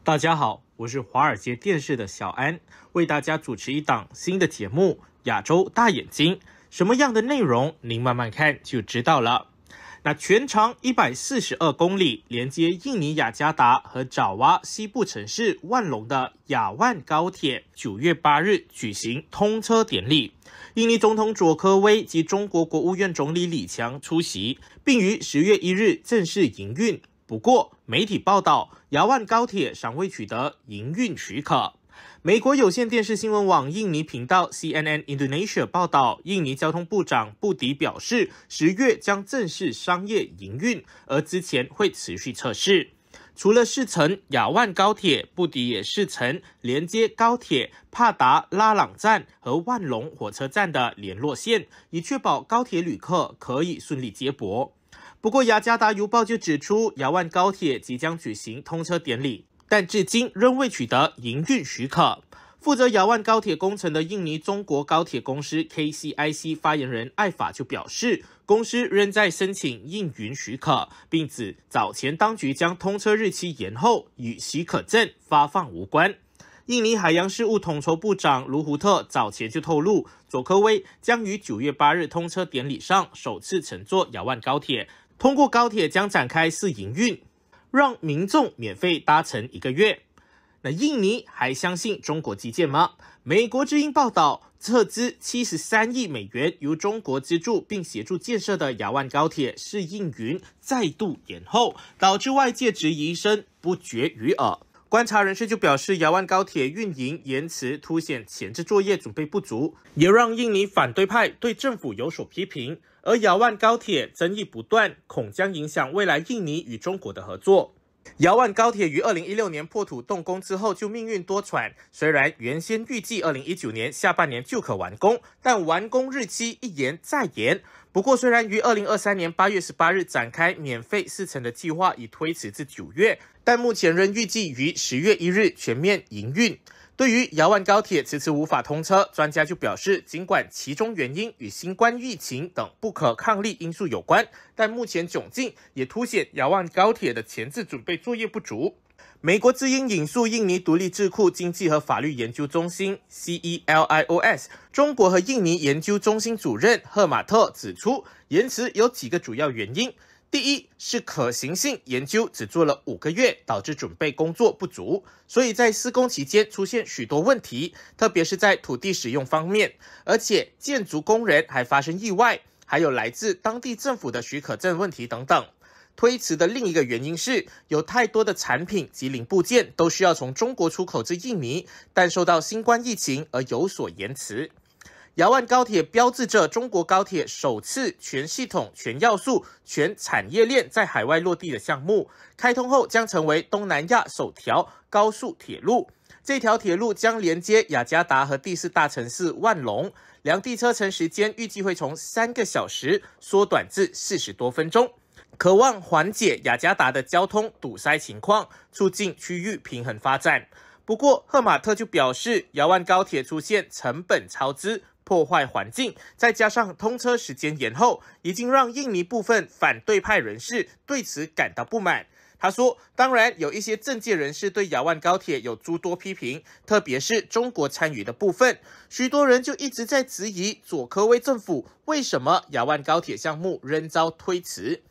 大家好，我是华尔街电视的小安，为大家主持一档新的节目《亚洲大眼睛》。什么样的内容，您慢慢看就知道了。那全长142公里，连接印尼雅加达和爪哇西部城市万隆的雅万高铁，9月8日举行通车典礼。印尼总统佐科威及中国国务院总理李强出席，并于10月1日正式营运。不过，媒体报道，雅万高铁尚未取得营运许可。美国有线电视新闻网印尼频道 CNN Indonesia 报道，印尼交通部长布迪表示，10月将正式商业营运，而之前会持续测试。除了试乘雅万高铁，布迪也试乘连接高铁帕达拉朗站和万隆火车站的联络线，以确保高铁旅客可以顺利接驳。不过，雅加达邮报就指出，雅万高铁即将举行通车典礼，但至今仍未取得营运许可。负责雅万高铁工程的印尼中国高铁公司 KCIC 发言人艾法就表示，公司仍在申请营运许可，并指早前当局将通车日期延后，与许可证发放无关。印尼海洋事务统筹部长卢胡特早前就透露，佐科威将于9月8日通车典礼上首次乘坐雅万高铁，通过高铁将展开试营运，让民众免费搭乘1个月。那印尼还相信中国基建吗？美国之音报道，斥资73亿美元由中国资助并协助建设的雅万高铁试营运再度延后，导致外界质疑声不绝于耳。观察人士就表示，雅万高铁运营延迟凸显前置作业准备不足，也让印尼反对派对政府有所批评。而雅万高铁争议不断，恐将影响未来印尼与中国的合作。雅万高铁于2016年破土动工之后就命运多舛，虽然原先预计2019年下半年就可完工，但完工日期一延再延。不过，虽然于2023年8月18日展开免费试乘的计划已推迟至9月，但目前仍预计于10月1日全面营运。对于雅万高铁迟迟无法通车，专家就表示，尽管其中原因与新冠疫情等不可抗力因素有关，但目前窘境也凸显雅万高铁的前置准备作业不足。美国之音引述印尼独立智库经济和法律研究中心 CELIOS 中国和印尼研究中心主任赫马特指出，延迟有几个主要原因。第一是可行性研究只做了5个月，导致准备工作不足，所以在施工期间出现许多问题，特别是在土地使用方面，而且建筑工人还发生意外，还有来自当地政府的许可证问题等等。推迟的另一个原因是，有太多的产品及零部件都需要从中国出口至印尼，但受到新冠疫情而有所延迟。雅万高铁标志着中国高铁首次全系统、全要素、全产业链在海外落地的项目，开通后将成为东南亚首条高速铁路。这条铁路将连接雅加达和第4大城市万隆，两地车程时间预计会从3个小时缩短至40多分钟，渴望缓解雅加达的交通堵塞情况，促进区域平衡发展。不过，赫马特就表示，雅万高铁出现成本超支，破坏环境，再加上通车时间延后，已经让印尼部分反对派人士对此感到不满。他说，当然有一些政界人士对雅万高铁有诸多批评，特别是中国参与的部分，许多人就一直在质疑佐科威政府为什么雅万高铁项目仍遭推迟。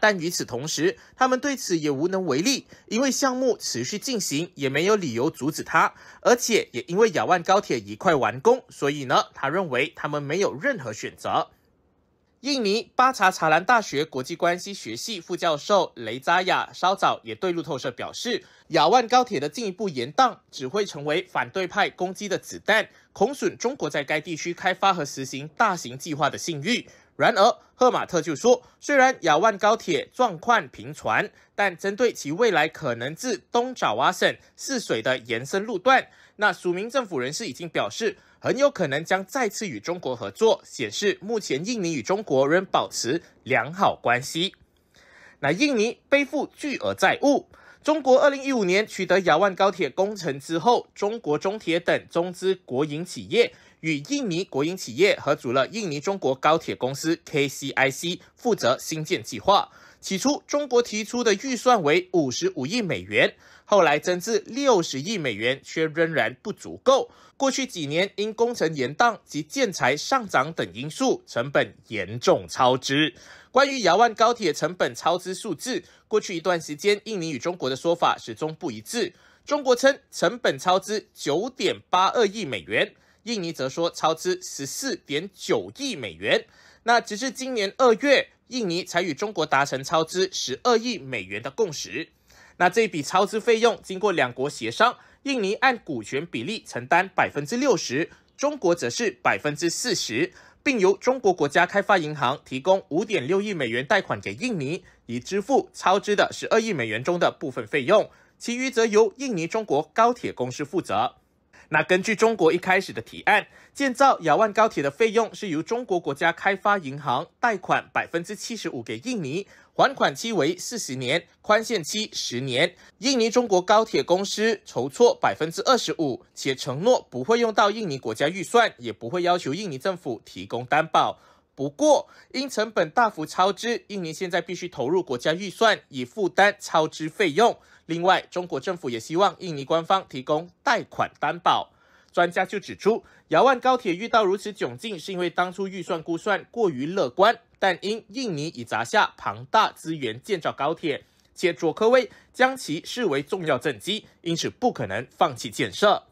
但与此同时，他们对此也无能为力，因为项目持续进行，也没有理由阻止它，而且也因为雅万高铁已快完工，所以他认为他们没有任何选择。印尼巴查查兰大学国际关系学系副教授雷扎亚稍早也对路透社表示，雅万高铁的进一步延宕只会成为反对派攻击的子弹，恐损中国在该地区开发和实行大型计划的信誉。然而，赫马特就说，虽然雅万高铁状况频传，但针对其未来可能至东爪哇省泗水的延伸路段，署名政府人士已经表示，很有可能将再次与中国合作，显示目前印尼与中国仍保持良好关系。印尼背负巨额债务。中国2015年取得雅万高铁工程之后，中国中铁等中资国营企业与印尼国营企业合组了印尼中国高铁公司 KCIC， 负责兴建计划。起初，中国提出的预算为55亿美元，后来增至60亿美元，却仍然不足够。过去几年因工程延宕及建材上涨等因素，成本严重超支。关于雅万高铁成本超支数字，过去一段时间印尼与中国的说法始终不一致。中国称成本超支 9.82 亿美元，印尼则说超支 14.9 亿美元。那只是今年2月，印尼才与中国达成超支12亿美元的共识。那这笔超支费用经过两国协商，印尼按股权比例承担 60%， 中国则是 40%， 并由中国国家开发银行提供 5.6 亿美元贷款给印尼，以支付超支的12亿美元中的部分费用，其余则由印尼中国高铁公司负责。那根据中国一开始的提案，建造雅万高铁的费用是由中国国家开发银行贷款 75% 给印尼，还款期为40年，宽限期10年。印尼中国高铁公司筹措 25%， 且承诺不会用到印尼国家预算，也不会要求印尼政府提供担保。不过，因成本大幅超支，印尼现在必须投入国家预算以负担超支费用。另外，中国政府也希望印尼官方提供贷款担保。专家就指出，雅万高铁遇到如此窘境，是因为当初预算估算过于乐观，但因印尼已砸下庞大资源建造高铁，且佐科威将其视为重要政绩，因此不可能放弃建设。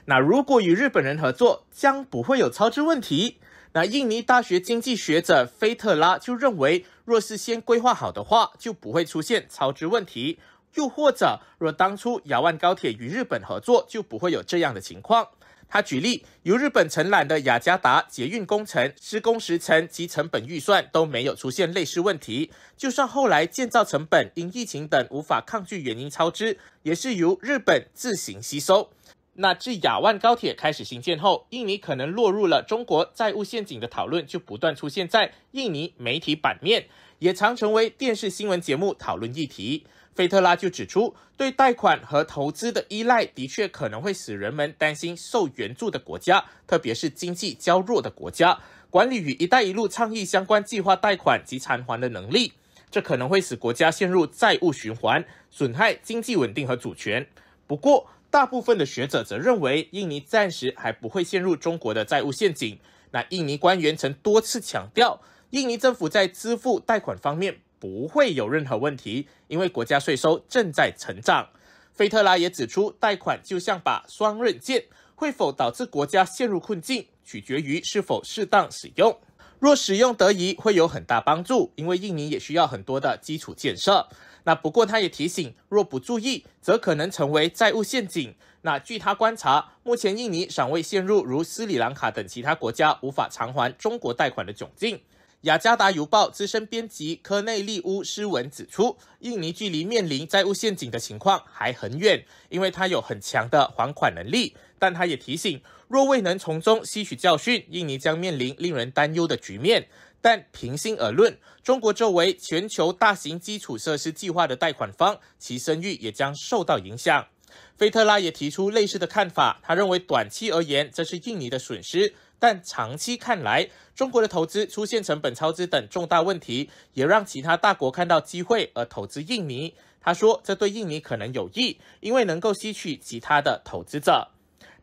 那如果与日本人合作，将不会有超支问题。那印尼大学经济学者菲特拉就认为，若是先规划好的话，就不会出现超支问题。又或者，若当初雅万高铁与日本合作，就不会有这样的情况。他举例，由日本承揽的雅加达捷运工程，施工时程及成本预算都没有出现类似问题。就算后来建造成本因疫情等无法抗拒原因超支，也是由日本自行吸收。那自雅万高铁开始兴建后，印尼可能落入了中国债务陷阱的讨论就不断出现在印尼媒体版面，也常成为电视新闻节目讨论议题。菲特拉就指出，对贷款和投资的依赖的确可能会使人们担心受援助的国家，特别是经济较弱的国家，管理与“一带一路”倡议相关计划贷款及偿还的能力，这可能会使国家陷入债务循环，损害经济稳定和主权。不过，大部分的学者则认为，印尼暂时还不会陷入中国的债务陷阱。那印尼官员曾多次强调，印尼政府在支付贷款方面不会有任何问题，因为国家税收正在成长。菲特拉也指出，贷款就像把双刃剑，会否导致国家陷入困境，取决于是否适当使用。若使用得宜，会有很大帮助，因为印尼也需要很多的基础建设。那不过他也提醒，若不注意，则可能成为债务陷阱。那据他观察，目前印尼尚未陷入如斯里兰卡等其他国家无法偿还中国贷款的窘境。雅加达邮报资深编辑科内利乌斯文指出，印尼距离面临债务陷阱的情况还很远，因为它有很强的还款能力。但他也提醒，若未能从中吸取教训，印尼将面临令人担忧的局面。但平心而论，中国作为全球大型基础设施计划的贷款方，其声誉也将受到影响。菲特拉也提出类似的看法，他认为短期而言，这是印尼的损失。但长期看来，中国的投资出现成本超支等重大问题，也让其他大国看到机会而投资印尼。他说，这对印尼可能有益，因为能够吸取其他的投资者。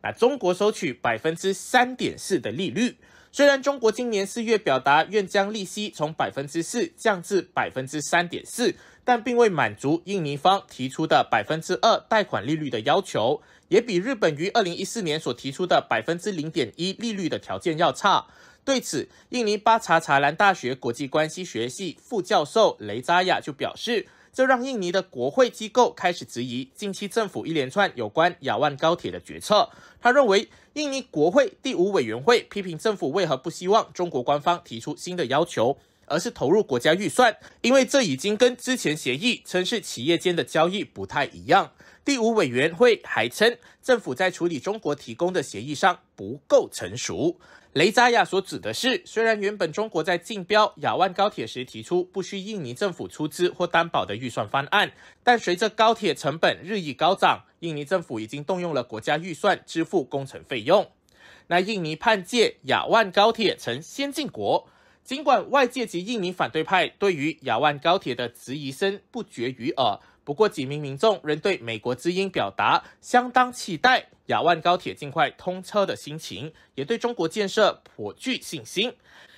那中国收取 3.4% 的利率，虽然中国今年4月表达愿将利息从 4% 降至 3.4%， 但并未满足印尼方提出的 2% 贷款利率的要求，也比日本于2014年所提出的 0.1% 利率的条件要差。对此，印尼巴查查兰大学国际关系学系副教授雷扎亚就表示，这让印尼的国会机构开始质疑近期政府一连串有关雅万高铁的决策。他认为，印尼国会第5委员会批评政府为何不希望中国官方提出新的要求，而是投入国家预算，因为这已经跟之前协议称是企业间的交易不太一样。第5委员会还称，政府在处理中国提供的协议上不够成熟。雷扎亚所指的是，虽然原本中国在竞标雅万高铁时提出不需印尼政府出资或担保的预算方案，但随着高铁成本日益高涨，印尼政府已经动用了国家预算支付工程费用。那印尼盼借雅万高铁成先进国，尽管外界及印尼反对派对于雅万高铁的质疑声不绝于耳，不过几名民众仍对美国之音表达相当期待雅万高铁尽快通车的心情，也对中国建设颇具信心。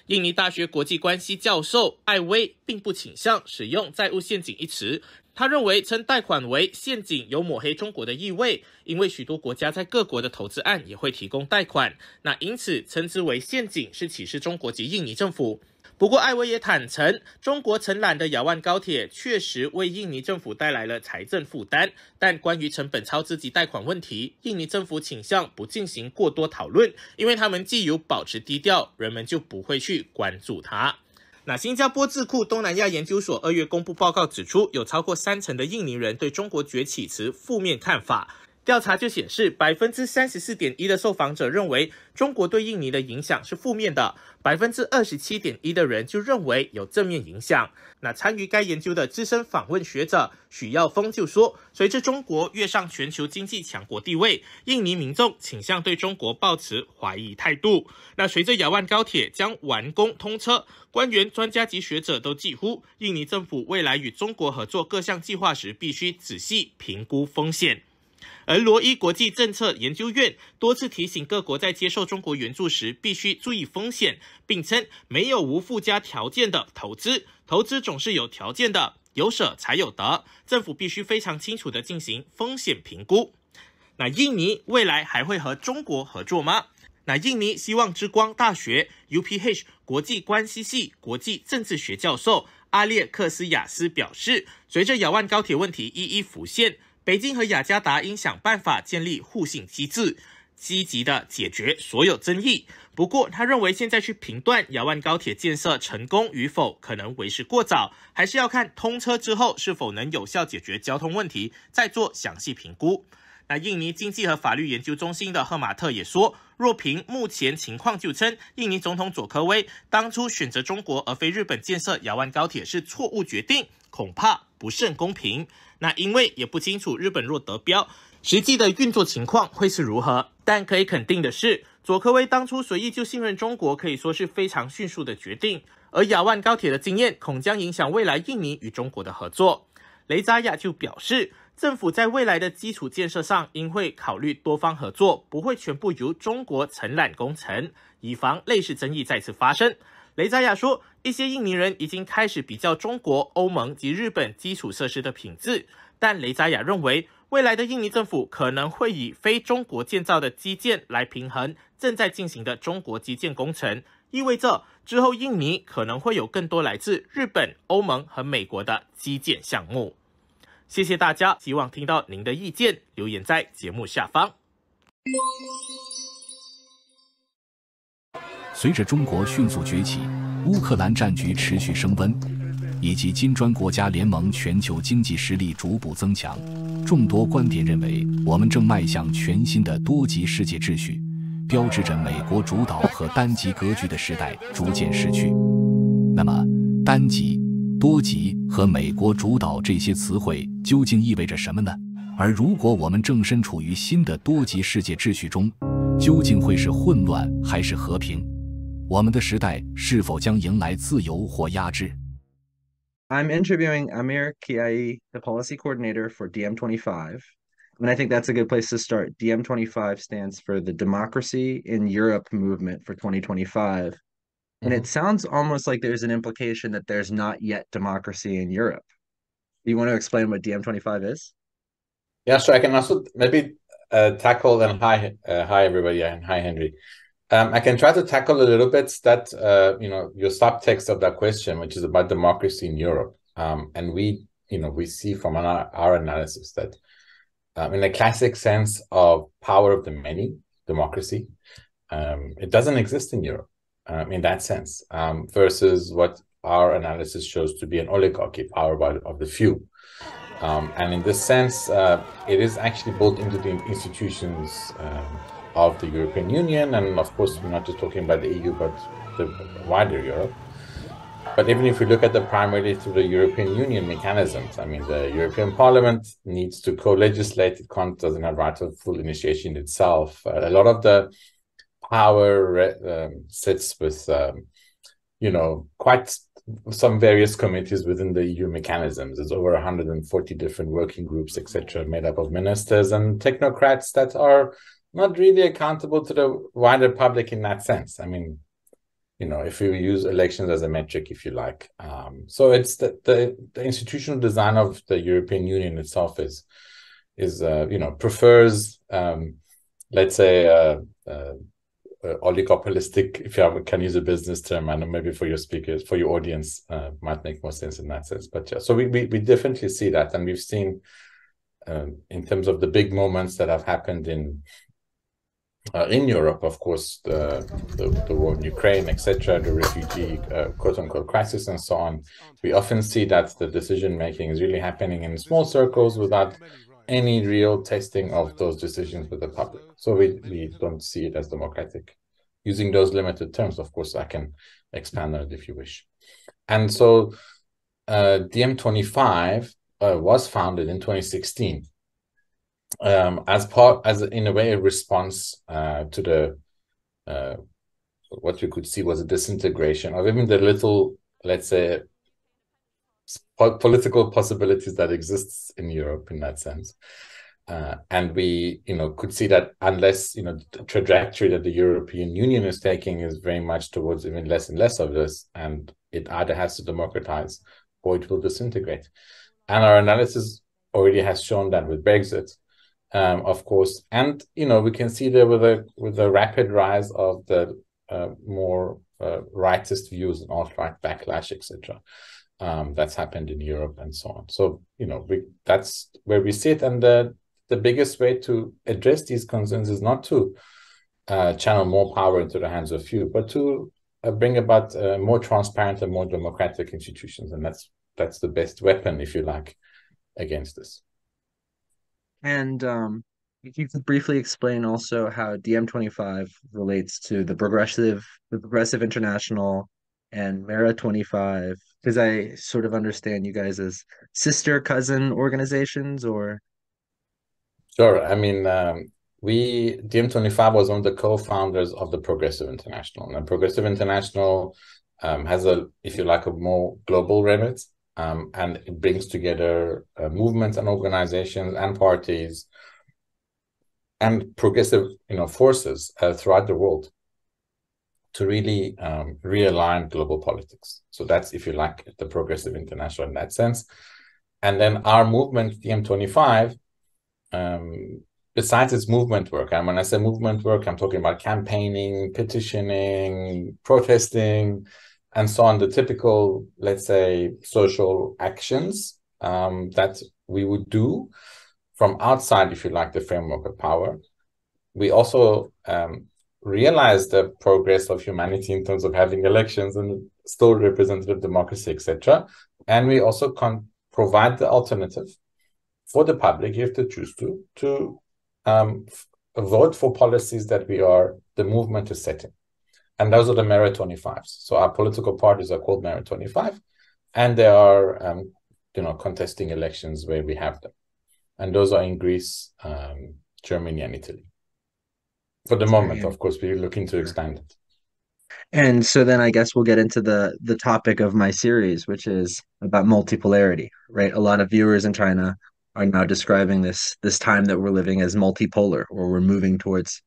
印尼大学国际关系教授艾薇并不倾向使用债务陷阱一词，他认为称贷款为陷阱有抹黑中国的意味，因为许多国家在各国的投资案也会提供贷款，那因此称之为陷阱是歧视中国及印尼政府。不过艾薇也坦诚，中国承揽的雅万高铁确实为印尼政府带来了财政负担，但关于成本超支及贷款问题，印尼政府倾向不进行过多讨论，因为他们既有保持低调，人们就不会去关注它。那新加坡智库东南亚研究所2月公布报告指出，有超过30%的印尼人对中国崛起持负面看法。调查就显示 34.1% 的受访者认为中国对印尼的影响是负面的， 27.1% 的人就认为有正面影响。那参与该研究的资深访问学者许耀峰就说，随着中国跃上全球经济强国地位，印尼民众倾向对中国抱持怀疑态度。那随着雅万高铁将完工通车，官员、专家及学者都疾呼，印尼政府未来与中国合作各项计划时必须仔细评估风险。而罗伊国际政策研究院多次提醒各国在接受中国援助时必须注意风险，并称没有无附加条件的投资，投资总是有条件的，有舍才有得，政府必须非常清楚地进行风险评估。那印尼未来还会和中国合作吗？那印尼希望之光大学 UPH 国际关系系国际政治学教授阿列克斯亚斯表示，随着雅万高铁问题一一浮现，北京和雅加达应想办法建立互信机制，积极的解决所有争议。不过他认为现在去评断雅万高铁建设成功与否可能为时过早，还是要看通车之后是否能有效解决交通问题，再做详细评估。那印尼经济和法律研究中心的赫马特也说，若凭目前情况就称印尼总统佐科威当初选择中国而非日本建设雅万高铁是错误决定，恐怕不甚公平。那因为也不清楚日本若得标，实际的运作情况会是如何，但可以肯定的是，佐科威当初随意就信任中国可以说是非常迅速的决定，而雅万高铁的经验恐将影响未来印尼与中国的合作。雷扎亚就表示，政府在未来的基础建设上应会考虑多方合作，不会全部由中国承揽工程，以防类似争议再次发生。雷扎亚说，一些印尼人已经开始比较中国、欧盟及日本基础设施的品质，但雷扎亚认为，未来的印尼政府可能会以非中国建造的基建来平衡正在进行的中国基建工程，意味着之后印尼可能会有更多来自日本、欧盟和美国的基建项目。谢谢大家，希望听到您的意见，留言在节目下方。随着中国迅速崛起，乌克兰战局持续升温，以及金砖国家联盟全球经济实力逐步增强，众多观点认为，我们正迈向全新的多极世界秩序，标志着美国主导和单极格局的时代逐渐逝去。那么，单极、多极和美国主导这些词汇究竟意味着什么呢？而如果我们正身处于新的多极世界秩序中，究竟会是混乱还是和平？我们的时代是否将迎来自由或压制？ I'm interviewing Amir Kiai, the policy coordinator for DM25. And I think that's a good place to start. DM25 stands for the Democracy in Europe movement for 2025. And it sounds almost like there's an implication that there's not yet democracy in Europe. Do you want to explain what DM25 is? Yeah, sure. I can also maybe tackle, and hi everybody, and hi Henry. I can try to tackle a little bit that, your subtext of that question, which is about democracy in Europe. And we see from our analysis that in the classic sense of power of the many, democracy, it doesn't exist in Europe in that sense, versus what our analysis shows to be an oligarchy, power of the few. And in this sense, it is actually built into the institutions of the European Union, and of course we're not just talking about the EU but the wider Europe. But even if we look at the primarily through the European Union mechanisms, I mean, the European Parliament needs to co-legislate, it doesn't have right of full initiation itself. A lot of the power sits with quite some various committees within the EU mechanisms. There's over 140 different working groups, etc., made up of ministers and technocrats that are not really accountable to the wider public in that sense. I mean, if you use elections as a metric, if you like. So it's the institutional design of the European Union itself is prefers, let's say, oligopolistic, if you can use a business term. I know maybe for your speakers, for your audience, might make more sense in that sense. But yeah, so we definitely see that, and we've seen in terms of the big moments that have happened in Europe, of course, the war in Ukraine, etc., the refugee quote-unquote crisis, and so on. We often see that the decision-making is really happening in small circles without any real testing of those decisions with the public. So we don't see it as democratic. Using those limited terms, of course, I can expand on it if you wish. And so DM25 was founded in 2016 as in a way a response to the what you could see was a disintegration of even the little, let's say, political possibilities that exists in Europe in that sense. And we, could see that unless, the trajectory that the European Union is taking is very much towards even less and less of this, and it either has to democratize or it will disintegrate. And our analysis already has shown that with Brexit, of course, and, we can see there with the rapid rise of the more rightist views and alt-right backlash, etc. That's happened in Europe and so on. So, that's where we sit. And the biggest way to address these concerns is not to channel more power into the hands of few, but to bring about more transparent and more democratic institutions. And that's the best weapon, if you like, against this. And if you could briefly explain also how DM25 relates to the Progressive International and Mera 25, because I sort of understand you guys as sister cousin organizations, or? Sure. I mean, DM25 was one of the co-founders of the Progressive International. And Progressive International has if you like, a more global remit, and it brings together movements and organizations and parties and progressive, forces throughout the world to really realign global politics. So that's, if you like, the Progressive International in that sense. And then our movement, DM25, besides its movement work, and when I say movement work, I'm talking about campaigning, petitioning, protesting, and so on, the typical, let's say, social actions that we would do from outside, if you like, the framework of power. We also realize the progress of humanity in terms of having elections and still representative democracy, etc. And we also can provide the alternative for the public, if they choose to vote for policies that the movement is setting. And those are the Mera 25s. So our political parties are called Mera 25, and they are, contesting elections where we have them. And those are in Greece, Germany, and Italy. For the moment, of course, we're looking to expand it. And so then I guess we'll get into the topic of my series, which is about multipolarity, right? A lot of viewers in China are now describing this time that we're living as multipolar, or we're moving towards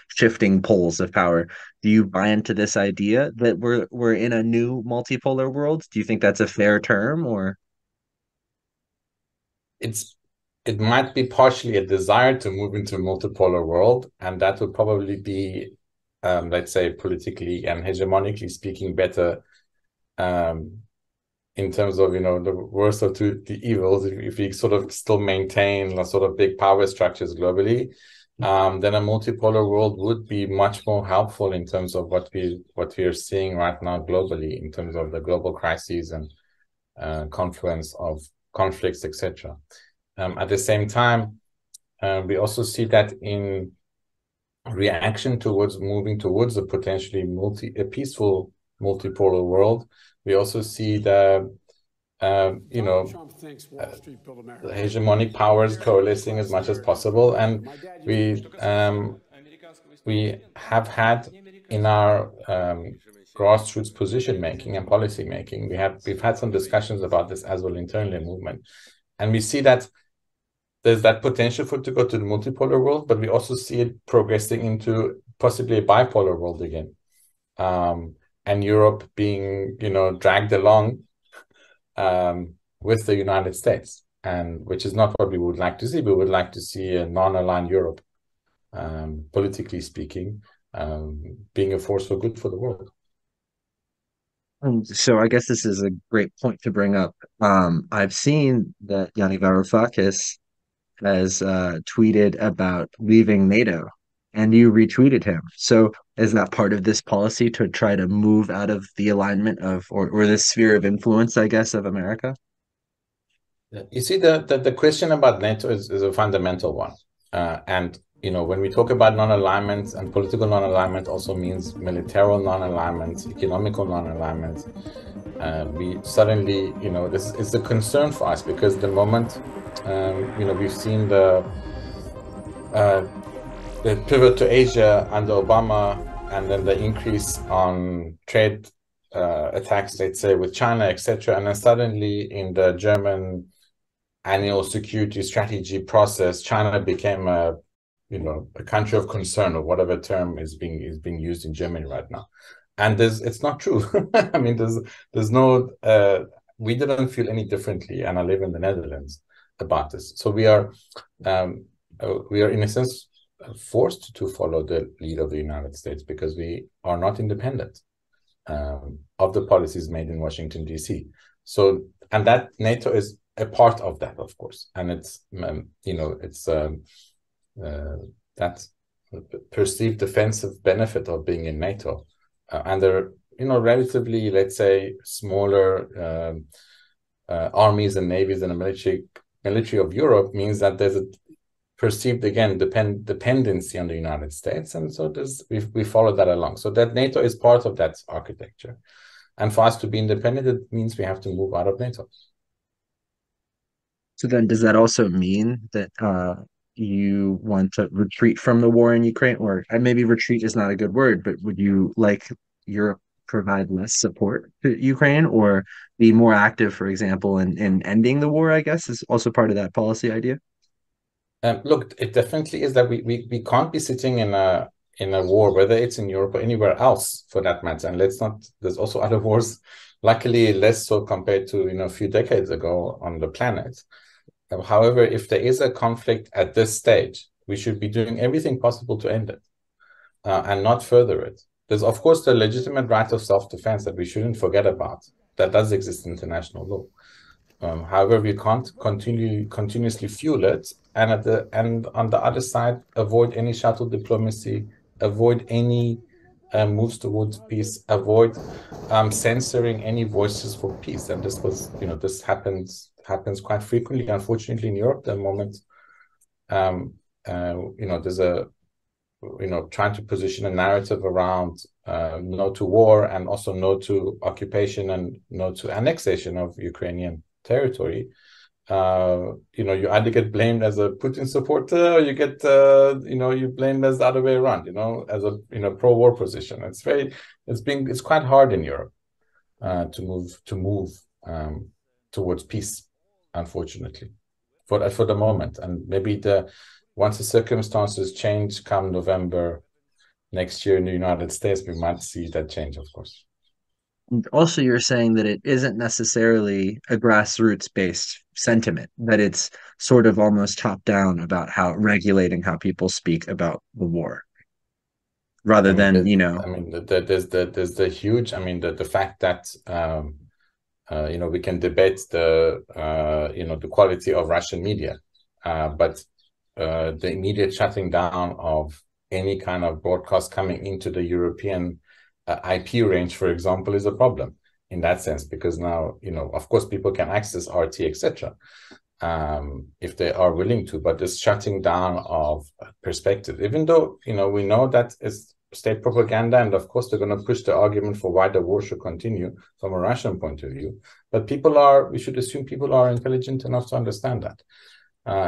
shifting poles of power. Do you buy into this idea that we're in a new multipolar world? Do you think that's a fair term, or? It might be partially a desire to move into a multipolar world, and that would probably be, let's say, politically and hegemonically speaking, better in terms of, the worst of the evils, if we sort of still maintain the sort of big power structures globally, then a multipolar world would be much more helpful in terms of what we are seeing right now globally, in terms of the global crises and confluence of conflicts, etc. At the same time, we also see that in reaction towards moving towards a potentially a peaceful multipolar world, we also see the hegemonic powers coalescing as much as possible, and we have had in our grassroots position making and policy making. We've had some discussions about this as well internally in movement, and we see that there's that potential for it to go to the multipolar world, but we also see it progressing into possibly a bipolar world again, and Europe being, dragged along with the United States, and which is not what we would like to see. We would like to see a non-aligned Europe, politically speaking, being a force for good for the world. So I guess this is a great point to bring up. I've seen that Yanni Varoufakis has tweeted about leaving NATO, and you retweeted him. So is that part of this policy to try to move out of the alignment of, or the sphere of influence, I guess, of America? You see, the question about NATO is a fundamental one. And, when we talk about non-alignment, and political non-alignment also means military non-alignment, economical non-alignment, we suddenly, this is a concern for us, because the moment, we've seen the pivot to Asia under Obama, and then the increase on trade attacks, let's say, with China, etc. And then suddenly in the German annual security strategy process, China became a country of concern, or whatever term is being used in Germany right now. And it's not true. I mean, there's no, we didn't feel any differently, and I live in the Netherlands, about this. So we are in a sense forced to follow the lead of the United States, because we are not independent of the policies made in Washington, D.C. So, and that NATO is a part of that, of course, and it's that perceived defensive benefit of being in NATO, and there, relatively, let's say, smaller armies and navies and the military of Europe, means that there's a perceived, again, dependency on the United States, and so we follow that along. So that NATO is part of that architecture, and for us to be independent, it means we have to move out of NATO. So then, does that also mean that you want to retreat from the war in Ukraine, or maybe retreat is not a good word, but would you like Europe provide less support to Ukraine, or be more active, for example, in ending the war, I guess, is also part of that policy idea? Look, it definitely is that we can't be sitting in a war, whether it's in Europe or anywhere else for that matter. And there's also other wars, luckily less so compared to, a few decades ago on the planet. However, if there is a conflict at this stage, we should be doing everything possible to end it, and not further it. There's, of course, the legitimate right of self-defense that we shouldn't forget about. That does exist in international law. However, we can't continuously fuel it, and on the other side, avoid any shuttle diplomacy, avoid any moves towards peace, avoid censoring any voices for peace. And this was, this happens quite frequently, unfortunately, in Europe. The moment, there's a, trying to position a narrative around no to war, and also no to occupation, and no to annexation of Ukrainian territory. You either get blamed as a Putin supporter, or you get, you blamed as the other way around, as a, pro-war position. It's quite hard in Europe to move towards peace, unfortunately, for the moment. And maybe once the circumstances change come November next year in the United States, we might see that change, of course. Also, you're saying that it isn't necessarily a grassroots-based sentiment, that it's sort of almost top-down about regulating how people speak about the war, rather than, I mean, there's the huge, the fact that, we can debate the quality of Russian media, but the immediate shutting down of any kind of broadcast coming into the European IP range, for example, is a problem in that sense, because now, of course, people can access RT, etc., if they are willing to, but this shutting down of perspective, even though, we know that it's state propaganda, and of course, they're going to push the argument for why the war should continue from a Russian point of view, but we should assume people are intelligent enough to understand that,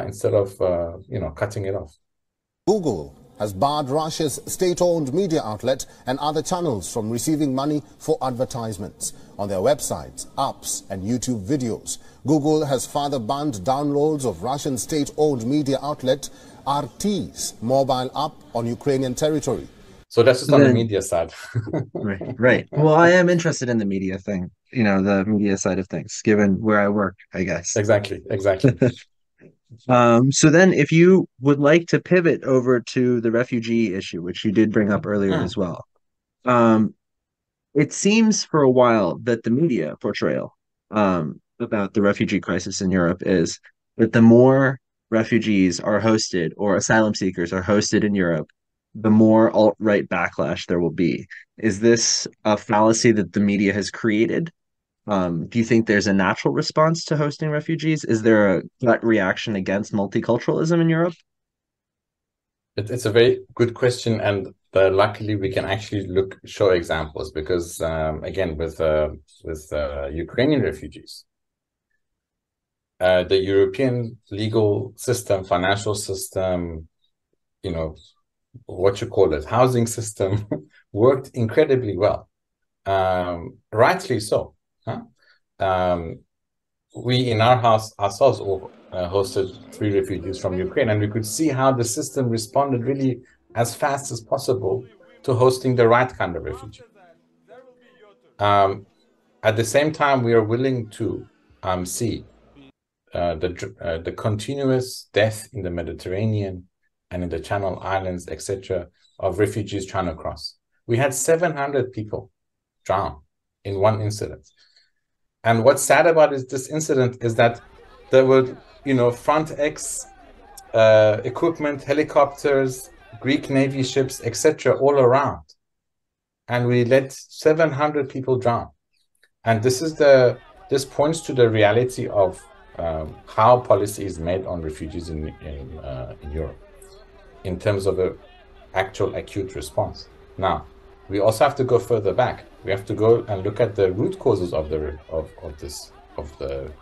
instead of, cutting it off. Google has barred Russia's state-owned media outlet and other channels from receiving money for advertisements on their websites, apps, and YouTube videos. Google has further banned downloads of Russian state-owned media outlet RT's mobile app on Ukrainian territory. So that's just on the media side. Right. Well, I am interested in the media thing, the media side of things, given where I work, I guess. Exactly. So then if you would like to pivot over to the refugee issue, which you did bring up earlier as well, it seems for a while that the media portrayal about the refugee crisis in Europe is that the more refugees are hosted or asylum seekers are hosted in Europe, the more alt-right backlash there will be. Is this a fallacy that the media has created? Do you think there's a natural response to hosting refugees? Is there a gut reaction against multiculturalism in Europe? It's a very good question, and luckily we can actually show examples because again with Ukrainian refugees, the European legal system, financial system, housing system worked incredibly well, rightly so. We in our house ourselves hosted 3 refugees from Ukraine, and we could see how the system responded really as fast as possible to hosting the right kind of refugee. At the same time, we are willing to see the continuous death in the Mediterranean and in the Channel Islands, etc., of refugees trying to cross. We had 700 people drown in one incident. And what's sad about this incident is that there were, Frontex equipment, helicopters, Greek Navy ships, etc., all around. And we let 700 people drown. And this points to the reality of how policy is made on refugees in Europe, in terms of an actual acute response. Now, we also have to go further back. We have to go and look at the root causes of the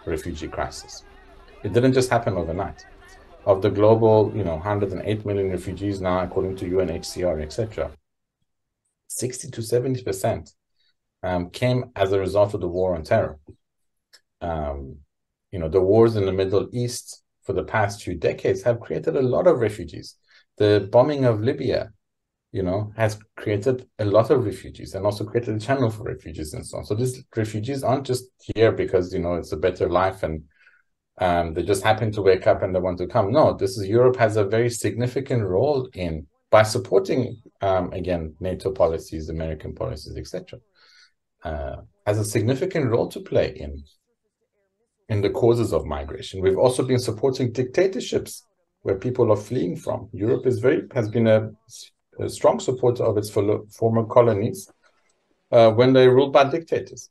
refugee crisis. It didn't just happen overnight. Of the global, 108 million refugees now, according to UNHCR, etc., 60 to 70% came as a result of the war on terror. The wars in the Middle East for the past few decades have created a lot of refugees. The bombing of Libya, has created a lot of refugees and also created a channel for refugees and so on. So these refugees aren't just here because, it's a better life and they just happen to wake up and they want to come. No, Europe has a very significant role by supporting, again, NATO policies, American policies, etc., has a significant role to play in the causes of migration. We've also been supporting dictatorships where people are fleeing from. Europe has been a strong supporter of its former colonies when they ruled by dictators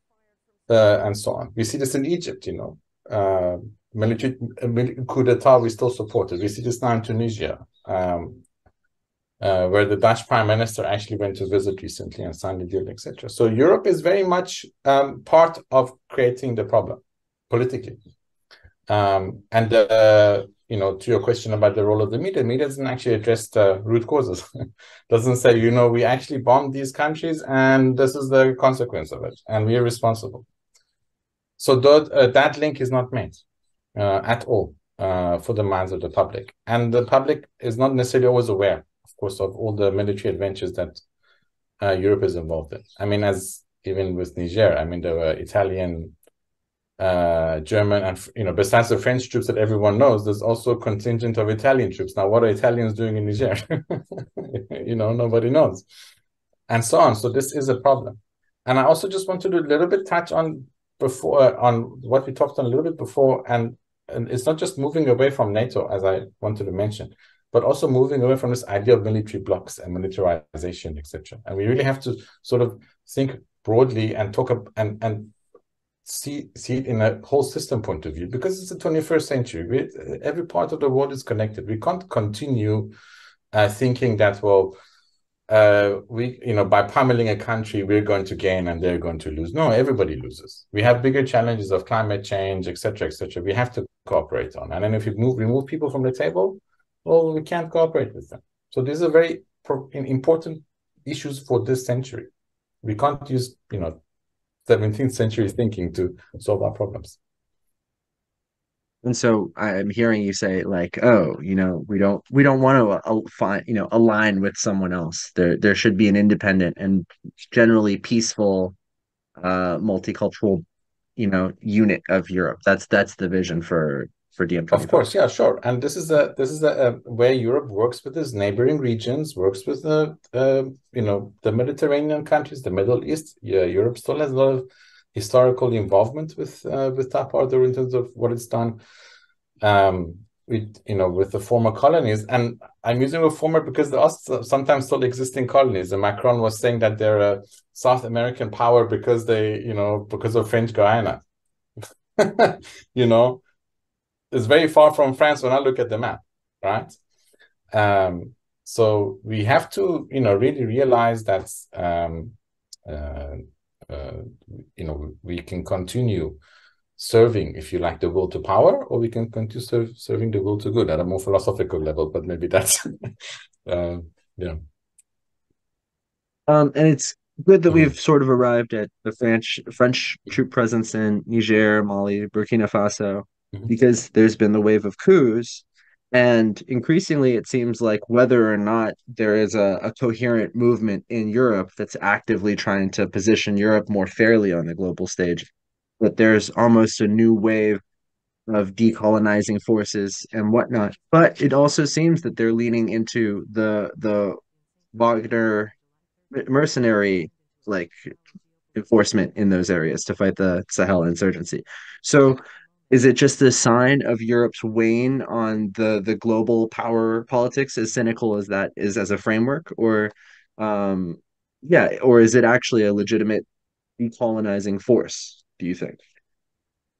and so on. We see this in Egypt, military coup d'etat we still supported. We see this now in Tunisia, where the Dutch prime minister actually went to visit recently and signed a deal, etc. So Europe is very much part of creating the problem politically. To your question about the role of the media doesn't actually address the root causes. Doesn't say, we actually bombed these countries and this is the consequence of it, and we are responsible. So that link is not made at all for the minds of the public. And the public is not necessarily always aware, of course, of all the military adventures that Europe is involved in. I mean, as even with Niger, there were Italian, German, and besides the French troops that everyone knows, there's also a contingent of Italian troops. Now, what are Italians doing in Niger? Nobody knows, and so on. So this is a problem. And I also just wanted to a little bit touch on what we talked on a little bit before, and it's not just moving away from NATO, as I wanted to mention, but also moving away from this idea of military blocs and militarization, etc. And we really have to sort of think broadly and talk and see it in a whole system point of view, because it's the 21st century. Every part of the world is connected. We can't continue thinking that, by pummeling a country, we're going to gain and they're going to lose. No, everybody loses. We have bigger challenges of climate change, etc., etc. We have to cooperate on. And then if you remove people from the table, we can't cooperate with them. So these are very important issues for this century. We can't use 17th century thinking to solve our problems. And so I'm hearing you say like, oh, we don't want to find, align with someone else. There should be an independent and generally peaceful, multicultural, unit of Europe. That's the vision for DM25. Of course, yeah, sure. And this is a where Europe works with its neighboring regions, works with the Mediterranean countries, the Middle East. Yeah, Europe still has a lot of historical involvement with that part in terms of what it's done with the former colonies. And I'm using the former because there are sometimes still existing colonies. And Macron was saying that they're a South American power because because of French Guiana. It's very far from France when I look at the map, right? So we have to really realize that we can continue serving, if you like, the will to power, or we can continue serving the will to good at a more philosophical level, but maybe that's and it's good that we've sort of arrived at the French troop presence in Niger, Mali, Burkina Faso, because there's been the wave of coups. And increasingly, it seems like whether or not there is a coherent movement in Europe that's actively trying to position Europe more fairly on the global stage, that there's almost a new wave of decolonizing forces and whatnot. But it also seems that they're leaning into the Wagner mercenary enforcement in those areas to fight the Sahel insurgency. So is it just a sign of Europe's wane on the global power politics, as cynical as that is as a framework, or is it actually a legitimate decolonizing force, do you think?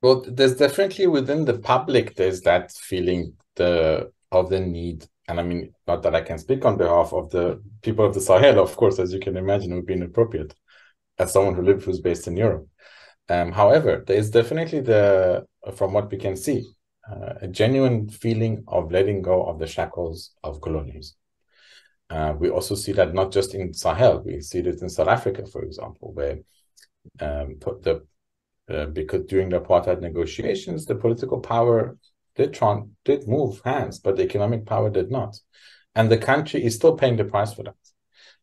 Well, there's definitely within the public, there's that feeling of the need. And I mean, not that I can speak on behalf of the people of the Sahel, of course, as you can imagine, it would be inappropriate as someone who's based in Europe. However, there is definitely from what we can see, a genuine feeling of letting go of the shackles of colonialism. We also see that not just in Sahel, we see this in South Africa, for example, where because during the apartheid negotiations, the political power did move hands, but the economic power did not. And the country is still paying the price for that.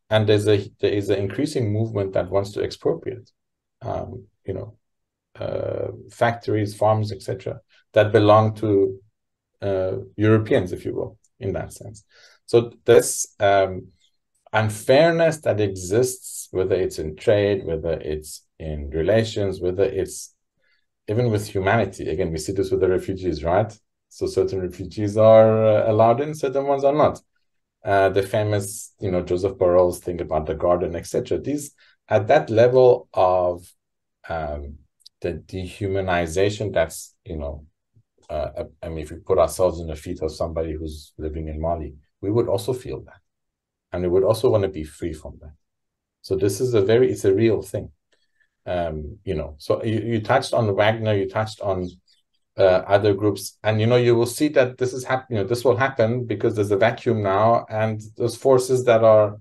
And there is an increasing movement that wants to expropriate, factories, farms, etc., that belong to Europeans, if you will, in that sense. So this unfairness that exists, whether it's in trade, whether it's in relations, whether it's even with humanity. Again, we see this with the refugees, right? So certain refugees are allowed in, certain ones are not. The famous, Joseph Borrell's thing about the garden, etc. These, at that level of the dehumanization, that's, I mean, if we put ourselves in the feet of somebody who's living in Mali, we would also feel that. And we would also want to be free from that. So this is it's a real thing. So you touched on Wagner, you touched on other groups, and you will see that this is happening. This will happen because there's a vacuum now, and those forces that are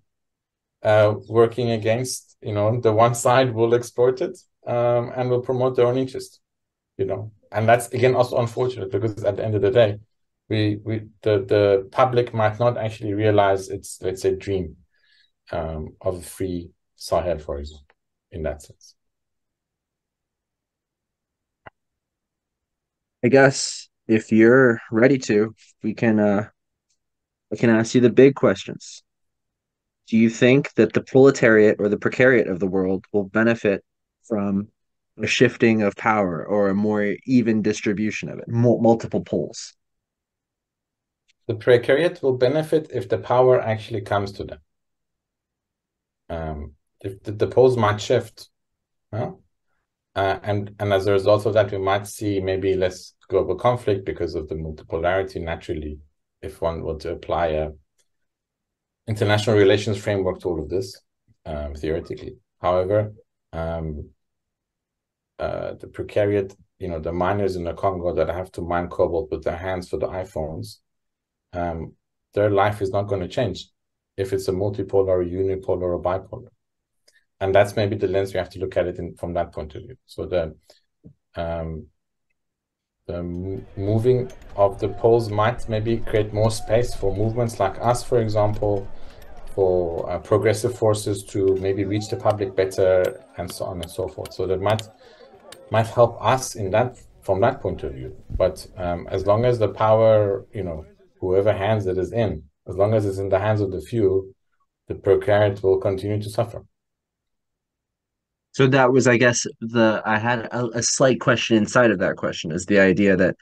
working against, the one side will exploit it and will promote their own interest, and that's again also unfortunate because at the end of the day, the public might not actually realize its, let's say, dream of a free Sahel, for example, in that sense. I guess if you're ready to, I can ask you the big questions. Do you think that the proletariat or the precariat of the world will benefit from a shifting of power or a more even distribution of it, multiple poles? The precariat will benefit if the power actually comes to them. If the poles might shift, and as a result of that, we might see maybe less global conflict because of the multipolarity naturally, if one were to apply a international relations framework to all of this, theoretically. However, the precariat, the miners in the Congo that have to mine cobalt with their hands for the iPhones, their life is not going to change if it's a multipolar, or unipolar, or bipolar. And that's maybe the lens we have to look at it from that point of view. So the moving of the poles might maybe create more space for movements like us, for example, for progressive forces to maybe reach the public better, and so on and so forth. So that might help us in that, from that point of view. But as long as the power, whoever hands it is in, as long as it's in the hands of the few, the precariat will continue to suffer. So that was, I guess, I had a slight question inside of that question, is the idea that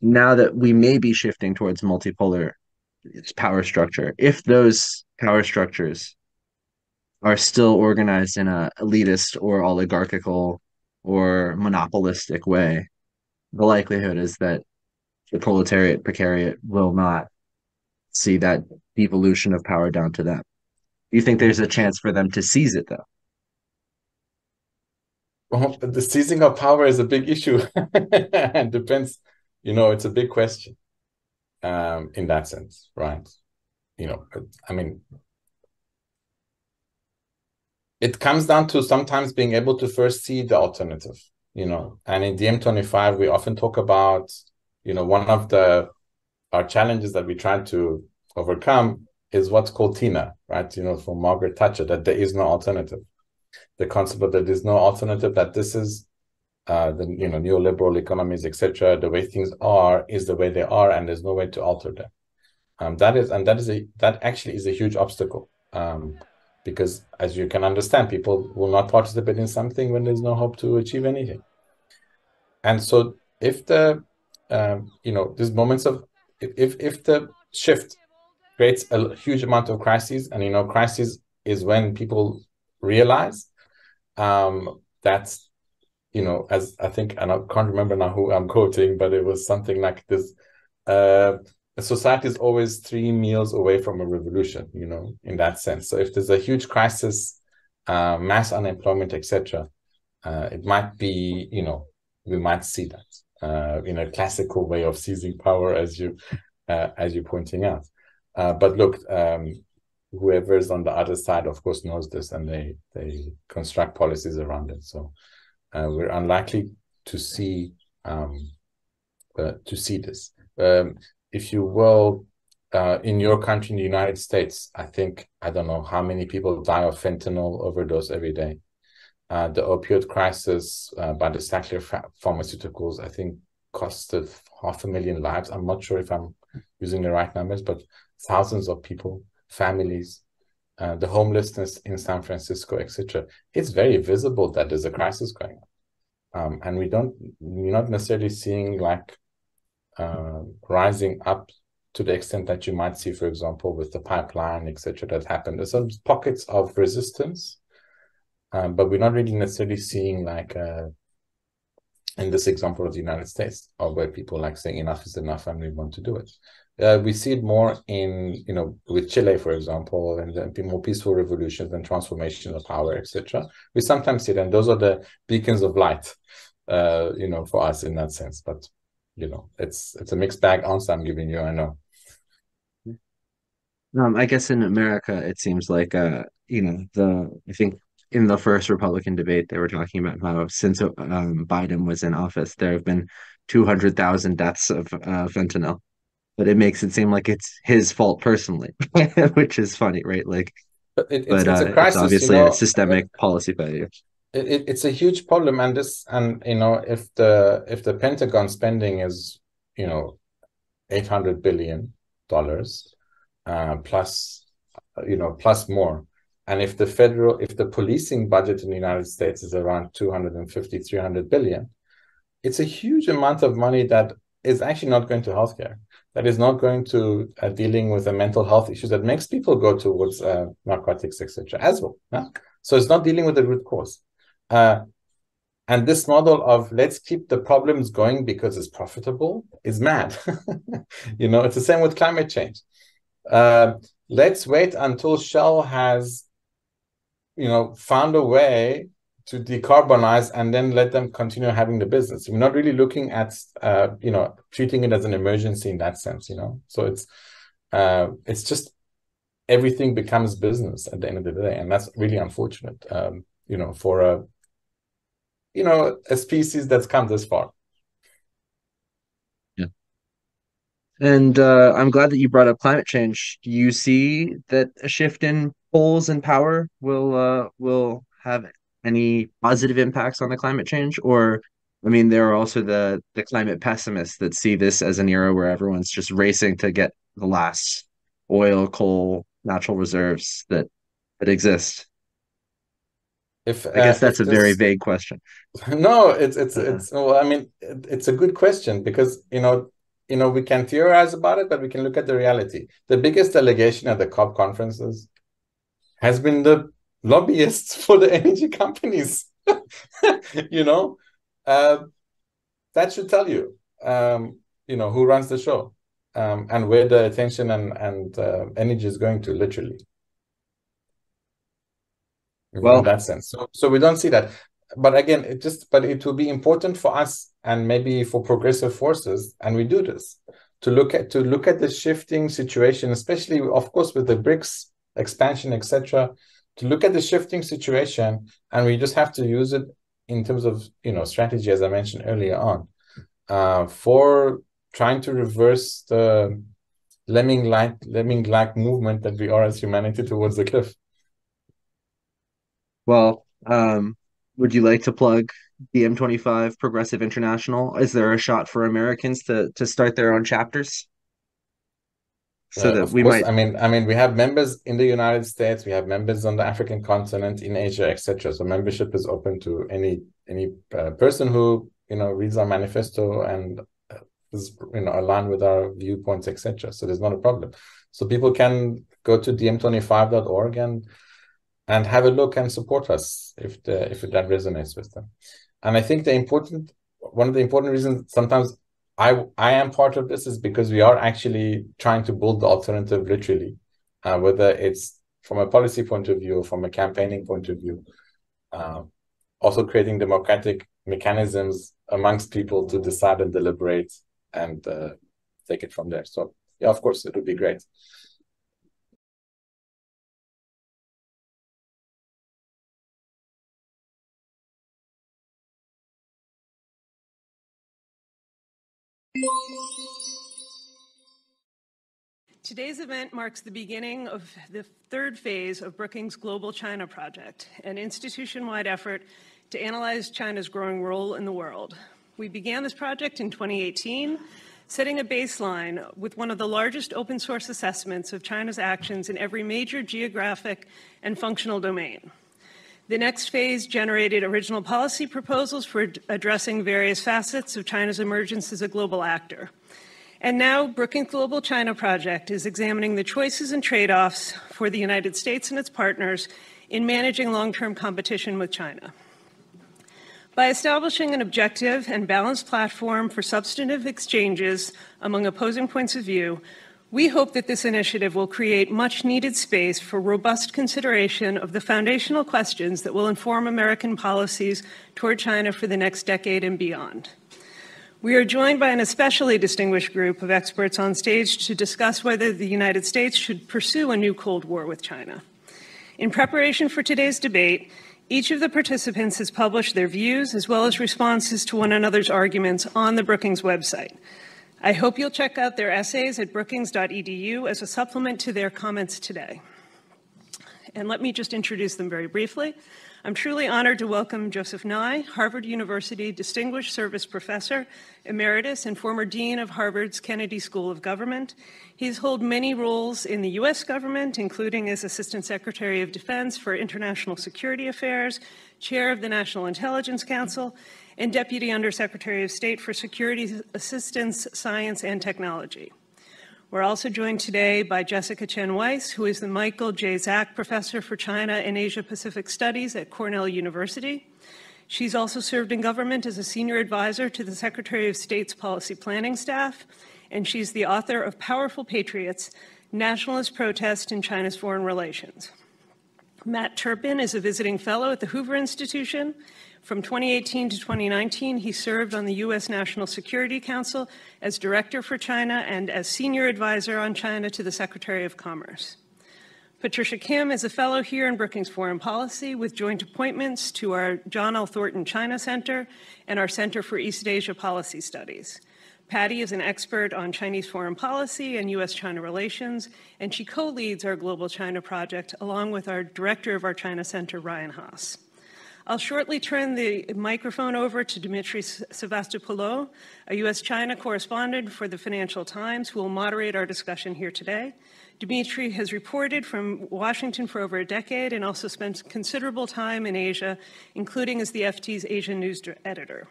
now that we may be shifting towards multipolar power structure, if those power structures are still organized in a elitist or oligarchical or monopolistic way, the likelihood is that the proletariat, precariat will not see that devolution of power down to them. Do you think there's a chance for them to seize it, though? Well, the seizing of power is a big issue. It depends, it's a big question in that sense, right? I mean, it comes down to sometimes being able to first see the alternative, and in DiEM25, we often talk about, one of our challenges that we try to overcome is what's called TINA, right? From Margaret Thatcher, that there is no alternative. The concept that there is no alternative, that this is the neoliberal economies, etc. The way things are is the way they are, and there's no way to alter them. That actually is a huge obstacle, because as you can understand, people will not participate in something when there's no hope to achieve anything. And so, if the these moments of if the shift creates a huge amount of crises, and crisis is when people realize that's as I think, and I can't remember now who I'm quoting, but it was something like this: a society is always 3 meals away from a revolution, in that sense. So if there's a huge crisis, mass unemployment, etc., it might be, we might see that in a classical way of seizing power, as you're pointing out. But look, whoever is on the other side, of course, knows this, and they construct policies around it. So we're unlikely to see this. If you will, in your country, in the United States, I think, I don't know how many people die of fentanyl overdose every day. The opioid crisis by the Sackler pharmaceuticals, I think, costed 500,000 lives. I'm not sure if I'm using the right numbers, but thousands of people, families, the homelessness in San Francisco, etc. It's very visible that there's a crisis going on, and we're not necessarily seeing rising up to the extent that you might see, for example, with the pipeline, etc. that happened. There's some pockets of resistance, but we're not really necessarily seeing in this example of the United States, of where people saying enough is enough and we want to do it. We see it more in, with Chile, for example, and the more peaceful revolutions and transformation of power, etc. We sometimes see it, and those are the beacons of light, for us in that sense. But, it's a mixed bag answer I'm giving you, I know. I guess in America, it seems like, I think in the first Republican debate, they were talking about how since Biden was in office, there have been 200,000 deaths of fentanyl. But it makes it seem like it's his fault personally, which is funny, right? It's a crisis. It's obviously a systemic policy failure. It's a huge problem, and if the Pentagon spending is $800 billion plus more, and if the policing budget in the United States is around 250-300 billion, it's a huge amount of money that is actually not going to healthcare, that is not going to dealing with the mental health issues that makes people go towards narcotics, etc. as well. So it's not dealing with the root cause. And this model of let's keep the problems going because it's profitable is mad. It's the same with climate change. Let's wait until Shell has, found a way to decarbonize and then let them continue having the business. We're not really looking at, treating it as an emergency in that sense, So it's just everything becomes business at the end of the day, and that's really unfortunate. For a species that's come this far. Yeah. And I'm glad that you brought up climate change. Do you see that a shift in poles and power will have any positive impacts on the climate change? Or, I mean, there are also the climate pessimists that see this as an era where everyone's just racing to get the last oil, coal, natural reserves that exist. I guess that's a very vague question. No, it's well, I mean, it's a good question because we can theorize about it, but we can look at the reality. The biggest delegation at the COP conferences has been the lobbyists for the energy companies. That should tell you, who runs the show, and where the attention and energy is going to, literally. Well, in that sense. So we don't see that. But again, it will be important for us and maybe for progressive forces, and we do this, to look at the shifting situation, especially, of course, with the BRICS expansion, etc., to look at the shifting situation, and we just have to use it in terms of strategy, as I mentioned earlier on, for trying to reverse the lemming-like movement that we are as humanity towards the cliff. Well, would you like to plug DM25 Progressive International? Is there a shot for Americans to start their own chapters? So that we might. I mean, we have members in the United States, we have members on the African continent, in Asia, etc. So membership is open to any person who reads our manifesto and is aligned with our viewpoints, etc. So there's not a problem. So people can go to dm25.org and have a look and support us if that resonates with them. And I think one of the important reasons sometimes I am part of this is because we are actually trying to build the alternative, literally, whether it's from a policy point of view, from a campaigning point of view, also creating democratic mechanisms amongst people to decide and deliberate and take it from there. So yeah, of course, it would be great. Today's event marks the beginning of the third phase of Brookings' Global China Project, an institution-wide effort to analyze China's growing role in the world. We began this project in 2018, setting a baseline with one of the largest open source assessments of China's actions in every major geographic and functional domain. The next phase generated original policy proposals for addressing various facets of China's emergence as a global actor. And now, Brookings Global China Project is examining the choices and trade-offs for the United States and its partners in managing long-term competition with China. By establishing an objective and balanced platform for substantive exchanges among opposing points of view, we hope that this initiative will create much-needed space for robust consideration of the foundational questions that will inform American policies toward China for the next decade and beyond. We are joined by an especially distinguished group of experts on stage to discuss whether the United States should pursue a new Cold War with China. In preparation for today's debate, each of the participants has published their views as well as responses to one another's arguments on the Brookings website. I hope you'll check out their essays at brookings.edu as a supplement to their comments today. And let me just introduce them very briefly. I'm truly honored to welcome Joseph Nye, Harvard University Distinguished Service Professor, Emeritus, and former Dean of Harvard's Kennedy School of Government. He's held many roles in the U.S. government, including as Assistant Secretary of Defense for International Security Affairs, Chair of the National Intelligence Council, and Deputy Undersecretary of State for Security Assistance, Science, and Technology. We're also joined today by Jessica Chen Weiss, who is the Michael J. Zak Professor for China and Asia-Pacific Studies at Cornell University. She's also served in government as a senior advisor to the Secretary of State's policy planning staff, and she's the author of Powerful Patriots, Nationalist Protest in China's Foreign Relations. Matt Turpin is a visiting fellow at the Hoover Institution. From 2018 to 2019, he served on the U.S. National Security Council as Director for China and as Senior Advisor on China to the Secretary of Commerce. Patricia Kim is a fellow here in Brookings Foreign Policy with joint appointments to our John L. Thornton China Center and our Center for East Asia Policy Studies. Patty is an expert on Chinese foreign policy and U.S.-China relations, and she co-leads our Global China Project along with our director of our China Center, Ryan Haas. I'll shortly turn the microphone over to Dmitry Sevastopoulos, a U.S.-China correspondent for the Financial Times, who will moderate our discussion here today. Dmitry has reported from Washington for over a decade and also spent considerable time in Asia, including as the FT's Asian news editor.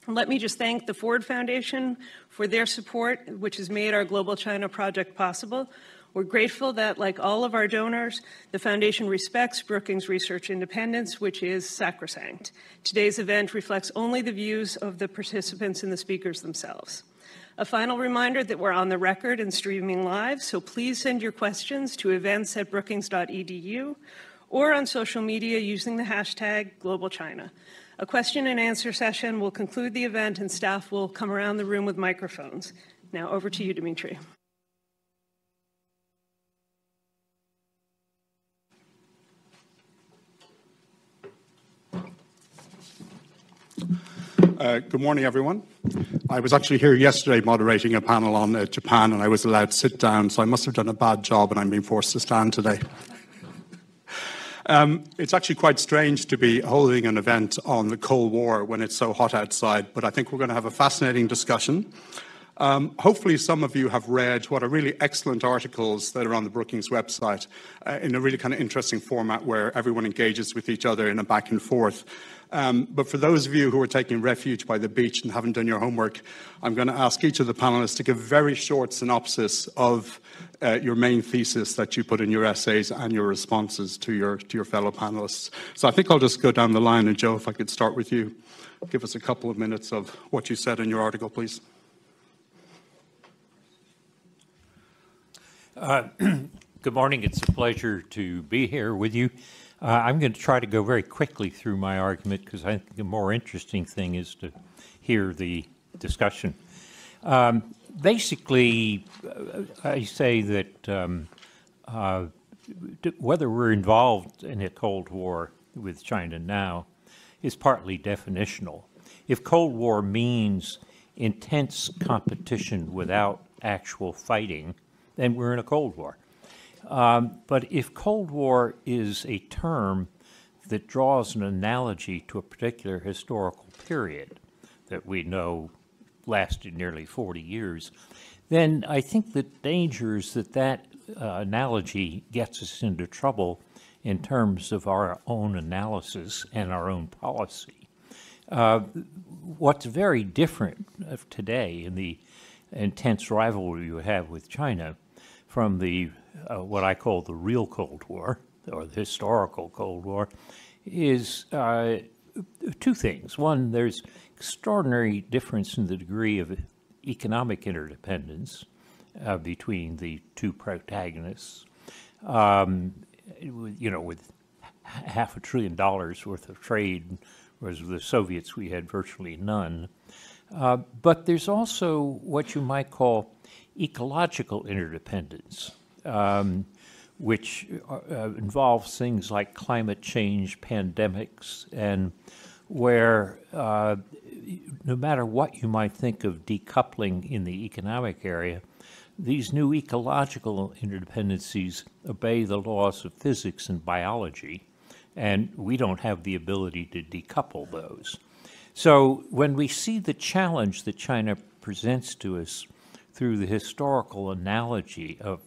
Let me just thank the Ford Foundation for their support, which has made our Global China Project possible. We're grateful that, like all of our donors, the Foundation respects Brookings research independence, which is sacrosanct. Today's event reflects only the views of the participants and the speakers themselves. A final reminder that we're on the record and streaming live, so please send your questions to events@brookings.edu or on social media using the hashtag GlobalChina. A question and answer session will conclude the event and staff will come around the room with microphones. Now over to you, Dmitry. Good morning, everyone. I was actually here yesterday moderating a panel on Japan, and I was allowed to sit down, so I must have done a bad job, and I'm being forced to stand today. It's actually quite strange to be holding an event on the Cold War when it's so hot outside, but I think we're going to have a fascinating discussion. Hopefully some of you have read what are really excellent articles that are on the Brookings website in a really kind of interesting format where everyone engages with each other in a back and forth. But for those of you who are taking refuge by the beach and haven't done your homework, I'm going to ask each of the panelists to give a very short synopsis of your main thesis that you put in your essays and your responses to your fellow panelists. So I think I'll just go down the line, and Joe, if I could start with you. Give us a couple of minutes of what you said in your article, please. Good morning. It's a pleasure to be here with you. I'm going to try to go very quickly through my argument because I think the more interesting thing is to hear the discussion. Basically, I say that whether we're involved in a Cold War with China now is partly definitional. If Cold War means intense competition without actual fighting, then we're in a Cold War. But if Cold War is a term that draws an analogy to a particular historical period that we know lasted nearly 40 years, then I think the danger is that that analogy gets us into trouble in terms of our own analysis and our own policy. What's very different today in the intense rivalry we have with China from the what I call the real Cold War, or the historical Cold War, is two things. One, there's extraordinary difference in the degree of economic interdependence between the two protagonists. You know, with $500 billion worth of trade, whereas with the Soviets we had virtually none. But there's also what you might call ecological interdependence, which involves things like climate change, pandemics, and where no matter what you might think of decoupling in the economic area, these new ecological interdependencies obey the laws of physics and biology, and we don't have the ability to decouple those. So when we see the challenge that China presents to us through the historical analogy of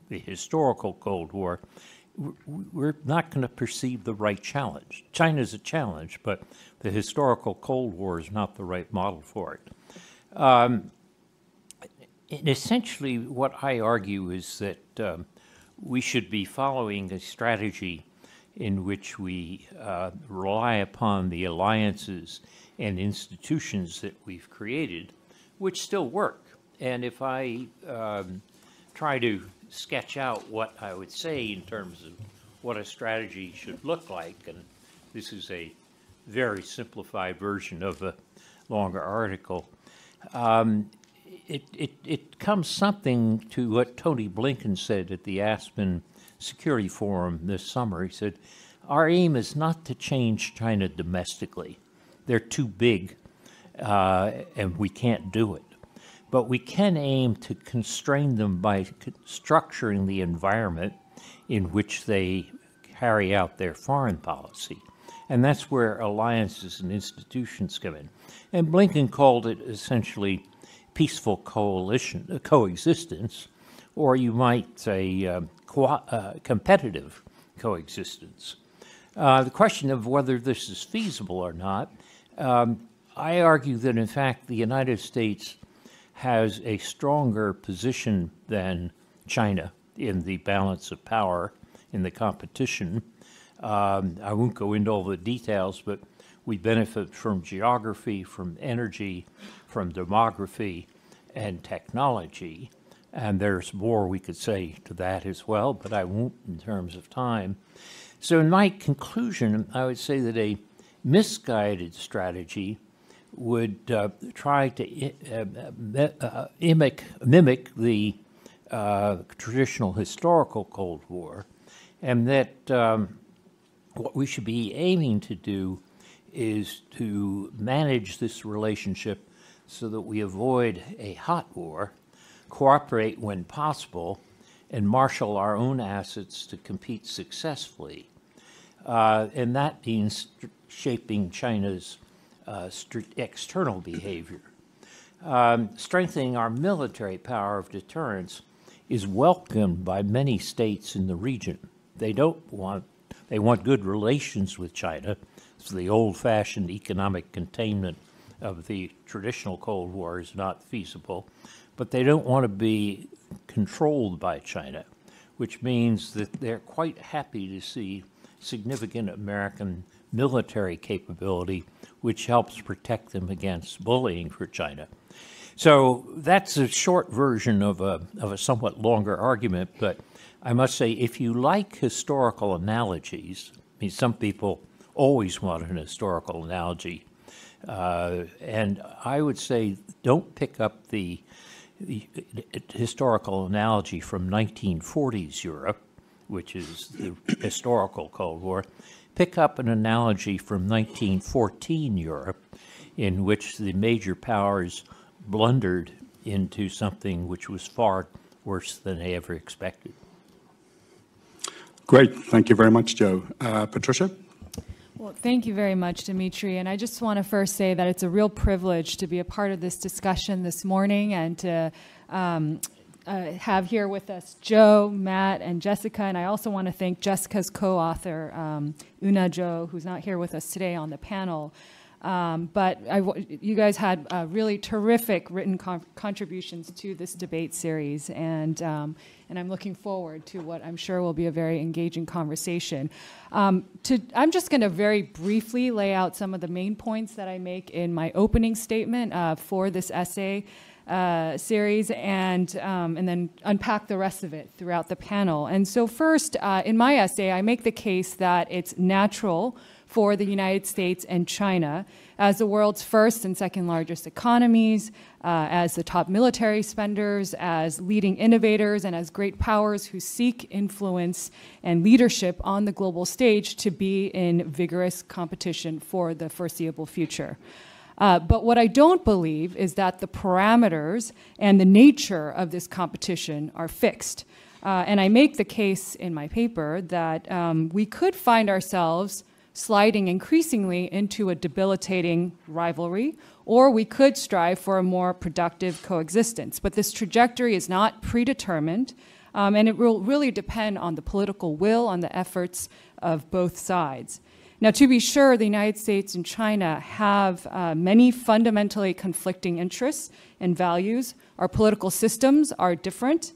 the historical Cold War, we're not going to perceive the right challenge. China's a challenge, but the historical Cold War is not the right model for it. And essentially, what I argue is that we should be following a strategy in which we rely upon the alliances and institutions that we've created, which still work. And if I try to sketch out what I would say in terms of what a strategy should look like, and this is a very simplified version of a longer article, it comes something to what Tony Blinken said at the Aspen Security Forum this summer. He said, our aim is not to change China domestically. They're too big, and we can't do it. But we can aim to constrain them by structuring the environment in which they carry out their foreign policy. And that's where alliances and institutions come in. And Blinken called it essentially peaceful coexistence, or you might say competitive coexistence. The question of whether this is feasible or not, I argue that in fact the United States has a stronger position than China in the balance of power in the competition. I won't go into all the details, but we benefit from geography, from energy, from demography, and technology. And there's more we could say to that as well, but I won't in terms of time. So in my conclusion, I would say that a misguided strategy would try to mimic the traditional historical Cold War, and that what we should be aiming to do is to manage this relationship so that we avoid a hot war, cooperate when possible, and marshal our own assets to compete successfully. And that means shaping China's external behavior. Strengthening our military power of deterrence is welcomed by many states in the region. They want good relations with China, so the old-fashioned economic containment of the traditional Cold War is not feasible, but they don't want to be controlled by China, which means that they're quite happy to see significant American military capability, which helps protect them against bullying for China. So that's a short version of a somewhat longer argument, but I must say, if you like historical analogies, I mean, some people always want an historical analogy, and I would say don't pick up the historical analogy from 1940s Europe, which is the historical Cold War. Pick up an analogy from 1914 Europe, in which the major powers blundered into something which was far worse than they ever expected. Great. Thank you very much, Joe. Patricia? Well, thank you very much, Dimitri. And I just want to first say that it's a real privilege to be a part of this discussion this morning and to have here with us Joe, Matt, and Jessica. And I also want to thank Jessica's co-author, Una Zhou, who's not here with us today on the panel. But you guys had really terrific written contributions to this debate series, and I'm looking forward to what I'm sure will be a very engaging conversation. I'm just going to very briefly lay out some of the main points that I make in my opening statement for this essay series, and then unpack the rest of it throughout the panel. And so first, in my essay, I make the case that it's natural for the United States and China as the world's first and second largest economies, as the top military spenders, as leading innovators, and as great powers who seek influence and leadership on the global stage to be in vigorous competition for the foreseeable future. But what I don't believe is that the parameters and the nature of this competition are fixed. And I make the case in my paper that we could find ourselves sliding increasingly into a debilitating rivalry, or we could strive for a more productive coexistence. But this trajectory is not predetermined, and it will really depend on the political will, on the efforts of both sides. Now, to be sure, the United States and China have many fundamentally conflicting interests and values. Our political systems are different.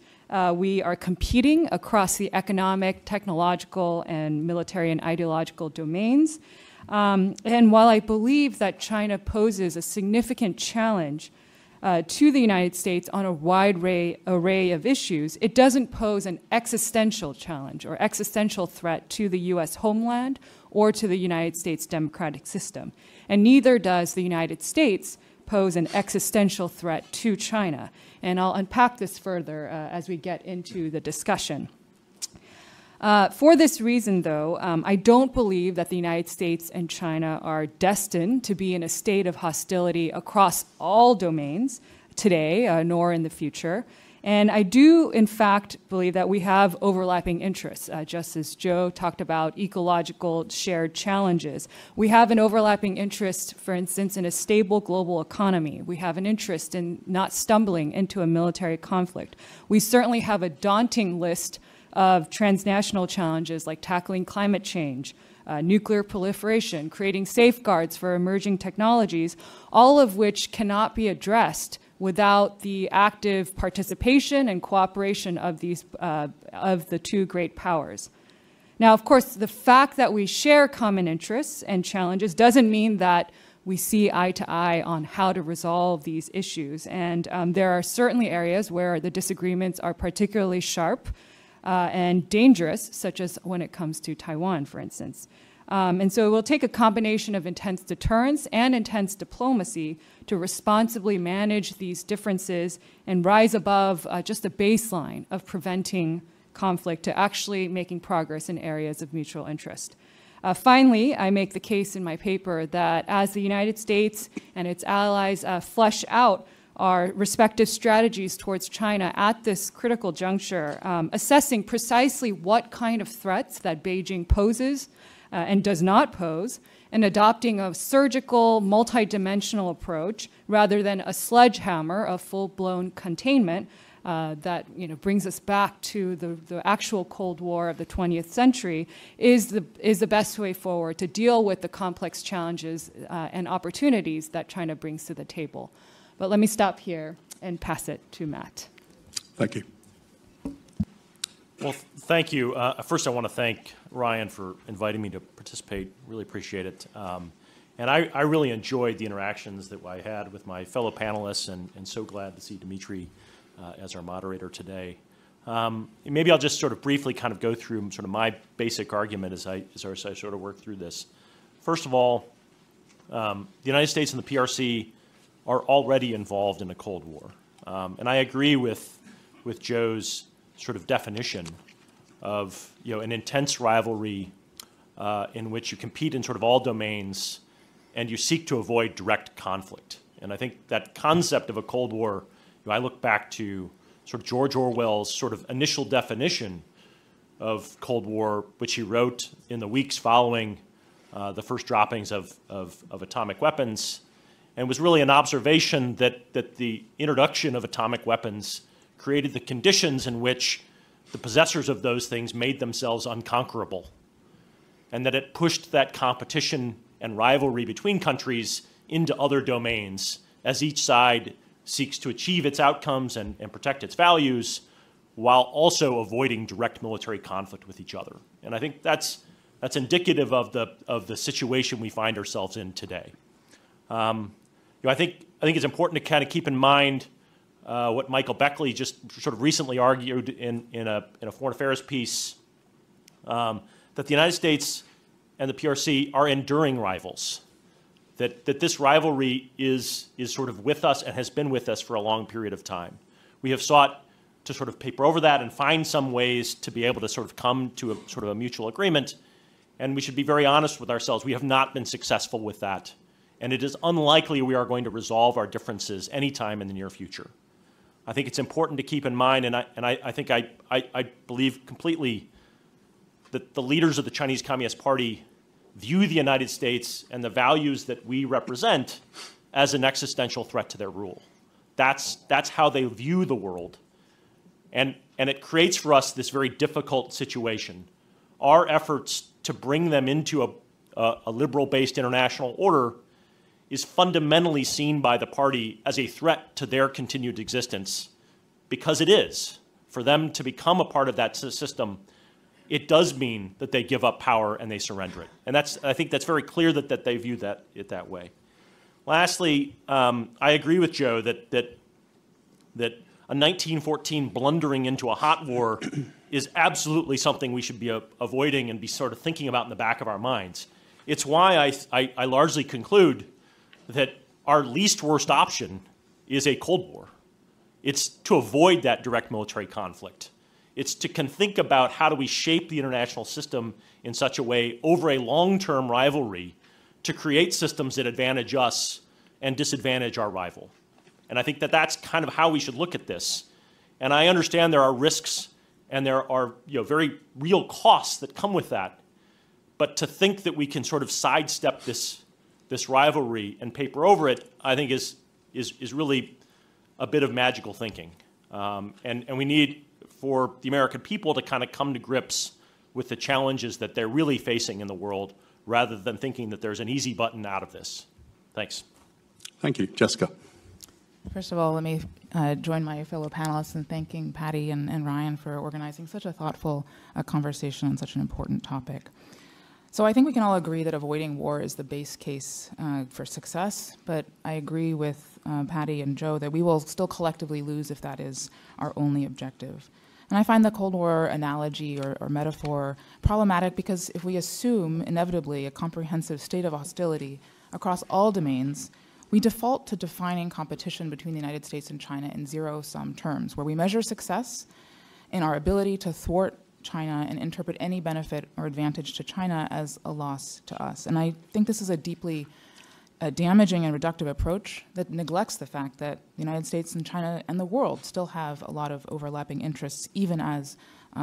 We are competing across the economic, technological, and military and ideological domains. And while I believe that China poses a significant challenge to the United States on a wide array of issues, it doesn't pose an existential challenge or existential threat to the U.S. homeland or to the United States democratic system. And neither does the United States pose an existential threat to China. And I'll unpack this further as we get into the discussion. For this reason, though, I don't believe that the United States and China are destined to be in a state of hostility across all domains today, nor in the future. And I do, in fact, believe that we have overlapping interests, just as Joe talked about ecological shared challenges. We have an overlapping interest, for instance, in a stable global economy. We have an interest in not stumbling into a military conflict. We certainly have a daunting list of transnational challenges like tackling climate change, nuclear proliferation, creating safeguards for emerging technologies, all of which cannot be addressed without the active participation and cooperation of the two great powers. Now, of course, the fact that we share common interests and challenges doesn't mean that we see eye to eye on how to resolve these issues. And there are certainly areas where the disagreements are particularly sharp and dangerous, such as when it comes to Taiwan, for instance. And so it will take a combination of intense deterrence and intense diplomacy to responsibly manage these differences and rise above just a baseline of preventing conflict to actually making progress in areas of mutual interest. Finally, I make the case in my paper that as the United States and its allies flesh out our respective strategies towards China at this critical juncture, assessing precisely what kind of threats that Beijing poses and does not pose, and adopting a surgical, multidimensional approach rather than a sledgehammer of full-blown containment that brings us back to the actual Cold War of the 20th century is the best way forward to deal with the complex challenges and opportunities that China brings to the table. But let me stop here and pass it to Matt. Thank you. Well, thank you. First, I want to thank Ryan for inviting me to participate. Really appreciate it. And I really enjoyed the interactions that I had with my fellow panelists, and so glad to see Dimitri as our moderator today. Maybe I'll just sort of briefly kind of go through sort of my basic argument as I sort of work through this. First of all, the United States and the PRC are already involved in a Cold War. And I agree with Joe's sort of definition of an intense rivalry in which you compete in sort of all domains and you seek to avoid direct conflict. And I think that concept of a Cold War, I look back to sort of George Orwell's sort of initial definition of Cold War, which he wrote in the weeks following the first droppings of atomic weapons, and was really an observation that the introduction of atomic weapons created the conditions in which the possessors of those things made themselves unconquerable, and that it pushed that competition and rivalry between countries into other domains as each side seeks to achieve its outcomes and protect its values while also avoiding direct military conflict with each other. And I think that's indicative of the situation we find ourselves in today. I think it's important to kind of keep in mind what Michael Beckley just sort of recently argued in a foreign affairs piece, that the United States and the PRC are enduring rivals, that this rivalry is sort of with us and has been with us for a long period of time. We have sought to sort of paper over that and find some ways to be able to sort of come to a sort of a mutual agreement, and we should be very honest with ourselves. We have not been successful with that, and it is unlikely we are going to resolve our differences anytime in the near future. I think it's important to keep in mind, and I think I believe completely that the leaders of the Chinese Communist Party view the United States and the values that we represent as an existential threat to their rule. That's how they view the world. And it creates for us this very difficult situation. Our efforts to bring them into a liberal-based international order is fundamentally seen by the party as a threat to their continued existence, because it is. For them to become a part of that system, it does mean that they give up power and they surrender it. And I think that's very clear that they view it that way. Lastly, I agree with Joe that a 1914 blundering into a hot war is absolutely something we should be avoiding and be sort of thinking about in the back of our minds. It's why I largely conclude that our least worst option is a Cold War. It's to avoid that direct military conflict. It's to think about how do we shape the international system in such a way over a long-term rivalry to create systems that advantage us and disadvantage our rival. And I think that that's kind of how we should look at this. And I understand there are risks and there are very real costs that come with that. But to think that we can sort of sidestep this rivalry and paper over it, I think is really a bit of magical thinking. And we need for the American people to kind of come to grips with the challenges that they're really facing in the world rather than thinking that there's an easy button out of this. Thanks. Thank you. Jessica. First of all, let me join my fellow panelists in thanking Patty and Ryan for organizing such a thoughtful conversation on such an important topic. So I think we can all agree that avoiding war is the base case for success, but I agree with Patty and Joe that we will still collectively lose if that is our only objective. And I find the Cold War analogy or metaphor problematic because if we assume inevitably a comprehensive state of hostility across all domains, we default to defining competition between the United States and China in zero-sum terms, where we measure success in our ability to thwart China and interpret any benefit or advantage to China as a loss to us. And I think this is a deeply damaging and reductive approach that neglects the fact that the United States and China and the world still have a lot of overlapping interests, even as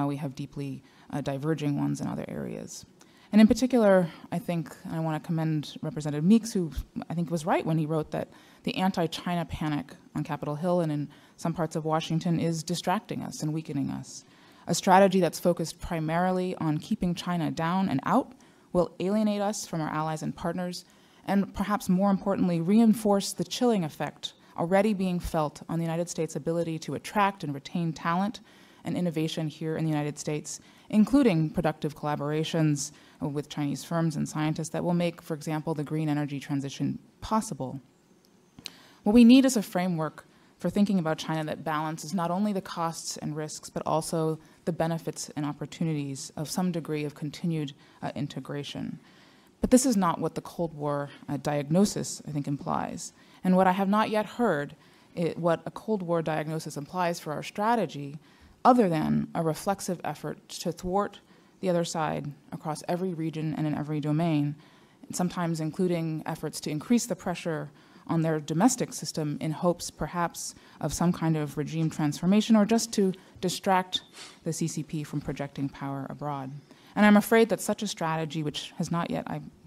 we have deeply diverging ones in other areas. And in particular, I think I want to commend Representative Meeks, who I think was right when he wrote that the anti-China panic on Capitol Hill and in some parts of Washington is distracting us and weakening us. A strategy that's focused primarily on keeping China down and out will alienate us from our allies and partners, and perhaps more importantly, reinforce the chilling effect already being felt on the United States' ability to attract and retain talent and innovation here in the United States, including productive collaborations with Chinese firms and scientists that will make, for example, the green energy transition possible. What we need is a framework for thinking about China that balances not only the costs and risks, but also the benefits and opportunities of some degree of continued integration. But this is not what the Cold War diagnosis, I think, implies. And what I have not yet heard, what a Cold War diagnosis implies for our strategy, other than a reflexive effort to thwart the other side across every region and in every domain, sometimes including efforts to increase the pressure on their domestic system in hopes perhaps of some kind of regime transformation or just to distract the CCP from projecting power abroad. And I'm afraid that such a strategy, which has not yet,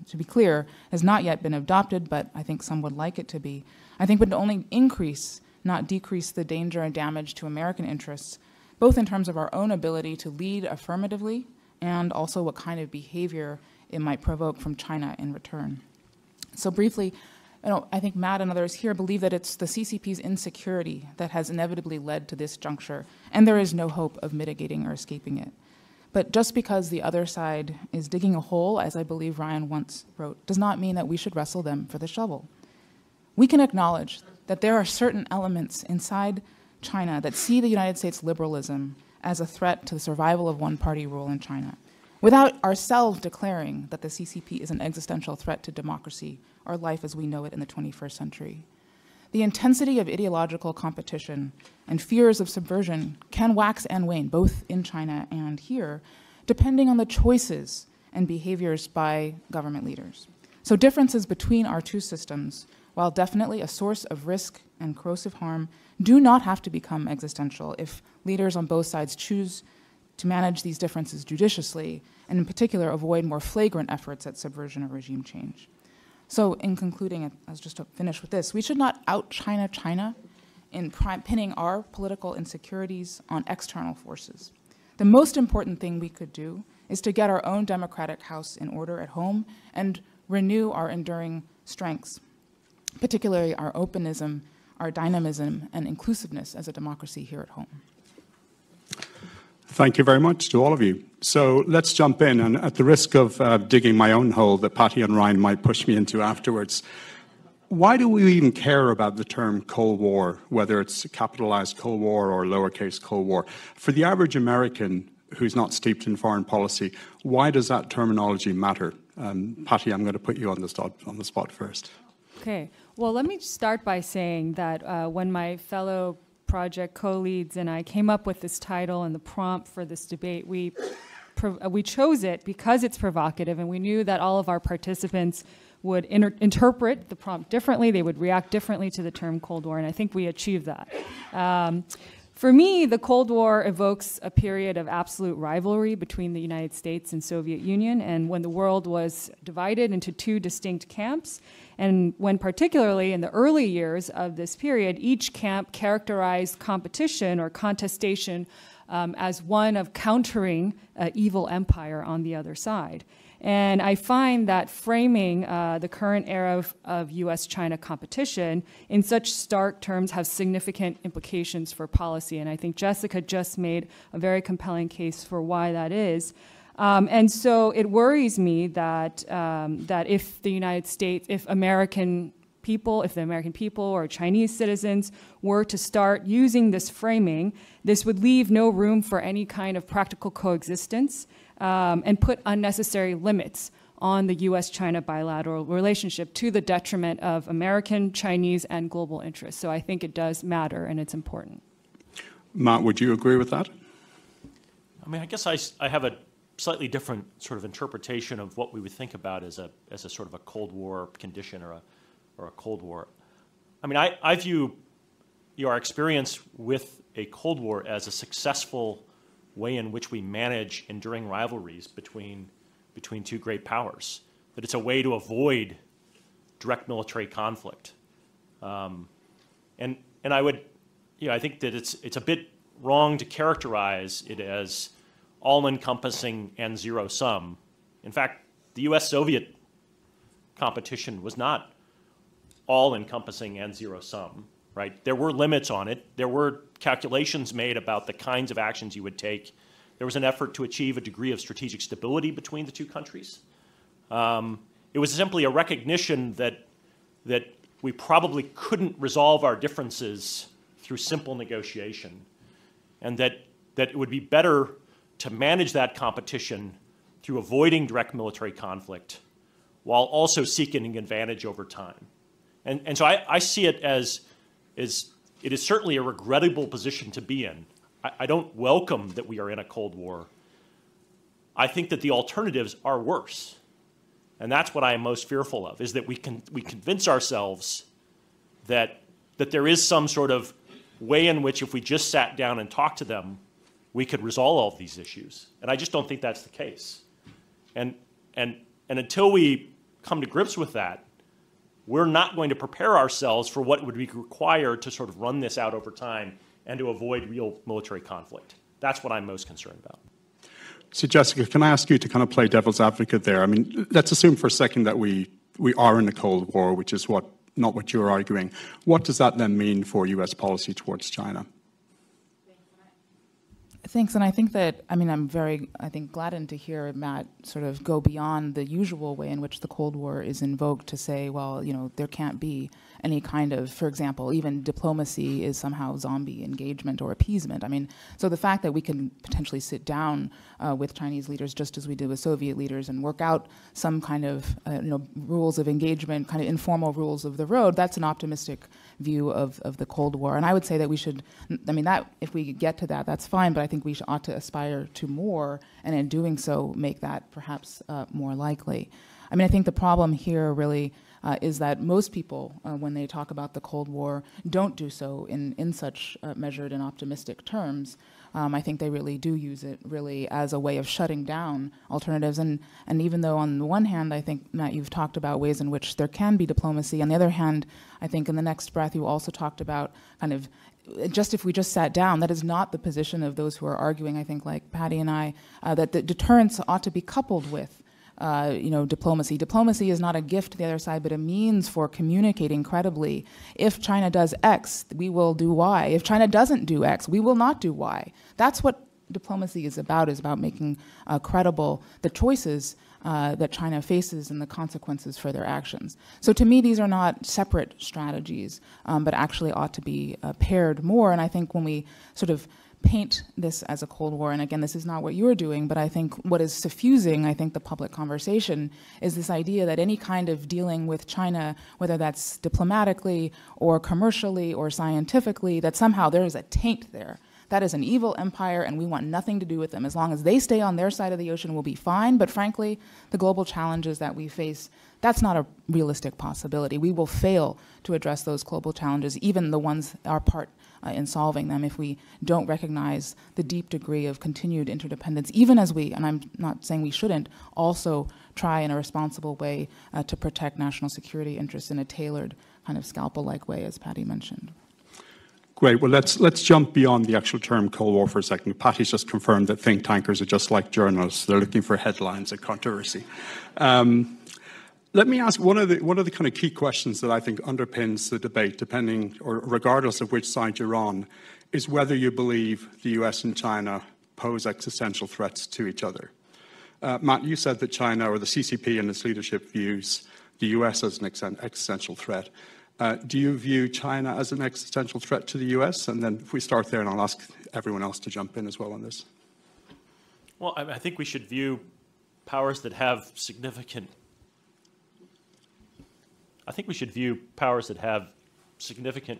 to be clear, has not yet been adopted, but I think some would like it to be, I think would only increase, not decrease, the danger and damage to American interests, both in terms of our own ability to lead affirmatively and also what kind of behavior it might provoke from China in return. So briefly, I think Matt and others here believe that it's the CCP's insecurity that has inevitably led to this juncture, and there is no hope of mitigating or escaping it. But just because the other side is digging a hole, as I believe Ryan once wrote, does not mean that we should wrestle them for the shovel. We can acknowledge that there are certain elements inside China that see the United States liberalism as a threat to the survival of one-party rule in China, without ourselves declaring that the CCP is an existential threat to democracy or life as we know it in the 21st century. The intensity of ideological competition and fears of subversion can wax and wane, both in China and here, depending on the choices and behaviors by government leaders. So differences between our two systems, while definitely a source of risk and corrosive harm, do not have to become existential if leaders on both sides choose to manage these differences judiciously, and in particular avoid more flagrant efforts at subversion or regime change. So in concluding, as just to finish with this, we should not out-China China in pinning our political insecurities on external forces. The most important thing we could do is to get our own democratic house in order at home and renew our enduring strengths, particularly our openism, our dynamism, and inclusiveness as a democracy here at home. Thank you very much to all of you. So let's jump in, and at the risk of digging my own hole that Patty and Ryan might push me into afterwards, why do we even care about the term Cold War, whether it's capitalized Cold War or lowercase Cold War? For the average American who's not steeped in foreign policy, why does that terminology matter? Patty, I'm going to put you on the spot first. Okay. Well, let me start by saying that when my fellow project co-leads and I came up with this title and the prompt for this debate. We chose it because it's provocative, and we knew that all of our participants would interpret the prompt differently. They would react differently to the term Cold War, and I think we achieved that. For me, the Cold War evokes a period of absolute rivalry between the United States and Soviet Union, and when the world was divided into two distinct camps, and when particularly in the early years of this period, each camp characterized competition or contestation as one of countering an evil empire on the other side. And I find that framing the current era of US-China competition in such stark terms has significant implications for policy. And I think Jessica just made a very compelling case for why that is. And so it worries me that, that if the United States, if the American people or Chinese citizens were to start using this framing, this would leave no room for any kind of practical coexistence and put unnecessary limits on the US-China bilateral relationship to the detriment of American, Chinese, and global interests. So I think it does matter and it's important. Matt, would you agree with that? I mean, I guess I have a slightly different sort of interpretation of what we would think about as a sort of a Cold War condition or a Cold War. I mean, I view our experience with a Cold War as a successful way in which we manage enduring rivalries between two great powers. That it's a way to avoid direct military conflict. And I would, I think that it's a bit wrong to characterize it as all-encompassing and zero-sum. In fact, the US-Soviet competition was not all-encompassing and zero-sum, right? There were limits on it. There were calculations made about the kinds of actions you would take. There was an effort to achieve a degree of strategic stability between the two countries. It was simply a recognition that we probably couldn't resolve our differences through simple negotiation, and that it would be better to manage that competition through avoiding direct military conflict while also seeking an advantage over time. And so I see it as it is certainly a regrettable position to be in. I don't welcome that we are in a Cold War. I think that the alternatives are worse. And that's what I am most fearful of, is that we convince ourselves that there is some sort of way in which if we just sat down and talked to them, we could resolve all of these issues. And I just don't think that's the case. And until we come to grips with that, we're not going to prepare ourselves for what would be required to sort of run this out over time and to avoid real military conflict. That's what I'm most concerned about. So, Jessica, can I ask you to kind of play devil's advocate there? I mean, let's assume for a second that we are in a Cold War, which is not what you're arguing. What does that then mean for U.S. policy towards China? Thanks, and I think that, I'm very, gladdened to hear Matt sort of go beyond the usual way in which the Cold War is invoked to say, well, there can't be any kind of, for example, even diplomacy is somehow zombie engagement or appeasement. So the fact that we can potentially sit down with Chinese leaders just as we did with Soviet leaders and work out some kind of, rules of engagement, kind of informal rules of the road, that's an optimistic view of the Cold War. And I would say that we should, that if we get to that, that's fine, but I think we ought to aspire to more, and in doing so, make that perhaps more likely. I think the problem here really is that most people, when they talk about the Cold War, don't do so in such measured and optimistic terms. I think they really do use it really as a way of shutting down alternatives. And even though on the one hand, I think, Matt, you've talked about ways in which there can be diplomacy, on the other hand, I think in the next breath you also talked about kind of just if we just sat down. That is not the position of those who are arguing, I think, like Patty and I, that the deterrence ought to be coupled with diplomacy. Diplomacy is not a gift to the other side, but a means for communicating credibly. If China does X, we will do Y. If China doesn't do X, we will not do Y. That's what diplomacy is about making credible the choices that China faces and the consequences for their actions. So to me, these are not separate strategies, but actually ought to be paired more. And I think when we sort of paint this as a Cold War. And again, this is not what you're doing, but I think what is suffusing, I think, the public conversation is this idea that any kind of dealing with China, whether that's diplomatically or commercially or scientifically, that somehow there is a taint there. That is an evil empire, and we want nothing to do with them. As long as they stay on their side of the ocean, we'll be fine. But frankly, the global challenges that we face, that's not a realistic possibility. We will fail to address those global challenges, even the ones our part in solving them, if we don't recognize the deep degree of continued interdependence, even as we, and I'm not saying we shouldn't, also try in a responsible way to protect national security interests in a tailored kind of scalpel-like way, as Patty mentioned. Great. Well, let's jump beyond the actual term Cold War for a second. Patty's just confirmed that think tankers are just like journalists. They're looking for headlines and controversy. Let me ask one of the kind of key questions that I think underpins the debate, depending or regardless of which side you're on, is whether you believe the US and China pose existential threats to each other. Matt, you said that China, or the CCP and its leadership, views the US as an existential threat. Do you view China as an existential threat to the US? And then if we start there, and I'll ask everyone else to jump in as well on this. Well, I think we should view powers that have significant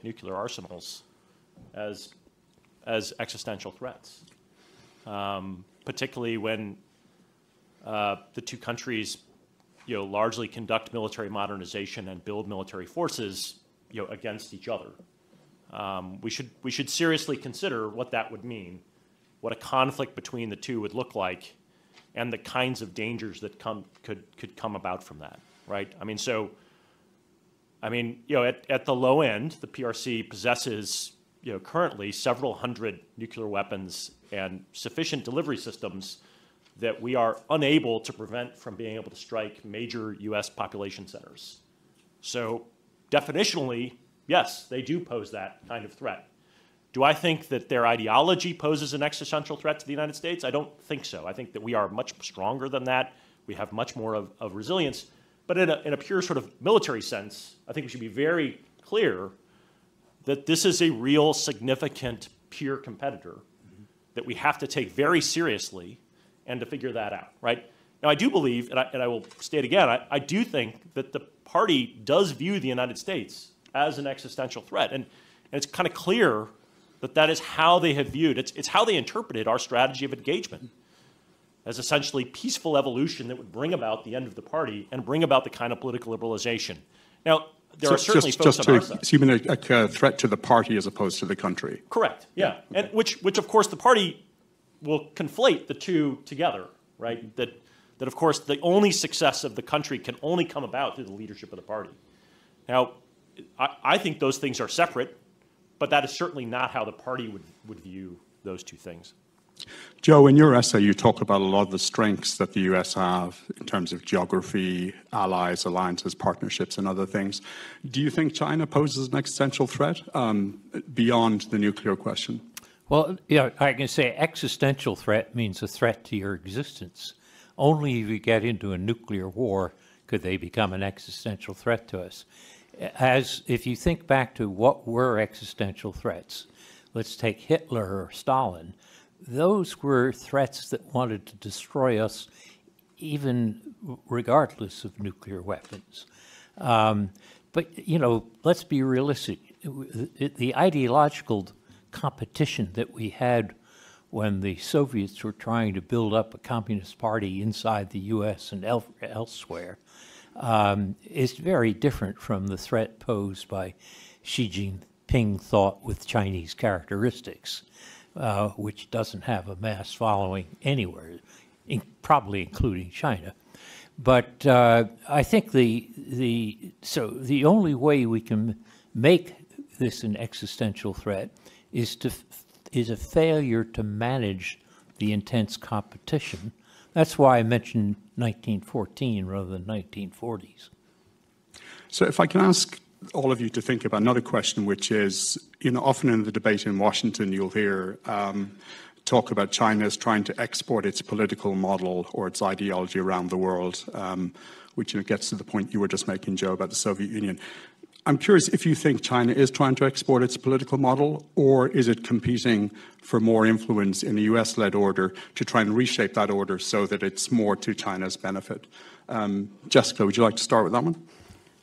nuclear arsenals as existential threats, particularly when the two countries, largely conduct military modernization and build military forces, against each other. We should seriously consider what that would mean, what a conflict between the two would look like, and the kinds of dangers that could come about from that, right? At the low end, the PRC possesses, currently several hundred nuclear weapons and sufficient delivery systems that we are unable to prevent from being able to strike major U.S. population centers. So definitionally, yes, they do pose that kind of threat. Do I think that their ideology poses an existential threat to the United States? I don't think so. I think that we are much stronger than that. We have much more of resilience. But in a pure sort of military sense, I think we should be very clear that this is a real significant peer competitor that we have to take very seriously and to figure that out, right? Now, I do believe, and I will state again, I do think that the party does view the United States as an existential threat. And it's kind of clear that that is how they have viewed, it's how they interpreted our strategy of engagement as essentially peaceful evolution that would bring about the end of the party and bring about the kind of political liberalization. Now, there are certainly folks on our side. So you mean a threat to the party as opposed to the country? Correct, yeah. And which of course, the party will conflate the two together, right? That of course, the only success of the country can only come about through the leadership of the party. Now, I think those things are separate, but that is certainly not how the party would view those two things. Joe, in your essay, you talk about a lot of the strengths that the US have in terms of geography, allies, alliances, partnerships, and other things. Do you think China poses an existential threat beyond the nuclear question? Well, I can say existential threat means a threat to your existence. Only if you get into a nuclear war could they become an existential threat to us. If you think back to what were existential threats, let's take Hitler or Stalin. Those were threats that wanted to destroy us even regardless of nuclear weapons. But, let's be realistic. The ideological competition that we had when the Soviets were trying to build up a communist party inside the U.S. and elsewhere is very different from the threat posed by Xi Jinping thought with Chinese characteristics. Which doesn't have a mass following anywhere, probably including China. But I think the only way we can make this an existential threat is a failure to manage the intense competition. That's why I mentioned 1914 rather than 1940s. So if I can ask all of you to think about another question, which is, often in the debate in Washington, you'll hear talk about China as trying to export its political model or its ideology around the world, which gets to the point you were just making, Joe, about the Soviet Union. I'm curious if you think China is trying to export its political model, or is it competing for more influence in a US-led order to try and reshape that order so that it's more to China's benefit? Jessica, would you like to start with that one?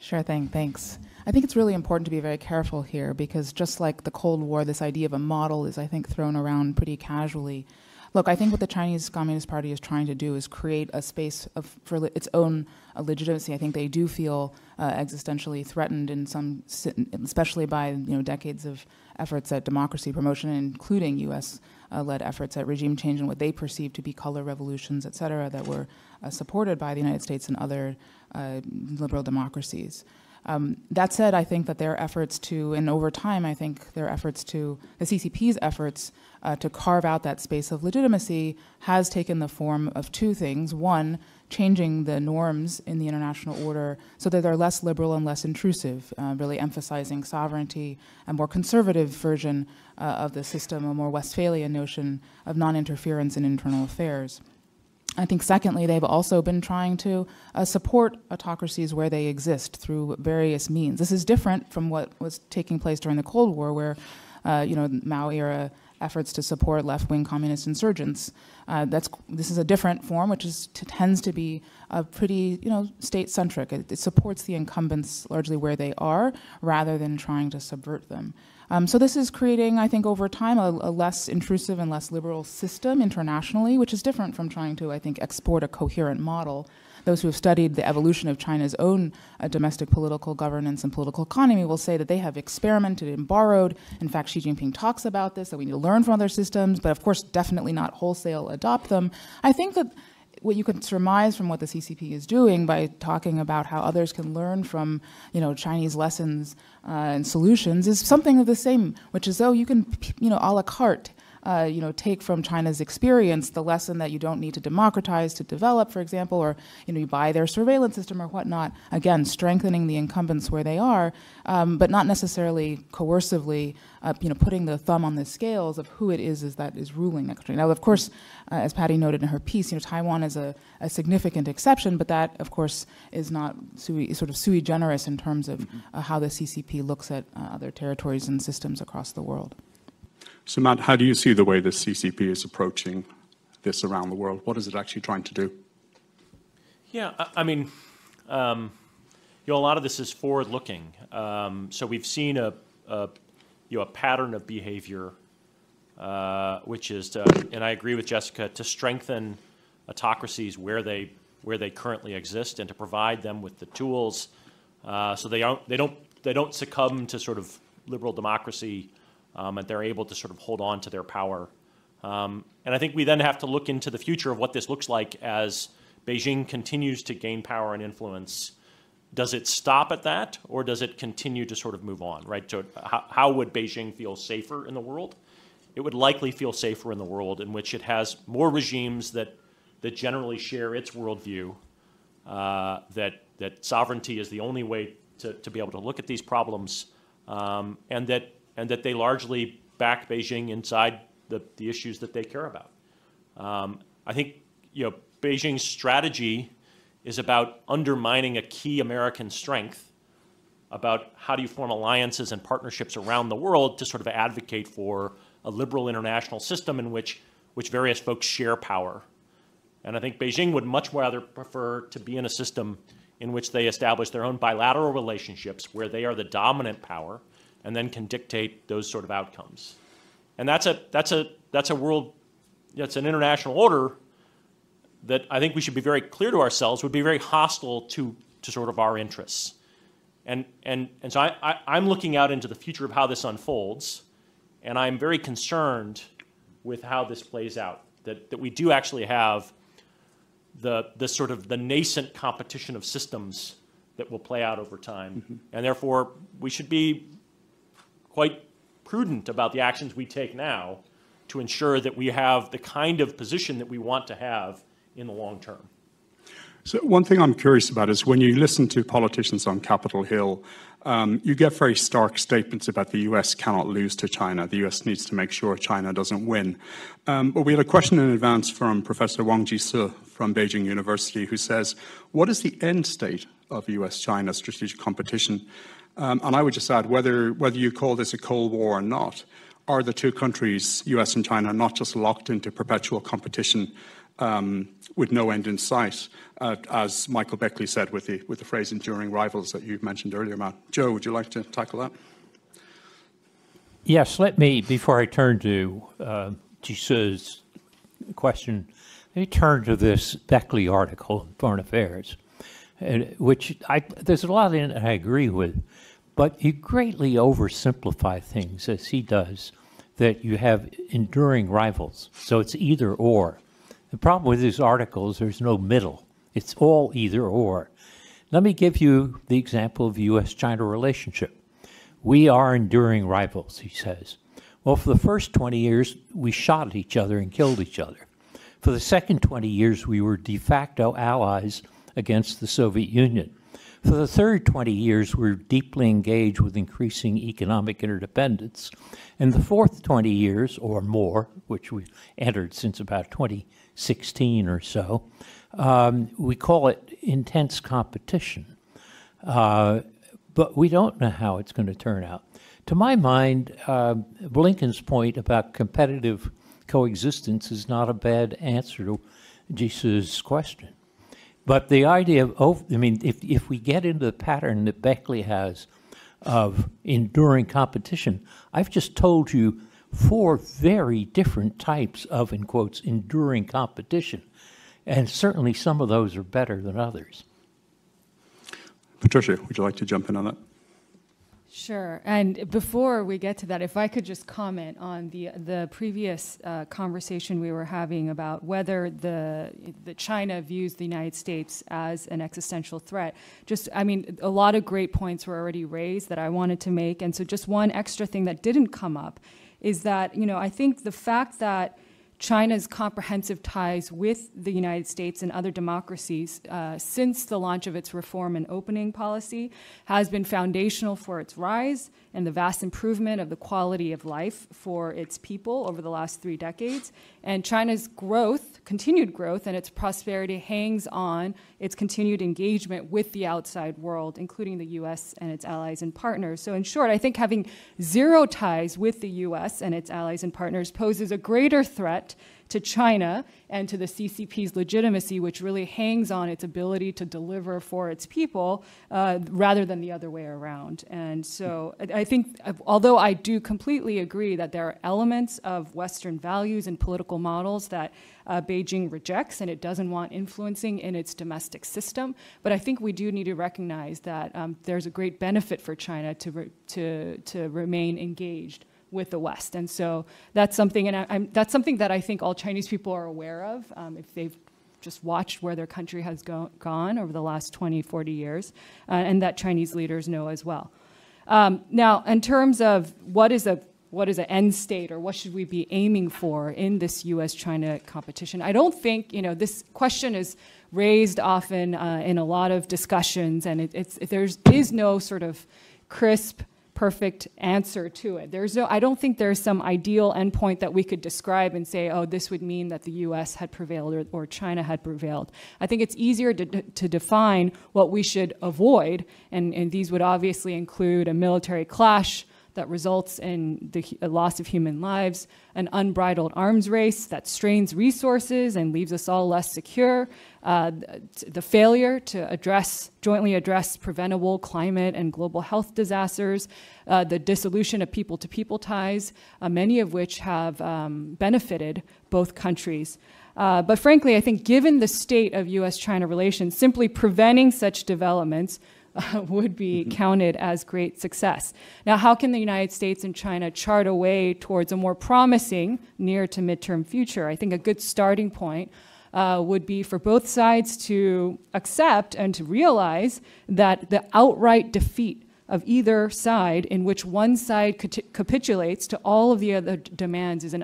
Sure thing, thanks. I think it's really important to be very careful here, because just like the Cold War, this idea of a model is, I think, thrown around pretty casually. Look, I think what the Chinese Communist Party is trying to do is create a space for its own legitimacy. I think they do feel existentially threatened in some, especially by decades of efforts at democracy promotion, including U.S.-led efforts at regime change and what they perceive to be color revolutions, et cetera, that were supported by the United States and other liberal democracies. That said, I think that their efforts to, and over time, I think their efforts to, the CCP's efforts to carve out that space of legitimacy has taken the form of two things. One, changing the norms in the international order so that they're less liberal and less intrusive, really emphasizing sovereignty, a more conservative version of the system, a more Westphalian notion of non-interference in internal affairs. I think secondly, they've also been trying to support autocracies where they exist through various means. This is different from what was taking place during the Cold War, where Mao-era efforts to support left-wing communist insurgents. This is a different form, which tends to be pretty state-centric. It supports the incumbents largely where they are, rather than trying to subvert them. So this is creating, I think, over time, a less intrusive and less liberal system internationally, which is different from trying to, I think, export a coherent model. Those who have studied the evolution of China's own domestic political governance and political economy will say that they have experimented and borrowed. In fact, Xi Jinping talks about this, that we need to learn from other systems, but of course, definitely not wholesale adopt them. I think that what you could surmise from what the CCP is doing by talking about how others can learn from, Chinese lessons and solutions is something of the same, which is, you can, a la carte, take from China's experience the lesson that you don't need to democratize to develop, for example, or, you buy their surveillance system or whatnot, again, strengthening the incumbents where they are, but not necessarily coercively, putting the thumb on the scales of who it is that is ruling that country. Now, of course, as Patty noted in her piece, Taiwan is a significant exception, but that, of course, is not sui generis in terms of how the CCP looks at other territories and systems across the world. So, Matt, how do you see the way the CCP is approaching this around the world? What is it actually trying to do? Yeah, I mean, a lot of this is forward-looking. So we've seen a pattern of behavior, which is, and I agree with Jessica, to strengthen autocracies where they currently exist and to provide them with the tools so they don't succumb to sort of liberal democracy. And they're able to sort of hold on to their power. And I think we then have to look into the future of what this looks like as Beijing continues to gain power and influence. Does it stop at that, or does it continue to sort of move on, right? So how would Beijing feel safer in the world? It would likely feel safer in the world in which it has more regimes that generally share its worldview, that sovereignty is the only way to be able to look at these problems, and that they largely back Beijing inside the issues that they care about. I think Beijing's strategy is about undermining a key American strength about how do you form alliances and partnerships around the world to sort of advocate for a liberal international system in which various folks share power. And I think Beijing would much rather prefer to be in a system in which they establish their own bilateral relationships where they are the dominant power and then can dictate those sort of outcomes. And that's a world, that's an international order that I think we should be very clear to ourselves would be very hostile to sort of our interests. And so I'm looking out into the future of how this unfolds, and I'm very concerned with how this plays out, that we do actually have the sort of the nascent competition of systems that will play out over time. And therefore, we should be quite prudent about the actions we take now to ensure that we have the kind of position that we want to have in the long term. So one thing I'm curious about is when you listen to politicians on Capitol Hill, you get very stark statements about the U.S. cannot lose to China. The U.S. needs to make sure China doesn't win. But we had a question in advance from Professor Wang Jise from Beijing University who says, what is the end state of U.S.-China strategic competition? And I would just add, whether you call this a Cold War or not, are the two countries, US and China, not just locked into perpetual competition with no end in sight, as Michael Beckley said with the phrase enduring rivals that you mentioned earlier, Matt. Joe, would you like to tackle that? Yes, let me, before I turn to Jisu's question, let me turn to this Beckley article in Foreign Affairs, which there's a lot in it I agree with, but you greatly oversimplify things, as he does, that you have enduring rivals. So it's either or. The problem with these articles, there's no middle. It's all either or. Let me give you the example of the U.S.-China relationship. We are enduring rivals, he says. Well, for the first 20 years, we shot at each other and killed each other. For the second 20 years, we were de facto allies against the Soviet Union. For the third 20 years, we were deeply engaged with increasing economic interdependence. And the fourth 20 years or more, which we've entered since about 2016 or so, we call it intense competition. But we don't know how it's going to turn out. To my mind, Blinken's point about competitive coexistence is not a bad answer to Jisu's question. But the idea of, I mean, if we get into the pattern that Beckley has of enduring competition, I've just told you 4 very different types of, in quotes, enduring competition. And certainly some of those are better than others. Patricia, would you like to jump in on that? Sure. And before we get to that, if I could just comment on the previous conversation we were having about whether the China views the United States as an existential threat. Just, I mean, a lot of great points were already raised that I wanted to make. And so just one extra thing that didn't come up is that, you know, I think the fact that China's comprehensive ties with the United States and other democracies since the launch of its reform and opening policy has been foundational for its rise and the vast improvement of the quality of life for its people over the last 3 decades. And China's growth, continued growth, and its prosperity hangs on its continued engagement with the outside world, including the U.S. and its allies and partners. So in short, I think having 0 ties with the U.S. and its allies and partners poses a greater threat to China and to the CCP's legitimacy, which really hangs on its ability to deliver for its people rather than the other way around. And so I think, although I do completely agree that there are elements of Western values and political models that Beijing rejects and it doesn't want influencing in its domestic system, but I think we do need to recognize that there's a great benefit for China to remain engaged with the West. And so that's something, and that's something that I think all Chinese people are aware of if they've just watched where their country has gone over the last 20, 40 years, and that Chinese leaders know as well. Now, in terms of what is an end state, or what should we be aiming for in this U.S.-China competition, I don't think, you know, this question is raised often in a lot of discussions, and there is no sort of crisp, perfect answer to it. I don't think there's some ideal endpoint that we could describe and say, oh, this would mean that the US had prevailed or China had prevailed. I think it's easier to define what we should avoid, and these would obviously include a military clash that results in the loss of human lives, an unbridled arms race that strains resources and leaves us all less secure, the failure to jointly address preventable climate and global health disasters, the dissolution of people-to-people ties, many of which have benefited both countries. But frankly, I think given the state of US-China relations, simply preventing such developments would be counted as great success. Now, how can the United States and China chart a way towards a more promising near to midterm future? I think a good starting point would be for both sides to accept and to realize that the outright defeat of either side, in which one side capitulates to all of the other demands, is an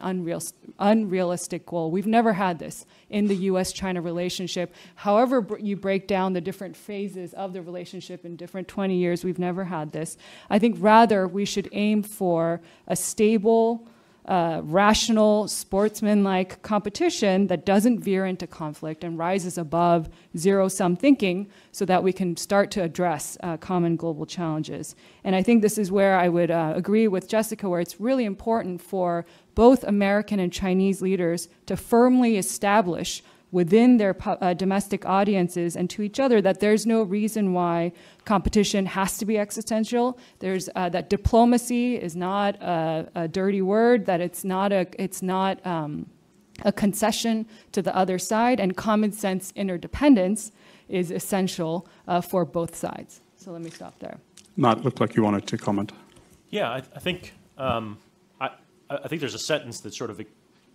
unrealistic goal. We've never had this in the US-China relationship. However you break down the different phases of the relationship in different 20 years, we've never had this. I think rather we should aim for a stable, rational, sportsman-like competition that doesn't veer into conflict and rises above zero-sum thinking so that we can start to address common global challenges. And I think this is where I would agree with Jessica, where it's really important for both American and Chinese leaders to firmly establish within their domestic audiences and to each other that there's no reason why competition has to be existential. There's that diplomacy is not a dirty word, that it's not a concession to the other side, and common sense interdependence is essential for both sides. So let me stop there. Matt, looked like you wanted to comment. Yeah, I think I think there's a sentence that sort of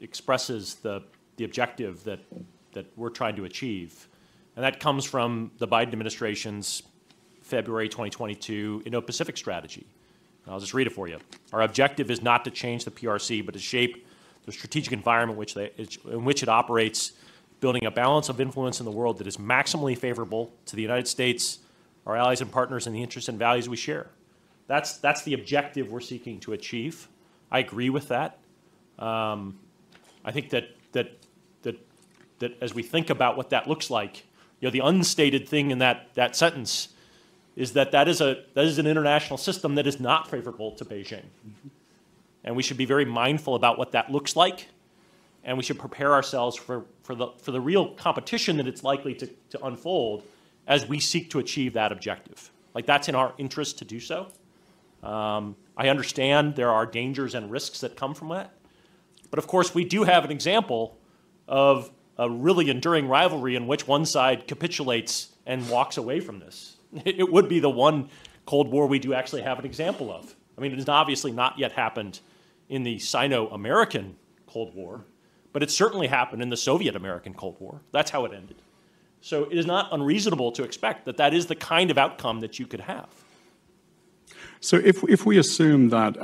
expresses the objective that we're trying to achieve, and that comes from the Biden administration's February 2022 Indo-Pacific strategy. And I'll just read it for you. Our objective is not to change the PRC, but to shape the strategic environment in which it operates, building a balance of influence in the world that is maximally favorable to the United States, our allies and partners, and the interests and values we share. That's the objective we're seeking to achieve. I agree with that. I think that as we think about what that looks like, the unstated thing in that sentence is that is an international system that is not favorable to Beijing. And we should be very mindful about what that looks like, and we should prepare ourselves for the real competition that it's likely to unfold as we seek to achieve that objective. Like, that's in our interest to do so. I understand there are dangers and risks that come from that. But of course, we do have an example of a really enduring rivalry in which one side capitulates and walks away from this. It would be the one Cold War we do actually have an example of. I mean, it has obviously not yet happened in the Sino-American Cold War, but it certainly happened in the Soviet-American Cold War. That's how it ended. So it is not unreasonable to expect that that is the kind of outcome that you could have. So if we assume that,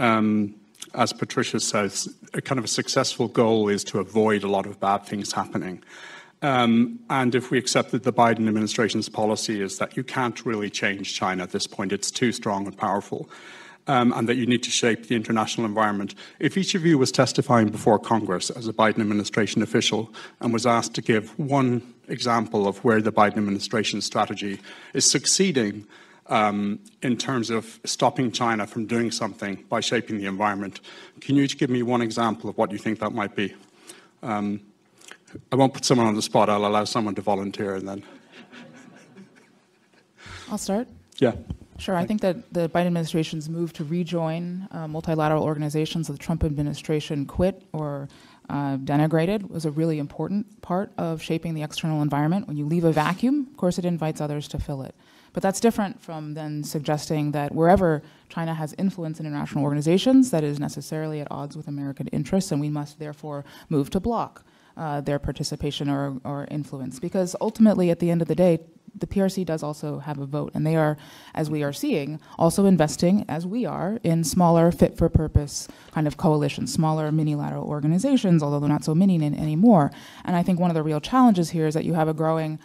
as Patricia says, a kind of a successful goal is to avoid a lot of bad things happening, and if we accept that the Biden administration's policy is that you can't really change China at this point, it's too strong and powerful, and that you need to shape the international environment. If each of you was testifying before Congress as a Biden administration official and was asked to give one example of where the Biden administration strategy is succeeding in terms of stopping China from doing something by shaping the environment, can you each give me one example of what you think that might be? I won't put someone on the spot. I'll allow someone to volunteer and then. I'll start. Yeah. Sure. I think that the Biden administration's move to rejoin multilateral organizations that the Trump administration quit or denigrated was a really important part of shaping the external environment. When you leave a vacuum, of course, it invites others to fill it. But that's different from then suggesting that wherever China has influence in international organizations, that is necessarily at odds with American interests, and we must therefore move to block their participation or influence. Because ultimately, at the end of the day, the PRC does also have a vote, and they are, as we are seeing, also investing, as we are, in smaller fit-for-purpose kind of coalitions, smaller mini-lateral organizations, although they're not so mini anymore. And I think one of the real challenges here is that you have a growing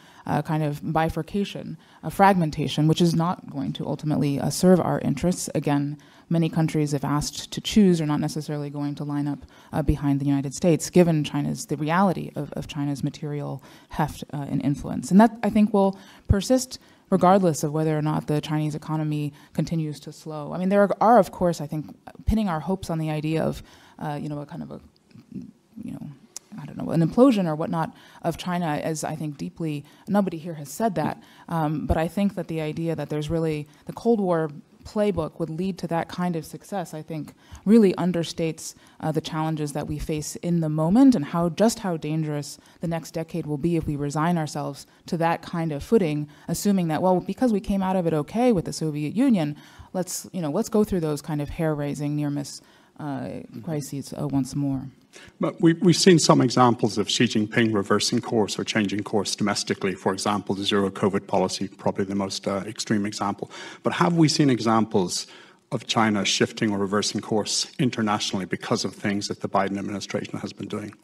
kind of bifurcation, a fragmentation, which is not going to ultimately serve our interests. Again, many countries, if asked to choose, are not necessarily going to line up behind the United States, given the reality of China's material heft and influence. And that, I think, will persist regardless of whether or not the Chinese economy continues to slow. I mean, there are, of course, I think, pinning our hopes on the idea of, a kind of a, I don't know, an implosion or whatnot of China as, I think, deeply, nobody here has said that, but I think that the idea that there's really, the Cold War playbook would lead to that kind of success, I think, really understates the challenges that we face in the moment and how dangerous the next decade will be if we resign ourselves to that kind of footing, assuming that, well, because we came out of it okay with the Soviet Union, let's go through those kind of hair-raising near-miss crises once more. But we've seen some examples of Xi Jinping reversing course or changing course domestically. For example, the zero COVID policy, probably the most extreme example. But have we seen examples of China shifting or reversing course internationally because of things that the Biden administration has been doing?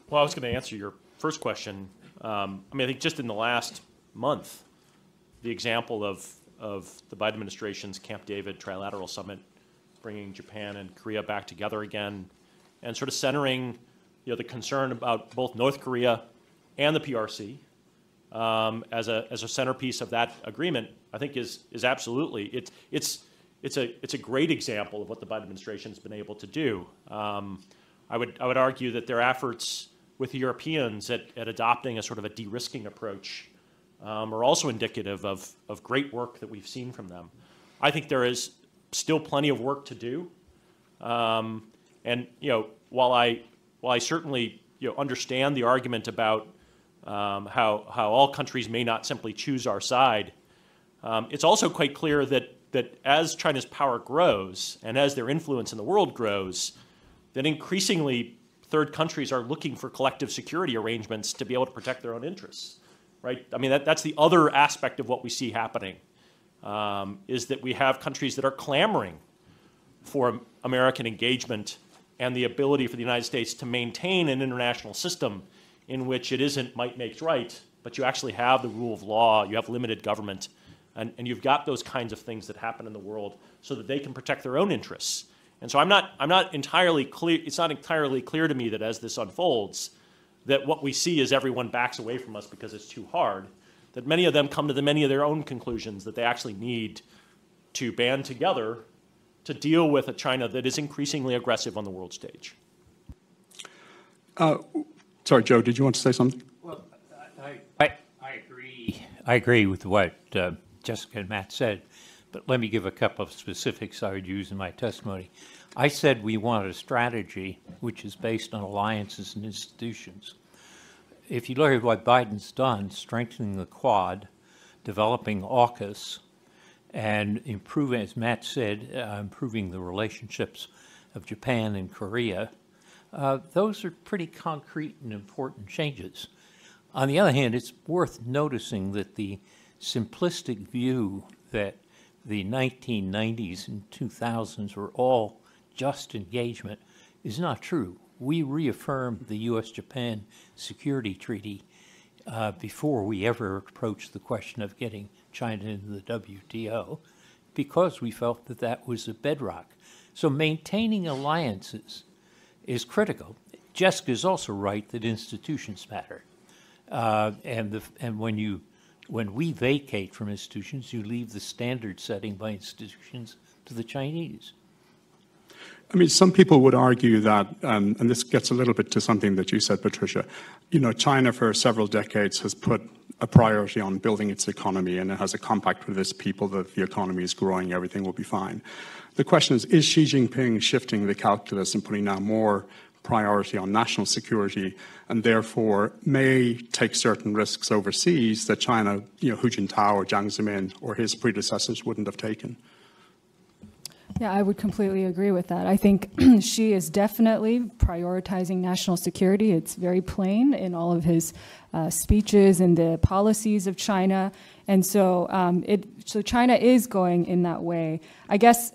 Well, I was going to answer your first question. I think just in the last month, the example of the Biden administration's Camp David Trilateral Summit bringing Japan and Korea back together again, and sort of centering, the concern about both North Korea and the PRC as a centerpiece of that agreement, I think is absolutely it's a great example of what the Biden administration has been able to do. I would argue that their efforts with the Europeans at adopting a sort of a de-risking approach are also indicative of great work that we've seen from them. I think there is still plenty of work to do, and while I certainly understand the argument about how all countries may not simply choose our side, it's also quite clear that as China's power grows and as their influence in the world grows, that increasingly third countries are looking for collective security arrangements to be able to protect their own interests, right? I mean, that's the other aspect of what we see happening, is that we have countries that are clamoring for American engagement and the ability for the United States to maintain an international system in which it isn't might makes right, but you actually have the rule of law, you have limited government, and you've got those kinds of things that happen in the world so that they can protect their own interests. And so I'm not entirely clear, it's not entirely clear to me that as this unfolds, that what we see is everyone backs away from us because it's too hard, that many of them come to many of their own conclusions that they actually need to band together to deal with a China that is increasingly aggressive on the world stage. Sorry, Joe, did you want to say something? Well, I agree. I agree with what Jessica and Matt said, but let me give a couple of specifics I would use in my testimony. I said we want a strategy which is based on alliances and institutions. If you look at what Biden's done, strengthening the Quad, developing AUKUS, and improving, as Matt said, improving the relationships of Japan and Korea, those are pretty concrete and important changes. On the other hand, it's worth noticing that the simplistic view that the 1990s and 2000s were all just engagement is not true. We reaffirmed the U.S.-Japan Security Treaty before we ever approached the question of getting China into the WTO because we felt that that was a bedrock. So maintaining alliances is critical. Jessica is also right that institutions matter. And when we vacate from institutions, you leave the standard setting by institutions to the Chinese. I mean, some people would argue that, and this gets a little bit to something that you said, Patricia, China for several decades has put a priority on building its economy, and it has a compact with its people that if the economy is growing, everything will be fine. The question is Xi Jinping shifting the calculus and putting now more priority on national security, and therefore may take certain risks overseas that China, Hu Jintao or Jiang Zemin or his predecessors wouldn't have taken? Yeah, I would completely agree with that. I think Xi is definitely prioritizing national security. It's very plain in all of his speeches and the policies of China. And so, so China is going in that way. I guess,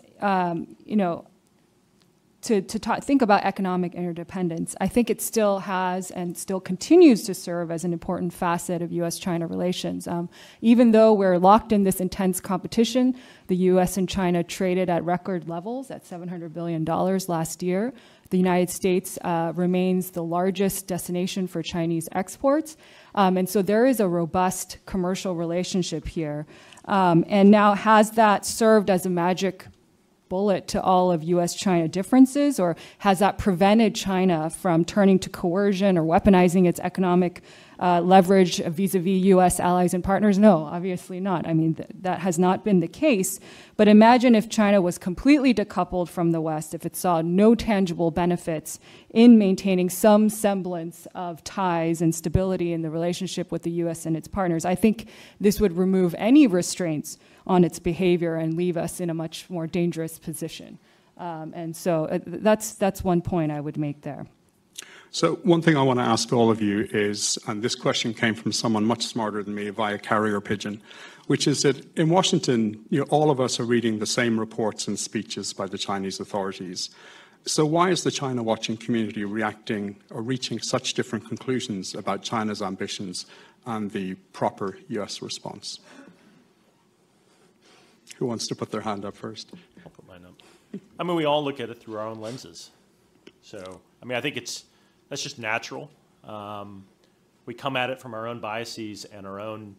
to think about economic interdependence, I think it still has and still continues to serve as an important facet of U.S.-China relations. Even though we're locked in this intense competition, the U.S. and China traded at record levels at $700 billion last year. The United States remains the largest destination for Chinese exports. And so there is a robust commercial relationship here. And now, has that served as a magic bullet to all of U.S.-China differences, or has that prevented China from turning to coercion or weaponizing its economic leverage vis-a-vis U.S. allies and partners? No, obviously not. I mean, that has not been the case. But imagine if China was completely decoupled from the West, if it saw no tangible benefits in maintaining some semblance of ties and stability in the relationship with the U.S. and its partners. I think this would remove any restraints on its behavior and leave us in a much more dangerous position. And so that's one point I would make there. So one thing I want to ask all of you is, and this question came from someone much smarter than me via carrier pigeon, which is that in Washington, all of us are reading the same reports and speeches by the Chinese authorities. So why is the China watching community reacting or reaching such different conclusions about China's ambitions and the proper U.S. response? Who wants to put their hand up first? I'll put mine up. I mean, we all look at it through our own lenses. So, I mean, I think that's just natural. We come at it from our own biases and our own,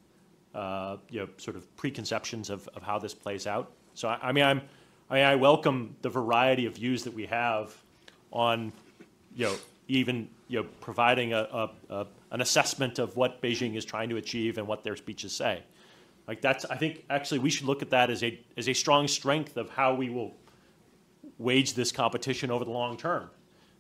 sort of preconceptions of how this plays out. So, I welcome the variety of views that we have on, even providing an assessment of what Beijing is trying to achieve and what their speeches say. Like I think actually we should look at that as a strong strength of how we will wage this competition over the long term,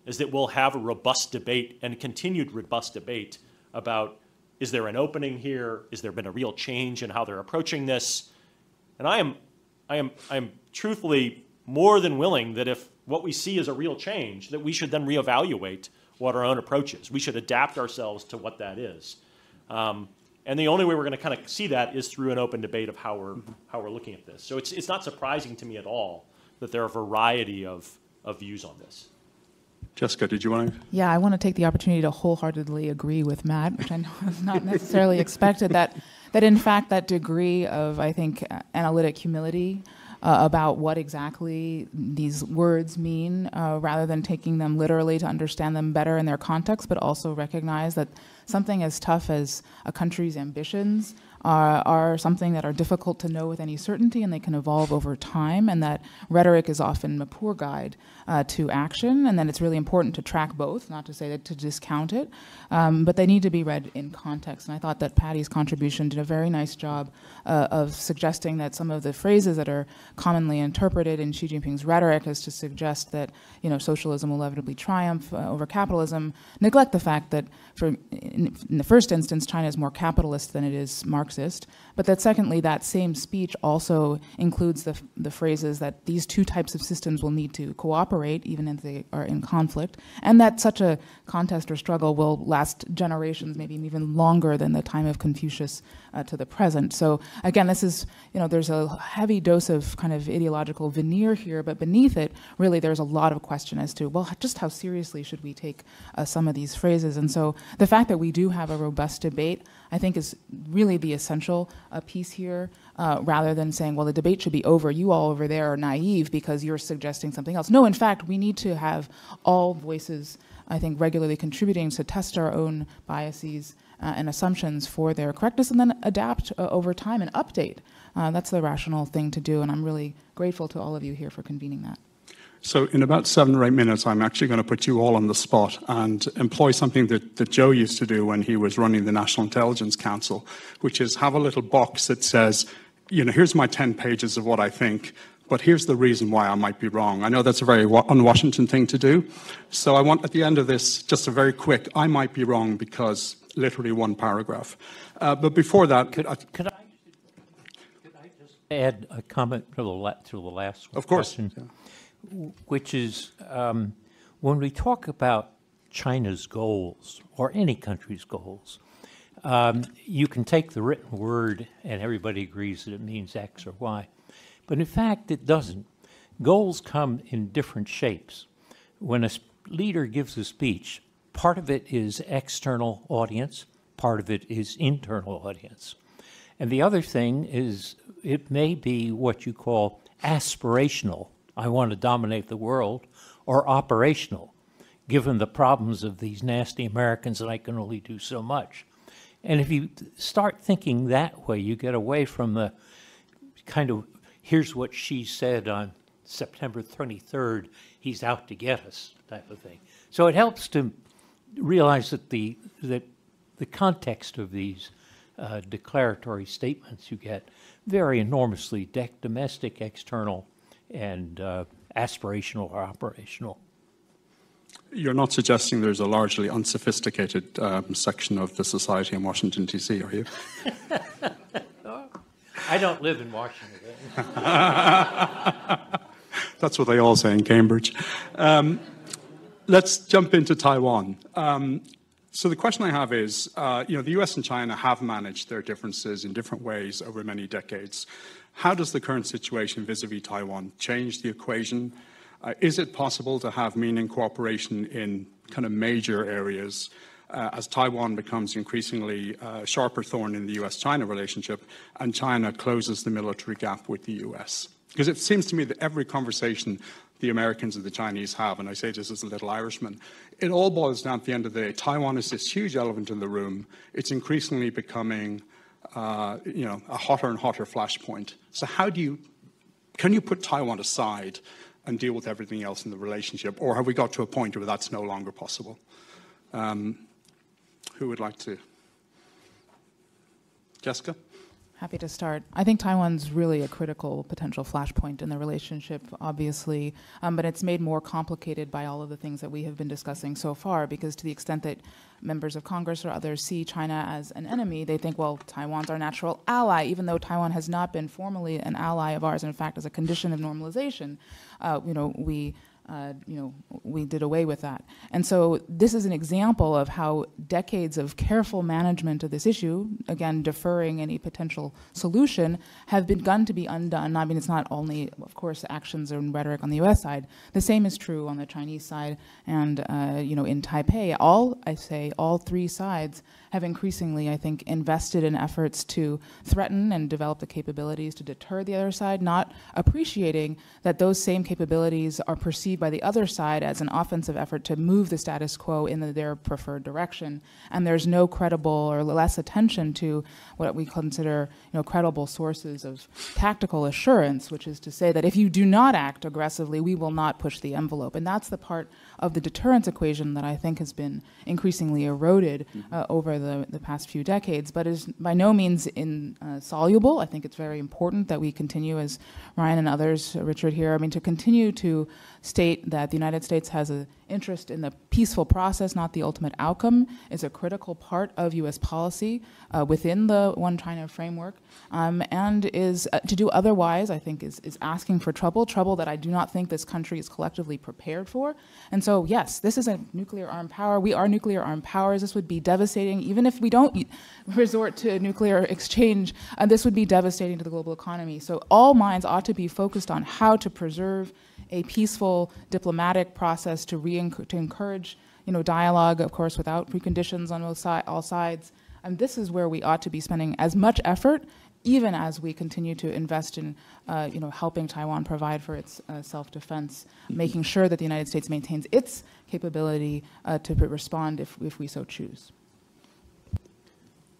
is that we'll have a robust debate and continued robust debate about, is there an opening here? Is there been a real change in how they're approaching this? And I am truthfully more than willing that if what we see is a real change, that we should then reevaluate what our own approach is. We should adapt ourselves to what that is. And the only way we're going to kind of see that is through an open debate of how we're looking at this. So it's not surprising to me at all that there are a variety of views on this. Jessica, did you want to? Yeah, I want to take the opportunity to wholeheartedly agree with Matt, which I know is not necessarily expected, that in fact that degree of, I think, analytic humility about what exactly these words mean, rather than taking them literally to understand them better in their context, but also recognize that something as tough as a country's ambitions are something that are difficult to know with any certainty, and they can evolve over time, and that rhetoric is often a poor guide to action, and then it's really important to track both, not to say that to discount it, but they need to be read in context. And I thought that Patty's contribution did a very nice job of suggesting that some of the phrases that are commonly interpreted in Xi Jinping's rhetoric as to suggest that socialism will inevitably triumph over capitalism neglect the fact that in the first instance, China is more capitalist than it is Marxist, but that secondly, that same speech also includes the phrases that these two types of systems will need to cooperate even if they are in conflict, and that such a contest or struggle will last generations, maybe even longer than the time of Confucius to the present. So again, this is, there's a heavy dose of kind of ideological veneer here, but beneath it, really there's a lot of question as to, well, just how seriously should we take some of these phrases? And so the fact that we do have a robust debate, I think, is really the essential piece here, rather than saying, well, the debate should be over. You all over there are naive because you're suggesting something else. No, in fact, we need to have all voices, I think, regularly contributing to test our own biases and assumptions for their correctness, and then adapt over time and update. That's the rational thing to do, and I'm really grateful to all of you here for convening that. So in about 7 or 8 minutes, I'm actually going to put you all on the spot and employ something that Joe used to do when he was running the National Intelligence Council, which is have a little box that says, here's my 10 pages of what I think, but here's the reason why I might be wrong. I know that's a very un-Washington thing to do. So I want, at the end of this, just a very quick, I might be wrong because literally one paragraph. But before that... Could I just add a comment to the last of course. question? Yeah. Which is, when we talk about China's goals, or any country's goals, you can take the written word and everybody agrees that it means X or Y. But in fact, it doesn't. Goals come in different shapes. When a leader gives a speech, part of it is external audience, part of it is internal audience. And the other thing is it may be what you call aspirational, I want to dominate the world, or operational, given the problems of these nasty Americans that I can only do so much. And if you start thinking that way, you get away from the kind of, here's what she said on September 23rd, he's out to get us type of thing. So it helps to realize that the context of these declaratory statements you get vary enormously, domestic, external, and aspirational or operational. You're not suggesting there's a largely unsophisticated section of the society in Washington, D.C., are you? I don't live in Washington. That's what they all say in Cambridge. Let's jump into Taiwan. So the question I have is, the U.S. and China have managed their differences in different ways over many decades. How does the current situation vis-a-vis Taiwan change the equation? Is it possible to have meaningful cooperation in kind of major areas as Taiwan becomes increasingly a sharper thorn in the U.S.-China relationship and China closes the military gap with the U.S.? Because it seems to me that every conversation the Americans and the Chinese have, and I say this as a little Irishman, it all boils down at the end of the day. Taiwan is this huge elephant in the room. It's increasingly becoming, a hotter and hotter flashpoint. So can you put Taiwan aside and deal with everything else in the relationship, or have we got to a point where that's no longer possible? Who would like to? Jessica? Happy to start. I think Taiwan's really a critical potential flashpoint in the relationship, obviously, but it's made more complicated by all of the things that we have been discussing so far, because to the extent that members of Congress or others see China as an enemy, they think, well, Taiwan's our natural ally, even though Taiwan has not been formally an ally of ours. In fact, as a condition of normalization, we did away with that. And so this is an example of how decades of careful management of this issue, again, deferring any potential solution, have begun to be undone. I mean, it's not only, of course, actions and rhetoric on the US side. The same is true on the Chinese side and, in Taipei. All three sides have increasingly, I think, invested in efforts to threaten and develop the capabilities to deter the other side, not appreciating that those same capabilities are perceived by the other side as an offensive effort to move the status quo in their preferred direction. And there's no credible or less attention to what we consider credible sources of tactical assurance, which is to say that if you do not act aggressively, we will not push the envelope. And that's the part of the deterrence equation that I think has been increasingly eroded over the past few decades, but is by no means insoluble. I think it's very important that we continue, as Ryan and others, Richard here, to continue to state that the United States has an interest in the peaceful process, not the ultimate outcome, is a critical part of U.S. policy within the One China framework, and is to do otherwise, I think, is asking for trouble that I do not think this country is collectively prepared for. And so, yes, this is a nuclear armed power. We are nuclear armed powers. This would be devastating, even if we don't resort to nuclear exchange, this would be devastating to the global economy. So all minds ought to be focused on how to preserve a peaceful diplomatic process to encourage dialogue, of course, without preconditions on all sides. And this is where we ought to be spending as much effort, even as we continue to invest in helping Taiwan provide for its self-defense, making sure that the United States maintains its capability to respond if we so choose.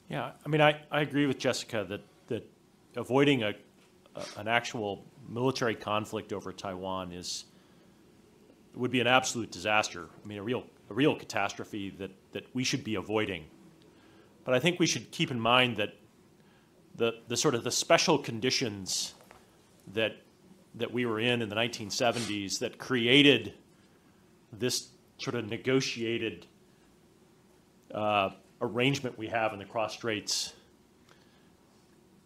Yeah, I agree with Jessica that avoiding an actual military conflict over Taiwan would be an absolute disaster. A real catastrophe that we should be avoiding. But I think we should keep in mind that the sort of the special conditions that we were in the 1970s that created this sort of negotiated arrangement we have in the cross straits,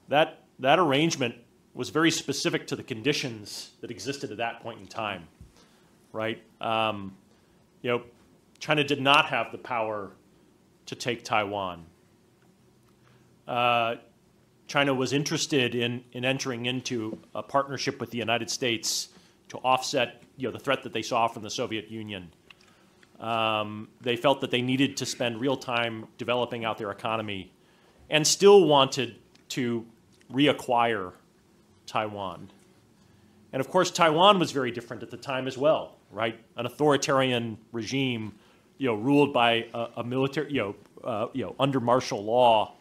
that arrangement was very specific to the conditions that existed at that point in time, right? China did not have the power to take Taiwan. China was interested in entering into a partnership with the United States to offset the threat that they saw from the Soviet Union. They felt that they needed to spend real time developing out their economy and still wanted to reacquire Taiwan. And of course, Taiwan was very different at the time as well, right? An authoritarian regime, ruled by a military, under martial law.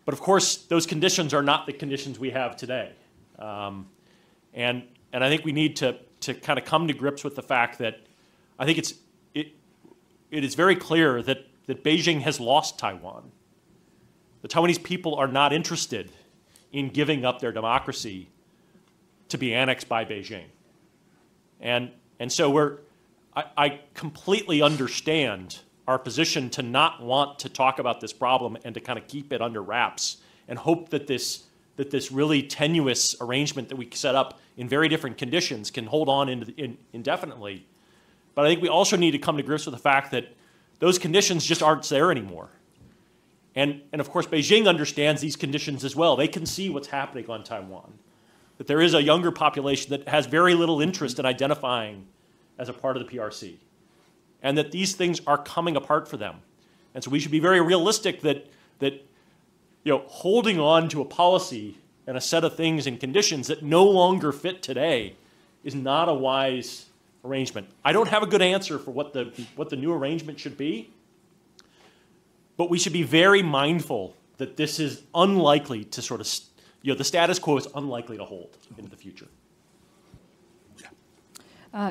But of course, those conditions are not the conditions we have today. And I think we need to kind of come to grips with the fact that I think it is very clear that Beijing has lost Taiwan. The Taiwanese people are not interested in giving up their democracy to be annexed by Beijing. And so I completely understand our position to not want to talk about this problem and to kind of keep it under wraps and hope that this really tenuous arrangement that we set up in very different conditions can hold on indefinitely. But I think we also need to come to grips with the fact that those conditions just aren't there anymore. And of course, Beijing understands these conditions as well. They can see what's happening on Taiwan, that there is a younger population that has very little interest in identifying as a part of the PRC, and that these things are coming apart for them. And so we should be very realistic that holding on to a policy and a set of things and conditions that no longer fit today is not a wise arrangement. I don't have a good answer for what the new arrangement should be, but we should be very mindful that this is unlikely to sort of, the status quo is unlikely to hold into the future.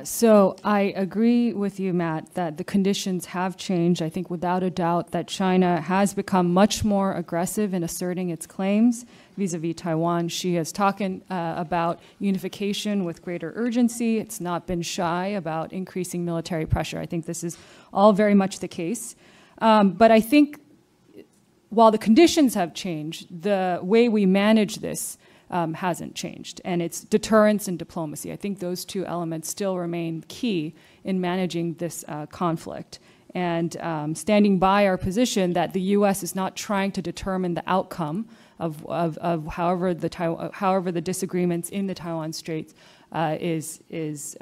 So I agree with you, Matt, that the conditions have changed. I think without a doubt that China has become much more aggressive in asserting its claims vis-a-vis Taiwan. She has talked about unification with greater urgency. It's not been shy about increasing military pressure. I think this is all very much the case. But I think while the conditions have changed, the way we manage this hasn't changed, and it's deterrence and diplomacy. I think those two elements still remain key in managing this conflict. And standing by our position that the U.S. is not trying to determine the outcome of however the disagreements in the Taiwan Straits is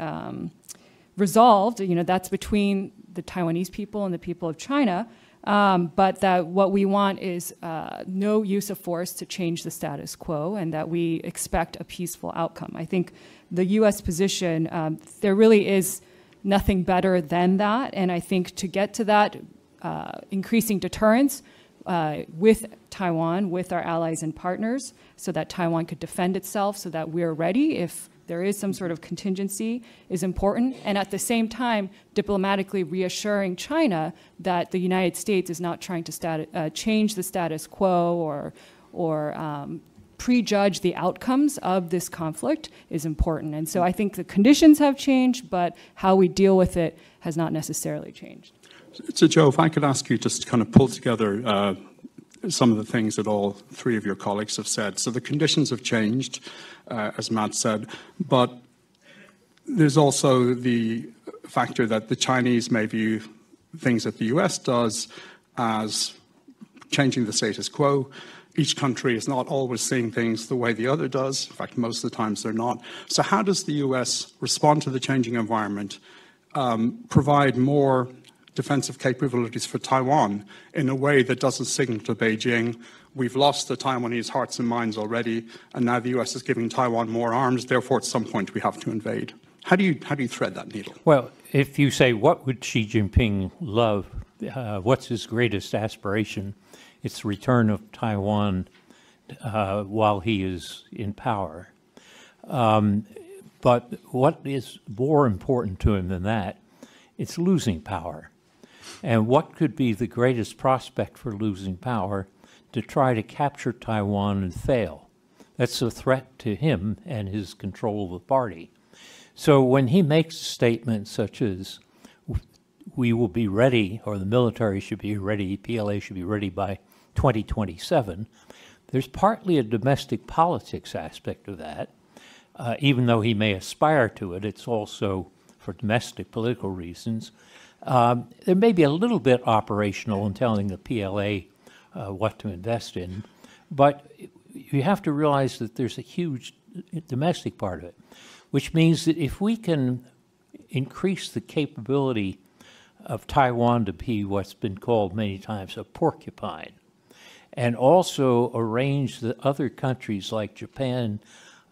resolved. That's between the Taiwanese people and the people of China. But that what we want is no use of force to change the status quo, and that we expect a peaceful outcome. I think the U.S. position, there really is nothing better than that. And I think to get to that, increasing deterrence with Taiwan, with our allies and partners, so that Taiwan could defend itself, so that we're ready if there is some sort of contingency, is important. And at the same time, diplomatically reassuring China that the United States is not trying to change the status quo or prejudge the outcomes of this conflict is important. And so I think the conditions have changed, but how we deal with it has not necessarily changed. So Joe, if I could ask you just to kind of pull together some of the things that all three of your colleagues have said. So the conditions have changed, as Matt said, but there's also the factor that the Chinese may view things that the US does as changing the status quo. Each country is not always seeing things the way the other does. In fact, most of the times they're not. So how does the US respond to the changing environment, provide more defensive capabilities for Taiwan in a way that doesn't signal to Beijing, we've lost the Taiwanese hearts and minds already, and now the US is giving Taiwan more arms, therefore at some point we have to invade. How do you thread that needle? Well, if you say, what would Xi Jinping love? What's his greatest aspiration? It's the return of Taiwan while he is in power. But what is more important to him than that? It's losing power. And what could be the greatest prospect for losing power? To try to capture Taiwan and fail. That's a threat to him and his control of the party. So when he makes statements such as, we will be ready, or the military should be ready, PLA should be ready by 2027, there's partly a domestic politics aspect of that. Even though he may aspire to it, it's also for domestic political reasons. There may be a little bit operational in telling the PLA what to invest in, but you have to realize that there's a huge domestic part of it, which means that if we can increase the capability of Taiwan to be what's been called many times a porcupine, and also arrange the other countries like Japan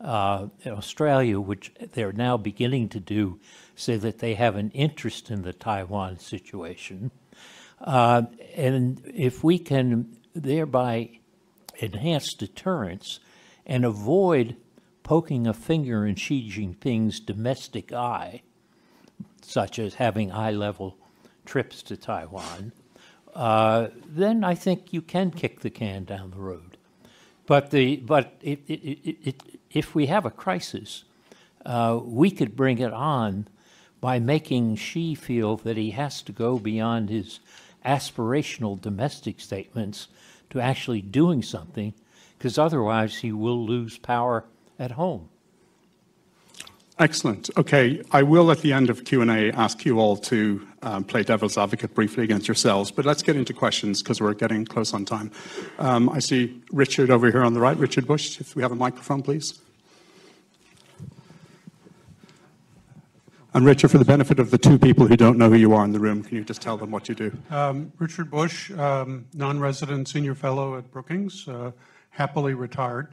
and Australia, which they're now beginning to do, so that they have an interest in the Taiwan situation. And if we can thereby enhance deterrence and avoid poking a finger in Xi Jinping's domestic eye, such as having high-level trips to Taiwan, then I think you can kick the can down the road. But if we have a crisis, we could bring it on by making Xi feel that he has to go beyond his aspirational domestic statements to actually doing something, because otherwise he will lose power at home. Excellent. Okay, I will at the end of Q&A ask you all to play devil's advocate briefly against yourselves, but let's get into questions because we're getting close on time. I see Richard over here on the right, Richard Bush, if we have a microphone, please. And Richard, for the benefit of the two people who don't know who you are in the room, can you just tell them what you do? Richard Bush, non-resident senior fellow at Brookings, happily retired.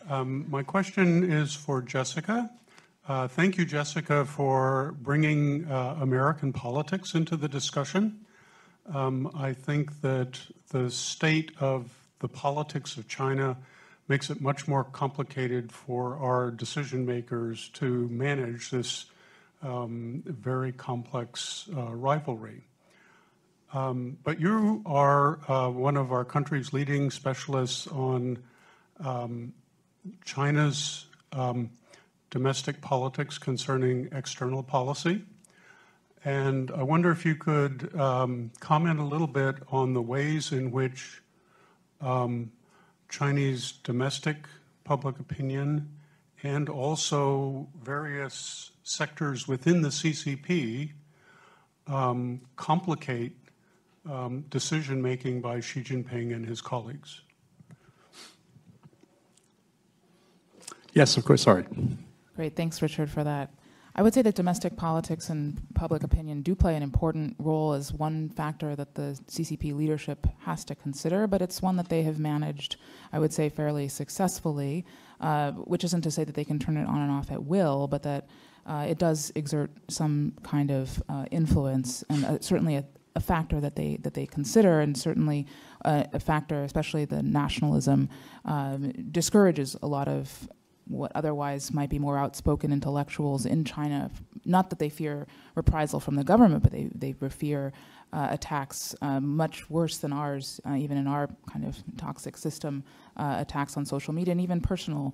My question is for Jessica. Thank you, Jessica, for bringing American politics into the discussion. I think that the state of the politics of China makes it much more complicated for our decision makers to manage this very complex rivalry. But you are one of our country's leading specialists on China's domestic politics concerning external policy. And I wonder if you could comment a little bit on the ways in which Chinese domestic public opinion and also various sectors within the CCP complicate decision-making by Xi Jinping and his colleagues. Yes, of course, sorry. Great, thanks, Richard, for that. I would say that domestic politics and public opinion do play an important role as one factor that the CCP leadership has to consider, but it's one that they have managed, I would say, fairly successfully, which isn't to say that they can turn it on and off at will, but that it does exert some kind of influence, and certainly a factor that they consider, and certainly a factor, especially the nationalism, discourages a lot of what otherwise might be more outspoken intellectuals in China. Not that they fear reprisal from the government, but they fear attacks much worse than ours, even in our kind of toxic system, attacks on social media and even personal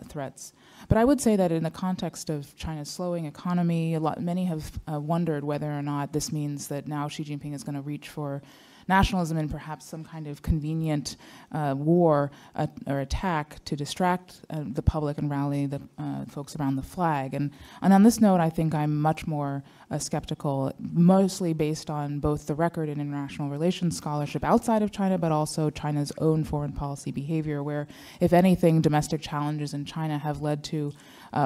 threats. But I would say that in the context of China's slowing economy, many have wondered whether or not this means that now Xi Jinping is going to reach for nationalism and perhaps some kind of convenient war or attack to distract the public and rally the folks around the flag. And on this note, I think I'm much more skeptical, mostly based on both the record in international relations scholarship outside of China, but also China's own foreign policy behavior, where, if anything, domestic challenges in China have led to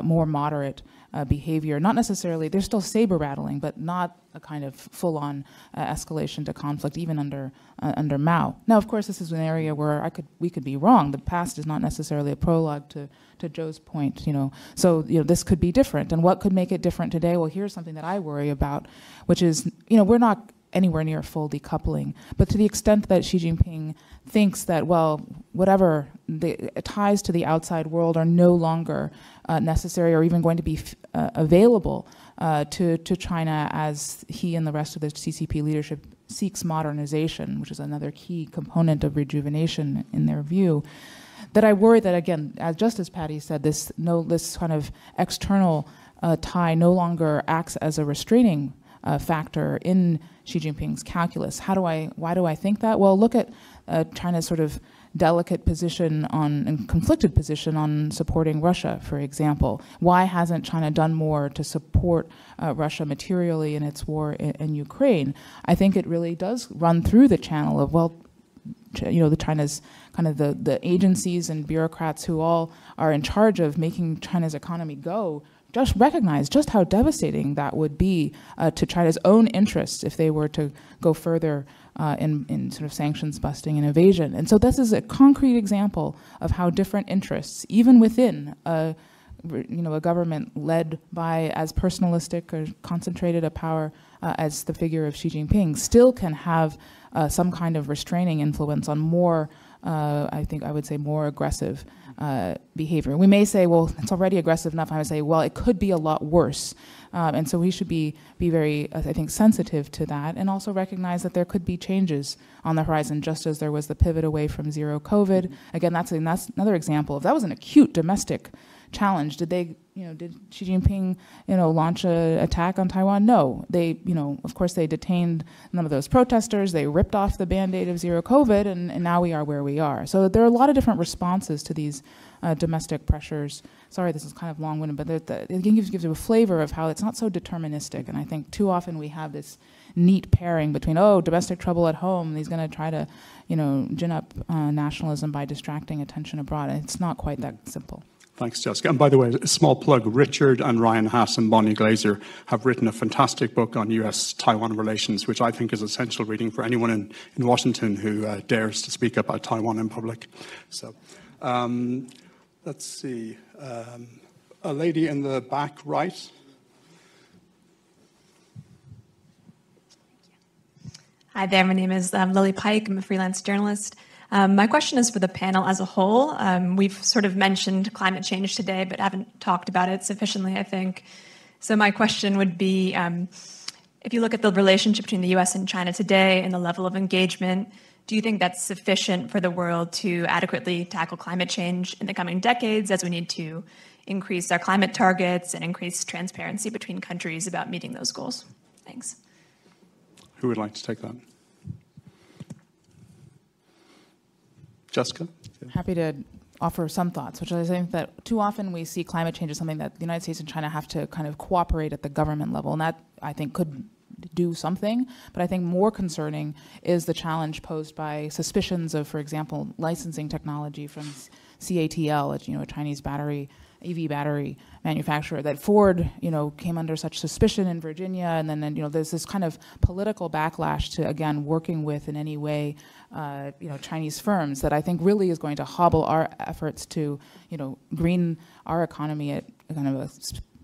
more moderate behavior. Not necessarily, they're still saber rattling, but not a kind of full-on escalation to conflict, even under Mao. Now, of course, this is an area where we could be wrong. The past is not necessarily a prologue to Joe's point, So, this could be different. And what could make it different today? Well, here's something that I worry about, which is, we're not anywhere near full decoupling. But to the extent that Xi Jinping thinks that, well, whatever the ties to the outside world are no longer necessary or even going to be available to China as he and the rest of the CCP leadership seeks modernization, which is another key component of rejuvenation in their view, that I worry that, again, just as Patty said, this kind of external tie no longer acts as a restraining factor in Xi Jinping's calculus. Why do I think that? Well, look at China's sort of delicate position and conflicted position on supporting Russia, for example. Why hasn't China done more to support Russia materially in its war in Ukraine? I think it really does run through the channel of, well, the China's kind of the agencies and bureaucrats who all are in charge of making China's economy go just recognize just how devastating that would be to China's own interests if they were to go further in sort of sanctions busting and evasion. And so this is a concrete example of how different interests, even within a government led by as personalistic or concentrated a power as the figure of Xi Jinping, still can have some kind of restraining influence on more, I would say, more aggressive behavior. We may say, well, it's already aggressive enough. I would say, well, it could be a lot worse. And so we should be very, I think, sensitive to that, and also recognize that there could be changes on the horizon, just as there was the pivot away from zero COVID. Again, that's another example of that was an acute domestic challenge. Did Xi Jinping, launch an attack on Taiwan? No. They, of course, they detained none of those protesters. They ripped off the Band-Aid of zero COVID, and now we are where we are. So there are a lot of different responses to these domestic pressures. Sorry, this is kind of long-winded, but it gives you a flavor of how it's not so deterministic. And I think too often we have this neat pairing between, domestic trouble at home, and he's going to try to, gin up nationalism by distracting attention abroad. And it's not quite that simple. Thanks, Jessica. And by the way, a small plug, Richard and Ryan Haas and Bonnie Glaser have written a fantastic book on US-Taiwan relations, which I think is essential reading for anyone in Washington who dares to speak about Taiwan in public. So, Let's see. A lady in the back right. Hi there, my name is Lily Pike. I'm a freelance journalist. My question is for the panel as a whole. We've sort of mentioned climate change today, but haven't talked about it sufficiently, I think. So my question would be, if you look at the relationship between the US and China today and the level of engagement, do you think that's sufficient for the world to adequately tackle climate change in the coming decades, as we need to increase our climate targets and increase transparency between countries about meeting those goals? Thanks. Who would like to take that? Jessica? Happy to offer some thoughts, which I think that too often we see climate change as something that the United States and China have to kind of cooperate at the government level, and that I think could do something. But I think more concerning is the challenge posed by suspicions of, for example, licensing technology from CATL, a Chinese EV battery manufacturer, that Ford, came under such suspicion in Virginia, and then there's this kind of political backlash to, again, working with in any way, Chinese firms that I think really is going to hobble our efforts to, green our economy at kind of a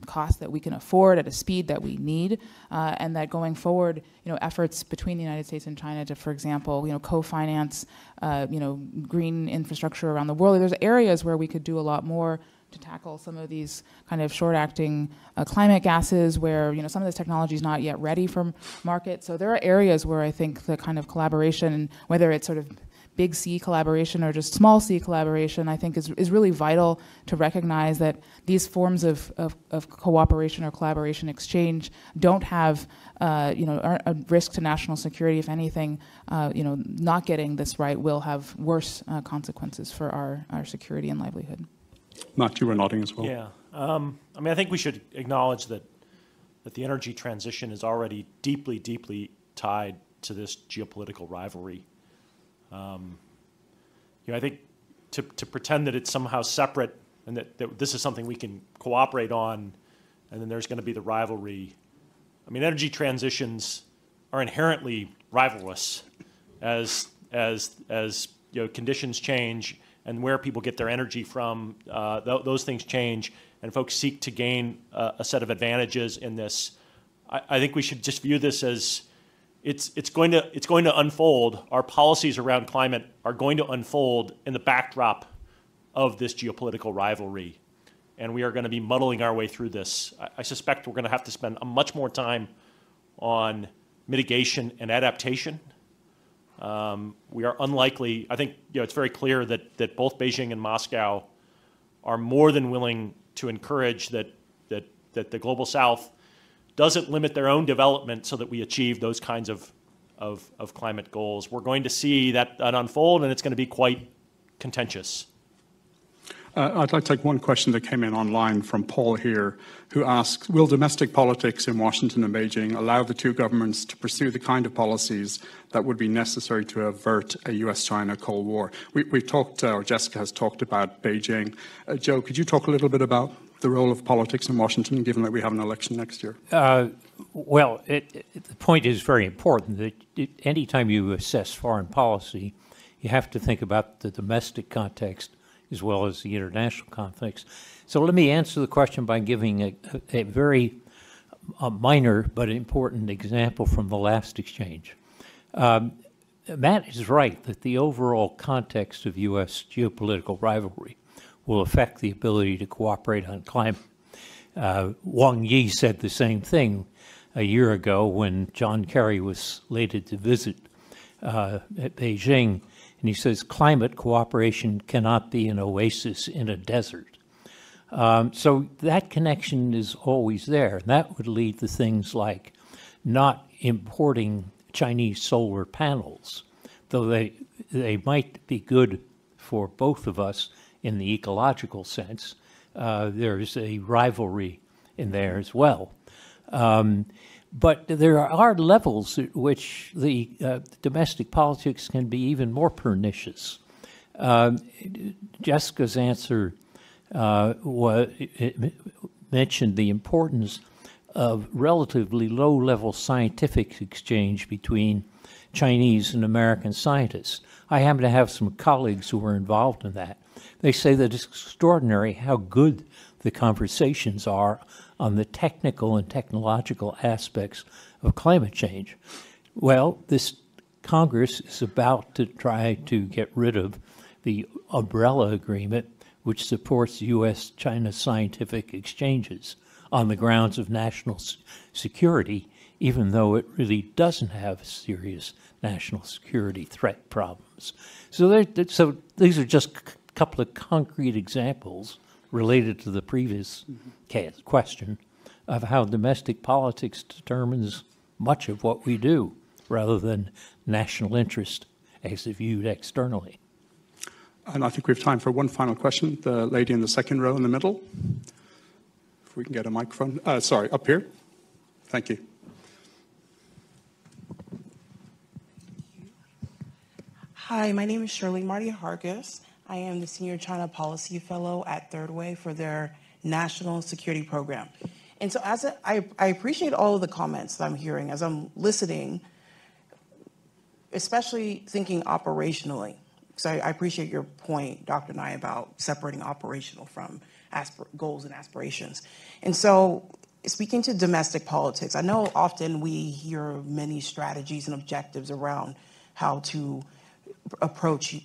cost that we can afford at a speed that we need, and that going forward, efforts between the United States and China to, for example, co-finance, green infrastructure around the world. There's areas where we could do a lot more to tackle some of these kind of short-acting climate gases where, some of this technology is not yet ready for market. So there are areas where I think the kind of collaboration, whether it's sort of big C collaboration or just small C collaboration, I think is really vital to recognize that these forms of cooperation or collaboration exchange don't have, are a risk to national security. If anything, not getting this right will have worse consequences for our security and livelihood. Matt, you were nodding as well. Yeah. I think we should acknowledge that the energy transition is already deeply, deeply tied to this geopolitical rivalry. I think to pretend that it's somehow separate and that this is something we can cooperate on, and then there's going to be the rivalry. Energy transitions are inherently rivalrous as conditions change and where people get their energy from. Those things change, and folks seek to gain a set of advantages in this. I think we should just view this as it's going to unfold. Our policies around climate are going to unfold in the backdrop of this geopolitical rivalry, and we are going to be muddling our way through this. I suspect we're going to have to spend much more time on mitigation and adaptation. We are unlikely. I think it's very clear that both Beijing and Moscow are more than willing to encourage that the global South doesn't limit their own development so that we achieve those kinds of climate goals. We're going to see that unfold, and it's going to be quite contentious. I'd like to take one question that came in online from Paul here, who asks, will domestic politics in Washington and Beijing allow the two governments to pursue the kind of policies that would be necessary to avert a US-China Cold War? We've talked, or Jessica has talked about Beijing. Joe, could you talk a little bit about the role of politics in Washington, given that we have an election next year? Well, the point is very important that anytime you assess foreign policy, you have to think about the domestic context as well as the international context. So let me answer the question by giving a very minor but important example from the last exchange. Matt is right that the overall context of U.S. geopolitical rivalry will affect the ability to cooperate on climate. Wang Yi said the same thing a year ago when John Kerry was slated to visit Beijing. And he says climate cooperation cannot be an oasis in a desert. So that connection is always there. And that would lead to things like not importing Chinese solar panels, though they might be good for both of us in the ecological sense. There's a rivalry in there as well. But there are levels at which the domestic politics can be even more pernicious. Jessica's answer mentioned the importance of relatively low-level scientific exchange between Chinese and American scientists. I happen to have some colleagues who were involved in that. They say that it's extraordinary how good the conversations are on the technical and technological aspects of climate change. Well, this Congress is about to try to get rid of the umbrella agreement, which supports U.S.-China scientific exchanges on the grounds of national security, even though it really doesn't have serious national security threat problems. So these are just a couple of concrete examples related to the previous question of how domestic politics determines much of what we do rather than national interest as viewed externally. And I think we have time for one final question. The lady in the second row in the middle. If we can get a microphone. Sorry, up here. Thank you. Hi, my name is Shirley Marty Hargis. I am the Senior China Policy Fellow at Third Way for their National Security Program. And so I appreciate all of the comments that I'm hearing as I'm listening, especially thinking operationally. So I appreciate your point, Dr. Nye, about separating operational from goals and aspirations. And so speaking to domestic politics, I know often we hear many strategies and objectives around how to approach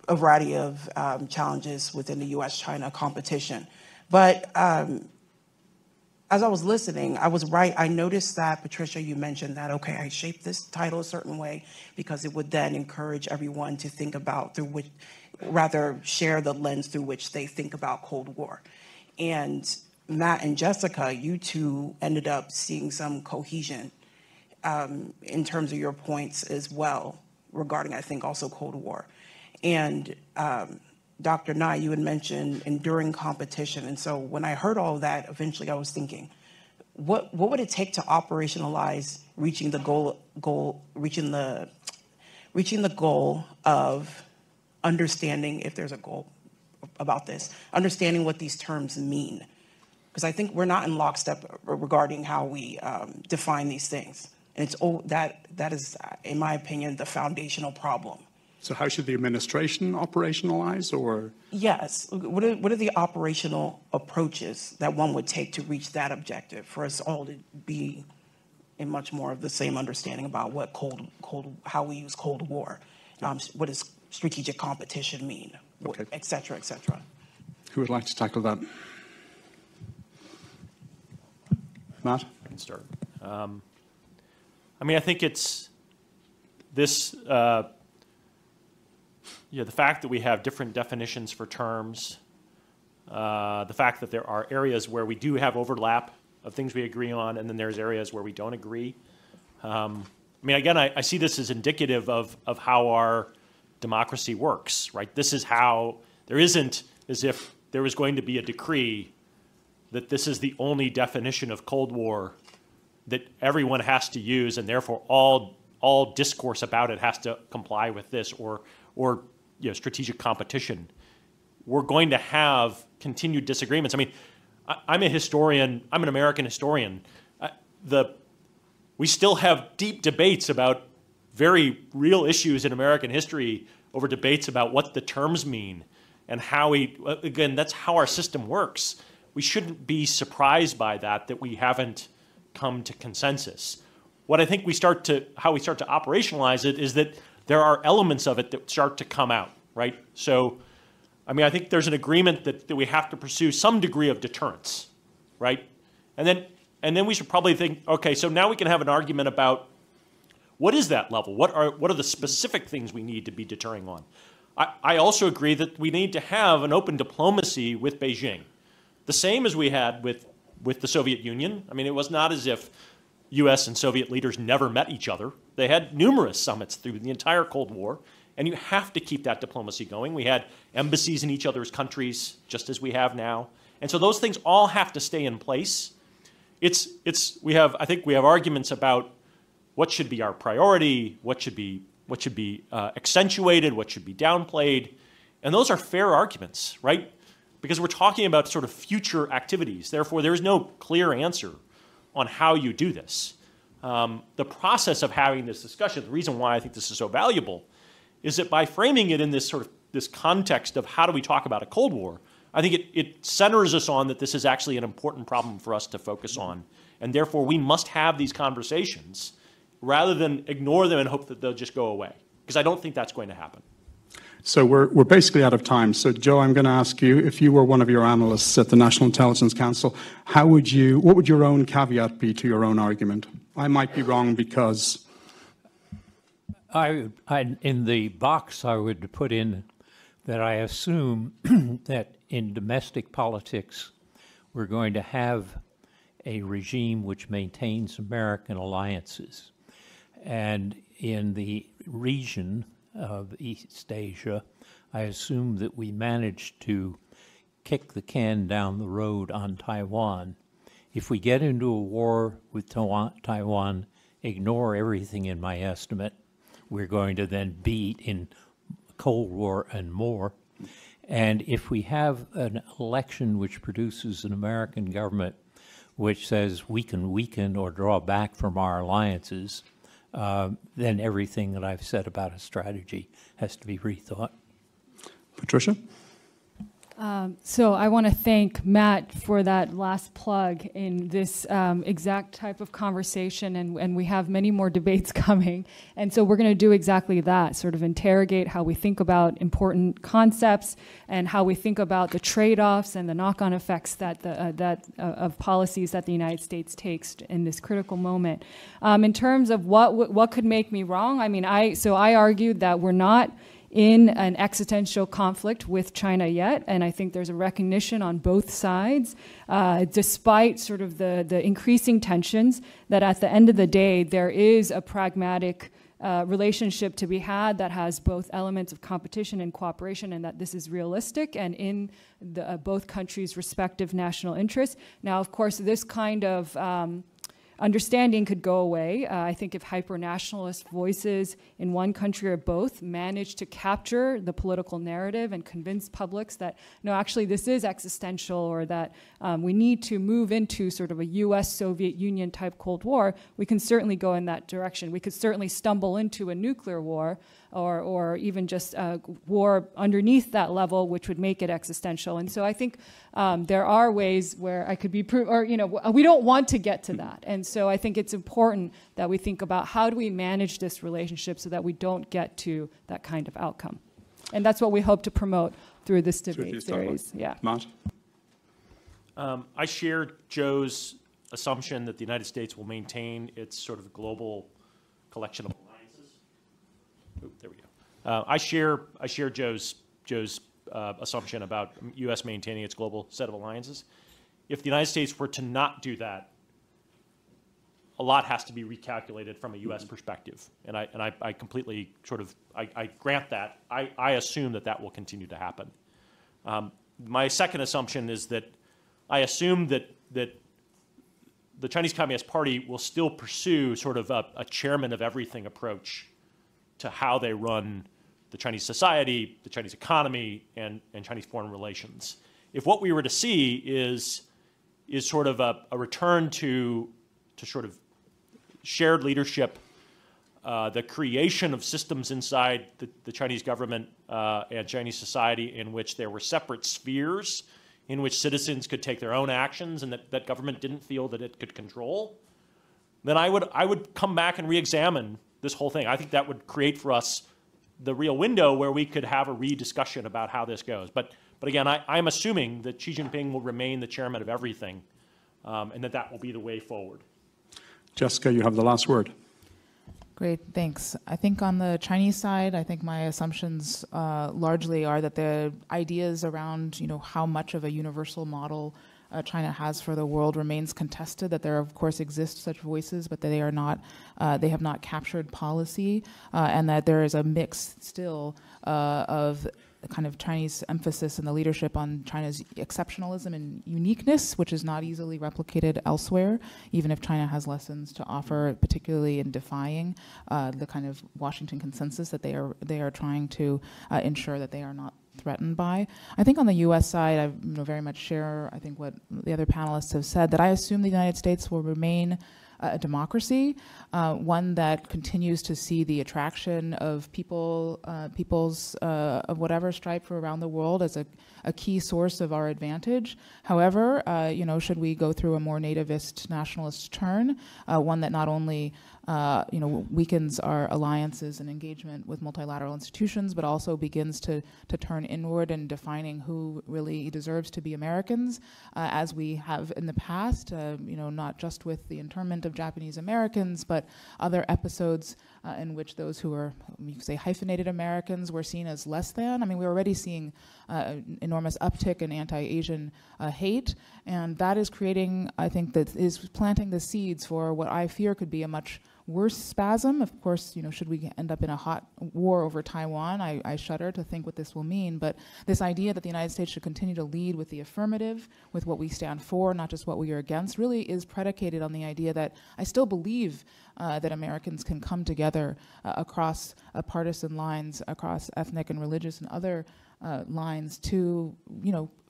a variety of challenges within the U.S.-China competition. But as I was listening, I was right. I noticed that, Patricia, you mentioned that, okay, I shaped this title a certain way because it would then encourage everyone to think about share the lens through which they think about Cold War. And Matt and Jessica, you two ended up seeing some cohesion in terms of your points as well regarding, I think, also Cold War. And Dr. Nye, you had mentioned enduring competition. And so when I heard all of that, eventually I was thinking, what would it take to operationalize reaching the goal of understanding, if there's a goal about this, understanding what these terms mean? Because I think we're not in lockstep regarding how we define these things. And that is, in my opinion, the foundational problem. So how should the administration operationalize, or? Yes. What are the operational approaches that one would take to reach that objective for us all to be in much more of the same understanding about what how we use Cold War, what does strategic competition mean, okay, et cetera, et cetera. Who would like to tackle that? Matt? I can start. I mean, I think it's this, the fact that we have different definitions for terms, the fact that there are areas where we do have overlap of things we agree on, and then there's areas where we don't agree. I mean, again, I see this as indicative of how our democracy works, right? This is how, there isn't as if there was going to be a decree that this is the only definition of Cold War that everyone has to use, and therefore all discourse about it has to comply with this, or strategic competition. We're going to have continued disagreements. I mean, I'm a historian. I'm an American historian. We still have deep debates about very real issues in American history over debates about what the terms mean and how again, that's how our system works. We shouldn't be surprised by that we haven't come to consensus. What I think how we start to operationalize it is that there are elements of it that start to come out, right? So, I mean, I think there's an agreement that we have to pursue some degree of deterrence, right? And then we should probably think, okay, so now we can have an argument about what is that level? What are the specific things we need to be deterring on? I also agree that we need to have an open diplomacy with Beijing, the same as we had with the Soviet Union. I mean, it was not as if U.S. and Soviet leaders never met each other. They had numerous summits through the entire Cold War, and you have to keep that diplomacy going. We had embassies in each other's countries, just as we have now. And so those things all have to stay in place. I think we have arguments about what should be our priority, what should be accentuated, what should be downplayed. And those are fair arguments, right? Because we're talking about sort of future activities. Therefore, there is no clear answer on how you do this. The process of having this discussion, the reason why I think this is so valuable, is that by framing it in this sort of this context of how do we talk about a Cold War, I think it centers us on that this is actually an important problem for us to focus on. And therefore, we must have these conversations rather than ignore them and hope that they'll just go away. Because I don't think that's going to happen. So we're basically out of time. So Joe, I'm going to ask you, if you were one of your analysts at the National Intelligence Council, what would your own caveat be to your own argument? I might be wrong because... In the box, I would put in that I assume that in domestic politics, we're going to have a regime which maintains American alliances. And in the region of East Asia, I assume that we managed to kick the can down the road on Taiwan. If we get into a war with Taiwan, ignore everything in my estimate. We're going to then be in Cold War and more. And if we have an election which produces an American government which says we can weaken or draw back from our alliances, then everything that I've said about a strategy has to be rethought. Patricia? So I want to thank Matt for that last plug in this exact type of conversation, and we have many more debates coming. And so we're going to do exactly that, sort of interrogate how we think about important concepts and how we think about the trade-offs and the knock-on effects that of policies that the United States takes in this critical moment. In terms of what could make me wrong, I mean, I argued that we're not in an existential conflict with China yet, and I think there's a recognition on both sides, despite sort of the increasing tensions, that at the end of the day, there is a pragmatic relationship to be had that has both elements of competition and cooperation, and that this is realistic and in both countries' respective national interests. Now, of course, this kind of understanding could go away. I think if hyper-nationalist voices in one country or both manage to capture the political narrative and convince publics that, no, actually this is existential, or that we need to move into sort of a US-Soviet Union type Cold War, we can certainly go in that direction. We could certainly stumble into a nuclear war, or even just a war underneath that level, which would make it existential. And so I think there are ways where I could be, we don't want to get to that. And so I think it's important that we think about how do we manage this relationship so that we don't get to that kind of outcome. And that's what we hope to promote through this debate series. Yeah. Matt? I share Joe's assumption that the United States will maintain its sort of global collection of alliances. Oop, there we go. I share Joe's assumption about U.S. maintaining its global set of alliances. If the United States were to not do that, a lot has to be recalculated from a U.S. perspective, and I completely sort of I grant that. I assume that will continue to happen. My second assumption is that I assume that the Chinese Communist Party will still pursue sort of a chairman of everything approach to how they run the Chinese society, the Chinese economy, and Chinese foreign relations. If what we were to see is sort of a return to sort of shared leadership, the creation of systems inside the Chinese government and Chinese society in which there were separate spheres in which citizens could take their own actions and that government didn't feel that it could control, then I would come back and re-examine this whole thing. I think that would create for us the real window where we could have a rediscussion about how this goes. But again, I'm assuming that Xi Jinping will remain the chairman of everything, and that will be the way forward. Jessica, you have the last word. Great, thanks. I think on the Chinese side, I think my assumptions largely are that the ideas around, how much of a universal model China has for the world remains contested, that there of course exist such voices, but that they are not, they have not captured policy, and that there is a mix still of kind of Chinese emphasis in the leadership on China's exceptionalism and uniqueness, which is not easily replicated elsewhere, even if China has lessons to offer, particularly in defying the kind of Washington consensus that they are trying to ensure that they are not threatened by. I think on the U.S. side, I very much share, I think, what the other panelists have said, that I assume the United States will remain a democracy, one that continues to see the attraction of peoples of whatever stripe from around the world as a key source of our advantage. However, should we go through a more nativist nationalist turn, one that not only weakens our alliances and engagement with multilateral institutions, but also begins to turn inward in defining who really deserves to be Americans, as we have in the past, not just with the internment of Japanese Americans, but other episodes in which those who are, you could say, hyphenated Americans were seen as less than. I mean, we're already seeing an enormous uptick in anti-Asian hate, and that is creating, I think, that is planting the seeds for what I fear could be a much worse spasm. Of course, should we end up in a hot war over Taiwan, I shudder to think what this will mean. But this idea that the United States should continue to lead with the affirmative, with what we stand for, not just what we are against, really is predicated on the idea that I still believe that Americans can come together across partisan lines, across ethnic and religious and other lines to,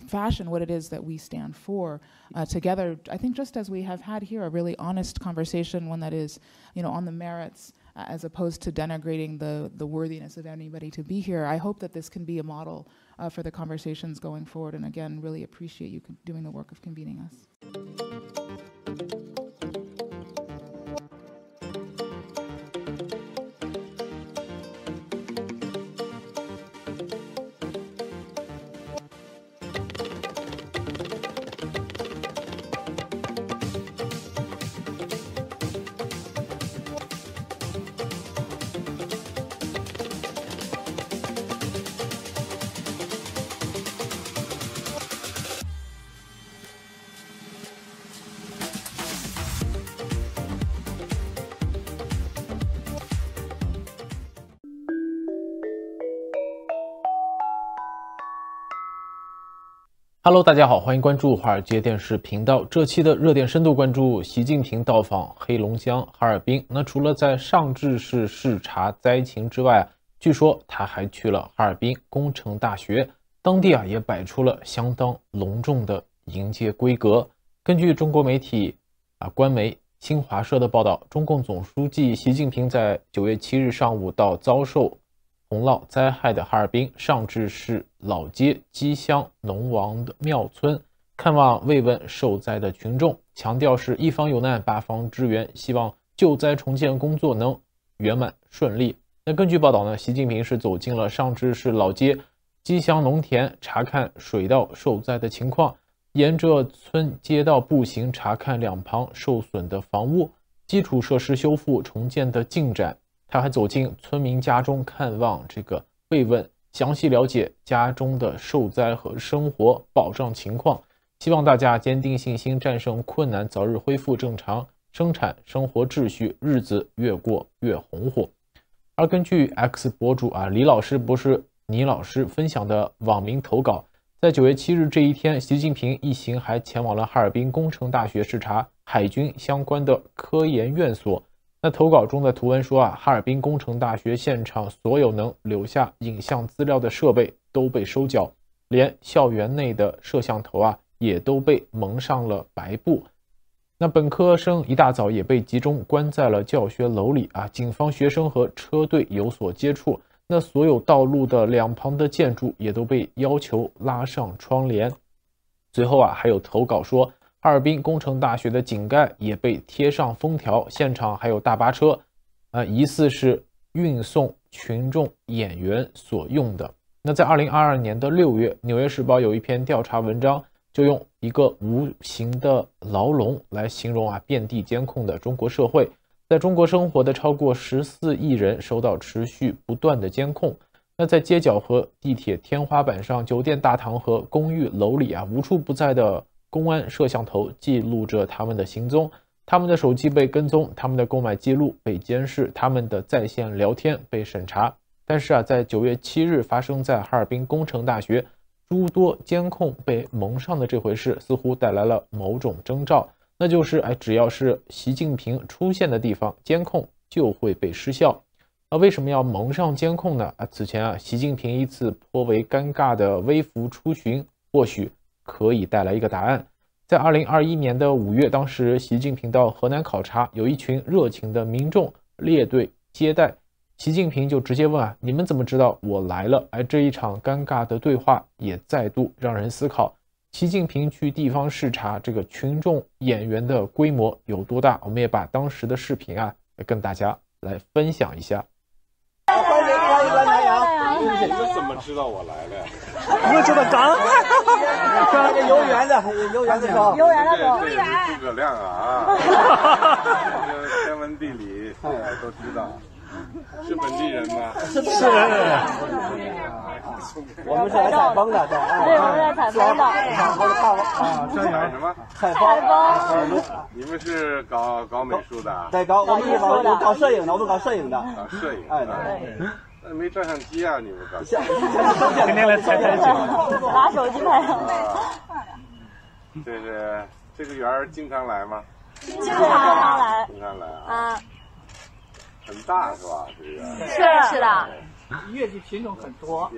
fashion what it is that we stand for together. I think just as we have had here, a really honest conversation, one that is, on the merits as opposed to denigrating the worthiness of anybody to be here. I hope that this can be a model for the conversations going forward. And again, really appreciate you doing the work of convening us. Hello， 大家好，欢迎关注华尔街电视频道。这期的热点深度关注习近平到访黑龙江哈尔滨。那除了在上志市视察灾情之外，据说他还去了哈尔滨工程大学，当地也摆出了相当隆重的迎接规格。根据中国媒体官媒新华社的报道，中共总书记习近平在9月7日上午到遭受洪涝灾害的哈尔滨上志市老街基乡农王的庙村，看望慰问受灾的群众，强调是一方有难八方支援，希望救灾重建工作能圆满顺利。那根据报道呢，习近平是走进了上志市老街基乡农田，查看水稻受灾的情况，沿着村街道步行查看两旁受损的房屋、基础设施修复重建的进展。他还走进村民家中看望慰问，详细了解家中的受灾和生活保障情况，希望大家坚定信心，战胜困难，早日恢复正常生产生活秩序，日子越过越红火。而根据 X 博主李老师不是倪老师分享的网民投稿，在9月7日这一天，习近平一行还前往了哈尔滨工程大学视察海军相关的科研院所。那投稿中的图文说哈尔滨工程大学现场所有能留下影像资料的设备都被收缴，连校园内的摄像头也都被蒙上了白布。那本科生一大早也被集中关在了教学楼里谨防学生和车队有所接触。那所有道路的两旁的建筑也都被要求拉上窗帘。最后还有投稿说哈尔滨工程大学的井盖也被贴上封条，现场还有大巴车，疑似是运送群众演员所用的。那在2022年的6月，《纽约时报》有一篇调查文章，就用一个无形的牢笼来形容遍地监控的中国社会。在中国生活的超过14亿人受到持续不断的监控。那在街角和地铁天花板上、酒店大堂和公寓楼里无处不在的公安摄像头记录着他们的行踪，他们的手机被跟踪，他们的购买记录被监视，他们的在线聊天被审查。但是在9月7日发生在哈尔滨工程大学诸多监控被蒙上的这回事，似乎带来了某种征兆，那就是只要是习近平出现的地方，监控就会被失效。为什么要蒙上监控呢？此前习近平一次颇为尴尬的微服出巡，或许可以带来一个答案。在2021年的5月，当时习近平到河南考察，有一群热情的民众列队接待，习近平就直接问你们怎么知道我来了？这一场尴尬的对话也再度让人思考，习近平去地方视察这个群众演员的规模有多大？我们也把当时的视频跟大家来分享一下。你们怎么知道我来了？我知道刚有缘的时候，诸葛亮这天文地理都知道。是本地人吗？是。我们是来采风的，对，我们来采风的。采什么？采风。你们是搞美术的？对，我们搞摄影的，我们搞摄影的。搞摄影。对。那没照相机啊？你们搞？天天来采景，拿手机拍。这个园经常来吗？经常来。经常来啊。很大是吧？这个是的，月季品种很多。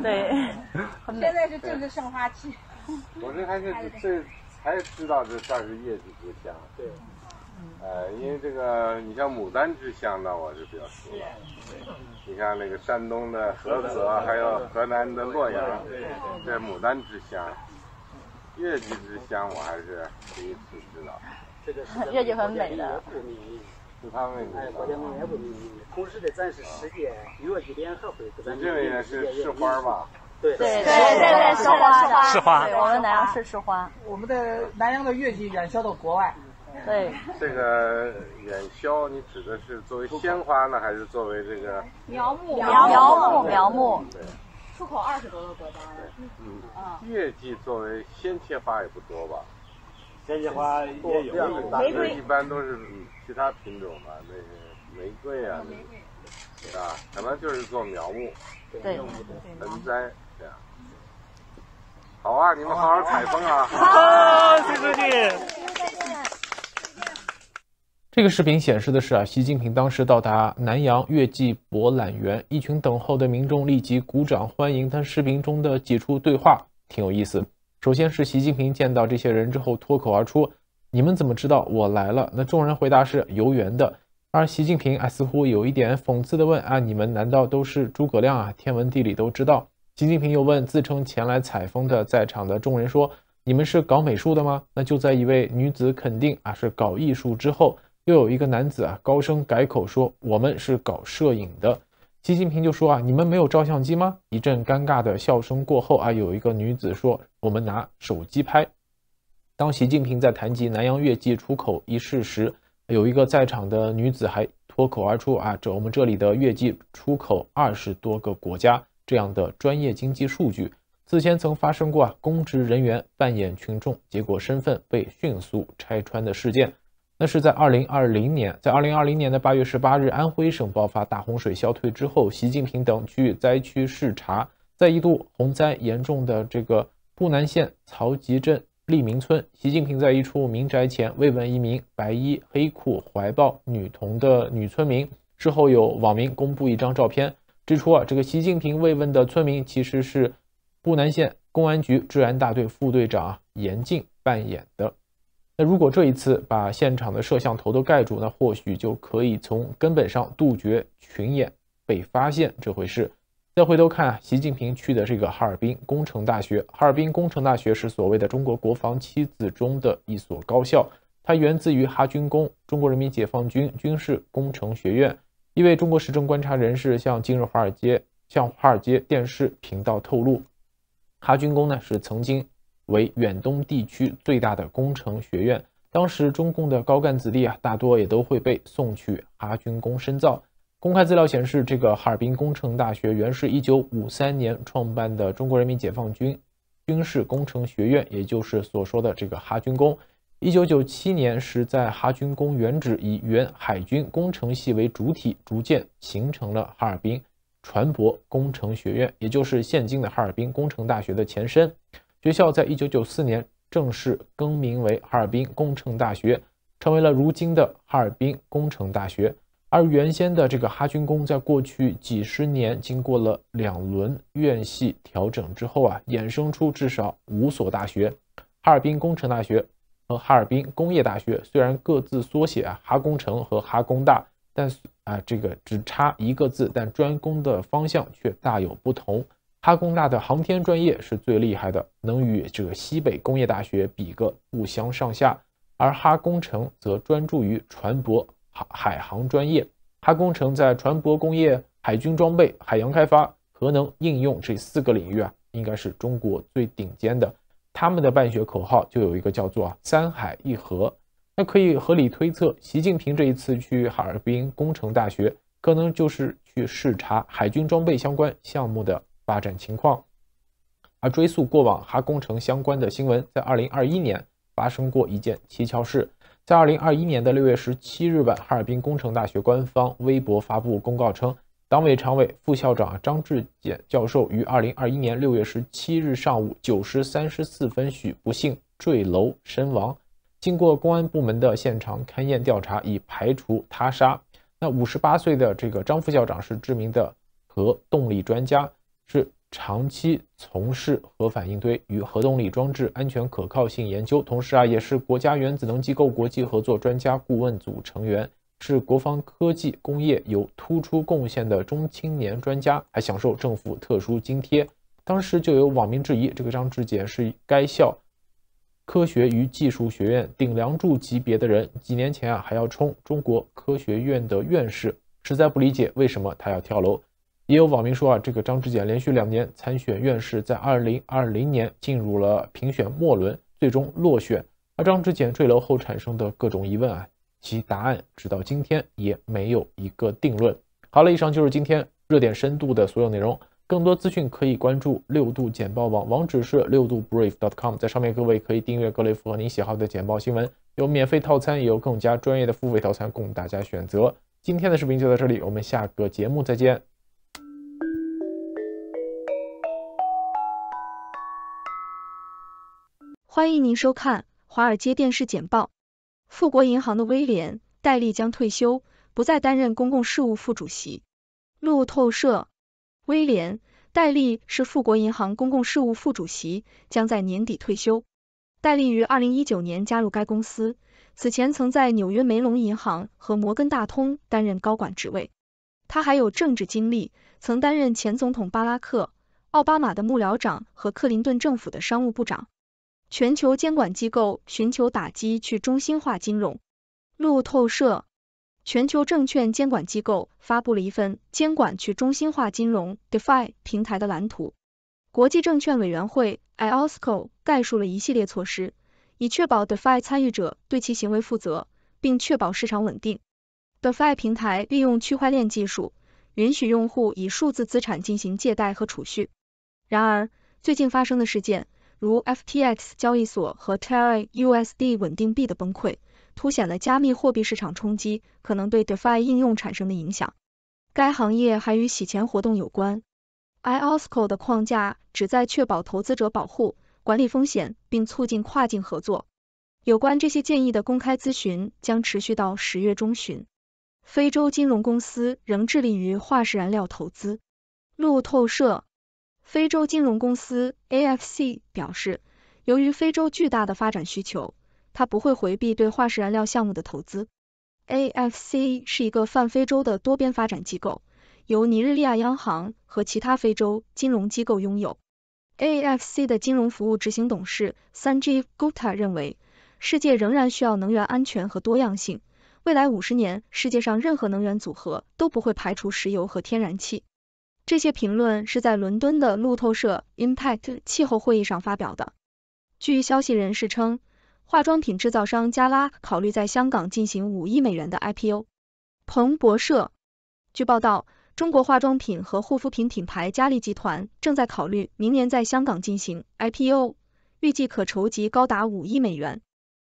对，现在是正是盛花期。我这才知道这算是月季之乡。对。因为这个你像牡丹之乡呢，我是比较熟的。你像那个山东的菏泽，还有河南的洛阳，这牡丹之乡。月季之乡我还是第一次知道。月季很美的。是他们国家公园不秘密，同时的咱是世界月季联合会。这位是市花吧？对，市花，我们南阳市市花。我们的南阳的月季远销到国外。对。这个远销，你指的是作为鲜花呢，还是作为这个苗木？对。出口20多个国家了。月季作为鲜切花也不多吧？鲜切花也有，玫瑰一般都是其他品种吧，那个玫瑰啊，可能就是做苗木，对，盆栽这样。好啊，你们好好采风啊！好，谢谢你。这个视频显示的是习近平当时到达南阳月季博览园，一群等候的民众立即鼓掌欢迎他视频中的几处对话，挺有意思。首先是习近平见到这些人之后脱口而出：“你们怎么知道我来了？”那众人回答是有缘的。而习近平似乎有一点讽刺地问：“你们难道都是诸葛亮天文地理都知道？”习近平又问自称前来采风的在场的众人说：“你们是搞美术的吗？”那就在一位女子肯定是搞艺术之后，又有一个男子高声改口说：“我们是搞摄影的。”习近平就说：“你们没有照相机吗？”一阵尴尬的笑声过后有一个女子说：“我们拿手机拍。”当习近平在谈及南阳月季出口一事时，有一个在场的女子还脱口而出：“我们这里的月季出口20多个国家。”这样的专业经济数据，此前曾发生过公职人员扮演群众，结果身份被迅速拆穿的事件。那是在2020年，在2020年的8月18日，安徽省爆发大洪水消退之后，习近平等去灾区视察，在一度洪灾严重的这个布南县曹集镇利民村，习近平在一处民宅前慰问一名白衣黑裤怀抱女童的女村民。事后有网民公布一张照片，指出这个习近平慰问的村民其实是布南县公安局治安大队副队长严静扮演的。那如果这一次把现场的摄像头都盖住，那或许就可以从根本上杜绝群演被发现这回事。再回头看习近平去的这个哈尔滨工程大学，哈尔滨工程大学是所谓的中国国防七子中的一所高校，它源自于哈军工中国人民解放军军事工程学院。一位中国时政观察人士向华尔街电视频道透露，哈军工是曾经为远东地区最大的工程学院，当时中共的高干子弟大多也都会被送去哈军工深造。公开资料显示，这个哈尔滨工程大学原是1953年创办的中国人民解放军军事工程学院，也就是所说的这个哈军工。1997年时，在哈军工原址以原海军工程系为主体，逐渐形成了哈尔滨船舶工程学院，也就是现今的哈尔滨工程大学的前身。学校在1994年正式更名为哈尔滨工程大学，成为了如今的哈尔滨工程大学。而原先的这个哈军工在过去几十年经过了2轮院系调整之后衍生出至少5所大学。哈尔滨工程大学和哈尔滨工业大学虽然各自缩写哈工程和哈工大，但这个只差一个字，但专攻的方向却大有不同。哈工大的航天专业是最厉害的，能与这个西北工业大学比个不相上下，而哈工程则专注于船舶海航专业。哈工程在船舶工业、海军装备、海洋开发、核能应用这4个领域应该是中国最顶尖的。他们的办学口号就有一个叫做3海1核。那可以合理推测，习近平这一次去哈尔滨工程大学，可能就是去视察海军装备相关项目的发展情况。而追溯过往哈工程相关的新闻，在2021年发生过一件蹊跷事。在2021年的6月17日晚，哈尔滨工程大学官方微博发布公告称，党委常委、副校长张志简教授于2021年6月17日上午9时34分许不幸坠楼身亡。经过公安部门的现场勘验调查，已排除他杀。那58岁的这个张副校长是知名的核动力专家，是长期从事核反应堆与核动力装置安全可靠性研究，同时也是国家原子能机构国际合作专家顾问组成员，是国防科技工业有突出贡献的中青年专家，还享受政府特殊津贴。当时就有网民质疑，这个张志简是该校科学与技术学院顶梁柱级别的人，几年前还要冲中国科学院的院士，实在不理解为什么他要跳楼。也有网民说这个张志简连续2年参选院士，在2020年进入了评选末轮，最终落选。而张志简坠楼后产生的各种疑问其答案直到今天也没有一个定论。好了，以上就是今天热点深度的所有内容。更多资讯可以关注6度简报网，网址是6度brief.com， 在上面各位可以订阅各类符合您喜好的简报新闻，有免费套餐，也有更加专业的付费套餐供大家选择。今天的视频就到这里，我们下个节目再见。欢迎您收看华尔街电视简报。富国银行的威廉·戴利将退休，不再担任公共事务副主席。路透社，威廉·戴利是富国银行公共事务副主席，将在年底退休。戴利于2019年加入该公司，此前曾在纽约梅隆银行和摩根大通担任高管职位。他还有政治经历，曾担任前总统巴拉克·奥巴马的幕僚长和克林顿政府的商务部长。全球监管机构寻求打击去中心化金融。路透社，全球证券监管机构发布了一份监管去中心化金融 DeFi 平台的蓝图。国际证券委员会 IOSCO 概述了一系列措施，以确保 DeFi 参与者对其行为负责，并确保市场稳定。DeFi 平台利用区块链技术，允许用户以数字资产进行借贷和储蓄。然而，最近发生的事件，如 FTX 交易所和 Terra USD 稳定币的崩溃，凸显了加密货币市场冲击可能对 DeFi 应用产生的影响。该行业还与洗钱活动有关。IOSCO 的框架旨在确保投资者保护、管理风险，并促进跨境合作。有关这些建议的公开咨询将持续到10月中旬。非洲金融公司仍致力于化石燃料投资。路透社，非洲金融公司 AFC 表示，由于非洲巨大的发展需求，它不会回避对化石燃料项目的投资。AFC 是一个泛非洲的多边发展机构，由尼日利亚央行和其他非洲金融机构拥有。AFC 的金融服务执行董事 Sanjeev Gupta 认为，世界仍然需要能源安全和多样性，未来50年世界上任何能源组合都不会排除石油和天然气。这些评论是在伦敦的路透社 Impact 气候会议上发表的。据消息人士称，化妆品制造商加拉考虑在香港进行5亿美元的 IPO。彭博社，据报道，中国化妆品和护肤品品牌佳丽集团正在考虑明年在香港进行 IPO， 预计可筹集高达5亿美元。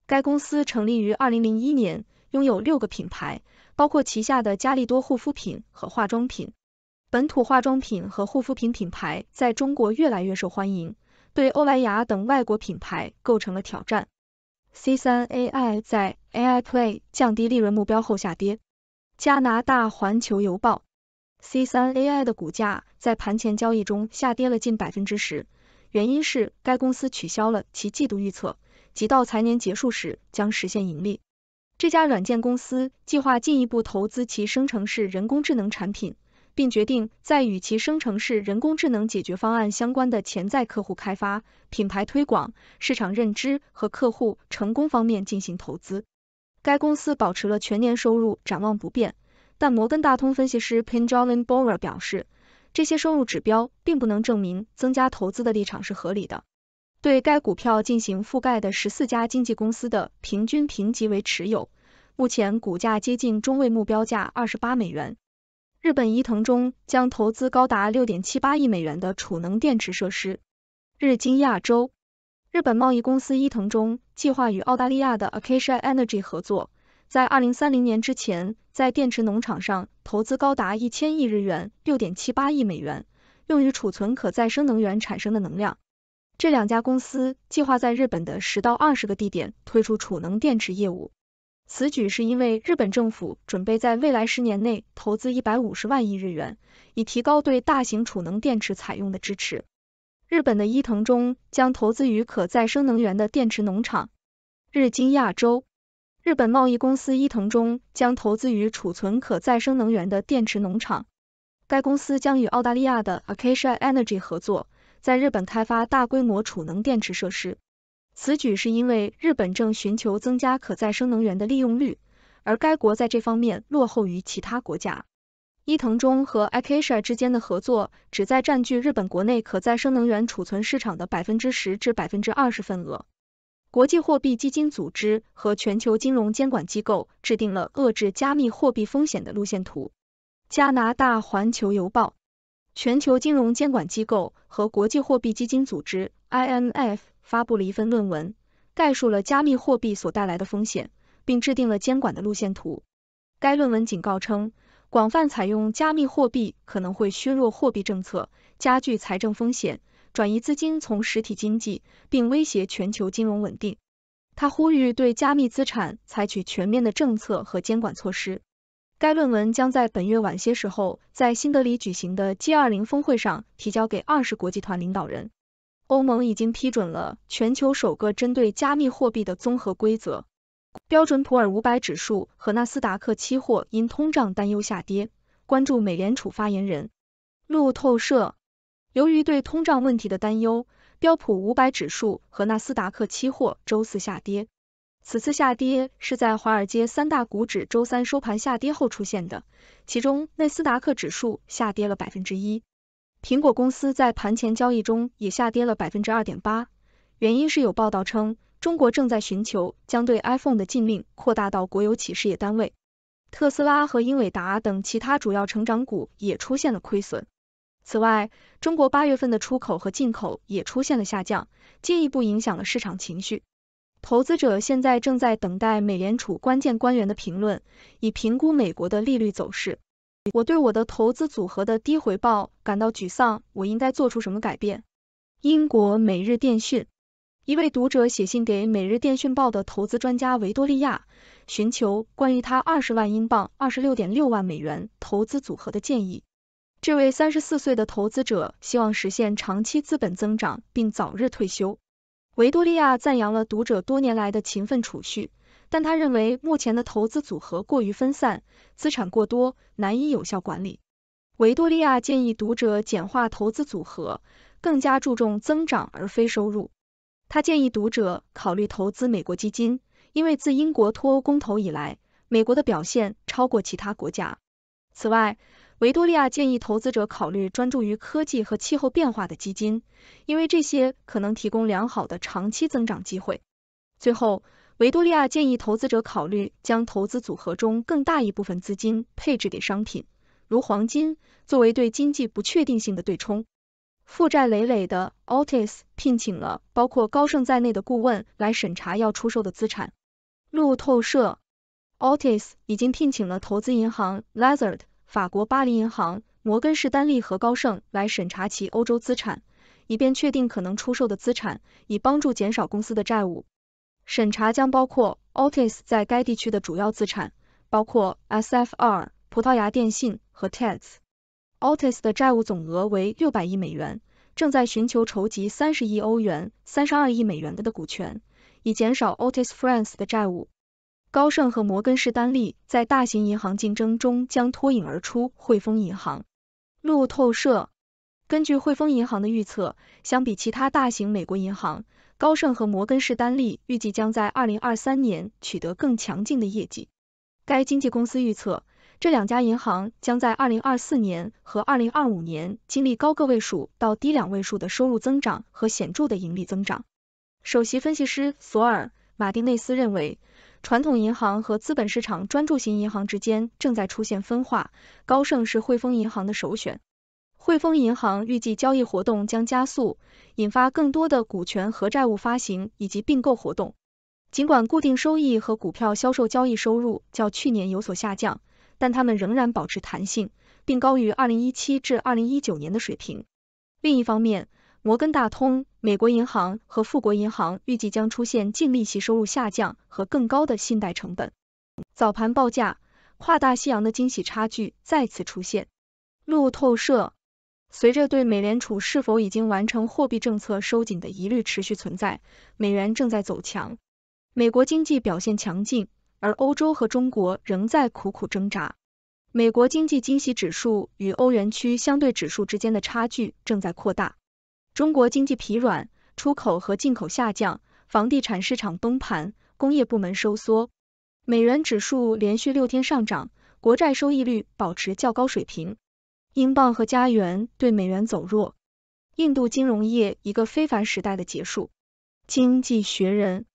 该公司成立于2001年，拥有6个品牌，包括旗下的佳丽多护肤品和化妆品。本土化妆品和护肤品品牌在中国越来越受欢迎，对欧莱雅等外国品牌构成了挑战。C3AI 在 AI Play 降低利润目标后下跌。加拿大环球邮报， C3AI 的股价在盘前交易中下跌了近10%，原因是该公司取消了其季度预测，即到财年结束时将实现盈利。这家软件公司计划进一步投资其生成式人工智能产品，并决定在与其生成式人工智能解决方案相关的潜在客户开发、品牌推广、市场认知和客户成功方面进行投资。该公司保持了全年收入展望不变，但摩根大通分析师 Pinjalim Bora 表示，这些收入指标并不能证明增加投资的立场是合理的。对该股票进行覆盖的14家经纪公司的平均评级为持有，目前股价接近中位目标价28美元。日本伊藤忠将投资高达 6.78 亿美元的储能电池设施。日经亚洲，日本贸易公司伊藤忠计划与澳大利亚的 Acacia Energy 合作，在2030年之前在电池农场上投资高达1000亿日元 6.78 亿美元，用于储存可再生能源产生的能量。这两家公司计划在日本的10到20个地点推出储能电池业务。此举是因为日本政府准备在未来10年内投资150万亿日元，以提高对大型储能电池采用的支持。日本的伊藤忠将投资于可再生能源的电池农场。日经亚洲，日本贸易公司伊藤忠将投资于储存可再生能源的电池农场。该公司将与澳大利亚的 Acacia Energy 合作，在日本开发大规模储能电池设施。此举是因为日本正寻求增加可再生能源的利用率，而该国在这方面落后于其他国家。伊藤忠和 Acacia 之间的合作旨在占据日本国内可再生能源储存市场的 10% 至 20% 份额。国际货币基金组织和全球金融监管机构制定了遏制加密货币风险的路线图。加拿大环球邮报，全球金融监管机构和国际货币基金组织 IMF 发布了一份论文，概述了加密货币所带来的风险，并制定了监管的路线图。该论文警告称，广泛采用加密货币可能会削弱货币政策，加剧财政风险，转移资金从实体经济，并威胁全球金融稳定。他呼吁对加密资产采取全面的政策和监管措施。该论文将在本月晚些时候在新德里举行的 G20 峰会上提交给20国集团领导人。欧盟已经批准了全球首个针对加密货币的综合规则。标准普尔500指数和纳斯达克期货因通胀担忧下跌，关注美联储发言人。路透社，由于对通胀问题的担忧，标普500指数和纳斯达克期货周四下跌。此次下跌是在华尔街3大股指周三收盘下跌后出现的，其中纳斯达克指数下跌了 1%。苹果公司在盘前交易中也下跌了 2.8%， 原因是有报道称，中国正在寻求将对 iPhone 的禁令扩大到国有企事业单位。特斯拉和英伟达等其他主要成长股也出现了亏损。此外，中国8月份的出口和进口也出现了下降，进一步影响了市场情绪。投资者现在正在等待美联储关键官员的评论，以评估美国的利率走势。我对我的投资组合的低回报感到沮丧，我应该做出什么改变？英国每日电讯，一位读者写信给每日电讯报的投资专家维多利亚，寻求关于他20万英镑 26.6 万美元投资组合的建议。这位34岁的投资者希望实现长期资本增长并早日退休。维多利亚赞扬了读者多年来的勤奋储蓄，但他认为目前的投资组合过于分散，资产过多，难以有效管理。维多利亚建议读者简化投资组合，更加注重增长而非收入。他建议读者考虑投资美国基金，因为自英国脱欧公投以来，美国的表现超过其他国家。此外，维多利亚建议投资者考虑专注于科技和气候变化的基金，因为这些可能提供良好的长期增长机会。最后，维多利亚建议投资者考虑将投资组合中更大一部分资金配置给商品，如黄金，作为对经济不确定性的对冲。负债累累的 Altis 聘请了包括高盛在内的顾问来审查要出售的资产。路透社， Altis 已经聘请了投资银行 Lazard、法国巴黎银行、摩根士丹利和高盛来审查其欧洲资产，以便确定可能出售的资产，以帮助减少公司的债务。审查将包括 Altis 在该地区的主要资产，包括 SFR、葡萄牙电信和 TEDS。Altis 的债务总额为600亿美元，正在寻求筹集30亿欧元、32亿美元的股权，以减少 Otis France 的债务。高盛和摩根士丹利在大型银行竞争中将脱颖而出，汇丰银行。路透社根据汇丰银行的预测，相比其他大型美国银行，高盛和摩根士丹利预计将在2023年取得更强劲的业绩。该经纪公司预测，这两家银行将在2024年和2025年经历高个位数到低两位数的收入增长和显著的盈利增长。首席分析师索尔·马丁内斯认为，传统银行和资本市场专注型银行之间正在出现分化，高盛是汇丰银行的首选。汇丰银行预计交易活动将加速，引发更多的股权和债务发行以及并购活动。尽管固定收益和股票销售交易收入较去年有所下降，但它们仍然保持弹性，并高于2017至2019年的水平。另一方面，摩根大通、美国银行和富国银行预计将出现净利息收入下降和更高的信贷成本。早盘报价，跨大西洋的惊喜差距再次出现。路透社，随着对美联储是否已经完成货币政策收紧的疑虑持续存在，美元正在走强。美国经济表现强劲，而欧洲和中国仍在苦苦挣扎。美国经济惊喜指数与欧元区相对指数之间的差距正在扩大。中国经济疲软，出口和进口下降，房地产市场崩盘，工业部门收缩。美元指数连续6天上涨，国债收益率保持较高水平。英镑和加元对美元走弱。印度金融业一个非凡时代的结束。经济学人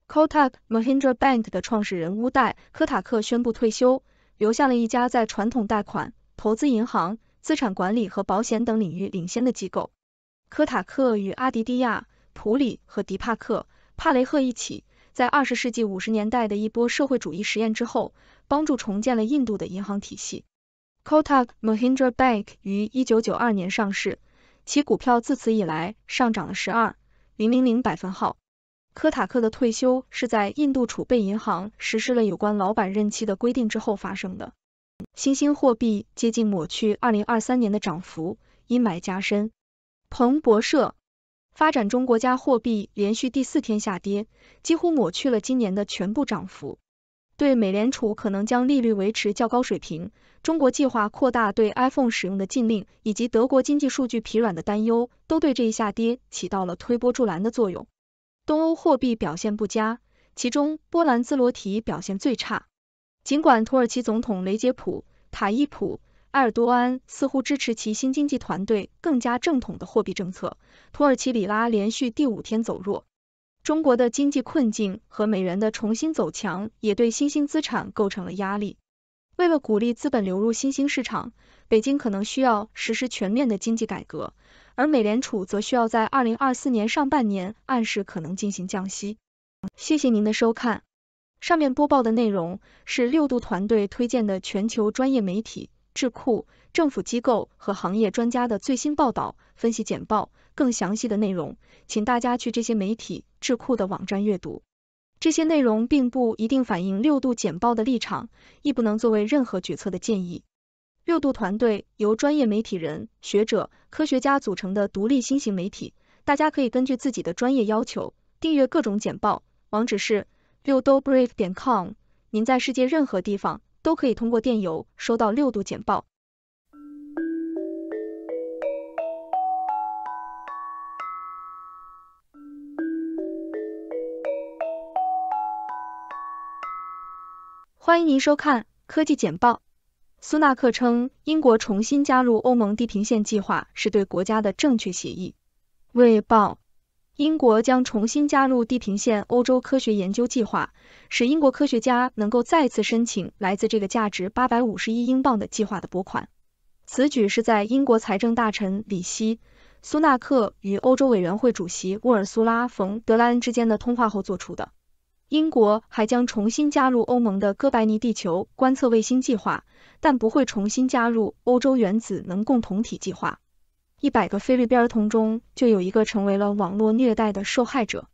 Kotak Mahindra Bank 的创始人乌代·科塔克宣布退休，留下了一家在传统贷款、投资银行、资产管理和保险等领域领先的机构。科塔克与阿迪迪亚、普里和迪帕克·帕雷赫一起，在20世纪50年代的一波社会主义实验之后，帮助重建了印度的银行体系。Kotak Mahindra Bank 于1992年上市，其股票自此以来上涨了12.000%。科塔克的退休是在印度储备银行实施了有关老板任期的规定之后发生的。新兴货币接近抹去2023年的涨幅，阴霾加深。彭博社，发展中国家货币连续第4天下跌，几乎抹去了今年的全部涨幅。对美联储可能将利率维持较高水平，中国计划扩大对 iPhone 使用的禁令，以及德国经济数据疲软的担忧，都对这一下跌起到了推波助澜的作用。东欧货币表现不佳，其中波兰兹罗提表现最差。尽管土耳其总统雷杰普·塔伊普·埃尔多安似乎支持其新经济团队更加正统的货币政策，土耳其里拉连续第5天走弱。中国的经济困境和美元的重新走强也对新兴资产构成了压力。为了鼓励资本流入新兴市场，北京可能需要实施全面的经济改革，而美联储则需要在2024年上半年暗示可能进行降息。谢谢您的收看。上面播报的内容是6度团队推荐的全球专业媒体、智库、政府机构和行业专家的最新报道、分析简报。更详细的内容，请大家去这些媒体、智库的网站阅读。这些内容并不一定反映6度简报的立场，亦不能作为任何决策的建议。6度团队由专业媒体人、学者、科学家组成的独立新型媒体，大家可以根据自己的专业要求订阅各种简报。网址是6dobrief.com。您在世界任何地方都可以通过电邮收到6度简报。欢迎您收看科技简报。苏纳克称，英国重新加入欧盟地平线计划是对国家的正确协议。卫报，英国将重新加入地平线欧洲科学研究计划，使英国科学家能够再次申请来自这个价值851英镑的计划的拨款。此举是在英国财政大臣里希·苏纳克与欧洲委员会主席沃尔苏拉·冯·德莱恩之间的通话后做出的。英国还将重新加入欧盟的哥白尼地球观测卫星计划，但不会重新加入欧洲原子能共同体计划。100个菲律宾儿童中就有一个成为了网络虐待的受害者。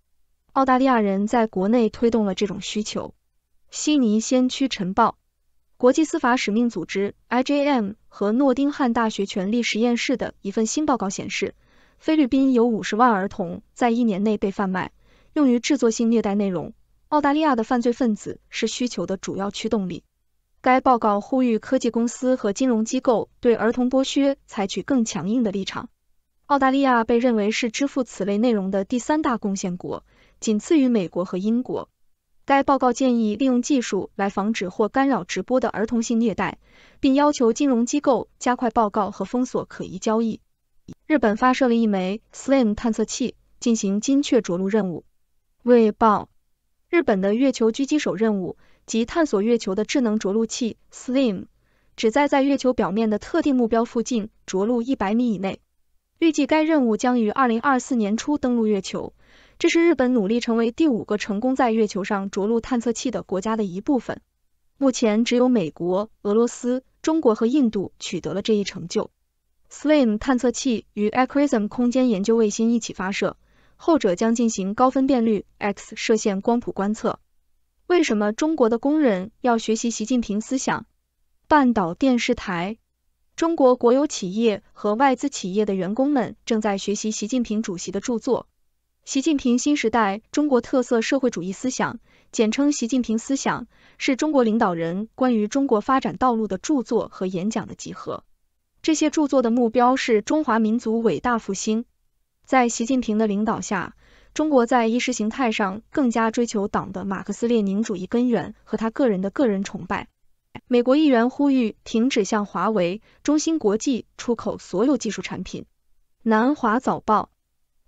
澳大利亚人在国内推动了这种需求。悉尼先驱晨报，国际司法使命组织 IJM 和诺丁汉大学权力实验室的一份新报告显示，菲律宾有50万儿童在1年内被贩卖，用于制作性虐待内容。澳大利亚的犯罪分子是需求的主要驱动力。该报告呼吁科技公司和金融机构对儿童剥削采取更强硬的立场。澳大利亚被认为是支付此类内容的第3大贡献国，仅次于美国和英国。该报告建议利用技术来防止或干扰直播的儿童性虐待，并要求金融机构加快报告和封锁可疑交易。日本发射了一枚 SLIM 探测器进行精确着陆任务。卫报，日本的月球狙击手任务及探索月球的智能着陆器 SLIM 旨在月球表面的特定目标附近着陆100米以内。预计该任务将于2024年初登陆月球，这是日本努力成为第5个成功在月球上着陆探测器的国家的一部分。目前只有美国、俄罗斯、中国和印度取得了这一成就。SLIM 探测器与 ACRISM 空间研究卫星一起发射，后者将进行高分辨率 X 射线光谱观测。为什么中国的工人要学习习近平思想？半岛电视台，中国国有企业和外资企业的员工们正在学习习近平主席的著作《习近平新时代中国特色社会主义思想》，简称习近平思想，是中国领导人关于中国发展道路的著作和演讲的集合。这些著作的目标是中华民族伟大复兴。在习近平的领导下，中国在意识形态上更加追求党的马克思列宁主义根源和他个人的个人崇拜。美国议员呼吁停止向华为、中芯国际出口所有技术产品。南华早报，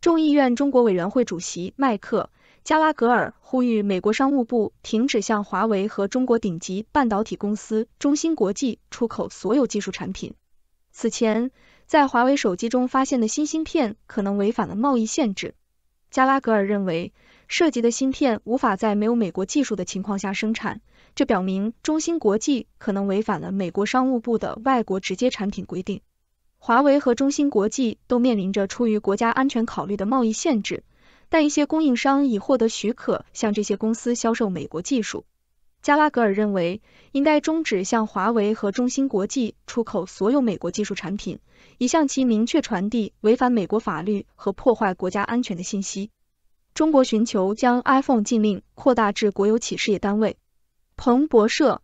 众议院中国委员会主席麦克·加拉格尔呼吁美国商务部停止向华为和中国顶级半导体公司中芯国际出口所有技术产品。此前，在华为手机中发现的新芯片可能违反了贸易限制。加拉格尔认为，涉及的芯片无法在没有美国技术的情况下生产，这表明中芯国际可能违反了美国商务部的外国直接产品规定。华为和中芯国际都面临着出于国家安全考虑的贸易限制，但一些供应商已获得许可向这些公司销售美国技术。加拉格尔认为，应该终止向华为和中芯国际出口所有美国技术产品，以向其明确传递违反美国法律和破坏国家安全的信息。中国寻求将 iPhone 禁令扩大至国有企事业单位。彭博社，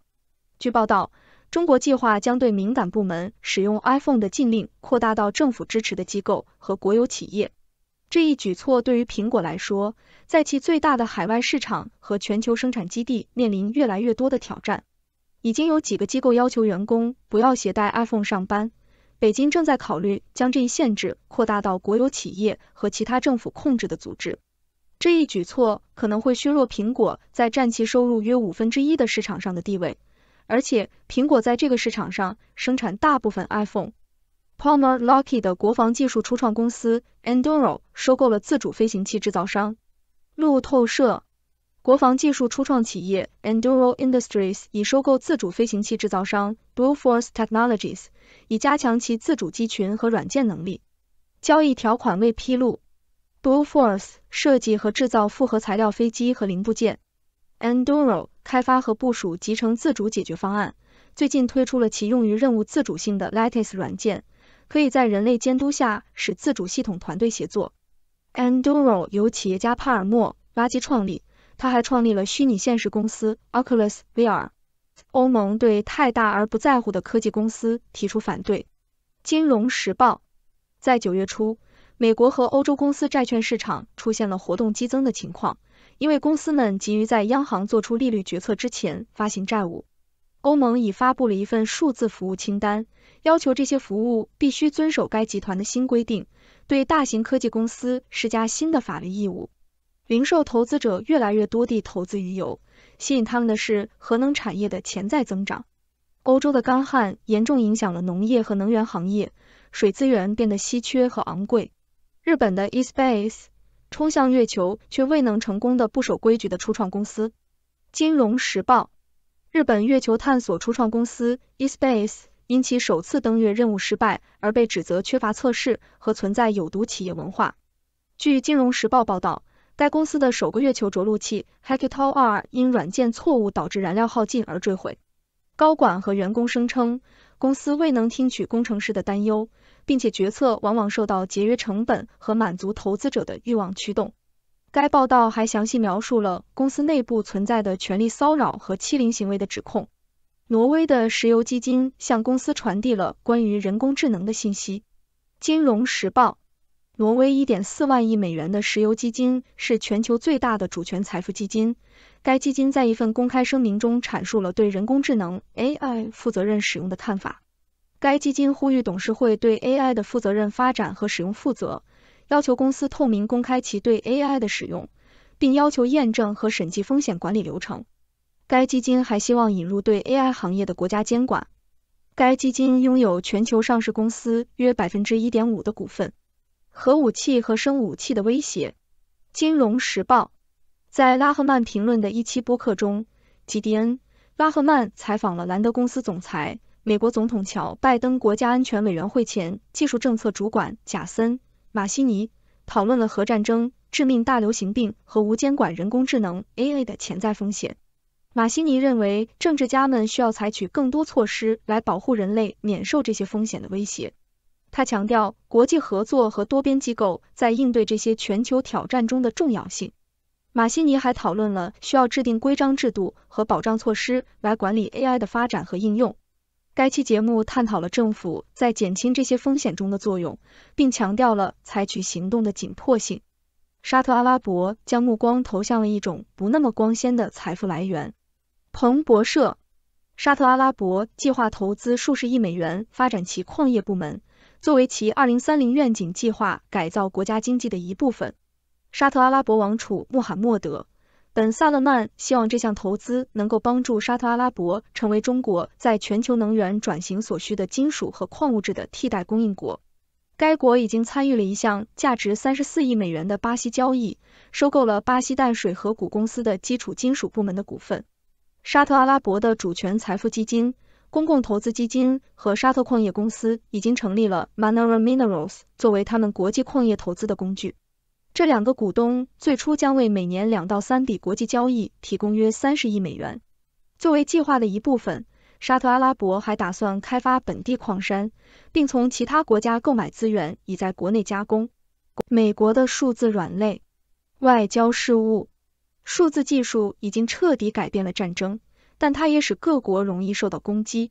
据报道，中国计划将对敏感部门使用 iPhone 的禁令扩大到政府支持的机构和国有企业。这一举措对于苹果来说，在其最大的海外市场和全球生产基地面临越来越多的挑战。已经有几个机构要求员工不要携带 iPhone 上班，北京正在考虑将这一限制扩大到国有企业和其他政府控制的组织。这一举措可能会削弱苹果在占其收入约1/5的市场上的地位，而且苹果在这个市场上生产大部分 iPhone。Palmer Lockheed 的国防技术初创公司 Enduro 收购了自主飞行器制造商。路透社，国防技术初创企业 Enduro Industries 已收购自主飞行器制造商 Blue Force Technologies， 以加强其自主机群和软件能力。交易条款未披露。Blue Force 设计和制造复合材料飞机和零部件。Enduro 开发和部署集成自主解决方案，最近推出了其用于任务自主性的 Lattice 软件，可以在人类监督下使自主系统团队协作。Enduro 由企业家帕尔默·拉基创立，他还创立了虚拟现实公司 Oculus VR。欧盟对太大而不在乎的科技公司提出反对。金融时报，在9月初，美国和欧洲公司债券市场出现了活动激增的情况，因为公司们急于在央行做出利率决策之前发行债务。欧盟已发布了一份数字服务清单，要求这些服务必须遵守该集团的新规定，对大型科技公司施加新的法律义务。零售投资者越来越多地投资于油，吸引他们的是核能产业的潜在增长。欧洲的干旱严重影响了农业和能源行业，水资源变得稀缺和昂贵。日本的 eSpace 冲向月球却未能成功的不守规矩的初创公司。金融时报，日本月球探索初创公司 eSpace 因其首次登月任务失败而被指责缺乏测试和存在有毒企业文化。据金融时报报道，该公司的首个月球着陆器 Hakuto 2因软件错误导致燃料耗尽而坠毁。高管和员工声称，公司未能听取工程师的担忧，并且决策往往受到节约成本和满足投资者的欲望驱动。该报道还详细描述了公司内部存在的权力骚扰和欺凌行为的指控。挪威的石油基金向公司传递了关于人工智能的信息。金融时报，挪威 1.4 万亿美元的石油基金是全球最大的主权财富基金。该基金在一份公开声明中阐述了对人工智能 AI 负责任使用的看法。该基金呼吁董事会对 AI 的负责任发展和使用负责，要求公司透明公开其对 AI 的使用，并要求验证和审计风险管理流程。该基金还希望引入对 AI 行业的国家监管。该基金拥有全球上市公司约 1.5% 的股份。核武器和生物武器的威胁。金融时报，在拉赫曼评论的一期播客中，吉迪恩·拉赫曼采访了兰德公司总裁、美国总统乔·拜登国家安全委员会前技术政策主管贾森·马西尼，讨论了核战争、致命大流行病和无监管人工智能 AI 的潜在风险。马西尼认为，政治家们需要采取更多措施来保护人类免受这些风险的威胁。他强调国际合作和多边机构在应对这些全球挑战中的重要性。马西尼还讨论了需要制定规章制度和保障措施来管理 AI 的发展和应用。该期节目探讨了政府在减轻这些风险中的作用，并强调了采取行动的紧迫性。沙特阿拉伯将目光投向了一种不那么光鲜的财富来源。彭博社，沙特阿拉伯计划投资数十亿美元发展其矿业部门，作为其2030愿景计划改造国家经济的一部分。沙特阿拉伯王储穆罕默德·本·萨勒曼希望这项投资能够帮助沙特阿拉伯成为中国在全球能源转型所需的金属和矿物质的替代供应国。该国已经参与了一项价值34亿美元的巴西交易，收购了巴西淡水河谷公司的基础金属部门的股份。沙特阿拉伯的主权财富基金、公共投资基金和沙特矿业公司已经成立了 Manara Minerals 作为他们国际矿业投资的工具。这两个股东最初将为每年2到3笔国际交易提供约30亿美元。作为计划的一部分，沙特阿拉伯还打算开发本地矿山，并从其他国家购买资源以在国内加工。美国的数字软肋。外交事务。数字技术已经彻底改变了战争，但它也使各国容易受到攻击。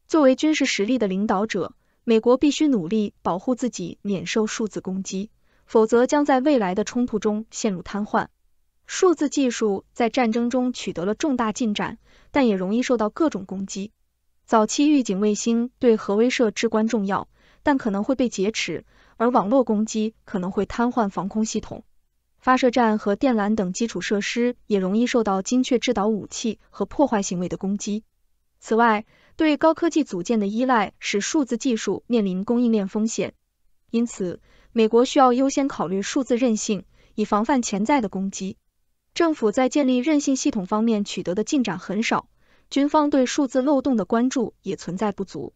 作为军事实力的领导者，美国必须努力保护自己免受数字攻击，否则将在未来的冲突中陷入瘫痪。数字技术在战争中取得了重大进展，但也容易受到各种攻击。早期预警卫星对核威慑至关重要，但可能会被劫持，而网络攻击可能会瘫痪防空系统。发射站和电缆等基础设施也容易受到精确制导武器和破坏行为的攻击。此外，对高科技组件的依赖使数字技术面临供应链风险。因此，美国需要优先考虑数字韧性，以防范潜在的攻击。政府在建立韧性系统方面取得的进展很少，军方对数字漏洞的关注也存在不足。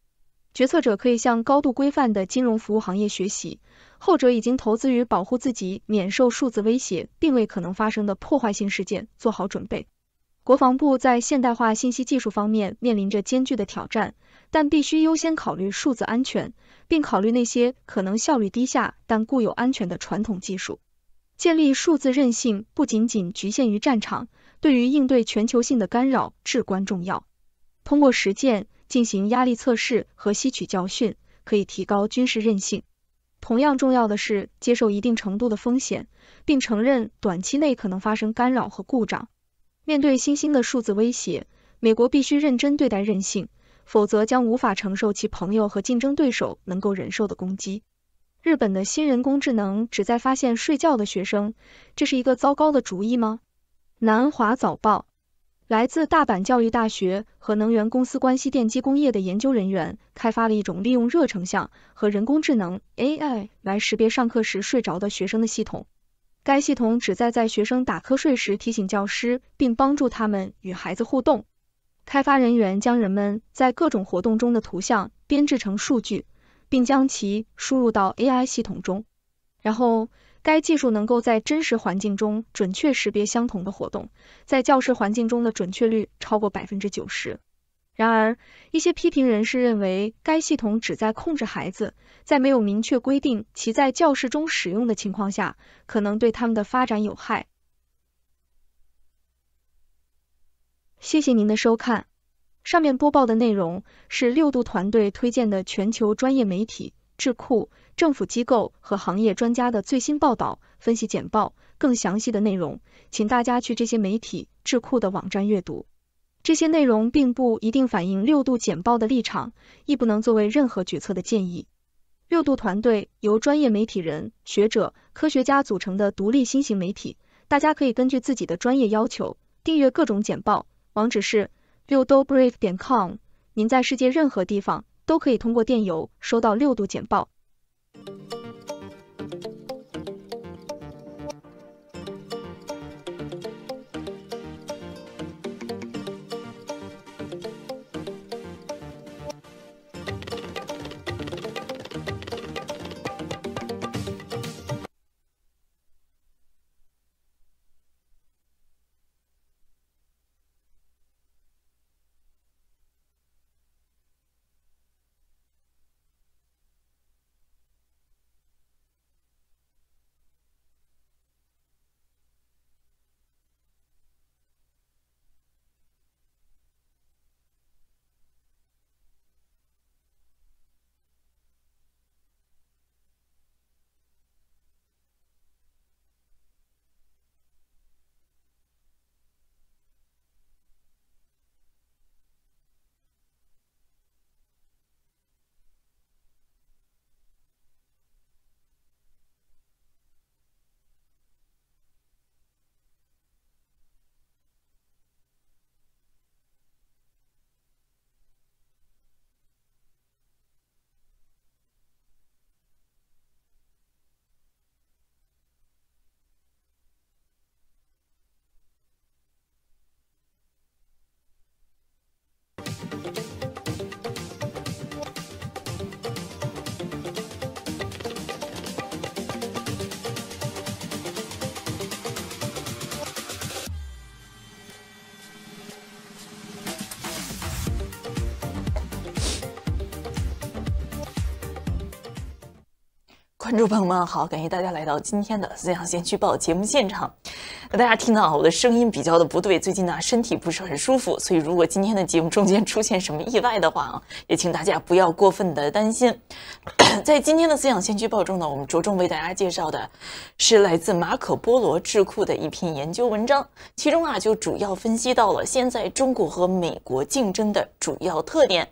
决策者可以向高度规范的金融服务行业学习，后者已经投资于保护自己免受数字威胁并为可能发生的破坏性事件做好准备。国防部在现代化信息技术方面面临着艰巨的挑战，但必须优先考虑数字安全，并考虑那些可能效率低下但固有安全的传统技术。建立数字韧性不仅仅局限于战场，对于应对全球性的干扰至关重要。通过实践进行压力测试和吸取教训，可以提高军事韧性。同样重要的是接受一定程度的风险，并承认短期内可能发生干扰和故障。面对新兴的数字威胁，美国必须认真对待韧性，否则将无法承受其朋友和竞争对手能够忍受的攻击。日本的新人工智能旨在发现睡觉的学生，这是一个糟糕的主意吗？南华早报。来自大阪教育大学和能源公司关西电机工业的研究人员开发了一种利用热成像和人工智能 AI 来识别上课时睡着的学生的系统。该系统旨在学生打瞌睡时提醒教师，并帮助他们与孩子互动。开发人员将人们在各种活动中的图像编制成数据，并将其输入到 AI 系统中。然后该技术能够在真实环境中准确识别相同的活动，在教室环境中的准确率超过 90%。然而，一些批评人士认为该系统旨在控制孩子，在没有明确规定其在教室中使用的情况下，可能对他们的发展有害。谢谢您的收看。上面播报的内容是6度团队推荐的全球专业媒体、智库、政府机构和行业专家的最新报道、分析简报。更详细的内容，请大家去这些媒体、智库的网站阅读。这些内容并不一定反映6度简报的立场，亦不能作为任何决策的建议。6度团队由专业媒体人、学者、科学家组成的独立新型媒体，大家可以根据自己的专业要求订阅各种简报。网址是6dobrief.com， 您在世界任何地方都可以通过电邮收到6度简报。观众朋友们好，感谢大家来到今天的思想先驱报节目现场。大家听到我的声音比较的不对，最近呢身体不是很舒服，所以如果今天的节目中间出现什么意外的话也请大家不要过分的担心。在今天的思想先驱报中呢，我们着重为大家介绍的是来自马可波罗智库的一篇研究文章，其中就主要分析到了现在中国和美国竞争的主要特点。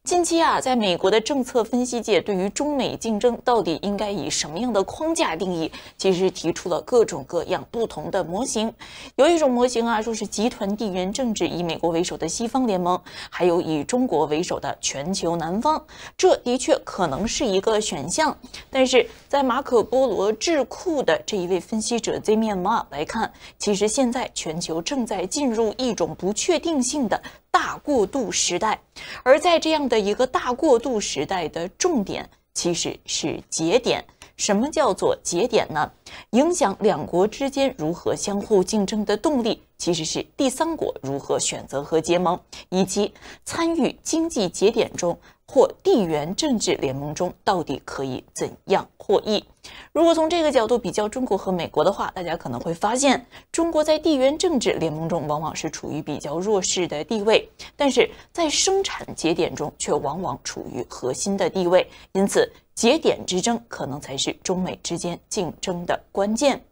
近期在美国的政策分析界对于中美竞争到底应该以什么样的框架定义，其实提出了各种各样不同的模型。有一种模型说是集团地缘政治，以美国为首的西方联盟，还有以中国为首的全球南方，这的确可能是一个选项。但是在马可波罗智库的这一位分析者 Zemian 来看，其实现在全球正在进入一种不确定性的大过渡时代，而在这样的一个大过渡时代的重点其实是节点。什么叫做节点呢？影响两国之间如何相互竞争的动力，其实是第三国如何选择和结盟，以及参与经济节点中或地缘政治联盟中到底可以怎样获益。如果从这个角度比较中国和美国的话，大家可能会发现，中国在地缘政治联盟中往往是处于比较弱势的地位，但是在生产节点中却往往处于核心的地位，因此节点之争可能才是中美之间竞争的关键。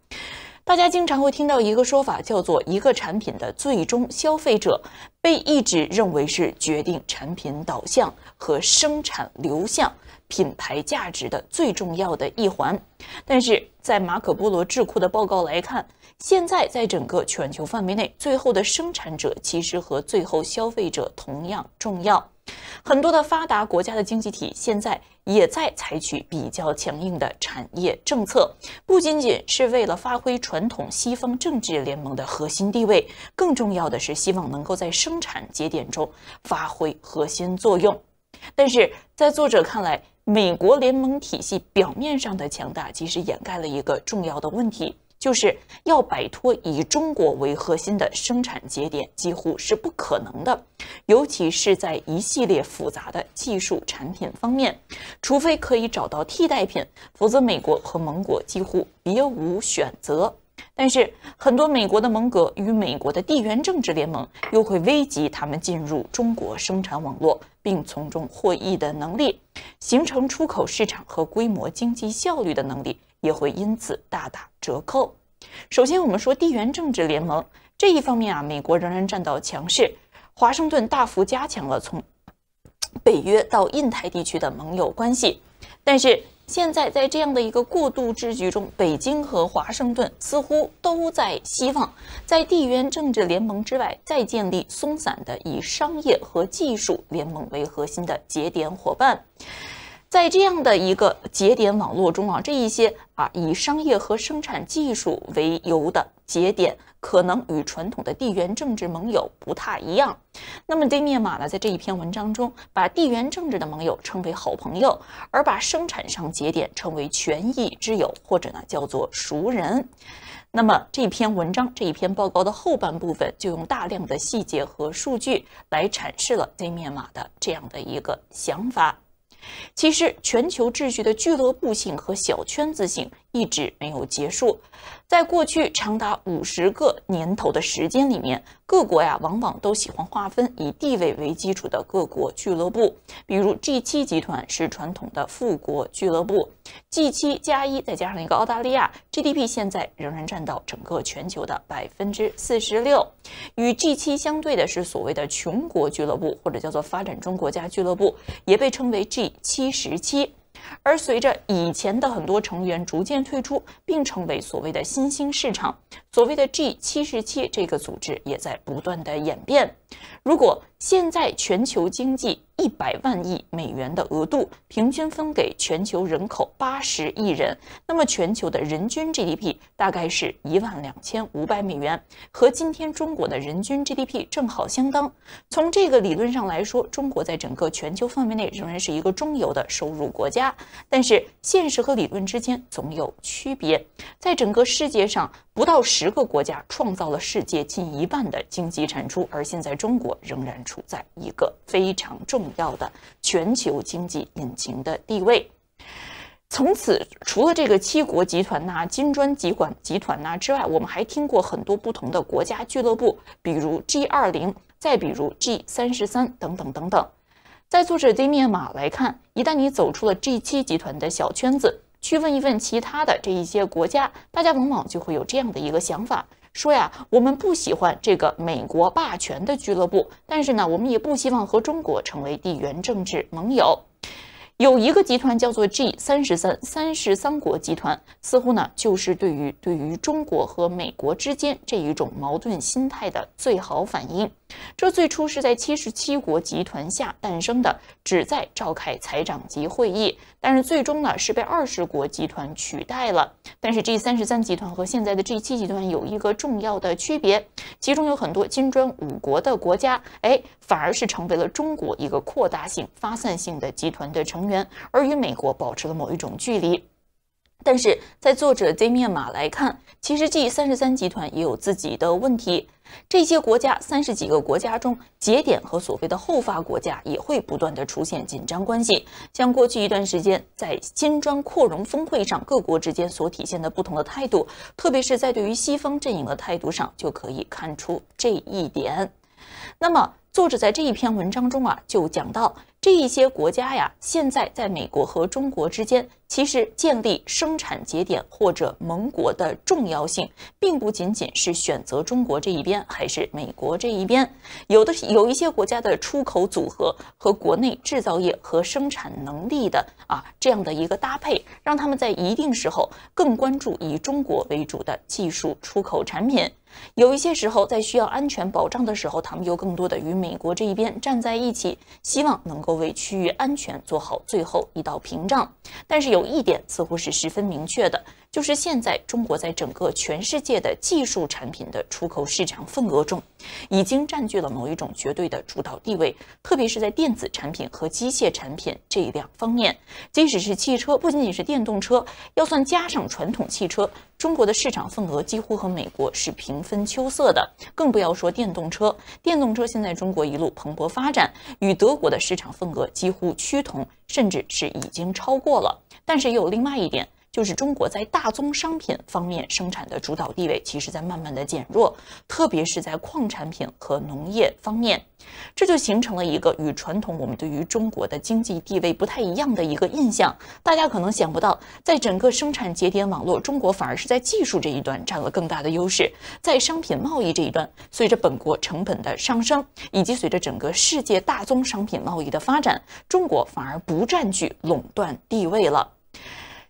大家经常会听到一个说法，叫做一个产品的最终消费者被一直认为是决定产品导向和生产流向、品牌价值的最重要的一环。但是在马可波罗智库的报告来看，现在在整个全球范围内，最后的生产者其实和最后消费者同样重要。很多的发达国家的经济体现在也在采取比较强硬的产业政策，不仅仅是为了发挥传统西方政治联盟的核心地位，更重要的是希望能够在生产节点中发挥核心作用。但是在作者看来，美国联盟体系表面上的强大其实掩盖了一个重要的问题，就是要摆脱以中国为核心的生产节点几乎是不可能的，尤其是在一系列复杂的技术产品方面，除非可以找到替代品，否则美国和盟国几乎别无选择。但是很多美国的盟国与美国的地缘政治联盟又会危及他们进入中国生产网络并从中获益的能力，形成出口市场和规模经济效率的能力也会因此大打折扣。首先我们说地缘政治联盟这一方面啊，美国仍然占到强势，华盛顿大幅加强了从北约到印太地区的盟友关系，但是现在在这样的一个过渡之局中，北京和华盛顿似乎都在希望在地缘政治联盟之外再建立松散的以商业和技术联盟为核心的节点伙伴。在这样的一个节点网络中啊，这一些以商业和生产技术为由的节点可能与传统的地缘政治盟友不太一样。那么 Damian 马呢，在这一篇文章中把地缘政治的盟友称为好朋友，而把生产上节点称为权益之友，或者呢叫做熟人。那么这篇文章这一篇报告的后半部分就用大量的细节和数据来阐释了 Damian 马的这样的一个想法。其实全球秩序的俱乐部性和小圈子性一直没有结束，在过去长达50个年头的时间里面，各国往往都喜欢划分以地位为基础的各国俱乐部，比如 G7 集团是传统的富国俱乐部， G7+1 再加上一个澳大利亚， GDP 现在仍然占到整个全球的46%。与 G7 相对的是所谓的穷国俱乐部，或者叫做发展中国家俱乐部，也被称为 G77。而随着以前的很多成员逐渐退出，并成为所谓的新兴市场，所谓的 G77 这个组织也在不断的演变。如果现在全球经济100万亿美元的额度平均分给全球人口80亿人，那么全球的人均 GDP 大概是12500美元，和今天中国的人均 GDP 正好相当。从这个理论上来说，中国在整个全球范围内仍然是一个中游的收入国家，但是现实和理论之间总有区别。在整个世界上，不到10个国家创造了世界近1半的经济产出，而现在中国仍然处在一个非常重要的全球经济引擎的地位。从此，除了这个7国集团金砖集团之外，我们还听过很多不同的国家俱乐部，比如 G20， 再比如 G33 等等等等。在作者 Damian 马来看，一旦你走出了 G7 集团的小圈子，去问一问其他的这一些国家，大家往往就会有这样的一个想法，说我们不喜欢这个美国霸权的俱乐部，但是呢，我们也不希望和中国成为地缘政治盟友。有一个集团叫做 G33 33国集团，似乎呢就是对于中国和美国之间这一种矛盾心态的最好反映。这最初是在77国集团下诞生的，旨在召开财长级会议，但是最终呢是被20国集团取代了。但是 G33集团和现在的 G7 集团有一个重要的区别，其中有很多金砖5国的国家，反而是成为了中国一个扩大性、发散性的集团的成员，而与美国保持了某一种距离。但是在作者 Damian 马来看，其实 G33集团也有自己的问题。这些国家30几个国家中，节点和所谓的后发国家也会不断的出现紧张关系。像过去一段时间，在金砖扩容峰会上，各国之间所体现的不同的态度，特别是在对于西方阵营的态度上，就可以看出这一点。那么作者在这一篇文章中就讲到，这一些国家现在在美国和中国之间，其实建立生产节点或者盟国的重要性，并不仅仅是选择中国这一边还是美国这一边。有一些国家的出口组合和国内制造业和生产能力的这样的一个搭配，让他们在一定时候更关注以中国为主的技术出口产品。有一些时候，在需要安全保障的时候，他们又更多的与美国这一边站在一起，希望能够为区域安全做好最后一道屏障。但是有一点似乎是十分明确的，就是现在中国在整个全世界的技术产品的出口市场份额中，已经占据了某一种绝对的主导地位，特别是在电子产品和机械产品这两方面。即使是汽车，不仅仅是电动车，要算加上传统汽车，中国的市场份额几乎和美国是平分秋色的，更不要说电动车。电动车现在中国一路蓬勃发展，与德国的市场份额几乎趋同，甚至是已经超过了。但是也有另外一点，就是中国在大宗商品方面生产的主导地位其实在慢慢的减弱，特别是在矿产品和农业方面，这就形成了一个与传统我们对于中国的经济地位不太一样的一个印象。大家可能想不到，在整个生产节点网络，中国反而是在技术这一端占了更大的优势，在商品贸易这一端，随着本国成本的上升，以及随着整个世界大宗商品贸易的发展，中国反而不占据垄断地位了。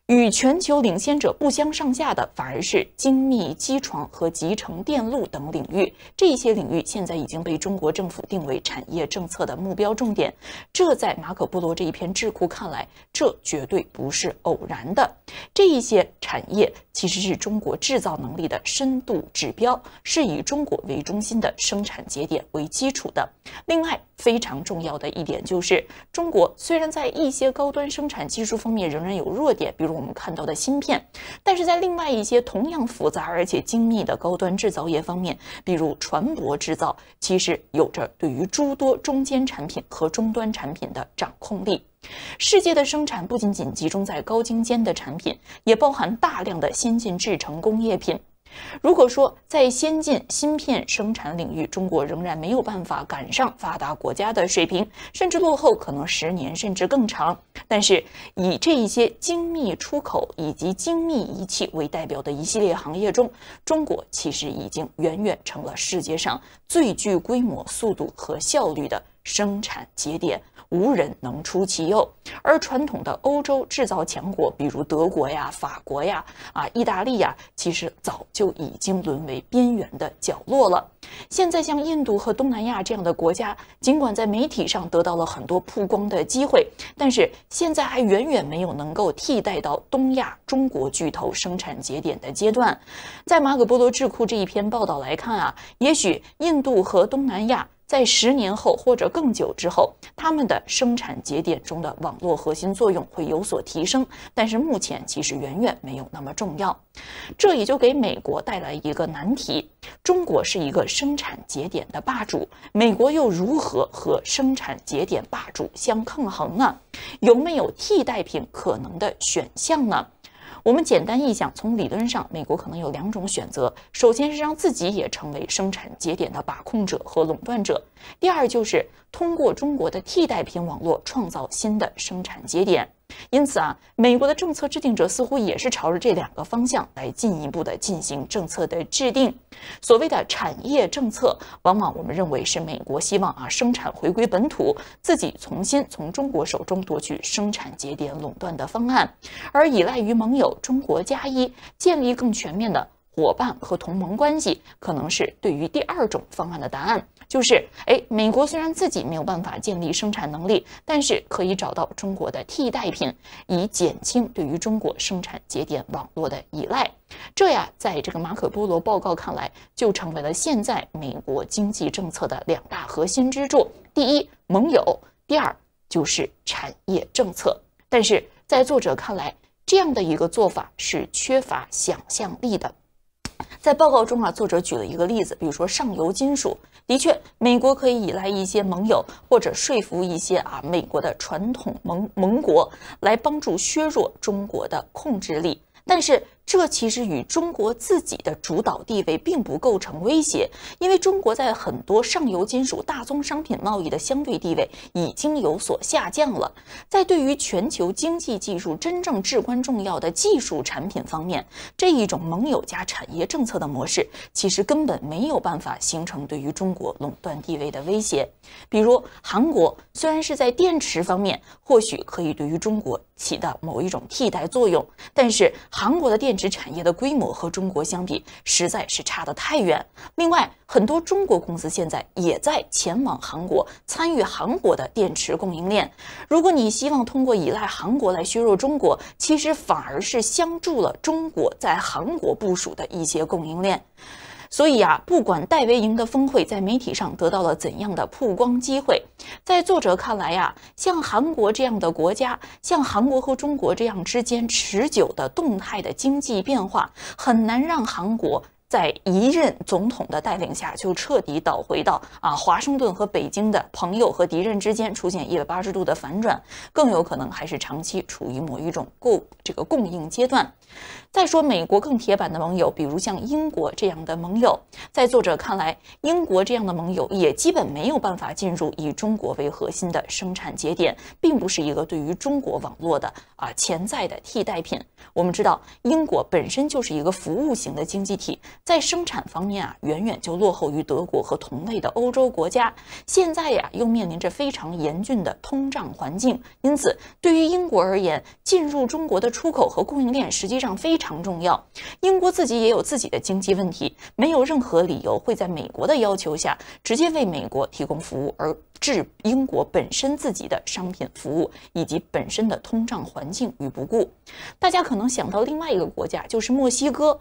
与全球领先者不相上下的，反而是精密机床和集成电路等领域。这些领域现在已经被中国政府定为产业政策的目标重点。这在马可波罗这一篇智库看来，这绝对不是偶然的。这一些产业其实是中国制造能力的深度指标，是以中国为中心的生产节点为基础的。另外，非常重要的一点就是，中国虽然在一些高端生产技术方面仍然有弱点，比如我们看到的芯片，但是在另外一些同样复杂而且精密的高端制造业方面，比如船舶制造，其实有着对于诸多中间产品和终端产品的掌控力。世界的生产不仅仅集中在高精尖的产品，也包含大量的先进制成工业品。如果说在先进芯片生产领域，中国仍然没有办法赶上发达国家的水平，甚至落后可能10年甚至更长，但是以这一些精密出口以及精密仪器为代表的一系列行业中，中国其实已经远远成了世界上最具规模、速度和效率的生产节点，无人能出其右。而传统的欧洲制造强国，比如德国呀、法国呀、意大利呀，其实早就已经沦为边缘的角落了。现在像印度和东南亚这样的国家，尽管在媒体上得到了很多曝光的机会，但是现在还远远没有能够替代到东亚中国巨头生产节点的阶段。在马可波罗智库这一篇报道来看也许印度和东南亚在10年后或者更久之后，他们的生产节点中的网络核心作用会有所提升，但是目前其实远远没有那么重要。这也就给美国带来一个难题：中国是一个生产节点的霸主，美国又如何和生产节点霸主相抗衡呢？有没有替代品可能的选项呢？我们简单一想，从理论上，美国可能有2种选择：首先是让自己也成为生产节点的把控者和垄断者；第二就是通过中国的替代品网络创造新的生产节点。因此美国的政策制定者似乎也是朝着这2个方向来进一步的进行政策的制定。所谓的产业政策，往往我们认为是美国希望生产回归本土，自己重新从中国手中夺取生产节点垄断的方案，而依赖于盟友中国+1，建立更全面的伙伴和同盟关系，可能是对于第2种方案的答案。就是美国虽然自己没有办法建立生产能力，但是可以找到中国的替代品，以减轻对于中国生产节点网络的依赖。这在这个马可波罗报告看来，就成为了现在美国经济政策的2大核心支柱：第一，盟友；第二，就是产业政策。但是在作者看来，这样的一个做法是缺乏想象力的。在报告中作者举了一个例子，比如说上游金属，的确，美国可以依赖一些盟友，或者说服一些美国的传统盟国来帮助削弱中国的控制力，但是这其实与中国自己的主导地位并不构成威胁，因为中国在很多上游金属大宗商品贸易的相对地位已经有所下降了。在对于全球经济技术真正至关重要的技术产品方面，这一种盟友加产业政策的模式其实根本没有办法形成对于中国垄断地位的威胁。比如韩国虽然是在电池方面或许可以对于中国起到某一种替代作用，但是韩国的电电池产业的规模和中国相比，实在是差得太远。另外，很多中国公司现在也在前往韩国，参与韩国的电池供应链。如果你希望通过依赖韩国来削弱中国，其实反而是相助了中国在韩国部署的一些供应链。所以啊，不管戴维营的峰会在媒体上得到了怎样的曝光机会，在作者看来呀，像韩国这样的国家，像韩国和中国这样之间持久的动态的经济变化，很难让韩国在一任总统的带领下就彻底倒回到华盛顿和北京的朋友和敌人之间出现180度的反转，更有可能还是长期处于某一种供应阶段。再说美国更铁板的盟友，比如像英国这样的盟友，在作者看来，英国这样的盟友也基本没有办法进入以中国为核心的生产节点，并不是一个对于中国网络的潜在的替代品。我们知道，英国本身就是一个服务型的经济体，在生产方面远远就落后于德国和同类的欧洲国家。现在又面临着非常严峻的通胀环境，因此对于英国而言，进入中国的出口和供应链实际上非常重要。英国自己也有自己的经济问题，没有任何理由会在美国的要求下直接为美国提供服务，而置英国本身自己的商品服务以及本身的通胀环境于不顾。大家可能想到另外一个国家，就是墨西哥。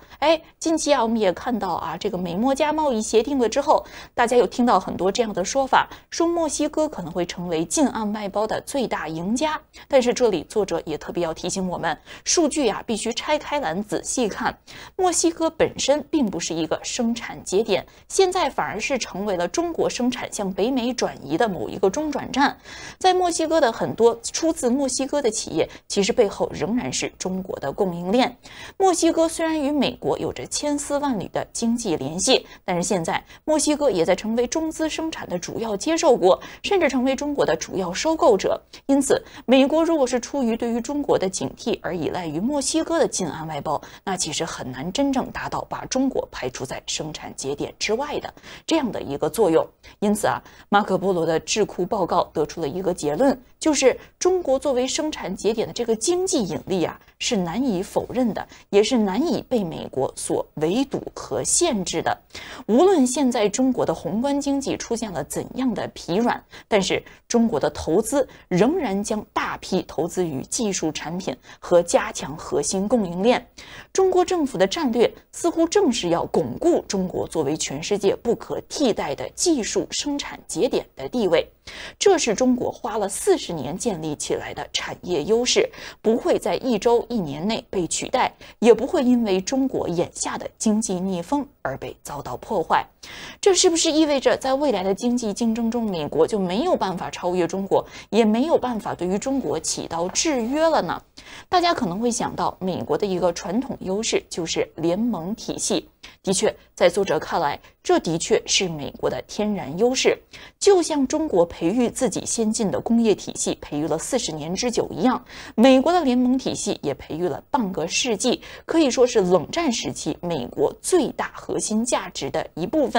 近期我们也看到这个美墨加贸易协定了之后，大家有听到很多这样的说法，说墨西哥可能会成为近岸外包的最大赢家。但是这里作者也特别要提醒我们，数据必须拆开来仔细看。墨西哥本身并不是一个生产节点，现在反而是成为了中国生产向北美转移的某一个中转站。在墨西哥的很多出自墨西哥的企业，其实背后仍然是中国的供应链。墨西哥虽然与美国有着千丝万缕的经济联系，但是现在墨西哥也在成为中资生产的主要接受国，甚至成为中国的主要收购者。因此，美国如果是出于对于中国的警惕而依赖于墨西哥的近岸外包，那其实很难真正达到把中国排除在生产节点之外的这样的一个作用。因此马可波罗的智库报告得出了一个结论，就是中国作为生产节点的这个经济引力是难以否认的，也是难以被美国所围堵和限制的。无论现在中国的宏观经济出现了怎样的疲软，但是中国的投资仍然将大批投资于技术产品和加强核心供应链。中国政府的战略似乎正是要巩固中国作为全世界不可替代的技术生产节点的地位。这是中国花了40年建立起来的产业优势，不会在1周1年内被取代，也不会因为中国眼下的经济逆风而被遭到破坏。这是不是意味着在未来的经济竞争中，美国就没有办法超越中国，也没有办法对于中国起到制约了呢？大家可能会想到，美国的一个传统优势就是联盟体系。的确，在作者看来，这的确是美国的天然优势。就像中国培育自己先进的工业体系培育了40年之久一样，美国的联盟体系也培育了半个世纪，可以说是冷战时期美国最大核心价值的一部分。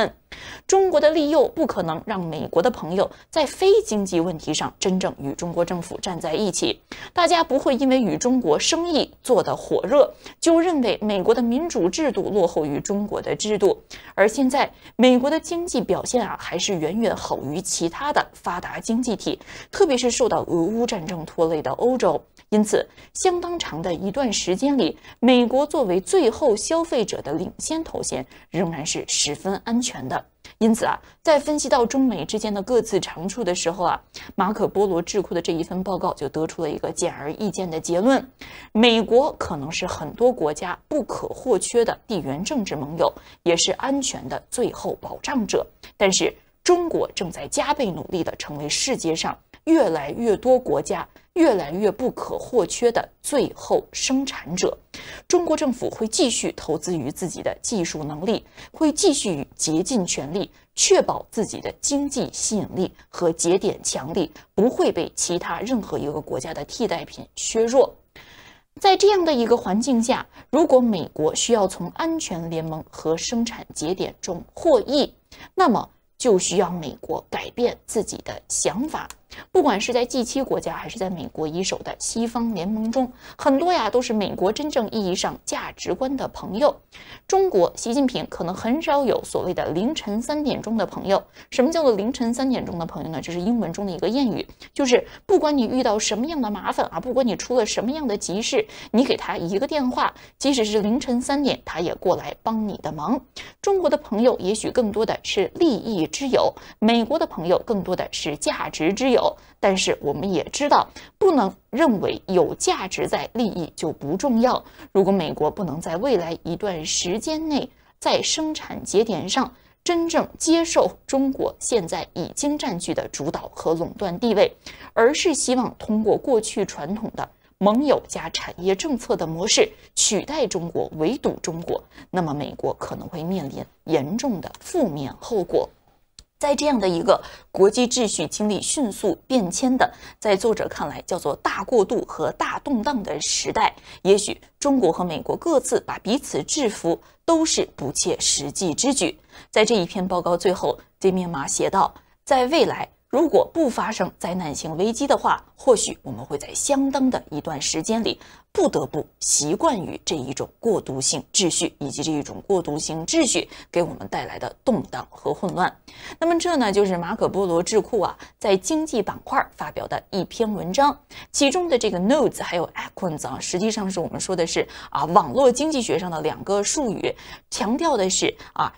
中国的利诱不可能让美国的朋友在非经济问题上真正与中国政府站在一起。大家不会因为与中国生意做得火热，就认为美国的民主制度落后于中国的制度。而现在美国的经济表现还是远远好于其他的发达经济体，特别是受到俄乌战争拖累的欧洲。因此，相当长的一段时间里，美国作为最后消费者的领先头衔仍然是十分安全的。因此在分析到中美之间的各自长处的时候马可波罗智库的这一份报告就得出了一个简而易见的结论：美国可能是很多国家不可或缺的地缘政治盟友，也是安全的最后保障者。但是，中国正在加倍努力地成为世界上越来越多国家越来越不可或缺的最后生产者。中国政府会继续投资于自己的技术能力，会继续竭尽全力确保自己的经济吸引力和节点强力不会被其他任何一个国家的替代品削弱。在这样的一个环境下，如果美国需要从安全联盟和生产节点中获益，那么就需要美国改变自己的想法不管是在G7国家还是在美国一手的西方联盟中，很多呀都是美国真正意义上价值观的朋友。中国习近平可能很少有所谓的凌晨3点钟的朋友。什么叫做凌晨3点钟的朋友呢？这是英文中的一个谚语，就是不管你遇到什么样的麻烦啊，不管你出了什么样的急事，你给他一个电话，即使是凌晨3点，他也过来帮你的忙。中国的朋友也许更多的是利益之友，美国的朋友更多的是价值之友。但是我们也知道，不能认为有价值在，利益就不重要。如果美国不能在未来一段时间内在生产节点上真正接受中国现在已经占据的主导和垄断地位，而是希望通过过去传统的盟友加产业政策的模式取代中国、围堵中国，那么美国可能会面临严重的负面后果。在这样的一个国际秩序经历迅速变迁的，在作者看来叫做大过渡和大动荡的时代，也许中国和美国各自把彼此制服都是不切实际之举。在这一篇报告最后，这面马写道，在未来如果不发生灾难性危机的话，或许我们会在相当的一段时间里不得不习惯于这一种过渡性秩序，以及这一种过渡性秩序给我们带来的动荡和混乱。那么这呢，就是马可波罗智库在经济板块发表的一篇文章，其中的这个 nodes 还有 acronyms实际上是我们说的是网络经济学上的2个术语，强调的是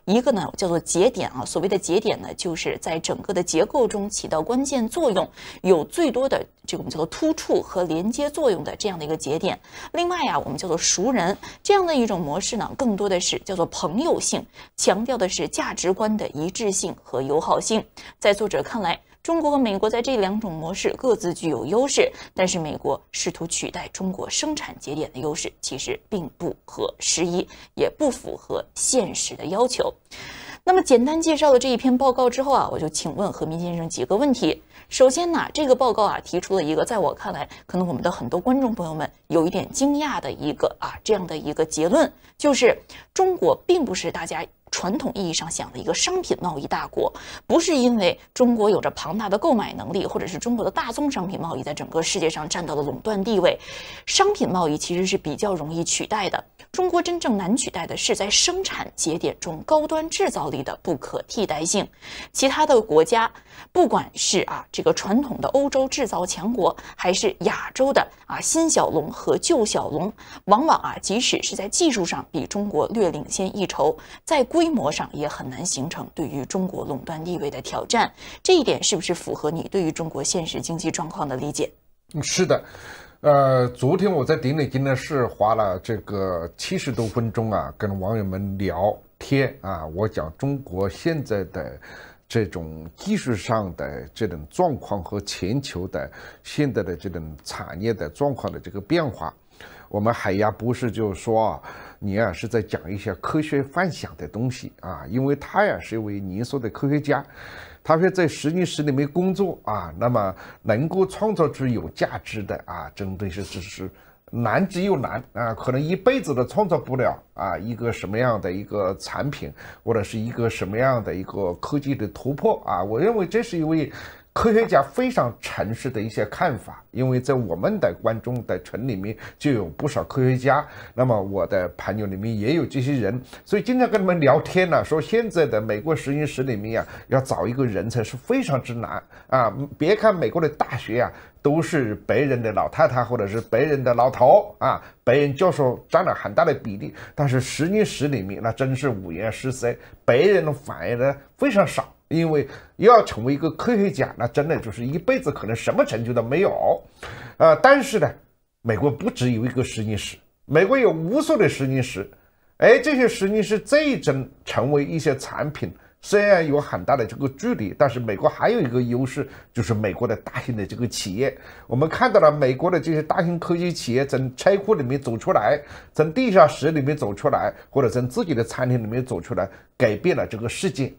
一个呢叫做节点所谓的节点呢，就是在整个的结构中起到关键作用，有最多的这个我们叫做突触和连接作用的这样的一个节点。另外我们叫做熟人这样的一种模式呢，更多的是叫做朋友性，强调的是价值观的一致性和友好性。在作者看来，中国和美国在这2种模式各自具有优势，但是美国试图取代中国生产节点的优势，其实并不合时宜，也不符合现实的要求。那么简单介绍了这一篇报告之后我就请问何明先生几个问题。首先呢，这个报告提出了一个在我看来可能我们的很多观众朋友们有一点惊讶的一个这样的一个结论，就是中国并不是大家传统意义上想的一个商品贸易大国，不是因为中国有着庞大的购买能力，或者是中国的大宗商品贸易在整个世界上占到了垄断地位。商品贸易其实是比较容易取代的，中国真正难取代的是在生产节点中高端制造力的不可替代性。其他的国家，不管是这个传统的欧洲制造强国，还是亚洲的新小龙和旧小龙，往往即使是在技术上比中国略领先一筹，在规模上也很难形成对于中国垄断地位的挑战。这一点是不是符合你对于中国现实经济状况的理解？是的。昨天我在鼎力金呢是花了这个70多分钟跟网友们聊天我讲中国现在的这种技术上的这种状况和全球的现在的这种产业的状况的这个变化。我们海牙博士就说你是在讲一些科学幻想的东西因为他是一位年轻的科学家，他会在实验室里面工作那么能够创造出有价值的真的是难之又难可能一辈子都创造不了一个什么样的一个产品，或者是一个什么样的一个科技的突破我认为这是一位科学家非常诚实的一些看法，因为在我们的观众的群里面就有不少科学家，那么我的朋友里面也有这些人，所以经常跟他们聊天说现在的美国实验室里面要找一个人才是非常之难别看美国的大学都是白人的老太太或者是白人的老头白人教授占了很大的比例，但是实验室里面那真是5颜10色，白人反而呢非常少。因为要成为一个科学家，那真的就是一辈子可能什么成就都没有。但是呢，美国不只有一个实验室，美国有无数的实验室。这些实验室最终成为一些产品，虽然有很大的这个距离，但是美国还有一个优势，就是美国的大型的这个企业。我们看到了美国的这些大型科技企业从车库里面走出来，从地下室里面走出来，或者从自己的餐厅里面走出来，改变了这个世界。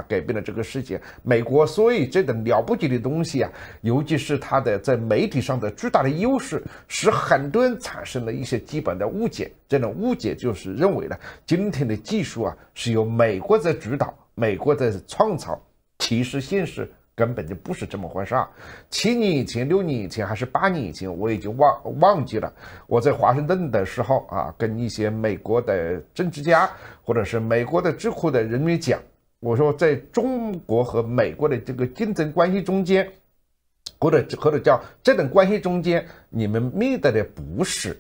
改变了这个世界。美国所以这种了不起的东西尤其是它的在媒体上的巨大的优势，使很多人产生了一些基本的误解。这种误解就是认为今天的技术是由美国在主导，美国在创造，其实现实根本就不是这么回事儿。7年以前、6年以前还是8年以前，我已经忘记了。我在华盛顿的时候啊，跟一些美国的政治家或者是美国的智库的人员讲，我说在中国和美国的这个竞争关系中间，或者叫这种关系中间，你们面对的不是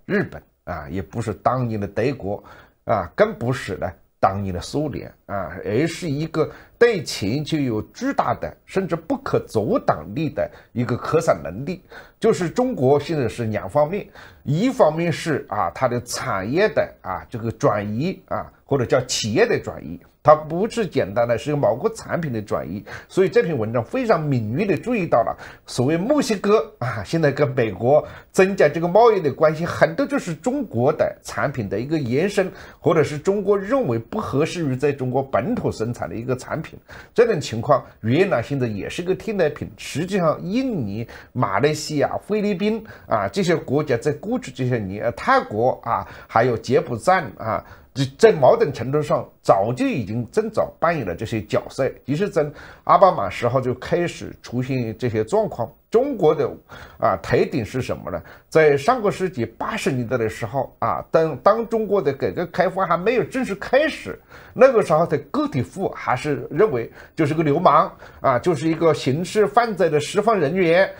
日本啊，也不是当年的德国啊，更不是呢当年的苏联啊，而是一个对钱就有巨大的甚至不可阻挡力的一个扩散能力。就是中国现在是两方面，一方面是它的产业的这个转移或者叫企业的转移，它不是简单的是某个产品的转移。所以这篇文章非常敏锐的注意到了，所谓墨西哥现在跟美国增加这个贸易的关系，很多就是中国的产品的一个延伸，或者是中国认为不合适于在中国本土生产的一个产品。这种情况，越南现在也是个替代品。实际上，印尼、马来西亚、菲律宾这些国家在过去这些年，泰国还有柬埔寨在某种程度上早就已经真早扮演了这些角色。其实从奥巴马时候就开始出现这些状况。中国的特点是什么呢？在上个世纪80年代的时候当中国的改革开放还没有正式开始，那个时候的个体户还是认为就是个流氓就是一个刑事犯罪的释放人员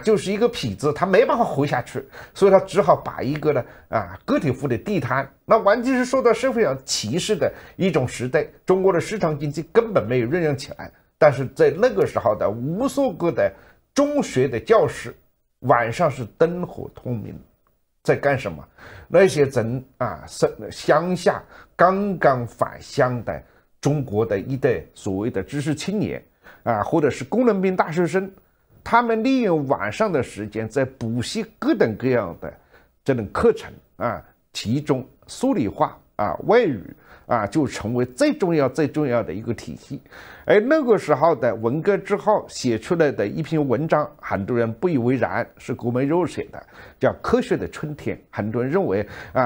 就是一个痞子，他没办法活下去，所以他只好把一个呢个体户的地摊，那完全是受到社会上歧视的一种时代。中国的市场经济根本没有酝酿起来，但是在那个时候的无数个的中学的教室晚上是灯火通明，在干什么？那些从乡下刚刚返乡的中国的一代所谓的知识青年或者是工农兵大学生，他们利用晚上的时间在补习各种各样的这种课程其中数理化外语就成为最重要的一个体系。而那个时候的文革之后写出来的一篇文章，很多人不以为然，是郭沫若写的，叫《科学的春天》。很多人认为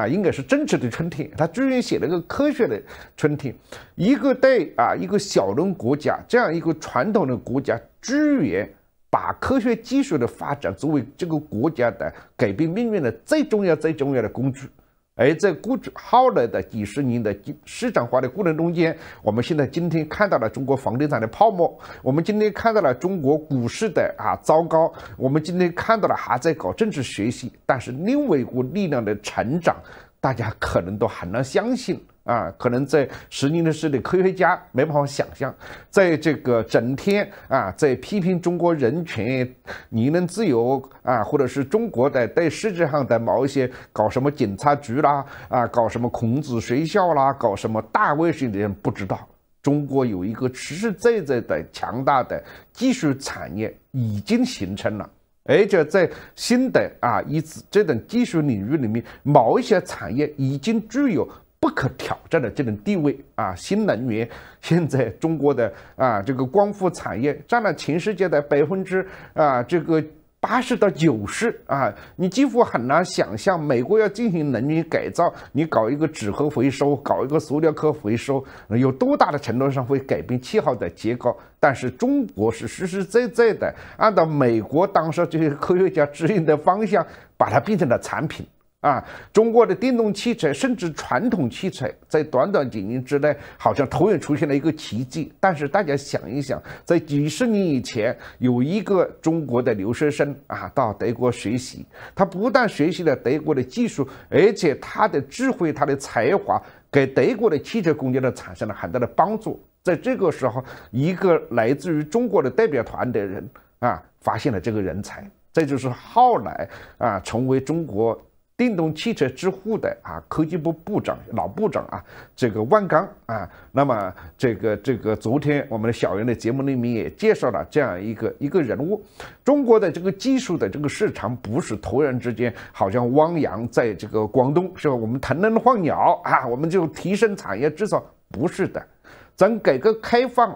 应该是真实的春天，他居然写了个科学的春天。一个对一个小农国家这样一个传统的国家，居然把科学技术的发展作为这个国家的改变命运的最重要的工具。而在后来的几十年的市场化的过程中间，我们今天看到了中国房地产的泡沫，我们今天看到了中国股市的糟糕，我们今天看到了还在搞政治学习，但是另外一股力量的成长，大家可能都很难相信可能在10年的时的科学家没办法想象，在这个整天在批评中国人权、言论自由或者是中国的对世界上的某一些搞什么警察局啦搞什么孔子学校啦，搞什么大卫学的人不知道，中国有一个实实在在的强大的技术产业已经形成了。而且在新的这种技术领域里面，某一些产业已经具有不可挑战的这种地位新能源，现在中国的这个光伏产业占了全世界的80%到90%你几乎很难想象，美国要进行能源改造，你搞一个纸盒回收，搞一个塑料壳回收，有多大的程度上会改变气候的结构？但是中国是实实在在的按照美国当时这些科学家指引的方向，把它变成了产品。中国的电动汽车甚至传统汽车在短短几年之内好像突然出现了一个奇迹。但是大家想一想，在几十年以前，有一个中国的留学生到德国学习，他不但学习了德国的技术，而且他的智慧、他的才华给德国的汽车工业产生了很大的帮助。在这个时候，一个来自于中国的代表团的人发现了这个人才，这就是后来成为中国电动汽车之父的科技部部长老部长这个万钢那么这个昨天我们的小袁的节目里面也介绍了这样一个人物。中国的这个技术的这个市场不是突然之间好像汪洋在这个广东是吧？我们腾笼换鸟我们就提升产业制造，不是的。从改革开放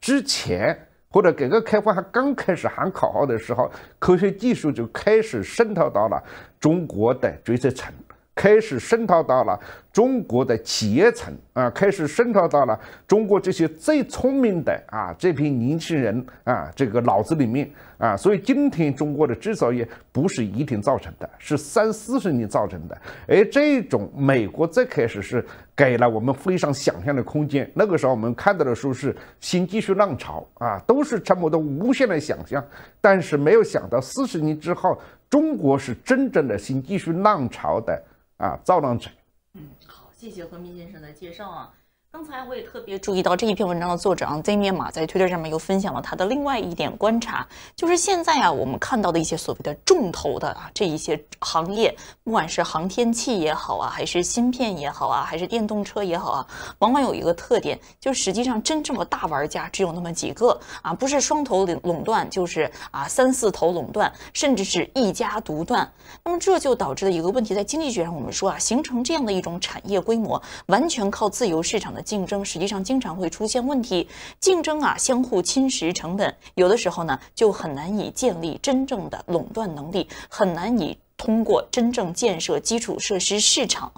之前，或者改革开放还刚开始喊口号的时候，科学技术就开始渗透到了中国的决策层，开始渗透到了中国的企业层开始渗透到了中国这些最聪明的这批年轻人这个脑子里面所以今天中国的制造业不是一天造成的，是30-40年造成的。而这种美国最开始是给了我们非常想象的空间。那个时候我们看到的书是新技术浪潮都是这么多无限的想象，但是没有想到40年之后，中国是真正的新技术浪潮的造浪者。好，谢谢何明先生的介绍啊。刚才我也特别注意到这一篇文章的作者Z马在推特上面又分享了他的另外一点观察，就是现在我们看到的一些所谓的重头的这一些行业，不管是航天器也好还是芯片也好还是电动车也好往往有一个特点，就是实际上真正的大玩家只有那么几个不是双头垄断，就是3-4头垄断，甚至是一家独断。那么这就导致了一个问题，在经济学上我们说形成这样的一种产业规模，完全靠自由市场的竞争，实际上经常会出现问题。竞争相互侵蚀成本，有的时候呢就很难以建立真正的垄断能力，很难以通过真正建设基础设施市场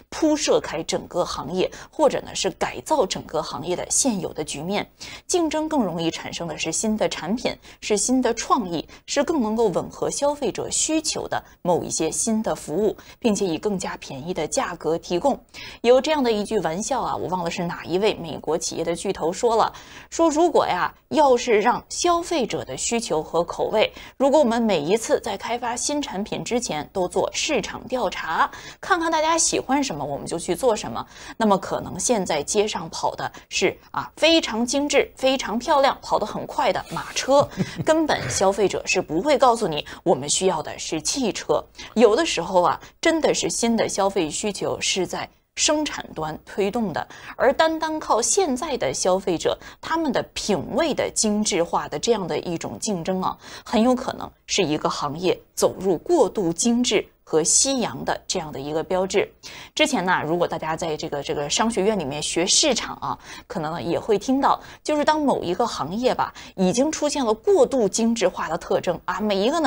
铺设开整个行业，或者呢是改造整个行业的现有的局面。竞争更容易产生的是新的产品，是新的创意，是更能够吻合消费者需求的某一些新的服务，并且以更加便宜的价格提供。有这样的一句玩笑我忘了是哪一位美国企业的巨头说了，说如果要是让消费者的需求和口味，如果我们每一次在开发新产品之前都做市场调查，看看大家喜欢什么我们就去做什么，那么可能现在街上跑的是非常精致非常漂亮跑得很快的马车，根本消费者是不会告诉你我们需要的是汽车。有的时候真的是新的消费需求是在生产端推动的，而单靠现在的消费者他们的品味的精致化的这样的一种竞争很有可能是一个行业走入过度精致和夕阳的这样的一个标志。之前呢，如果大家在这个商学院里面学市场可能也会听到，就是当某一个行业已经出现了过度精致化的特征每一个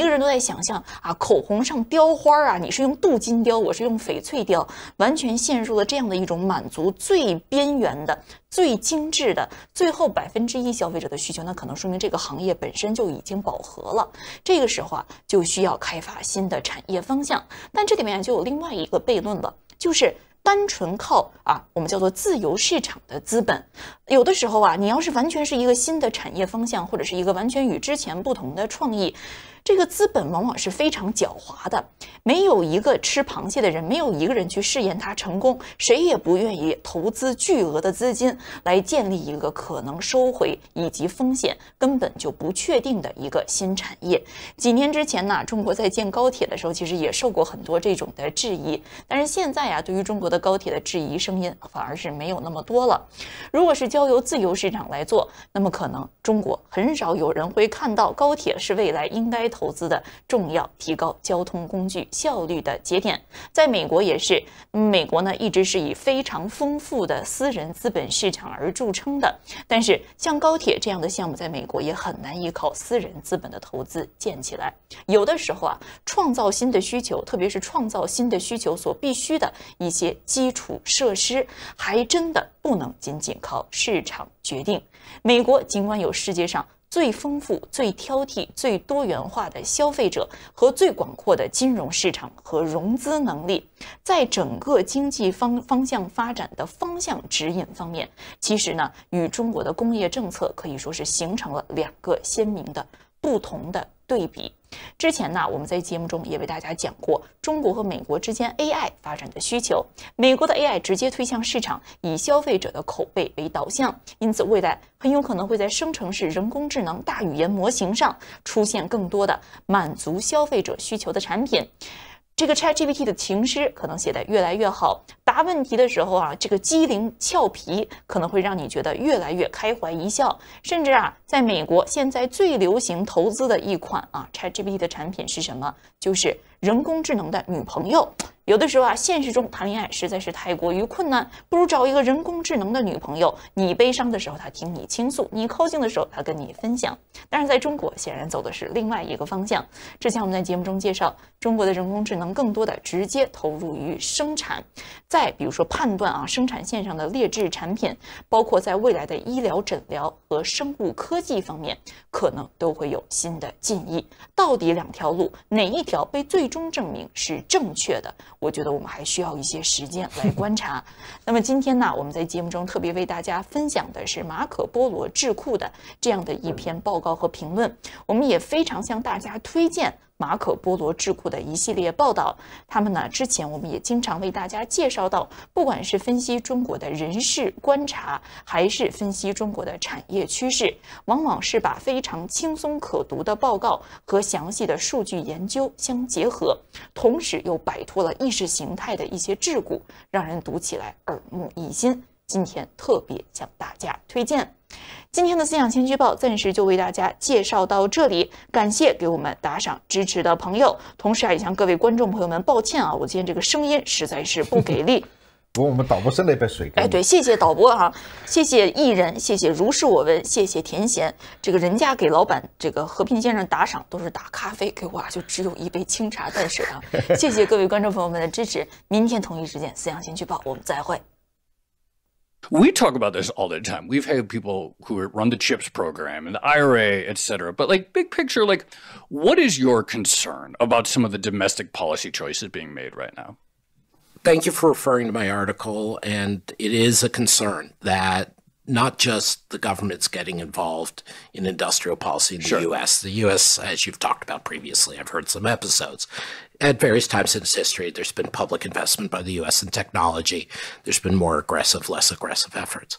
人都在想象口红上雕花你是用镀金雕，我是用翡翠雕，完全陷入了这样的一种满足最边缘的最精致的最后1%消费者的需求，那可能说明这个行业本身就已经饱和了。这个时候就需要开发新的产业方向。但这里面就有另外一个悖论了，就是单纯靠我们叫做自由市场的资本，有的时候你要是完全是一个新的产业方向，或者是一个完全与之前不同的创意，这个资本往往是非常狡猾的，没有一个吃螃蟹的人，没有一个人去试验它成功，谁也不愿意投资巨额的资金来建立一个可能收回以及风险根本就不确定的一个新产业。几年之前呢，中国在建高铁的时候其实也受过很多这种的质疑，但是现在对于中国的高铁的质疑声音反而是没有那么多了。如果是交由自由市场来做，那么可能中国很少有人会看到高铁是未来应该投资的重要提高交通工具效率的节点。在美国也是，美国呢一直是以非常丰富的私人资本市场而著称的，但是像高铁这样的项目在美国也很难依靠私人资本的投资建起来。有的时候创造新的需求，特别是创造新的需求所必须的一些基础设施，还真的不能仅仅靠市场决定。美国尽管有世界上最丰富、最挑剔、最多元化的消费者和最广阔的金融市场和融资能力，在整个经济方向发展的方向指引方面，其实呢，与中国的工业政策可以说是形成了两个鲜明的不同的对比。之前呢，我们在节目中也为大家讲过中国和美国之间 AI 发展的需求。美国的 AI 直接推向市场，以消费者的口碑为导向，因此未来很有可能会在生成式人工智能大语言模型上出现更多的满足消费者需求的产品。这个 ChatGPT 的情诗可能写得越来越好，答问题的时候这个机灵俏皮可能会让你觉得越来越开怀一笑。甚至在美国现在最流行投资的一款ChatGPT 的产品是什么？就是人工智能的女朋友。有的时候啊，现实中谈恋爱实在是太过于困难，不如找一个人工智能的女朋友。你悲伤的时候，她听你倾诉；你高兴的时候，她跟你分享。但是在中国，显然走的是另外一个方向。之前我们在节目中介绍，中国的人工智能更多的直接投入于生产，再比如说判断啊生产线上的劣质产品，包括在未来的医疗诊疗和生物科技方面，可能都会有新的进益。到底两条路，哪一条被最终证明是正确的？我觉得我们还需要一些时间来观察。那么今天呢，我们在节目中特别为大家分享的是马可波罗智库的这样的一篇报告和评论。我们也非常向大家推荐马可波罗智库的一系列报道。他们呢，之前我们也经常为大家介绍到，不管是分析中国的人事观察，还是分析中国的产业趋势，往往是把非常轻松可读的报告和详细的数据研究相结合，同时又摆脱了意识形态的一些桎梏，让人读起来耳目一新。今天特别向大家推荐。今天的思想先驱报暂时就为大家介绍到这里，感谢给我们打赏支持的朋友，同时也向各位观众朋友们抱歉啊，我今天这个声音实在是不给力。不过我们导播剩了一杯水。哎，对，谢谢导播啊，谢谢艺人，谢谢如是我闻，谢谢田贤。这个人家给老板这个和平先生打赏都是打咖啡，给我就只有一杯清茶淡水啊。谢谢各位观众朋友们的支持，明天同一时间思想先驱报我们再会。We talk about this all the time. We've had people who run the CHIPS program and the IRA, et cetera. But like big picture, like what is your concern about some of the domestic policy choices being made right now? Thank you for referring to my article. And it is a concern that not just the government's getting involved in industrial policy in the U.S. The U.S., as you've talked about previously, I've heard some episodes. At various times in its history, there's been public investment by the U.S. in technology. There's been more aggressive, less aggressive efforts.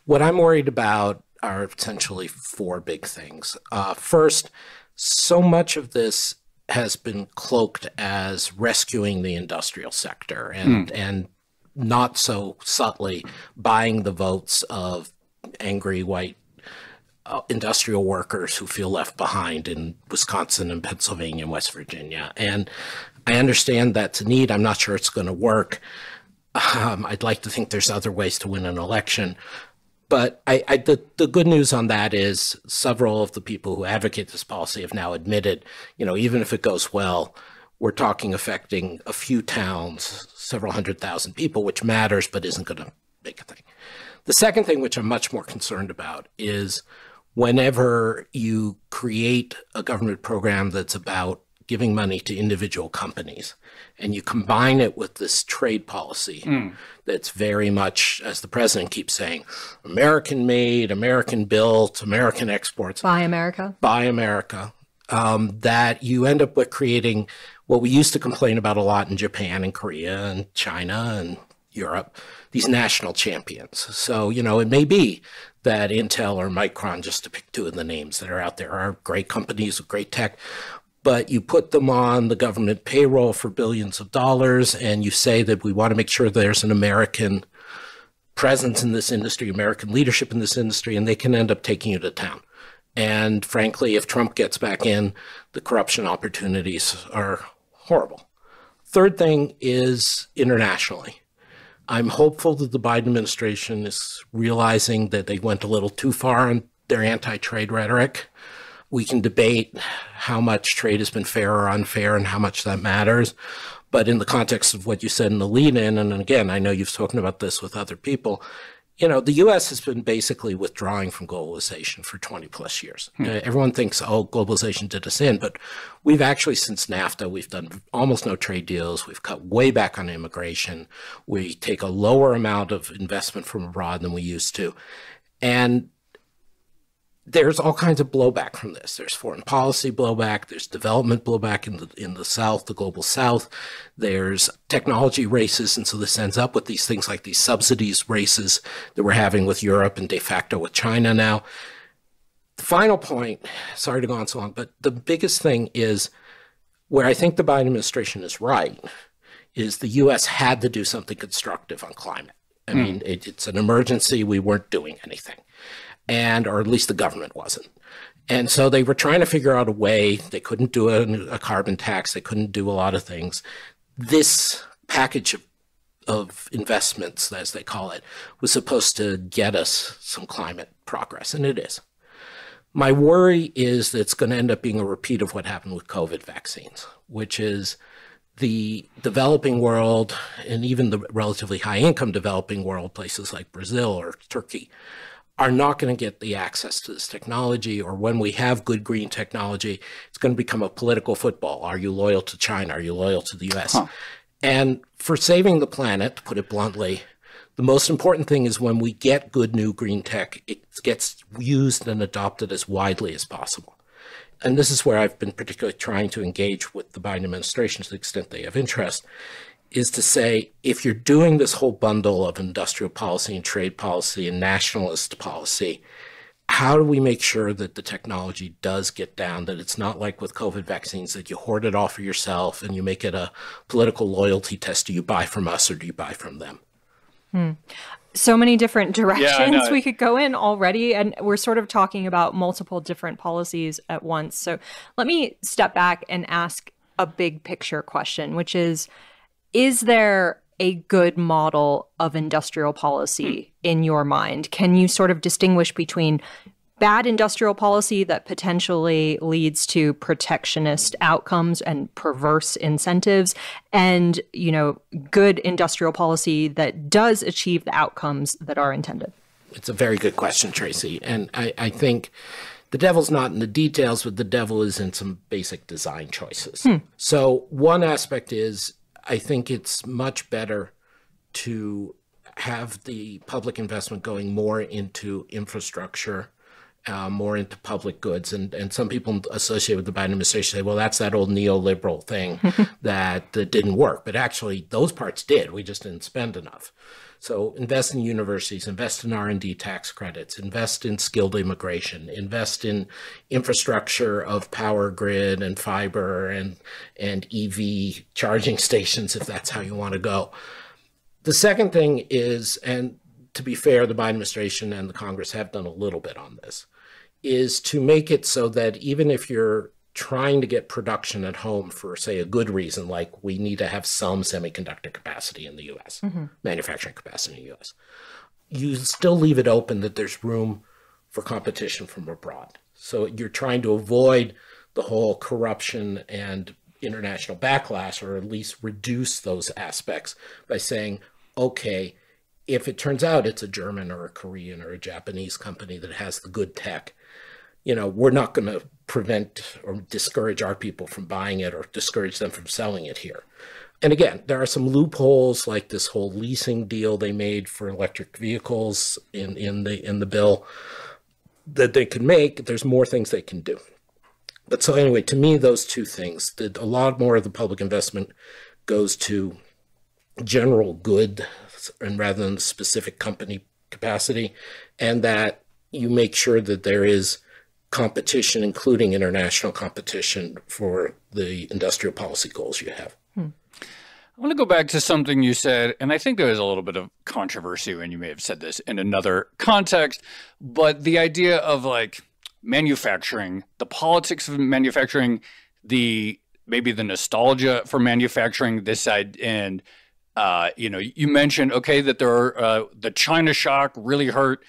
What I'm worried about are essentially four big things. First, so much of this has been cloaked as rescuing the industrial sector and not so subtly buying the votes of angry white industrial workers who feel left behind in Wisconsin and Pennsylvania and West Virginia. And I understand that's a need. I'm not sure it's going to work. I'd like to think there's other ways to win an election. But the good news on that is several of the people who advocate this policy have now admitted, even if it goes well, we're talking affecting a few towns, several 100,000 people, which matters but isn't going to make a thing. The second thing, which I'm much more concerned about, is whenever you create a government program that's about giving money to individual companies, and you combine it with this trade policy that's very much, as the president keeps saying, American-made, American-built, American exports. Buy America. Buy America. That you end up with creating what we used to complain about a lot in Japan and Korea and China and Europe, these national champions. So, it may be that Intel or Micron, just to pick two of the names that are out there, are great companies with great tech, but you put them on the government payroll for billions of dollars, and you say that we want to make sure there's an American presence in this industry, American leadership in this industry, and they can end up taking you to town. And frankly, if Trump gets back in, the corruption opportunities are horrible. Third thing is internationally. I'm hopeful that the Biden administration is realizing that they went a little too far in their anti-trade rhetoric. We can debate how much trade has been fair or unfair and how much that matters. But in the context of what you said in the lead-in, and again, I know you've spoken about this with other people, the U.S. has been basically withdrawing from globalization for 20 plus years. Everyone thinks, globalization did us in, but we've actually, since NAFTA, we've done almost no trade deals. We've cut way back on immigration. We take a lower amount of investment from abroad than we used to. And there's all kinds of blowback from this. There's foreign policy blowback. There's development blowback in the South, the global South. There's technology races. And so this ends up with these things like these subsidies races that we're having with Europe and de facto with China now. The final point, sorry to go on so long, but the biggest thing is where I think the Biden administration is right, is the U.S. had to do something constructive on climate. I mean, it's an emergency. We weren't doing anything. Or at least the government wasn't. And so they were trying to figure out a way. They couldn't do a carbon tax. They couldn't do a lot of things. This package of investments, as they call it, was supposed to get us some climate progress, and it is. My worry is that it's going to end up being a repeat of what happened with COVID vaccines, which is the developing world and even the relatively high-income developing world, places like Brazil or Turkey, are not going to get the access to this technology, or when we have good green technology, it's going to become a political football. Are you loyal to China? Are you loyal to the US? And for saving the planet, to put it bluntly, the most important thing is when we get good new green tech, it gets used and adopted as widely as possible. And this is where I've been particularly trying to engage with the Biden administration to the extent they have interest, is to say, if you're doing this whole bundle of industrial policy and trade policy and nationalist policy, how do we make sure that the technology does get down, that it's not like with COVID vaccines, that you hoard it all for yourself and you make it a political loyalty test? Do you buy from us or do you buy from them? So many different directions we could go in already, and we're sort of talking about multiple different policies at once. So let me step back and ask a big picture question, which is there a good model of industrial policy in your mind? Can you sort of distinguish between bad industrial policy that potentially leads to protectionist outcomes and perverse incentives, and, you know, good industrial policy that does achieve the outcomes that are intended? It's a very good question, Tracy. And I think the devil's not in the details, but the devil is in some basic design choices. So one aspect is, I think it's much better to have the public investment going more into infrastructure, more into public goods. And some people associated with the Biden administration say, well, that's that old neoliberal thing that didn't work. But actually, those parts did. We just didn't spend enough. So invest in universities, invest in R&D tax credits, invest in skilled immigration, invest in infrastructure of power grid and fiber and EV charging stations, if that's how you want to go. The second thing is, and to be fair, the Biden administration and the Congress have done a little bit on this, is to make it so that even if you're trying to get production at home for, say, a good reason, like we need to have some semiconductor capacity in the U.S., manufacturing capacity in the U.S., you still leave it open that there's room for competition from abroad. So you're trying to avoid the whole corruption and international backlash, or at least reduce those aspects by saying, okay, if it turns out it's a German or a Korean or a Japanese company that has the good tech, you know, we're not going to prevent or discourage our people from buying it or discourage them from selling it here. And again, there are some loopholes, like this whole leasing deal they made for electric vehicles in the bill that they can make. There's more things they can do. But so anyway, to me, those two things, that a lot more of the public investment goes to general good and rather than specific company capacity, and that you make sure that there is competition, including international competition, for the industrial policy goals you have. I want to go back to something you said, and I think there was a little bit of controversy when you may have said this in another context, but the idea of like manufacturing, the politics of manufacturing, maybe the nostalgia for manufacturing this side, and you know, you mentioned, okay, that there are the China shock really hurt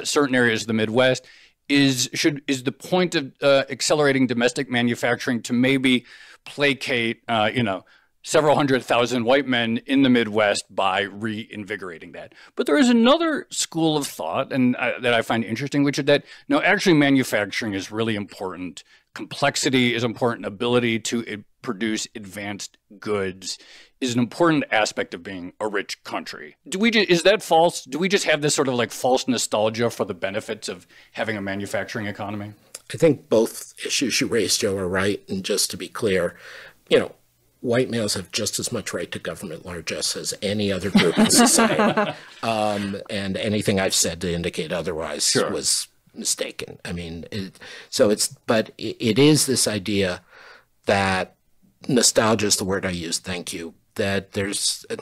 certain areas of the Midwest. Is the point of accelerating domestic manufacturing to maybe placate, you know, several 100,000 white men in the Midwest by reinvigorating that? But there is another school of thought, and that I find interesting, which is that no, actually manufacturing is really important. Complexity is important. Ability to produce advanced goods is an important aspect of being a rich country. Is that false? Do we just have this sort of like false nostalgia for the benefits of having a manufacturing economy? I think both issues you raised, Joe, are right. And just to be clear, you know, white males have just as much right to government largesse as any other group in society. And anything I've said to indicate otherwise was mistaken. I mean, but it is this idea that nostalgia is the word I used, thank you, that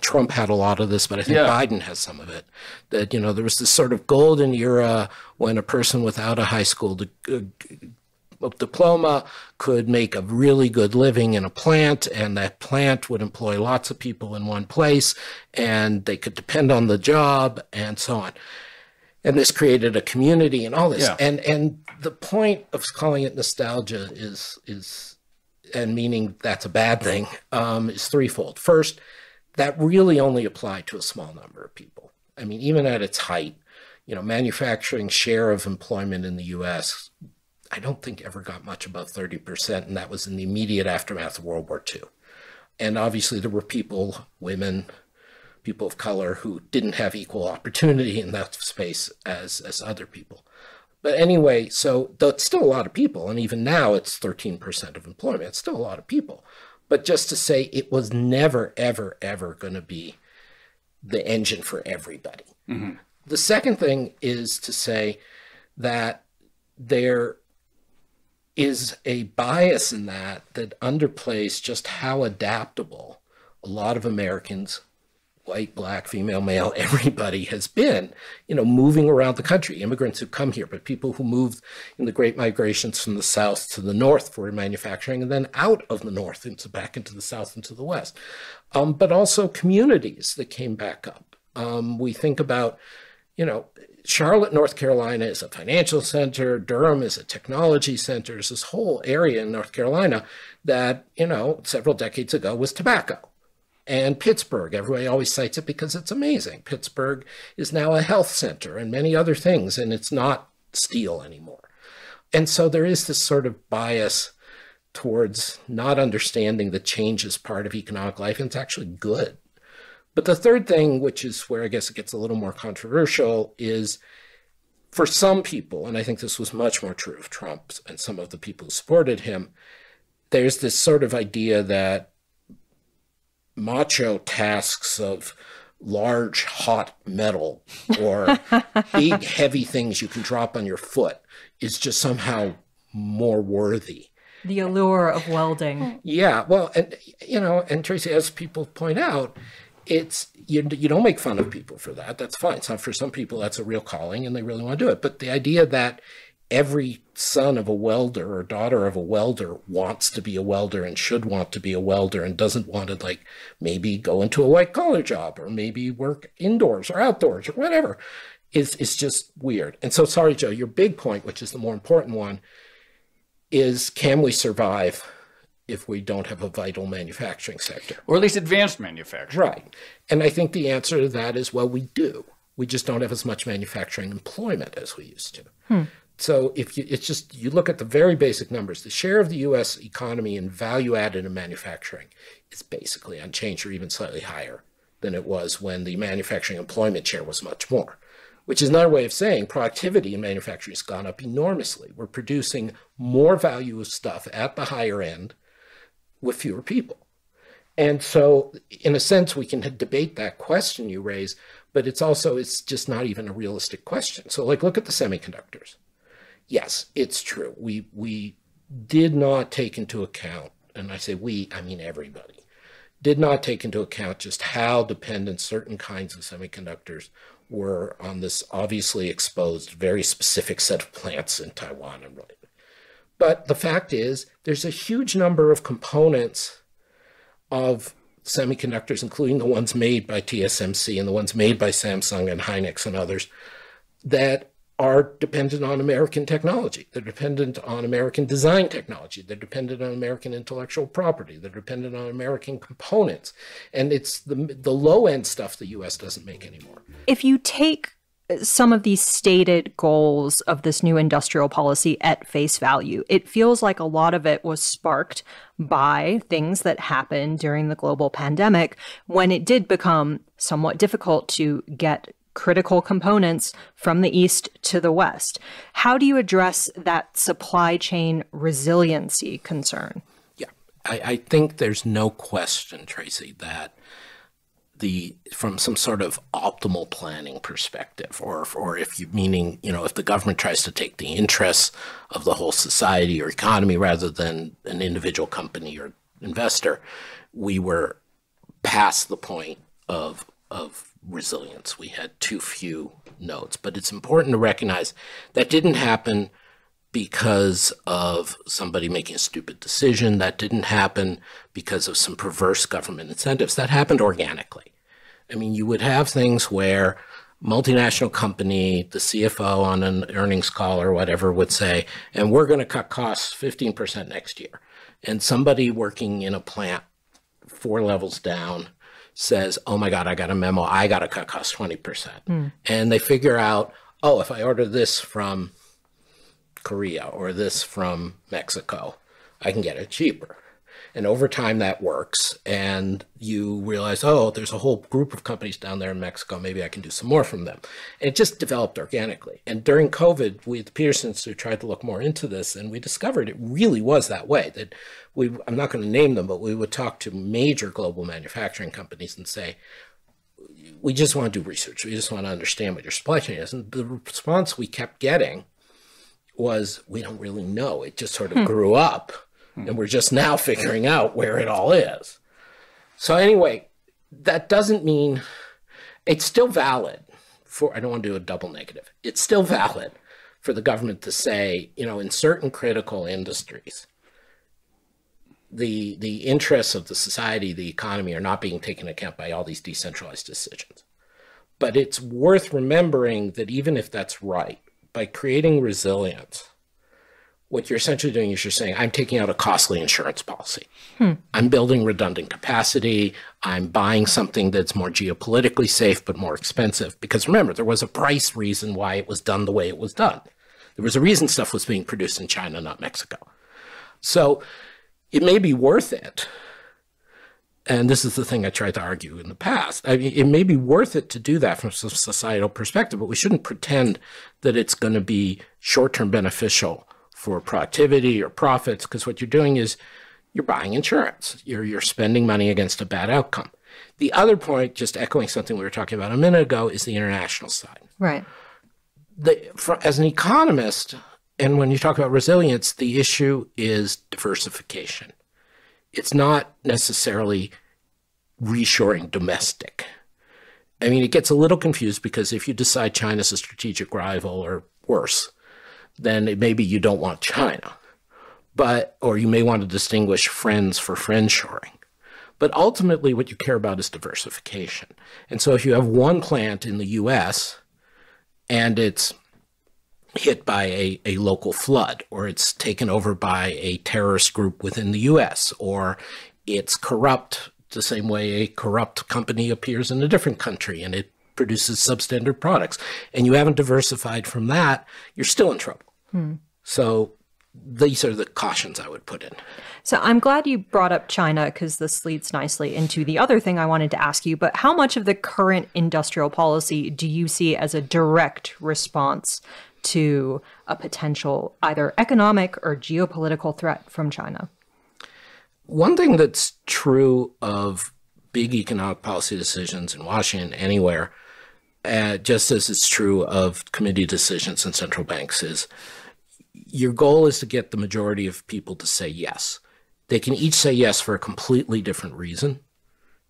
Trump had a lot of this, but I think Biden has some of it, that, you know, there was this sort of golden era when a person without a high school diploma could make a really good living in a plant, and that plant would employ lots of people in one place, and they could depend on the job, and so on. And this created a community and all this. Yeah. And the point of calling it nostalgia is and meaning that's a bad thing, is threefold. First, that really only applied to a small number of people. I mean, even at its height, manufacturing share of employment in the U.S., I don't think ever got much above 30%, and that was in the immediate aftermath of World War II. And obviously there were people, women, people of color, who didn't have equal opportunity in that space as other people. But anyway, so that's still a lot of people, and even now it's 13% of employment. It's still a lot of people. But just to say it was never, ever, ever going to be the engine for everybody. Mm-hmm. The second thing is to say that there is a bias in that underplays just how adaptable a lot of Americans, white, black, female, male, everybody has been, moving around the country. Immigrants who come here, but people who moved in the great migrations from the south to the north for manufacturing, and then out of the north back into the south and to the west. But also communities that came back up. We think about, Charlotte, North Carolina is a financial center. Durham is a technology center. There's this whole area in North Carolina that, several decades ago was tobacco. And Pittsburgh, everybody always cites it because it's amazing. Pittsburgh is now a health center and many other things, and it's not steel anymore. And so there is this sort of bias towards not understanding that change is part of economic life, and it's actually good. But the third thing, which is where I guess it gets a little more controversial, is for some people, and I think this was much more true of Trump and some of the people who supported him, there's this sort of idea that macho tasks of large hot metal or big heavy things you can drop on your foot is just somehow more worthy. The allure of welding. Yeah, well, and and Tracy, as people point out, it's you don't make fun of people for that. That's fine. So for some people, that's a real calling, and they really want to do it. But the idea that every son of a welder or daughter of a welder wants to be a welder and should want to be a welder and doesn't want to maybe go into a white collar job or maybe work indoors or outdoors or whatever is just weird. And so, sorry, Joe, your big point, which is the more important one, is can we survive if we don't have a vital manufacturing sector? Or at least advanced manufacturing. Right. And I think the answer to that is, well, we do. We just don't have as much manufacturing employment as we used to. So if you look at the very basic numbers, the share of the U.S. economy in value added in manufacturing is basically unchanged or even slightly higher than it was when the manufacturing employment share was much more, which is another way of saying productivity in manufacturing has gone up enormously. We're producing more value of stuff at the higher end with fewer people. And so in a sense, we can debate that question you raise, but it's just not even a realistic question. So look at the semiconductors. Yes, it's true. We did not take into account, and I say we, I mean everybody, did not take into account just how dependent certain kinds of semiconductors were on this obviously exposed, very specific set of plants in Taiwan and related. But the fact is, there's a huge number of components of semiconductors, including the ones made by TSMC and the ones made by Samsung and Hynix and others, that are dependent on American technology. They're dependent on American design technology. They're dependent on American intellectual property. They're dependent on American components. And it's the low-end stuff the U.S. doesn't make anymore. If you take some of these stated goals of this new industrial policy at face value, it feels like a lot of it was sparked by things that happened during the global pandemic when it did become somewhat difficult to get critical components from the East to the West. How do you address that supply chain resiliency concern? Yeah, I think there's no question, Tracy, that from some sort of optimal planning perspective, or if you meaning, if the government tries to take the interests of the whole society or economy rather than an individual company or investor, we were past the point of resilience. We had too few nodes. But it's important to recognize that didn't happen because of somebody making a stupid decision. That didn't happen because of some perverse government incentives. That happened organically. I mean, you would have things where multinational company, the CFO on an earnings call or whatever would say, and we're going to cut costs 15% next year. And somebody working in a plant 4 levels down says, oh my God, I got a memo, I got to cut costs 20%. And they figure out, oh, if I order this from Korea or this from Mexico, I can get it cheaper. And over time that works. And you realize, oh, there's a whole group of companies down there in Mexico. Maybe I can do some more from them. And it just developed organically. And during COVID, we at the Peterson Institute tried to look more into this, and we discovered it really was that way. That I'm not going to name them, but we would talk to major global manufacturing companies and say, we just want to do research. We just want to understand what your supply chain is. And the response we kept getting was, we don't really know. It just sort of grew up. And we're just now figuring out where it all is. So anyway, that doesn't mean it's still valid for, I don't want to do a double negative. It's still valid for the government to say, you know, in certain critical industries, the interests of the society, the economy are not being taken into account by all these decentralized decisions. But it's worth remembering that even if that's right, by creating resilience, what you're essentially doing is you're saying, I'm taking out a costly insurance policy. I'm building redundant capacity. I'm buying something that's more geopolitically safe, but more expensive. Because remember, there was a price reason why it was done the way it was done. There was a reason stuff was being produced in China, not Mexico. So it may be worth it. And this is the thing I tried to argue in the past. I mean, it may be worth it to do that from a societal perspective, but we shouldn't pretend that it's going to be short-term beneficial for productivity or profits, because what you're doing is you're buying insurance. You're spending money against a bad outcome. The other point, just echoing something we were talking about a minute ago, is the international side. Right. As an economist, and when you talk about resilience, the issue is diversification. It's not necessarily reshoring domestic. I mean, it gets a little confused because if you decide China's a strategic rival or worse, then maybe you don't want China, or you may want to distinguish friends for friendshoring. But ultimately what you care about is diversification. And so if you have one plant in the US and it's hit by a local flood, or it's taken over by a terrorist group within the US, or it's corrupt the same way a corrupt company appears in a different country and it produces substandard products, and you haven't diversified from that, you're still in trouble. So these are the cautions I would put in. So I'm glad you brought up China, because this leads nicely into the other thing I wanted to ask you. But how much of the current industrial policy do you see as a direct response to a potential either economic or geopolitical threat from China? One thing that's true of big economic policy decisions in Washington, anywhere, just as it's true of committee decisions in central banks, is your goal is to get the majority of people to say yes. They can each say yes for a completely different reason.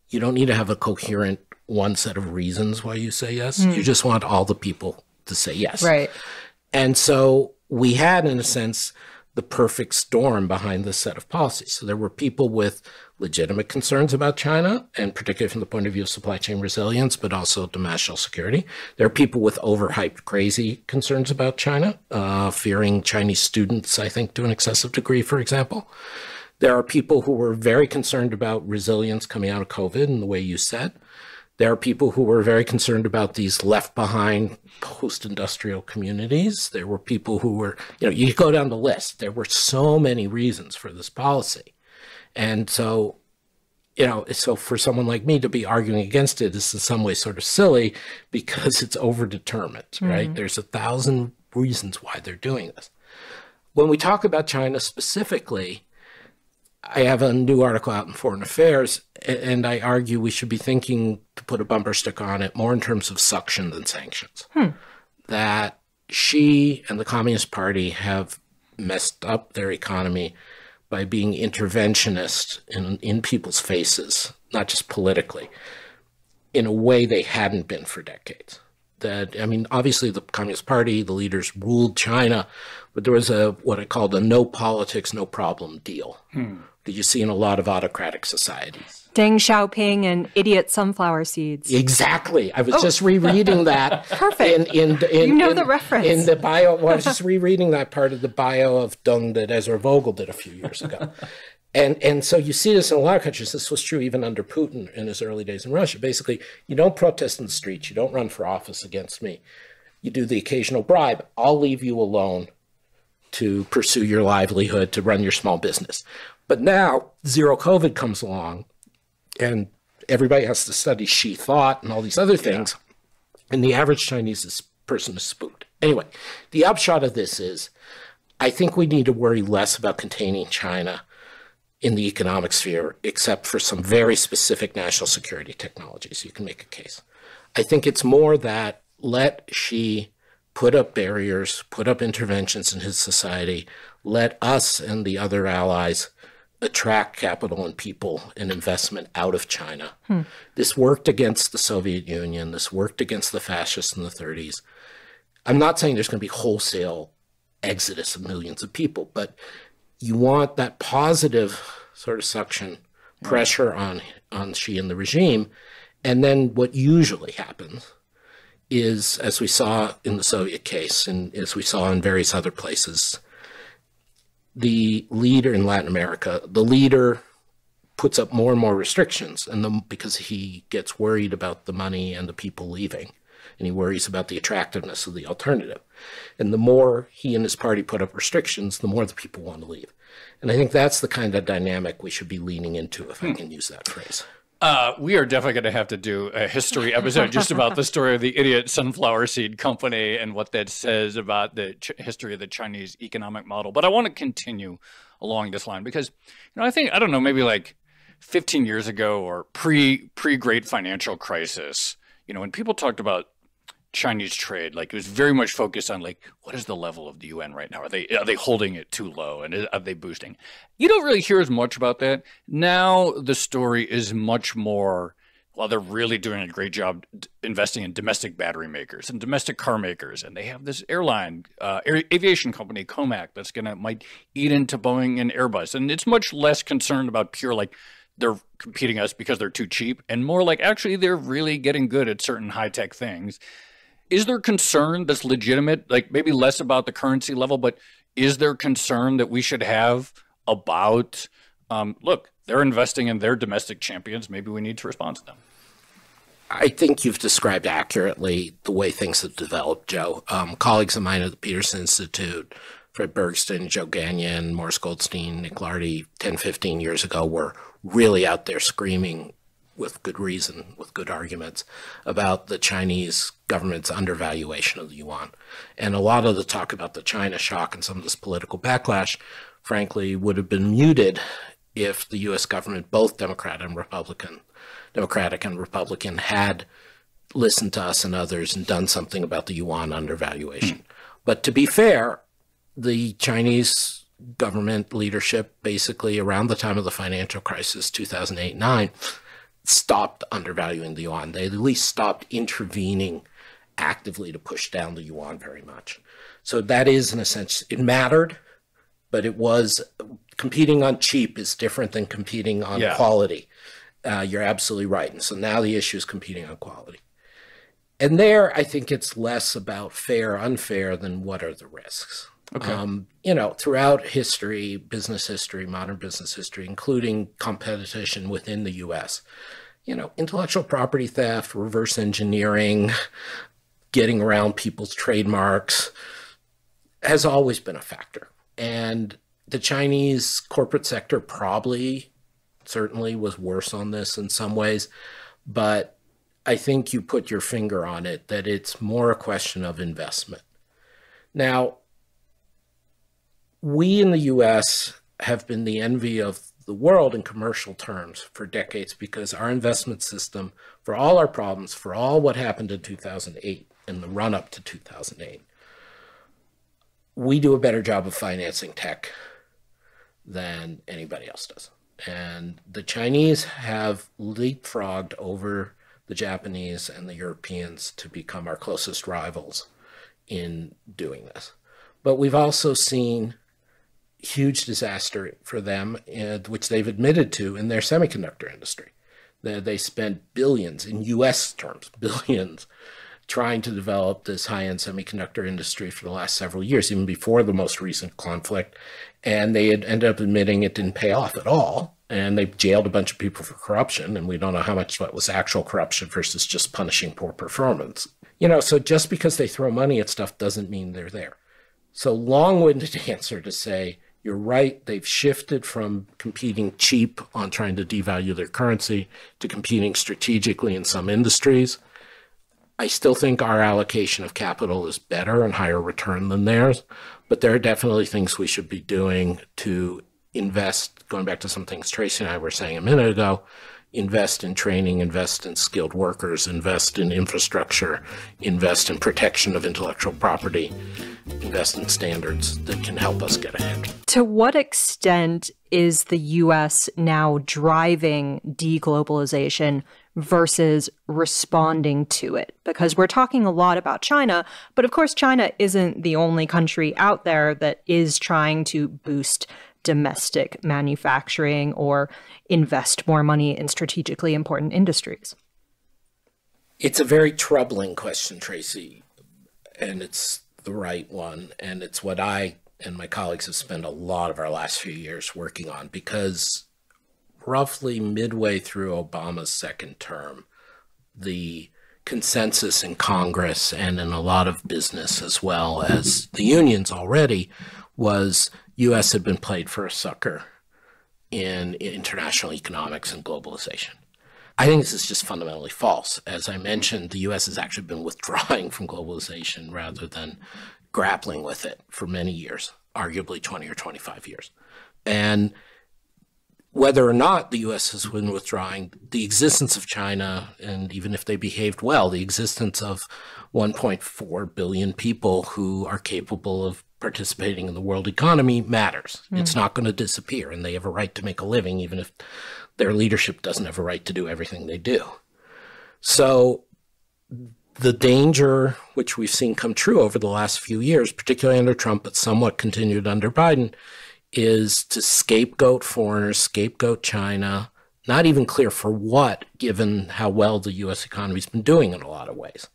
You don't need to have a coherent one set of reasons why you say yes. You just want all the people to say yes. Right. And so we had, in a sense, the perfect storm behind this set of policies. So there were people with legitimate concerns about China, and particularly from the point of view of supply chain resilience, but also national security. There are people with overhyped, crazy concerns about China, fearing Chinese students, I think, to an excessive degree, for example. There are people who were very concerned about resilience coming out of COVID in the way you said. There are people who were very concerned about these left behind post-industrial communities. There were people who were, you go down the list. There were so many reasons for this policy. And so, so for someone like me to be arguing against it is in some way sort of silly because it's overdetermined, right? There's 1,000 reasons why they're doing this. When we talk about China specifically, I have a new article out in Foreign Affairs, and I argue we should be thinking, to put a bumper sticker on it, more in terms of suction than sanctions. That Xi and the Communist Party have messed up their economy by being interventionist in people's faces, not just politically, in a way they hadn't been for decades. that, I mean, obviously the Communist Party, the leaders ruled China, but there was what I called a no politics, no problem deal that you see in a lot of autocratic societies. Deng Xiaoping and idiot sunflower seeds. Exactly. I was just rereading that. Perfect. You know the reference. In the bio, well, I was just rereading that part of the bio of Deng that Ezra Vogel did a few years ago. And so you see this in a lot of countries. This was true even under Putin in his early days in Russia. Basically, you don't protest in the streets. You don't run for office against me. You do the occasional bribe. I'll leave you alone to pursue your livelihood, to run your small business. But now, zero COVID comes along, and everybody has to study Xi thought and all these other things. And the average Chinese person is spooked. Anyway, the upshot of this is, I think we need to worry less about containing China in the economic sphere, except for some very specific national security technologies. You can make a case. I think it's more that let Xi put up barriers, put up interventions in his society, let us and the other allies attract capital and people and investment out of China. This worked against the Soviet Union. This worked against the fascists in the 30s. I'm not saying there's going to be wholesale exodus of millions of people, but you want that positive sort of suction pressure on Xi and the regime. And then what usually happens is, as we saw in the Soviet case and as we saw in various other places, the leader in Latin America, the leader puts up more and more restrictions, and because he gets worried about the money and the people leaving, and he worries about the attractiveness of the alternative. And the more he and his party put up restrictions, the more the people want to leave. And I think that's the kind of dynamic we should be leaning into, if I can use that phrase. We are definitely going to have to do a history episode just about the story of the idiot sunflower seed company and what that says about the history of the Chinese economic model. But I want to continue along this line because, I think, I don't know, maybe like 15 years ago or pre-great financial crisis, when people talked about Chinese trade, like it was very much focused on like, what is the level of the yuan right now? Are they holding it too low, and are they boosting? You don't really hear as much about that. Now the story is much more, well, they're really doing a great job investing in domestic battery makers and domestic car makers, and they have this airline, aviation company, Comac, that's might eat into Boeing and Airbus, and it's much less concerned about pure like they're competing us because they're too cheap, and more like actually they're really getting good at certain high-tech things. Is there concern that's legitimate, like maybe less about the currency level, but is there concern that we should have about, look, they're investing in their domestic champions, maybe we need to respond to them? I think you've described accurately the way things have developed, Joe. Colleagues of mine at the Peterson Institute, Fred Bergsten, Joe Gagnon, Morris Goldstein, Nick Lardy, 10, 15 years ago were really out there screaming with good reason, with good arguments, about the Chinese government's undervaluation of the yuan. And a lot of the talk about the China shock and some of this political backlash, frankly, would have been muted if the U.S. government, both Democratic and Republican, had listened to us and others and done something about the yuan undervaluation. But to be fair, the Chinese government leadership, basically around the time of the financial crisis, 2008-9, stopped undervaluing the yuan. They at least stopped intervening actively to push down the yuan very much. So that is, in a sense, it mattered, but it was competing on cheap is different than competing on quality. You're absolutely right. And so now the issue is competing on quality. And there, I think it's less about fair, unfair than what are the risks. Okay. Throughout history, business history, modern business history, including competition within the U.S., intellectual property theft, reverse engineering, getting around people's trademarks has always been a factor. And the Chinese corporate sector certainly was worse on this in some ways, but I think you put your finger on it, that it's more a question of investment. Now, we in the U.S. have been the envy of the world in commercial terms for decades because our investment system, for all our problems, for all what happened in 2008 and the run-up to 2008, we do a better job of financing tech than anybody else does. And the Chinese have leapfrogged over the Japanese and the Europeans to become our closest rivals in doing this. But we've also seen huge disaster for them, which they've admitted to in their semiconductor industry. They spent billions, in US terms, billions, trying to develop this high-end semiconductor industry for the last several years, even before the most recent conflict. And they had ended up admitting it didn't pay off at all. And they jailed a bunch of people for corruption. And we don't know how much that was actual corruption versus just punishing poor performance. You know, so just because they throw money at stuff doesn't mean they're there. So long-winded answer to say, you're right, they've shifted from competing cheap on trying to devalue their currency to competing strategically in some industries. I still think our allocation of capital is better and higher return than theirs, but there are definitely things we should be doing to invest, going back to some things Tracy and I were saying a minute ago, invest in training, invest in skilled workers, invest in infrastructure, invest in protection of intellectual property, invest in standards that can help us get ahead. To what extent is the U.S. now driving deglobalization versus responding to it? Because we're talking a lot about China, but of course China isn't the only country out there that is trying to boost domestic manufacturing or invest more money in strategically important industries. It's a very troubling question, Tracy, and it's the right one, and it's what I and my colleagues have spent a lot of our last few years working on, because roughly midway through Obama's second term, the consensus in Congress and in a lot of business as well as the unions already was U.S. had been played for a sucker in international economics and globalization. I think this is just fundamentally false. As I mentioned, the U.S. has actually been withdrawing from globalization rather than grappling with it for many years, arguably 20 or 25 years. And whether or not the U.S. has been withdrawing, the existence of China, and even if they behaved well, the existence of 1.4 billion people who are capable of participating in the world economy matters. It's not going to disappear, and they have a right to make a living, even if their leadership doesn't have a right to do everything they do. So the danger, which we've seen come true over the last few years, particularly under Trump, but somewhat continued under Biden, is to scapegoat foreigners, scapegoat China, not even clear for what, given how well the U.S. economy's been doing in a lot of ways,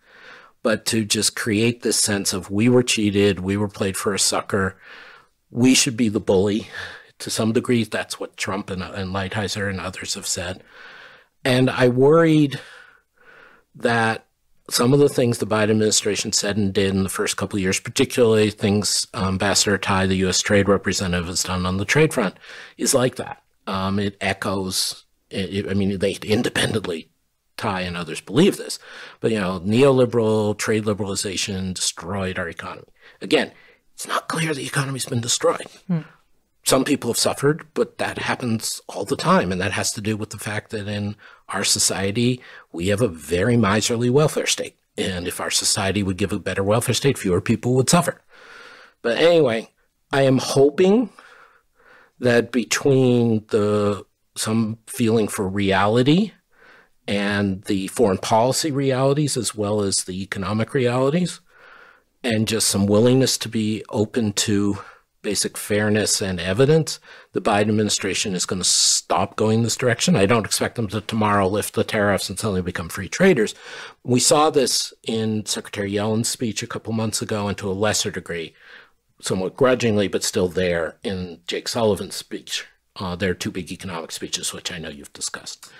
but to just create this sense of we were cheated, we were played for a sucker, we should be the bully. To some degree, that's what Trump and Lighthizer and others have said. And I worried that some of the things the Biden administration said and did in the first couple of years, particularly things Ambassador Tai, the U.S. Trade Representative, has done on the trade front, is like that. It echoes, I mean, they independently, Tai and others believe this, but, you know, neoliberal trade liberalization destroyed our economy. Again, it's not clear the economy's been destroyed. Some people have suffered, but that happens all the time. And that has to do with the fact that in our society, we have a very miserly welfare state. And if our society would give a better welfare state, fewer people would suffer. But anyway, I am hoping that between some feeling for reality and the foreign policy realities, as well as the economic realities, and just some willingness to be open to basic fairness and evidence, the Biden administration is going to stop going this direction. I don't expect them to tomorrow lift the tariffs and suddenly become free traders. We saw this in Secretary Yellen's speech a couple months ago, and to a lesser degree, somewhat grudgingly, but still there, in Jake Sullivan's speech. Their two big economic speeches, which I know you've discussed.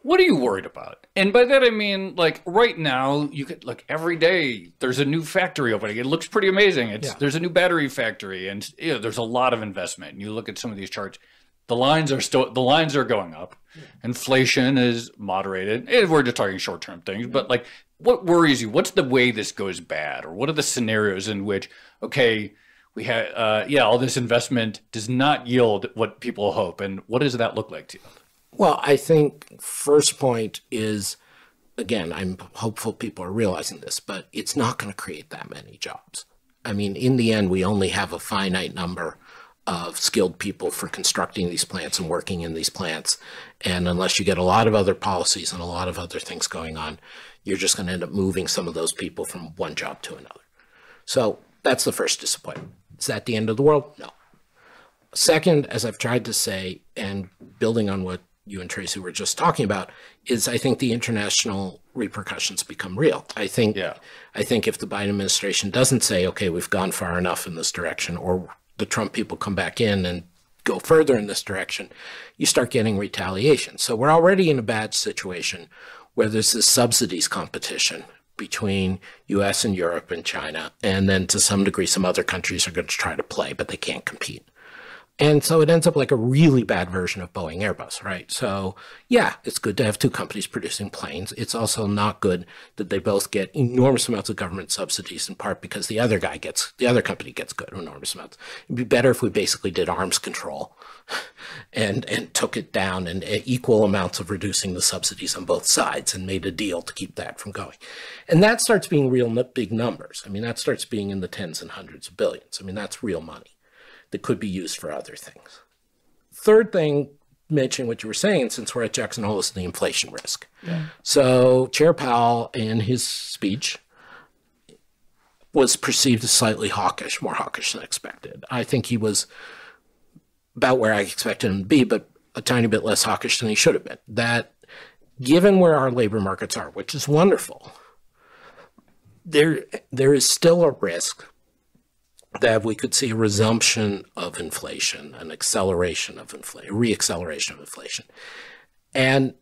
What are you worried about? And by that, I mean, like, right now, you could, like, every day, there's a new factory opening. It looks pretty amazing. There's a new battery factory, and, you know, there's a lot of investment. And you look at some of these charts, the lines are going up. Inflation is moderated. And we're just talking short-term things. But, like, what worries you? What's the way this goes bad? Or what are the scenarios in which, okay, we have, all this investment does not yield what people hope? And what does that look like to you? Well, I think first point is, again, I'm hopeful people are realizing this, but it's not going to create that many jobs. I mean, in the end, we only have a finite number of skilled people for constructing these plants and working in these plants. And unless you get a lot of other policies and a lot of other things going on, you're just going to end up moving some of those people from one job to another. So that's the first disappointment. Is that the end of the world? No. Second, as I've tried to say, and building on what you and Tracy were just talking about, is I think the international repercussions become real. I think if the Biden administration doesn't say, okay, we've gone far enough in this direction, or the Trump people come back in and go further in this direction, you start getting retaliation. So we're already in a bad situation where there's this subsidies competition between US and Europe and China, and then to some degree some other countries are going to try to play, but they can't compete. And so it ends up like a really bad version of Boeing Airbus, right? So yeah, it's good to have two companies producing planes. It's also not good that they both get enormous amounts of government subsidies, in part because the other company gets good enormous amounts. It'd be better if we basically did arms control and took it down and equal amounts of reducing the subsidies on both sides and made a deal to keep that from going. And that starts being real big numbers. I mean, that starts being in the tens and hundreds of billions. I mean, that's real money that could be used for other things. Third thing, mentioning what you were saying, since we're at Jackson Hole, is the inflation risk. Yeah. So Chair Powell, in his speech, was perceived as slightly hawkish, more hawkish than expected. I think he was about where I expected him to be, but a tiny bit less hawkish than he should have been. That, given where our labor markets are, which is wonderful, there is still a risk that we could see a resumption of inflation, an acceleration of inflation, reacceleration of inflation. And,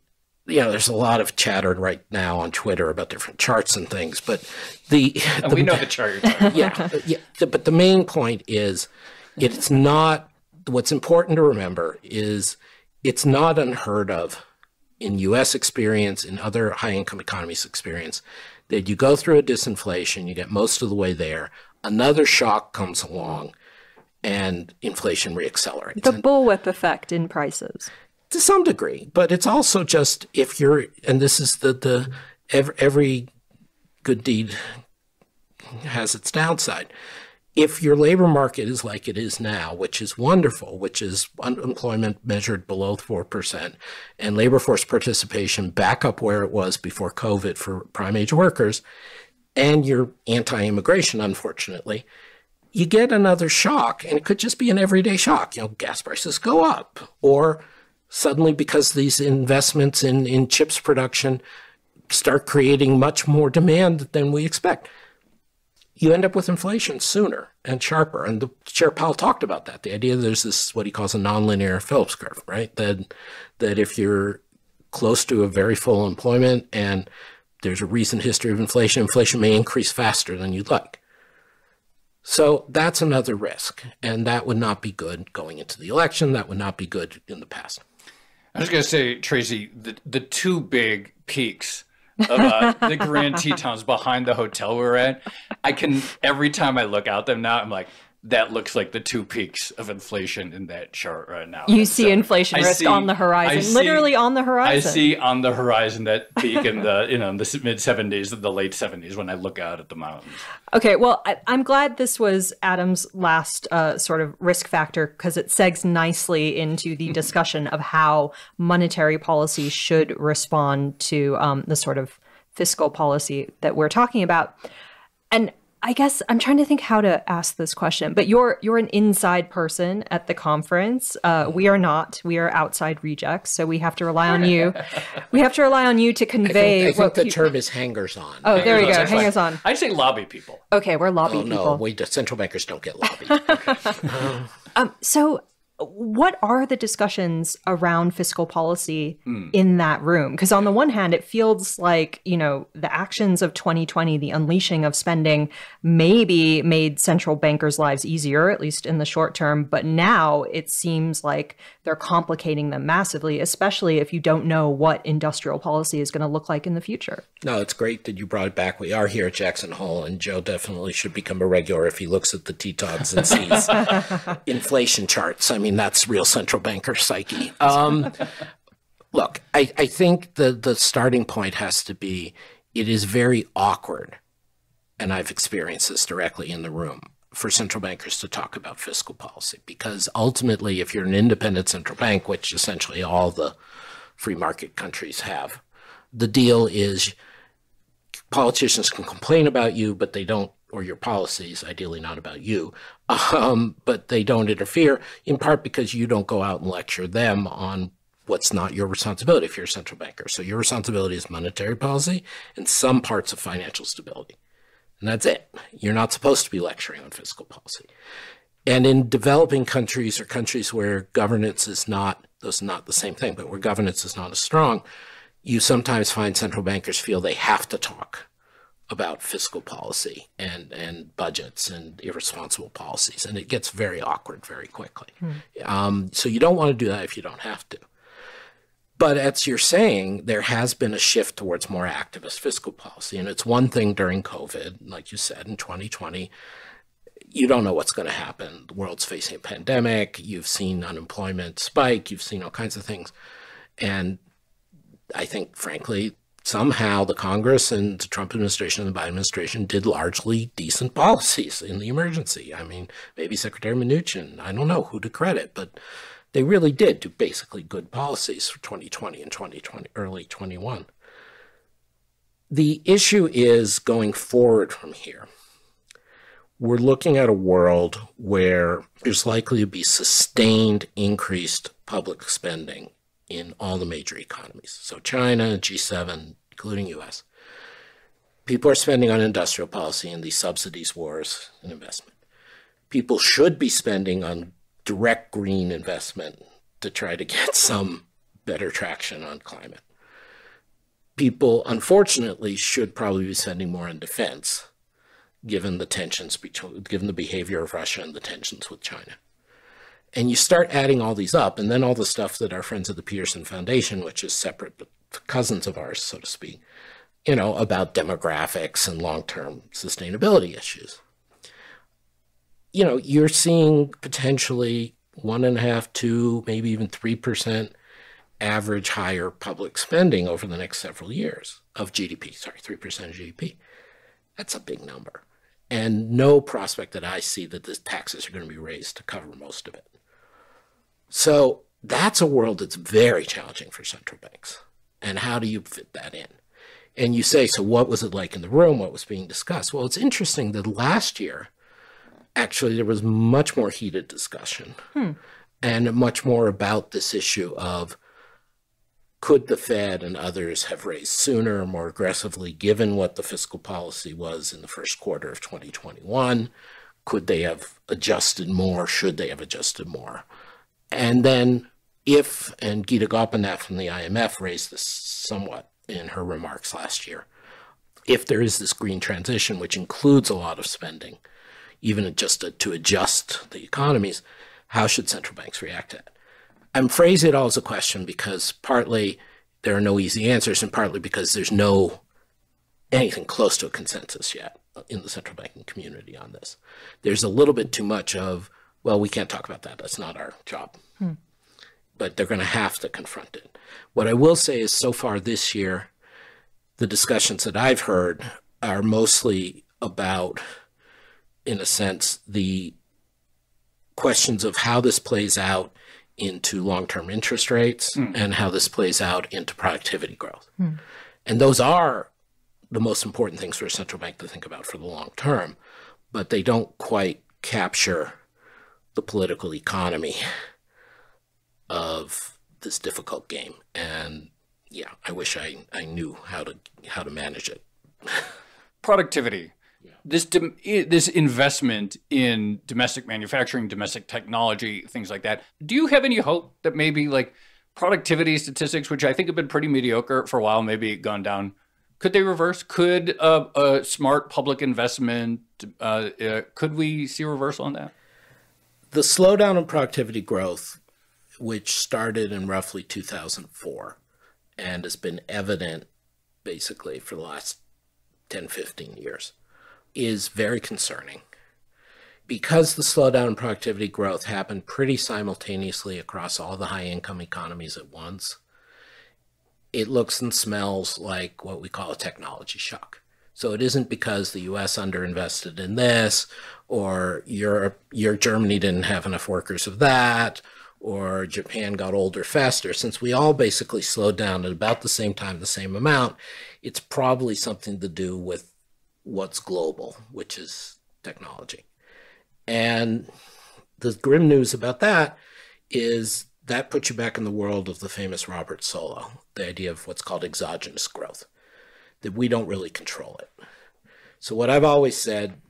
you know, there's a lot of chatter right now on Twitter about different charts and things, but we know the chart you're talking about. But the main point is, it's not, what's important to remember is it's not unheard of in US experience, in other high-income economies experience, that you go through a disinflation, you get most of the way there, another shock comes along, and inflation reaccelerates. The bullwhip effect in prices. To some degree, but it's also just if you're, and this is every good deed has its downside. If your labor market is like it is now, which is wonderful, which is unemployment measured below 4%, and labor force participation back up where it was before COVID for prime age workers, and you're anti-immigration, unfortunately, you get another shock, and it could just be an everyday shock. You know, gas prices go up, or suddenly because these investments in chips production start creating much more demand than we expect, you end up with inflation sooner and sharper. And the Chair Powell talked about that, the idea that there's this, what he calls a nonlinear Phillips curve, right? That if you're close to a very full employment and there's a recent history of inflation, inflation may increase faster than you'd like. So that's another risk, and that would not be good going into the election. That would not be good in the past. I was going to say, Tracy, the two big peaks of the Grand Tetons behind the hotel we were at, every time I look out them now, I'm like, that looks like the two peaks of inflation in that chart right now. You see inflation risk on the horizon, literally on the horizon. I see on the horizon that peak in the in the mid 70s, the late 70s when I look out at the mountains. Okay, well, I'm glad this was Adam's last sort of risk factor, because it segs nicely into the discussion of how monetary policy should respond to the sort of fiscal policy that we're talking about. And I guess I'm trying to think how to ask this question, but you're an inside person at the conference. We are not. We are outside rejects, so we have to rely on you. We have to rely on you to convey. I think the term is hangers-on. Oh, there you go, hangers-on. I'd say lobby people. Okay, we're lobby people. No, central bankers don't get lobbied. So what are the discussions around fiscal policy in that room? Because on the one hand, it feels like, you know, the actions of 2020, the unleashing of spending, maybe made central bankers' lives easier, at least in the short term. But now it seems like they're complicating them massively, especially if you don't know what industrial policy is going to look like in the future. No, it's great that you brought it back. We are here at Jackson Hole, and Joe definitely should become a regular if he looks at the Tetons and sees inflation charts. I mean, that's real central banker psyche. Look, I think the starting point has to be, it is very awkward, and I've experienced this directly in the room, for central bankers to talk about fiscal policy, because ultimately, if you're an independent central bank, which essentially all the free market countries have, the deal is politicians can complain about you, but they don't, or your policies, ideally not about you, but they don't interfere, in part because you don't go out and lecture them on what's not your responsibility if you're a central banker. So your responsibility is monetary policy and some parts of financial stability. And that's it. You're not supposed to be lecturing on fiscal policy. And in developing countries or countries where governance is not, those are not the same thing, but where governance is not as strong, you sometimes find central bankers feel they have to talk about fiscal policy and budgets and irresponsible policies. And it gets very awkward very quickly. So you don't want to do that if you don't have to. But as you're saying, there has been a shift towards more activist fiscal policy. And it's one thing during COVID, like you said, in 2020, you don't know what's going to happen. The world's facing a pandemic. You've seen unemployment spike. You've seen all kinds of things. And I think, frankly, somehow the Congress and the Trump administration and the Biden administration did largely decent policies in the emergency. I mean, maybe Secretary Mnuchin, I don't know who to credit, but they really did do basically good policies for 2020 and 2020, early 21. The issue is going forward from here. We're looking at a world where there's likely to be sustained increased public spending in all the major economies. So China, G7, including US. People are spending on industrial policy and these subsidies, wars, and investment. People should be spending on direct green investment to try to get some better traction on climate. People, unfortunately, should probably be spending more on defense, given the tensions between, given the behavior of Russia and the tensions with China. And you start adding all these up, and then all the stuff that our friends at the Peterson Foundation, which is separate but cousins of ours, so to speak, you know, about demographics and long-term sustainability issues. You know, you're seeing potentially 1.5%, 2%, maybe even 3% average higher public spending over the next several years of GDP. Sorry, 3% of GDP. That's a big number. And no prospect that I see that the taxes are going to be raised to cover most of it. So that's a world that's very challenging for central banks. And how do you fit that in? And you say, so what was it like in the room? What was being discussed? Well, it's interesting that last year, actually, there was much more heated discussion and much more about this issue of could the Fed and others have raised sooner or more aggressively given what the fiscal policy was in the first quarter of 2021? Could they have adjusted more? Should they have adjusted more? And then if, and Gita Gopinath from the IMF raised this somewhat in her remarks last year, if there is this green transition, which includes a lot of spending, even just to adjust the economies, how should central banks react to that? I'm phrasing it all as a question because partly there are no easy answers and partly because there's no anything close to a consensus yet in the central banking community on this. There's a little bit too much of, well, we can't talk about that. That's not our job. But they're going to have to confront it. What I will say is so far this year, the discussions that I've heard are mostly about, in a sense, the questions of how this plays out into long-term interest rates and how this plays out into productivity growth. And those are the most important things for a central bank to think about for the long term, but they don't quite capture the political economy of this difficult game. And yeah, I wish I knew how to manage it. Productivity. This investment in domestic manufacturing, domestic technology, things like that. Do you have any hope that maybe like productivity statistics, which I think have been pretty mediocre for a while, maybe gone down, could they reverse? Could a smart public investment, could we see a reversal on that? The slowdown in productivity growth, which started in roughly 2004 and has been evident basically for the last 10, 15 years, is very concerning. Because the slowdown in productivity growth happened pretty simultaneously across all the high-income economies at once, it looks and smells like what we call a technology shock. So it isn't because the US underinvested in this, or Germany didn't have enough workers of that, or Japan got older faster. Since we all basically slowed down at about the same time, the same amount, it's probably something to do with what's global, which is technology. And the grim news about that is that puts you back in the world of the famous Robert Solow, the idea of what's called exogenous growth, that we don't really control it. So what I've always said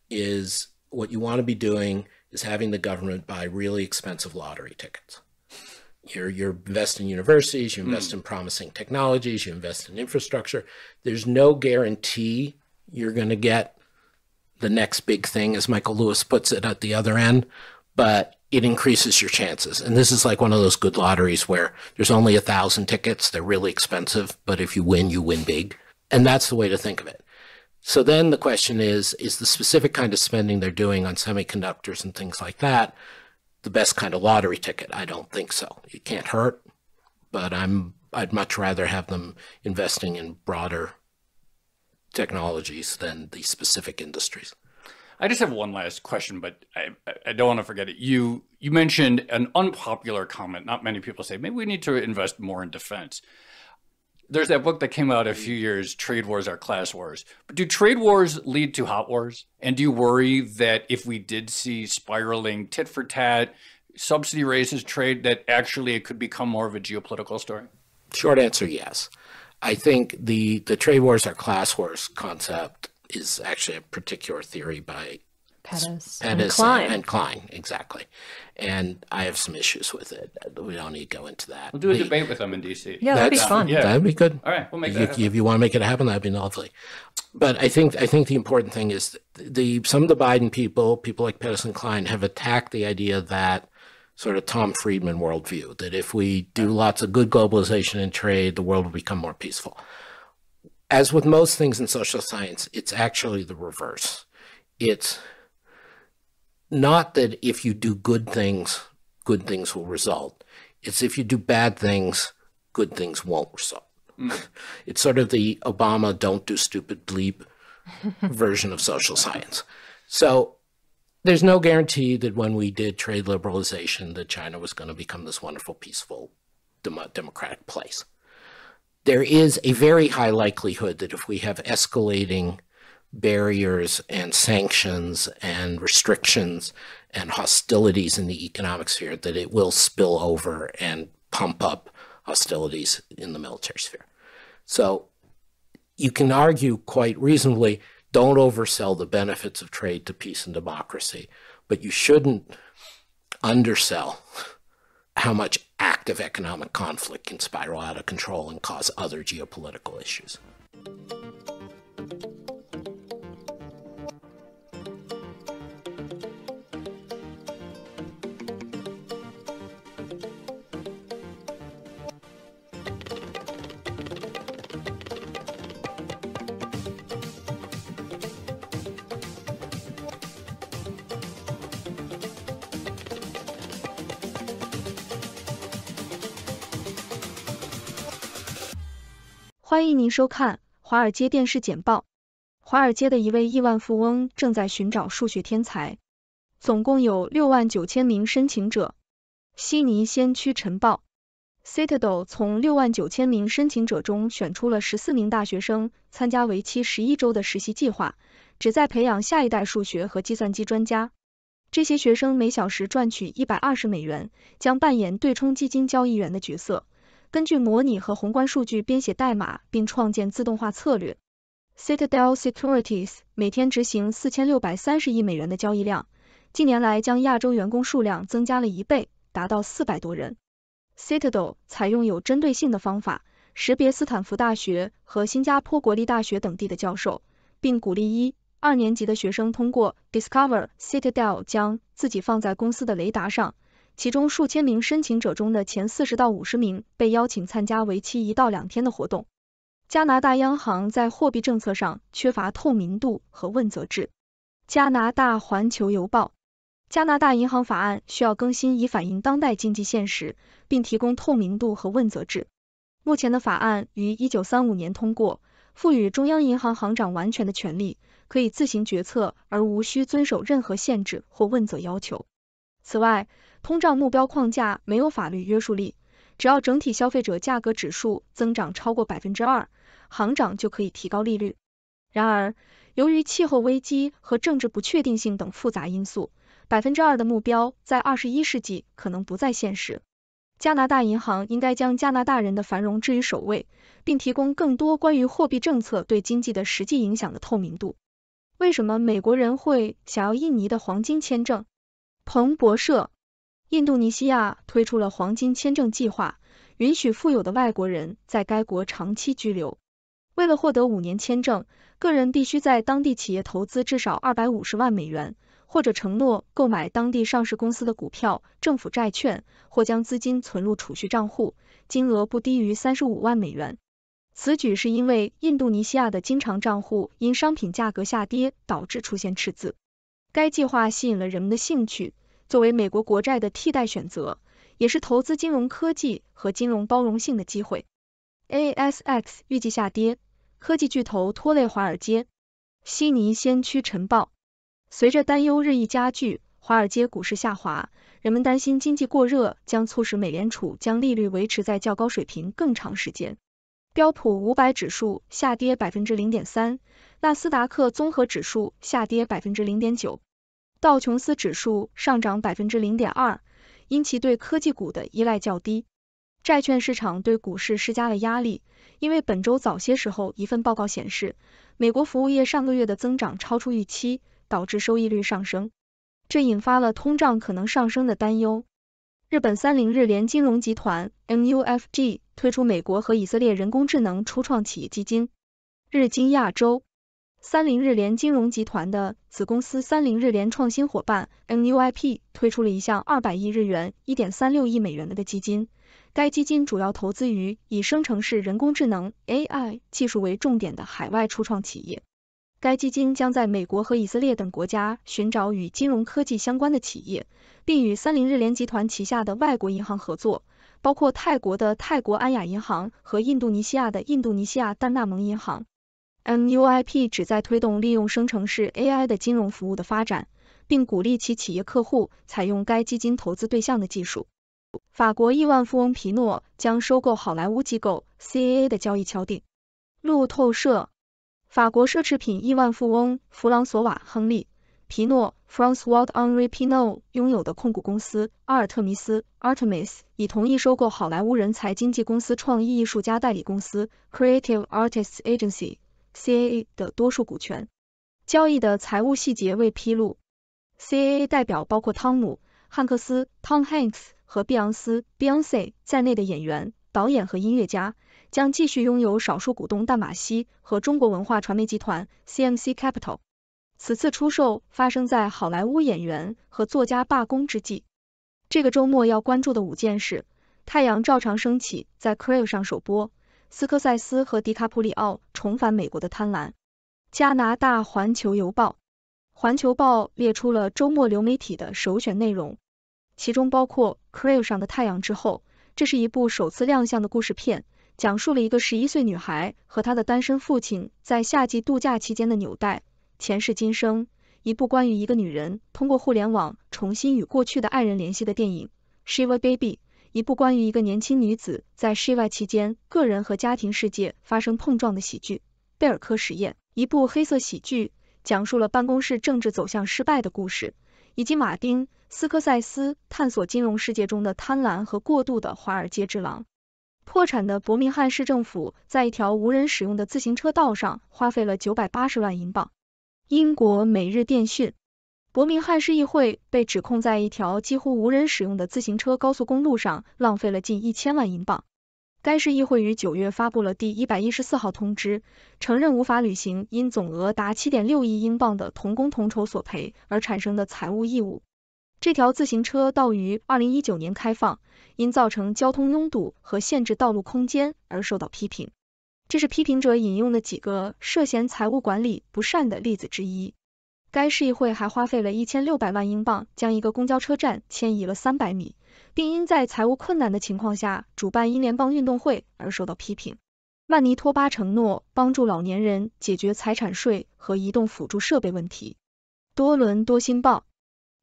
is what you want to be doing is having the government buy really expensive lottery tickets. You invest in universities, you invest in promising technologies, you invest in infrastructure. There's no guarantee you're going to get the next big thing, as Michael Lewis puts it, at the other end, but it increases your chances. And this is like one of those good lotteries where there's only 1,000 tickets. They're really expensive, but if you win big. And that's the way to think of it. So then the question is the specific kind of spending they're doing on semiconductors and things like that the best kind of lottery ticket? I don't think so. It can't hurt, but I'd much rather have them investing in broader technologies than the specific industries. I just have one last question, but I don't want to forget it. You mentioned an unpopular comment. Not many people say, maybe we need to invest more in defense. There's that book that came out a few years, Trade Wars Are Class Wars. But do trade wars lead to hot wars? And do you worry that if we did see spiraling tit for tat, subsidy raises trade, that actually it could become more of a geopolitical story? Short answer, yes. I think the trade wars are class wars concept is actually a particular theory by Pettis and Klein, exactly. And I have some issues with it. We don't need to go into that. We'll do a debate with them in D.C. Yeah, that'd be fun. Yeah. That'd be good. All right, we'll make that happen. If you want to make it happen, that'd be lovely. But I think the important thing is some of the Biden people like Pettis and Klein, have attacked the idea that sort of Tom Friedman worldview, that if we do lots of good globalization and trade, the world will become more peaceful. As with most things in social science, it's actually the reverse. It's not that if you do good things will result. It's if you do bad things, good things won't result. It's sort of the Obama don't do stupid bleep version of social science. So there's no guarantee that when we did trade liberalization that China was going to become this wonderful, peaceful, democratic place. There is a very high likelihood that if we have escalating barriers and sanctions and restrictions and hostilities in the economic sphere, that it will spill over and pump up hostilities in the military sphere. So you can argue quite reasonably, don't oversell the benefits of trade to peace and democracy, but you shouldn't undersell how much active economic conflict can spiral out of control and cause other geopolitical issues. 欢迎您收看华尔街电视简报。华尔街的一位亿万富翁正在寻找数学天才，总共有69000名申请者。悉尼先驱晨报 Citadel 从69000名申请者中选出了14名大学生，参加为期11周的实习计划，旨在培养下一代数学和计算机专家。这些学生每小时赚取120美元，将扮演对冲基金交易员的角色，根据模拟和宏观数据编写代码，并创建自动化策略。Citadel Securities 每天执行4630亿美元的交易量，近年来将亚洲员工数量增加了1倍，达到400多人。Citadel 采用有针对性的方法，识别斯坦福大学和新加坡国立大学等地的教授，并鼓励1、2年级的学生通过 Discover Citadel 将自己放在公司的雷达上。其中数千名申请者中的前40到50名被邀请参加为期1到2天的活动。加拿大央行在货币政策上缺乏透明度和问责制。加拿大环球邮报，加拿大银行法案需要更新以反映当代经济现实，并提供透明度和问责制。目前的法案于1935年通过，赋予中央银行行长完全的权利，可以自行决策而无需遵守任何限制或问责要求。此外，通胀目标框架没有法律约束力，只要整体消费者价格指数增长超过 2%， 行长就可以提高利率。然而，由于气候危机和政治不确定性等复杂因素，2%的目标在21世纪可能不再现实。加拿大银行应该将加拿大人的繁荣置于首位，并提供更多关于货币政策对经济的实际影响的透明度。为什么美国人会想要印尼的黄金签证？彭博社，印度尼西亚推出了黄金签证计划，允许富有的外国人在该国长期居留。为了获得5年签证，个人必须在当地企业投资至少250万美元，或者承诺购买当地上市公司的股票、政府债券，或将资金存入储蓄账户，金额不低于35万美元。此举是因为印度尼西亚的经常账户因商品价格下跌导致出现赤字。该计划吸引了人们的兴趣，作为美国国债的替代选择，也是投资金融科技和金融包容性的机会。ASX 预计下跌，科技巨头拖累华尔街。悉尼先驱晨报，随着担忧日益加剧，华尔街股市下滑，人们担心经济过热将促使美联储将利率维持在较高水平更长时间。标普500指数下跌 0.3%， 纳斯达克综合指数下跌 0.9%， 道琼斯指数上涨 0.2%， 因其对科技股的依赖较低。债券市场对股市施加了压力，因为本周早些时候一份报告显示，美国服务业上个月的增长超出预期，导致收益率上升，这引发了通胀可能上升的担忧。日本30日联金融集团 MUFG 推出美国和以色列人工智能初创企业基金。日经亚洲，30日联金融集团的子公司30日联创新伙伴 MUIP 推出了一项200亿日元 1.36亿美元的基金，该基金主要投资于以生成式人工智能 AI 技术为重点的海外初创企业。该基金将在美国和以色列等国家寻找与金融科技相关的企业，并与30日联集团旗下的外国银行合作，包括泰国的泰国安亚银行和印度尼西亚的印度尼西亚丹纳蒙银行。MUIP 旨在推动利用生成式 AI 的金融服务的发展，并鼓励其企业客户采用该基金投资对象的技术。法国亿万富翁皮诺将收购好莱坞机构 CAA 的交易敲定。路透社，法国奢侈品亿万富翁弗朗索瓦·亨利·皮诺 （François-Henri Pinault） 拥有的控股公司阿尔特弥斯 （Artemis） 已同意收购好莱坞人才经纪公司创意艺术家代理公司 Creative Artists Agency（CAA） 的多数股权。交易的财务细节未披露。CAA 代表包括汤姆·汉克斯 （Tom Hanks） 和碧昂斯 （Beyoncé） 在内的演员、导演和音乐家，将继续拥有少数股东淡马锡和中国文化传媒集团 CMC Capital。此次出售发生在好莱坞演员和作家罢工之际。这个周末要关注的5件事：太阳照常升起在 Crave 上首播，斯科塞斯和迪卡普里奥重返美国的贪婪。加拿大环球邮报，环球报列出了周末流媒体的首选内容，其中包括 Crave 上的太阳之后，这是一部首次亮相的故事片，讲述了一个11岁女孩和她的单身父亲在夏季度假期间的纽带。前世今生，一部关于一个女人通过互联网重新与过去的爱人联系的电影。Shiva Baby， 一部关于一个年轻女子在 Shiva 期间个人和家庭世界发生碰撞的喜剧。贝尔科实验，一部黑色喜剧，讲述了办公室政治走向失败的故事，以及马丁·斯科塞斯探索金融世界中的贪婪和过度的华尔街之狼。破产的伯明翰市政府在一条无人使用的自行车道上花费了980万英镑。英国每日电讯，伯明翰市议会被指控在一条几乎无人使用的自行车高速公路上浪费了近1000万英镑。该市议会于9月发布了第114号通知，承认无法履行因总额达 7.6 亿英镑的同工同酬索赔而产生的财务义务。这条自行车道于2019年开放，因造成交通拥堵和限制道路空间而受到批评。这是批评者引用的几个涉嫌财务管理不善的例子之一。该市议会还花费了1600万英镑将一个公交车站迁移了300米，并因在财务困难的情况下主办英联邦运动会而受到批评。曼尼托巴承诺帮助老年人解决财产税和移动辅助设备问题。多伦多新报，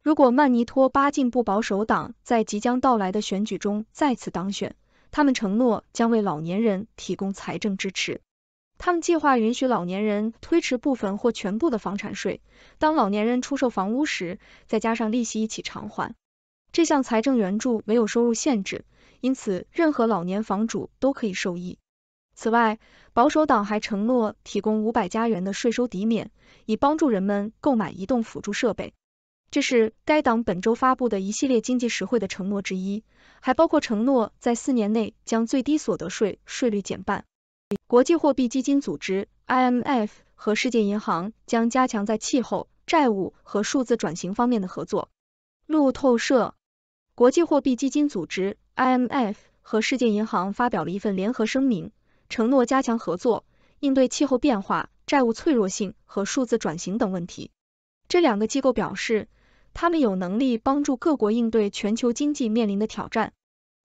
如果曼尼托巴进步保守党在即将到来的选举中再次当选，他们承诺将为老年人提供财政支持。他们计划允许老年人推迟部分或全部的房产税，当老年人出售房屋时，再加上利息一起偿还。这项财政援助没有收入限制，因此任何老年房主都可以受益。此外，保守党还承诺提供500加元的税收抵免，以帮助人们购买移动辅助设备。这是该党本周发布的一系列经济实惠的承诺之一，还包括承诺在4年内将最低所得税税率减半。国际货币基金组织 IMF 和世界银行将加强在气候、债务和数字转型方面的合作。路透社，国际货币基金组织 IMF 和世界银行发表了一份联合声明，承诺加强合作，应对气候变化、债务脆弱性和数字转型等问题。这两个机构表示，他们有能力帮助各国应对全球经济面临的挑战。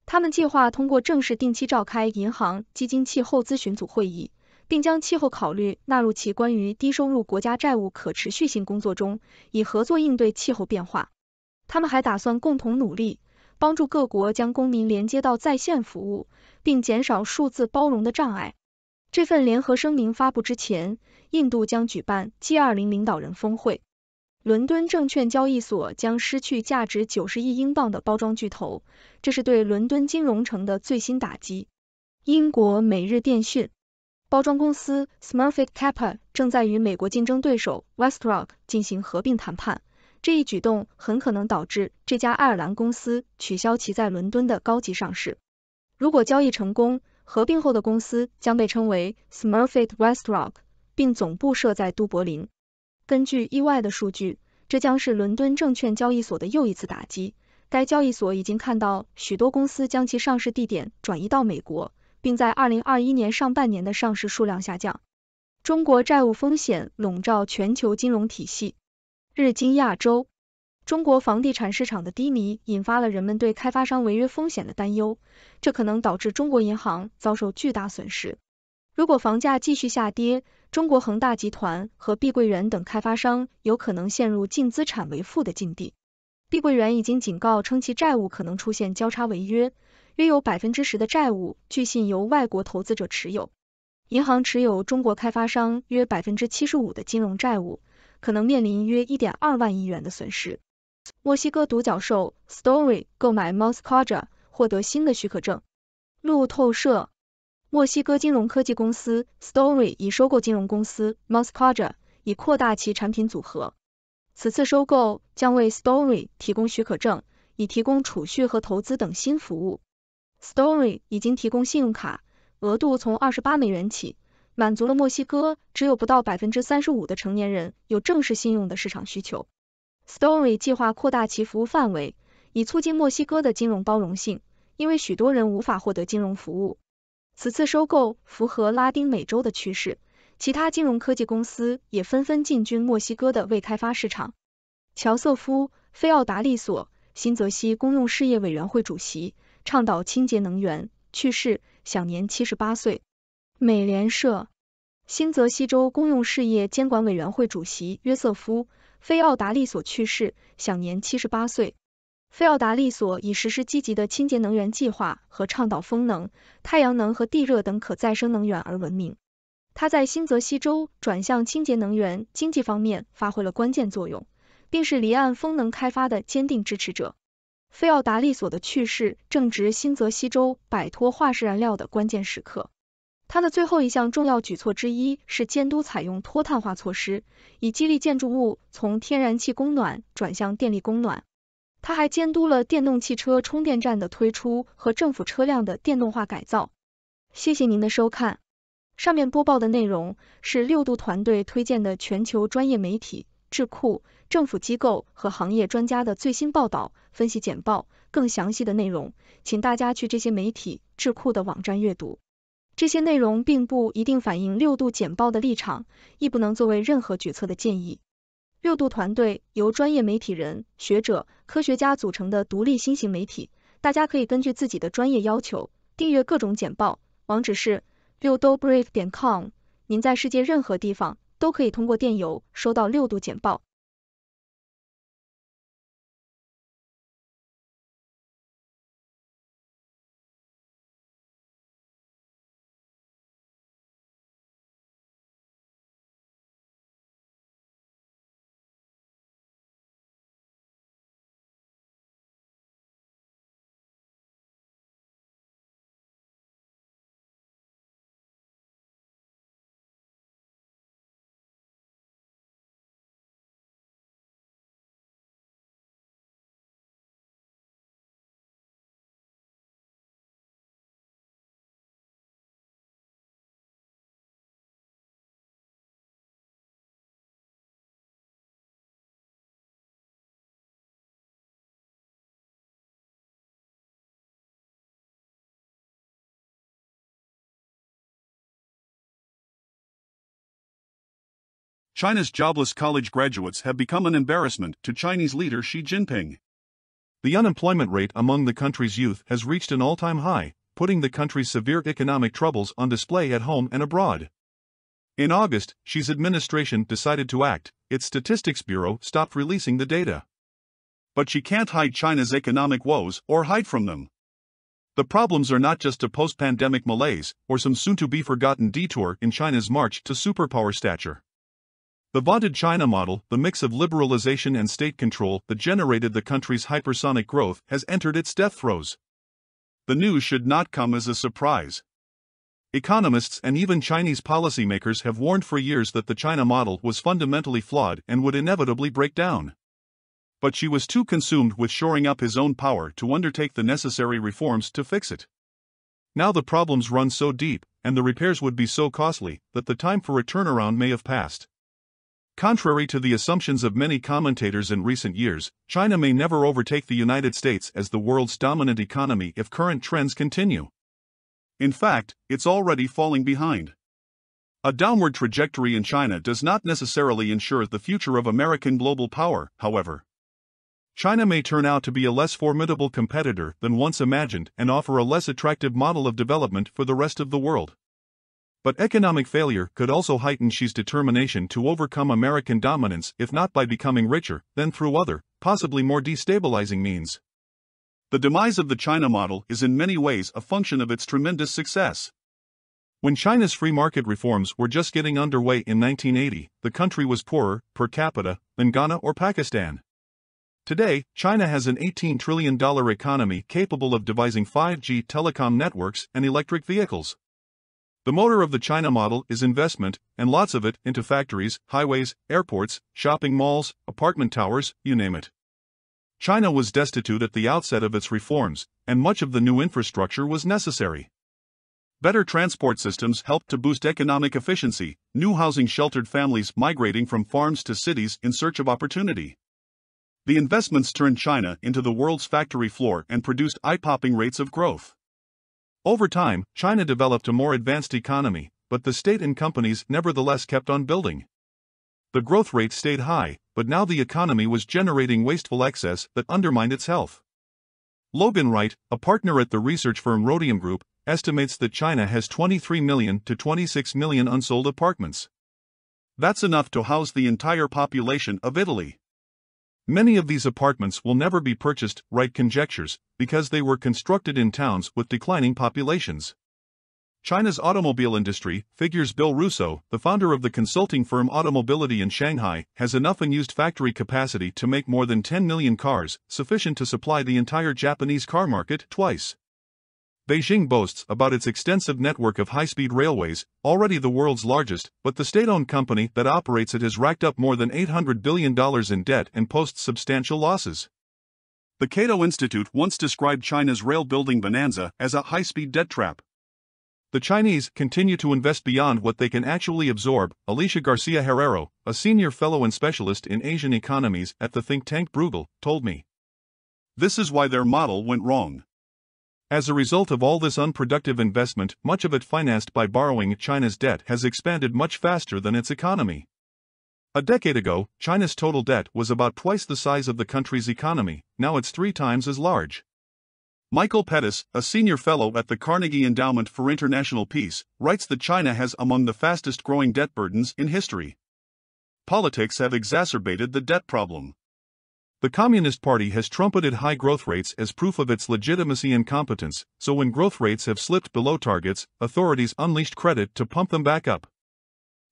他们计划通过正式定期召开银行基金气候咨询组会议，并将气候考虑纳入其关于低收入国家债务可持续性工作中，以合作应对气候变化。他们还打算共同努力，帮助各国将公民连接到在线服务，并减少数字包容的障碍。这份联合声明发布之前，印度将举办 G20 领导人峰会。伦敦证券交易所将失去价值90亿英镑的包装巨头，这是对伦敦金融城的最新打击。英国每日电讯，包装公司 Smurfit Kappa 正在与美国竞争对手 Westrock 进行合并谈判，这一举动很可能导致这家爱尔兰公司取消其在伦敦的高级上市。如果交易成功，合并后的公司将被称为 Smurfit Westrock， 并总部设在都柏林。根据意外的数据，这将是伦敦证券交易所的又一次打击。该交易所已经看到许多公司将其上市地点转移到美国，并在2021年上半年的上市数量下降。中国债务风险笼罩全球金融体系。日经亚洲，中国房地产市场的低迷引发了人们对开发商违约风险的担忧，这可能导致中国银行遭受巨大损失。如果房价继续下跌，中国恒大集团和碧桂园等开发商有可能陷入净资产为负的境地。碧桂园已经警告称其债务可能出现交叉违约，约有 10% 的债务据信由外国投资者持有。银行持有中国开发商约 75% 的金融债务，可能面临约 1.2万亿元的损失。墨西哥独角兽 Story 购买 Moscaja 获得新的许可证。路透社，墨西哥金融科技公司 Story 已收购金融公司 Moscaja， 以扩大其产品组合。此次收购将为 Story 提供许可证，以提供储蓄和投资等新服务。Story 已经提供信用卡，额度从28美元起，满足了墨西哥只有不到 35% 的成年人有正式信用的市场需求。Story 计划扩大其服务范围，以促进墨西哥的金融包容性，因为许多人无法获得金融服务。此次收购符合拉丁美洲的趋势，其他金融科技公司也纷纷进军墨西哥的未开发市场。乔瑟夫·菲奥达利索，新泽西公用事业委员会主席，倡导清洁能源，去世，享年78岁。美联社，新泽西州公用事业监管委员会主席约瑟夫·菲奥达利索去世，享年78岁。菲奥达利索以实施积极的清洁能源计划和倡导风能、太阳能和地热等可再生能源而闻名。他在新泽西州转向清洁能源经济方面发挥了关键作用，并是离岸风能开发的坚定支持者。菲奥达利索的去世正值新泽西州摆脱化石燃料的关键时刻。他的最后一项重要举措之一是监督采用脱碳化措施，以激励建筑物从天然气供暖转向电力供暖。他还监督了电动汽车充电站的推出和政府车辆的电动化改造。谢谢您的收看。上面播报的内容是6度团队推荐的全球专业媒体、智库、政府机构和行业专家的最新报道、分析简报。更详细的内容，请大家去这些媒体、智库的网站阅读。这些内容并不一定反映6度简报的立场，亦不能作为任何决策的建议。6度团队由专业媒体人、学者、科学家组成的独立新型媒体，大家可以根据自己的专业要求订阅各种简报，网址是 6dobrief.com， 您在世界任何地方都可以通过电邮收到6度简报。China's jobless college graduates have become an embarrassment to Chinese leader Xi Jinping. The unemployment rate among the country's youth has reached an all-time high, putting the country's severe economic troubles on display at home and abroad. In August, Xi's administration decided to act. Its statistics bureau stopped releasing the data. But she can't hide China's economic woes or hide from them. The problems are not just a post-pandemic malaise or some soon-to-be-forgotten detour in China's march to superpower stature. The vaunted China model, the mix of liberalization and state control that generated the country's hypersonic growth, has entered its death throes. The news should not come as a surprise. Economists and even Chinese policymakers have warned for years that the China model was fundamentally flawed and would inevitably break down. But Xi was too consumed with shoring up his own power to undertake the necessary reforms to fix it. Now the problems run so deep, and the repairs would be so costly, that the time for a turnaround may have passed. Contrary to the assumptions of many commentators in recent years, China may never overtake the United States as the world's dominant economy if current trends continue. In fact, it's already falling behind. A downward trajectory in China does not necessarily ensure the future of American global power, however. China may turn out to be a less formidable competitor than once imagined and offer a less attractive model of development for the rest of the world. But economic failure could also heighten Xi's determination to overcome American dominance, if not by becoming richer, then through other, possibly more destabilizing means. The demise of the China model is in many ways a function of its tremendous success. When China's free market reforms were just getting underway in 1980, the country was poorer, per capita, than Ghana or Pakistan. Today, China has an $18 trillion economy capable of devising 5G telecom networks and electric vehicles. The motor of the China model is investment, and lots of it, into factories, highways, airports, shopping malls, apartment towers, you name it. China was destitute at the outset of its reforms, and much of the new infrastructure was necessary. Better transport systems helped to boost economic efficiency, new housing sheltered families migrating from farms to cities in search of opportunity. The investments turned China into the world's factory floor and produced eye-popping rates of growth. Over time, China developed a more advanced economy, but the state and companies nevertheless kept on building. The growth rate stayed high, but now the economy was generating wasteful excess that undermined its health. Logan Wright, a partner at the research firm Rhodium Group, estimates that China has 23 million to 26 million unsold apartments. That's enough to house the entire population of Italy. Many of these apartments will never be purchased, Wright conjectures, because they were constructed in towns with declining populations. China's automobile industry, figures Bill Russo, the founder of the consulting firm Automobility in Shanghai, has enough unused factory capacity to make more than 10 million cars, sufficient to supply the entire Japanese car market twice. Beijing boasts about its extensive network of high-speed railways, already the world's largest, but the state-owned company that operates it has racked up more than $800 billion in debt and posts substantial losses. The Cato Institute once described China's rail-building bonanza as a high-speed debt trap. The Chinese continue to invest beyond what they can actually absorb, Alicia Garcia Herrero, a senior fellow and specialist in Asian economies at the think tank Bruegel, told me. This is why their model went wrong. As a result of all this unproductive investment, much of it financed by borrowing, China's debt has expanded much faster than its economy. A decade ago, China's total debt was about twice the size of the country's economy, now it's 3 times as large. Michael Pettis, a senior fellow at the Carnegie Endowment for International Peace, writes that China has among the fastest growing debt burdens in history. Politics have exacerbated the debt problem. The Communist Party has trumpeted high growth rates as proof of its legitimacy and competence, so when growth rates have slipped below targets, authorities unleashed credit to pump them back up.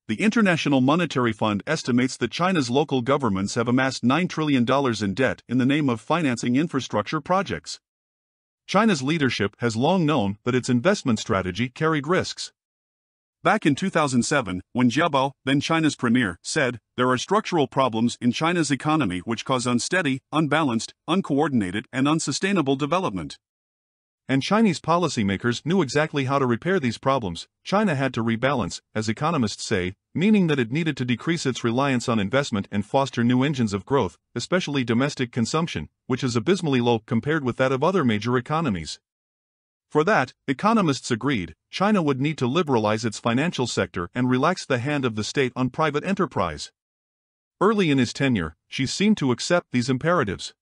The International Monetary Fund estimates that China's local governments have amassed $9 trillion in debt in the name of financing infrastructure projects. China's leadership has long known that its investment strategy carried risks. Back in 2007, when Jiabao, then China's premier, said, "There are structural problems in China's economy which cause unsteady, unbalanced, uncoordinated, and unsustainable development." And Chinese policymakers knew exactly how to repair these problems. China had to rebalance, as economists say, meaning that it needed to decrease its reliance on investment and foster new engines of growth, especially domestic consumption, which is abysmally low compared with that of other major economies. For that, economists agreed, China would need to liberalize its financial sector and relax the hand of the state on private enterprise. Early in his tenure, Xi seemed to accept these imperatives.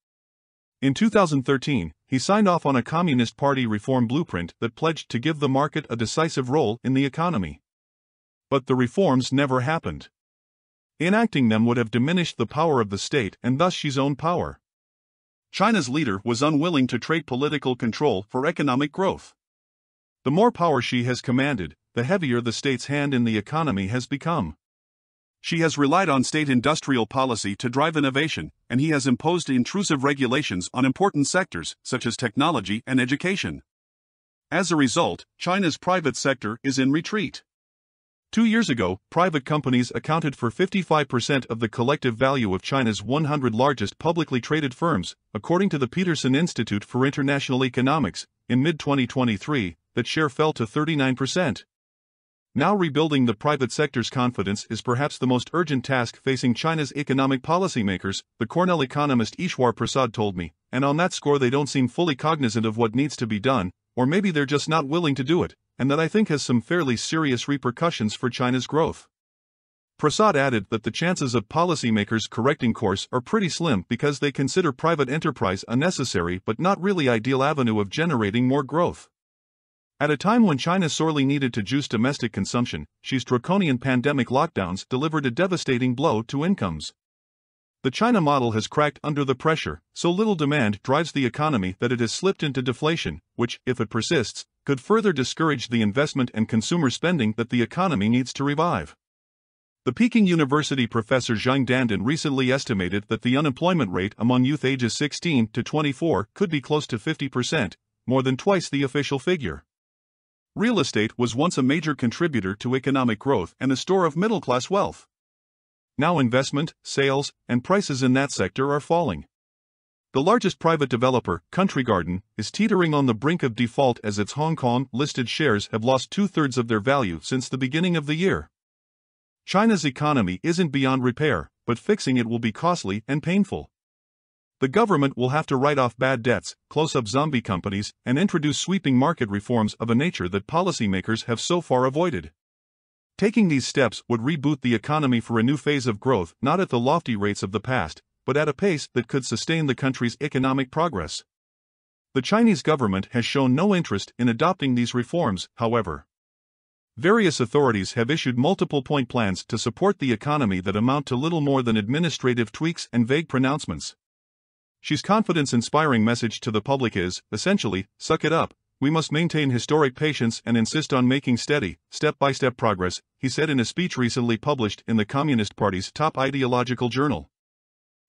In 2013, he signed off on a Communist Party reform blueprint that pledged to give the market a decisive role in the economy. But the reforms never happened. Enacting them would have diminished the power of the state and thus Xi's own power. China's leader was unwilling to trade political control for economic growth. The more power Xi has commanded, the heavier the state's hand in the economy has become. Xi has relied on state industrial policy to drive innovation, and he has imposed intrusive regulations on important sectors, such as technology and education. As a result, China's private sector is in retreat. 2 years ago, private companies accounted for 55% of the collective value of China's 100 largest publicly traded firms, according to the Peterson Institute for International Economics. In mid-2023, that share fell to 39%. Now rebuilding the private sector's confidence is perhaps the most urgent task facing China's economic policymakers, the Cornell economist Ishwar Prasad told me, and on that score they don't seem fully cognizant of what needs to be done, or maybe they're just not willing to do it, and that I think has some fairly serious repercussions for China's growth. Prasad added that the chances of policymakers correcting course are pretty slim because they consider private enterprise a necessary but not really ideal avenue of generating more growth. At a time when China sorely needed to juice domestic consumption, Xi's draconian pandemic lockdowns delivered a devastating blow to incomes. The China model has cracked under the pressure, so little demand drives the economy that it has slipped into deflation, which, if it persists, could further discourage the investment and consumer spending that the economy needs to revive. The Peking University professor Zhang Dandan recently estimated that the unemployment rate among youth ages 16 to 24 could be close to 50%, more than twice the official figure. Real estate was once a major contributor to economic growth and a store of middle-class wealth. Now investment, sales, and prices in that sector are falling. The largest private developer, Country Garden, is teetering on the brink of default as its Hong Kong-listed shares have lost 2/3 of their value since the beginning of the year. China's economy isn't beyond repair, but fixing it will be costly and painful. The government will have to write off bad debts, close up zombie companies, and introduce sweeping market reforms of a nature that policymakers have so far avoided. Taking these steps would reboot the economy for a new phase of growth, not at the lofty rates of the past, but at a pace that could sustain the country's economic progress. The Chinese government has shown no interest in adopting these reforms, however. Various authorities have issued multiple-point plans to support the economy that amount to little more than administrative tweaks and vague pronouncements. Xi's confidence-inspiring message to the public is, essentially, suck it up, we must maintain historic patience and insist on making steady, step-by-step progress, he said in a speech recently published in the Communist Party's top ideological journal.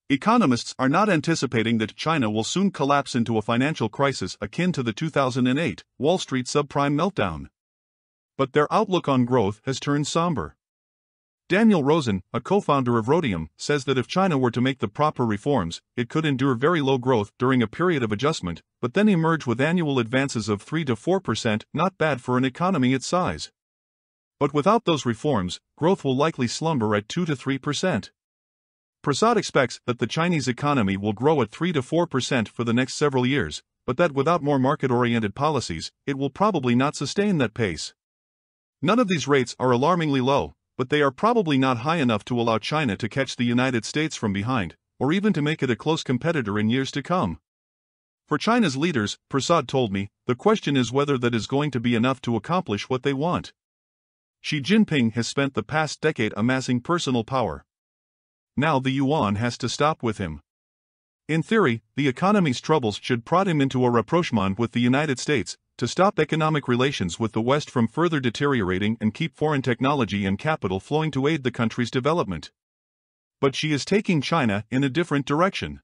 Economists are not anticipating that China will soon collapse into a financial crisis akin to the 2008 Wall Street subprime meltdown. But their outlook on growth has turned somber. Daniel Rosen, a co-founder of Rhodium, says that if China were to make the proper reforms, it could endure very low growth during a period of adjustment, but then emerge with annual advances of 3 to 4%, not bad for an economy its size. But without those reforms, growth will likely slumber at 2 to 3%. Prasad expects that the Chinese economy will grow at 3 to 4% for the next several years, but that without more market-oriented policies, it will probably not sustain that pace. None of these rates are alarmingly low, but they are probably not high enough to allow China to catch the United States from behind, or even to make it a close competitor in years to come. For China's leaders, Prasad told me, the question is whether that is going to be enough to accomplish what they want. Xi Jinping has spent the past decade amassing personal power. Now the yuan has to stop with him. In theory, the economy's troubles should prod him into a rapprochement with the United States, to stop economic relations with the West from further deteriorating and keep foreign technology and capital flowing to aid the country's development. But Xi is taking China in a different direction.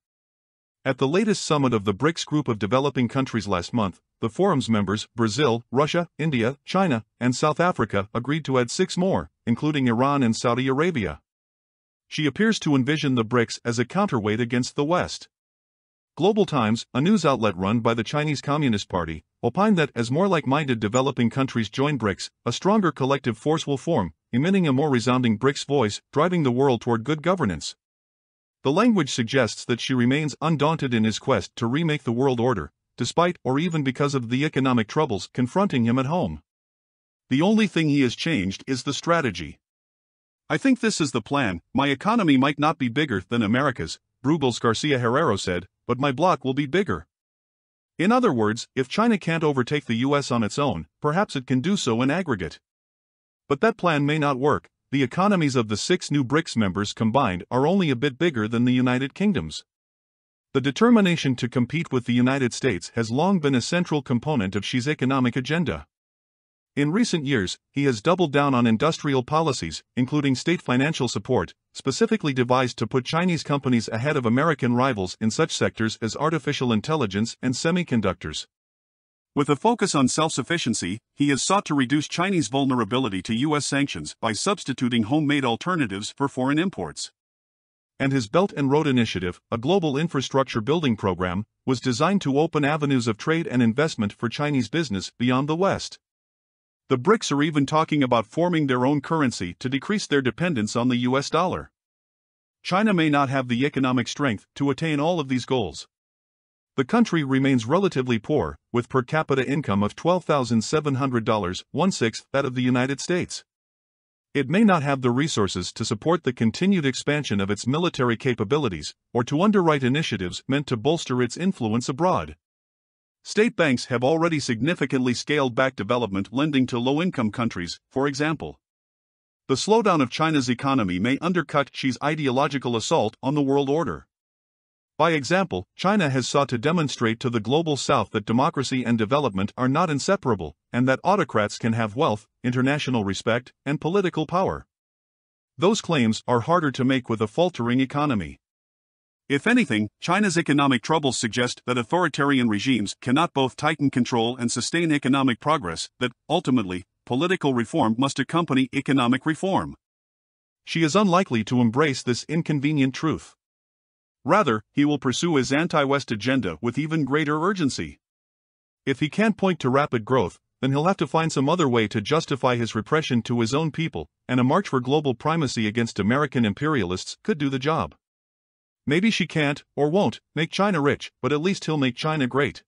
At the latest summit of the BRICS group of developing countries last month, the forum's members, Brazil, Russia, India, China, and South Africa, agreed to add 6 more, including Iran and Saudi Arabia. She appears to envision the BRICS as a counterweight against the West. Global Times, a news outlet run by the Chinese Communist Party, opined that as more like-minded developing countries join BRICS, a stronger collective force will form, emitting a more resounding BRICS voice, driving the world toward good governance. The language suggests that Xi remains undaunted in his quest to remake the world order, despite or even because of the economic troubles confronting him at home. The only thing he has changed is the strategy. I think this is the plan. My economy might not be bigger than America's, Bruegels Garcia Herrero said, but my bloc will be bigger. In other words, if China can't overtake the US on its own, perhaps it can do so in aggregate. But that plan may not work. The economies of the 6 new BRICS members combined are only a bit bigger than the United Kingdom's. The determination to compete with the United States has long been a central component of Xi's economic agenda. In recent years, he has doubled down on industrial policies, including state financial support, specifically devised to put Chinese companies ahead of American rivals in such sectors as artificial intelligence and semiconductors. With a focus on self-sufficiency, he has sought to reduce Chinese vulnerability to U.S. sanctions by substituting homemade alternatives for foreign imports. And his Belt and Road Initiative, a global infrastructure building program, was designed to open avenues of trade and investment for Chinese business beyond the West. The BRICS are even talking about forming their own currency to decrease their dependence on the US dollar. China may not have the economic strength to attain all of these goals. The country remains relatively poor, with per capita income of $12,700, 1/6 that of the United States. It may not have the resources to support the continued expansion of its military capabilities, or to underwrite initiatives meant to bolster its influence abroad. State banks have already significantly scaled back development lending to low-income countries, for example. The slowdown of China's economy may undercut Xi's ideological assault on the world order. By example, China has sought to demonstrate to the global South that democracy and development are not inseparable, and that autocrats can have wealth, international respect, and political power. Those claims are harder to make with a faltering economy. If anything, China's economic troubles suggest that authoritarian regimes cannot both tighten control and sustain economic progress, that, ultimately, political reform must accompany economic reform. Xi is unlikely to embrace this inconvenient truth. Rather, he will pursue his anti-West agenda with even greater urgency. If he can't point to rapid growth, then he'll have to find some other way to justify his repression to his own people, and a march for global primacy against American imperialists could do the job. Maybe Xi can't, or won't, make China rich, but at least he'll make China great.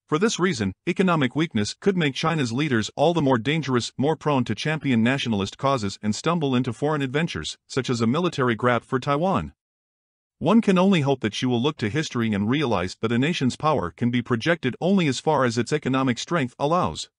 For this reason, economic weakness could make China's leaders all the more dangerous, more prone to champion nationalist causes and stumble into foreign adventures, such as a military grab for Taiwan. One can only hope that Xi will look to history and realize that a nation's power can be projected only as far as its economic strength allows.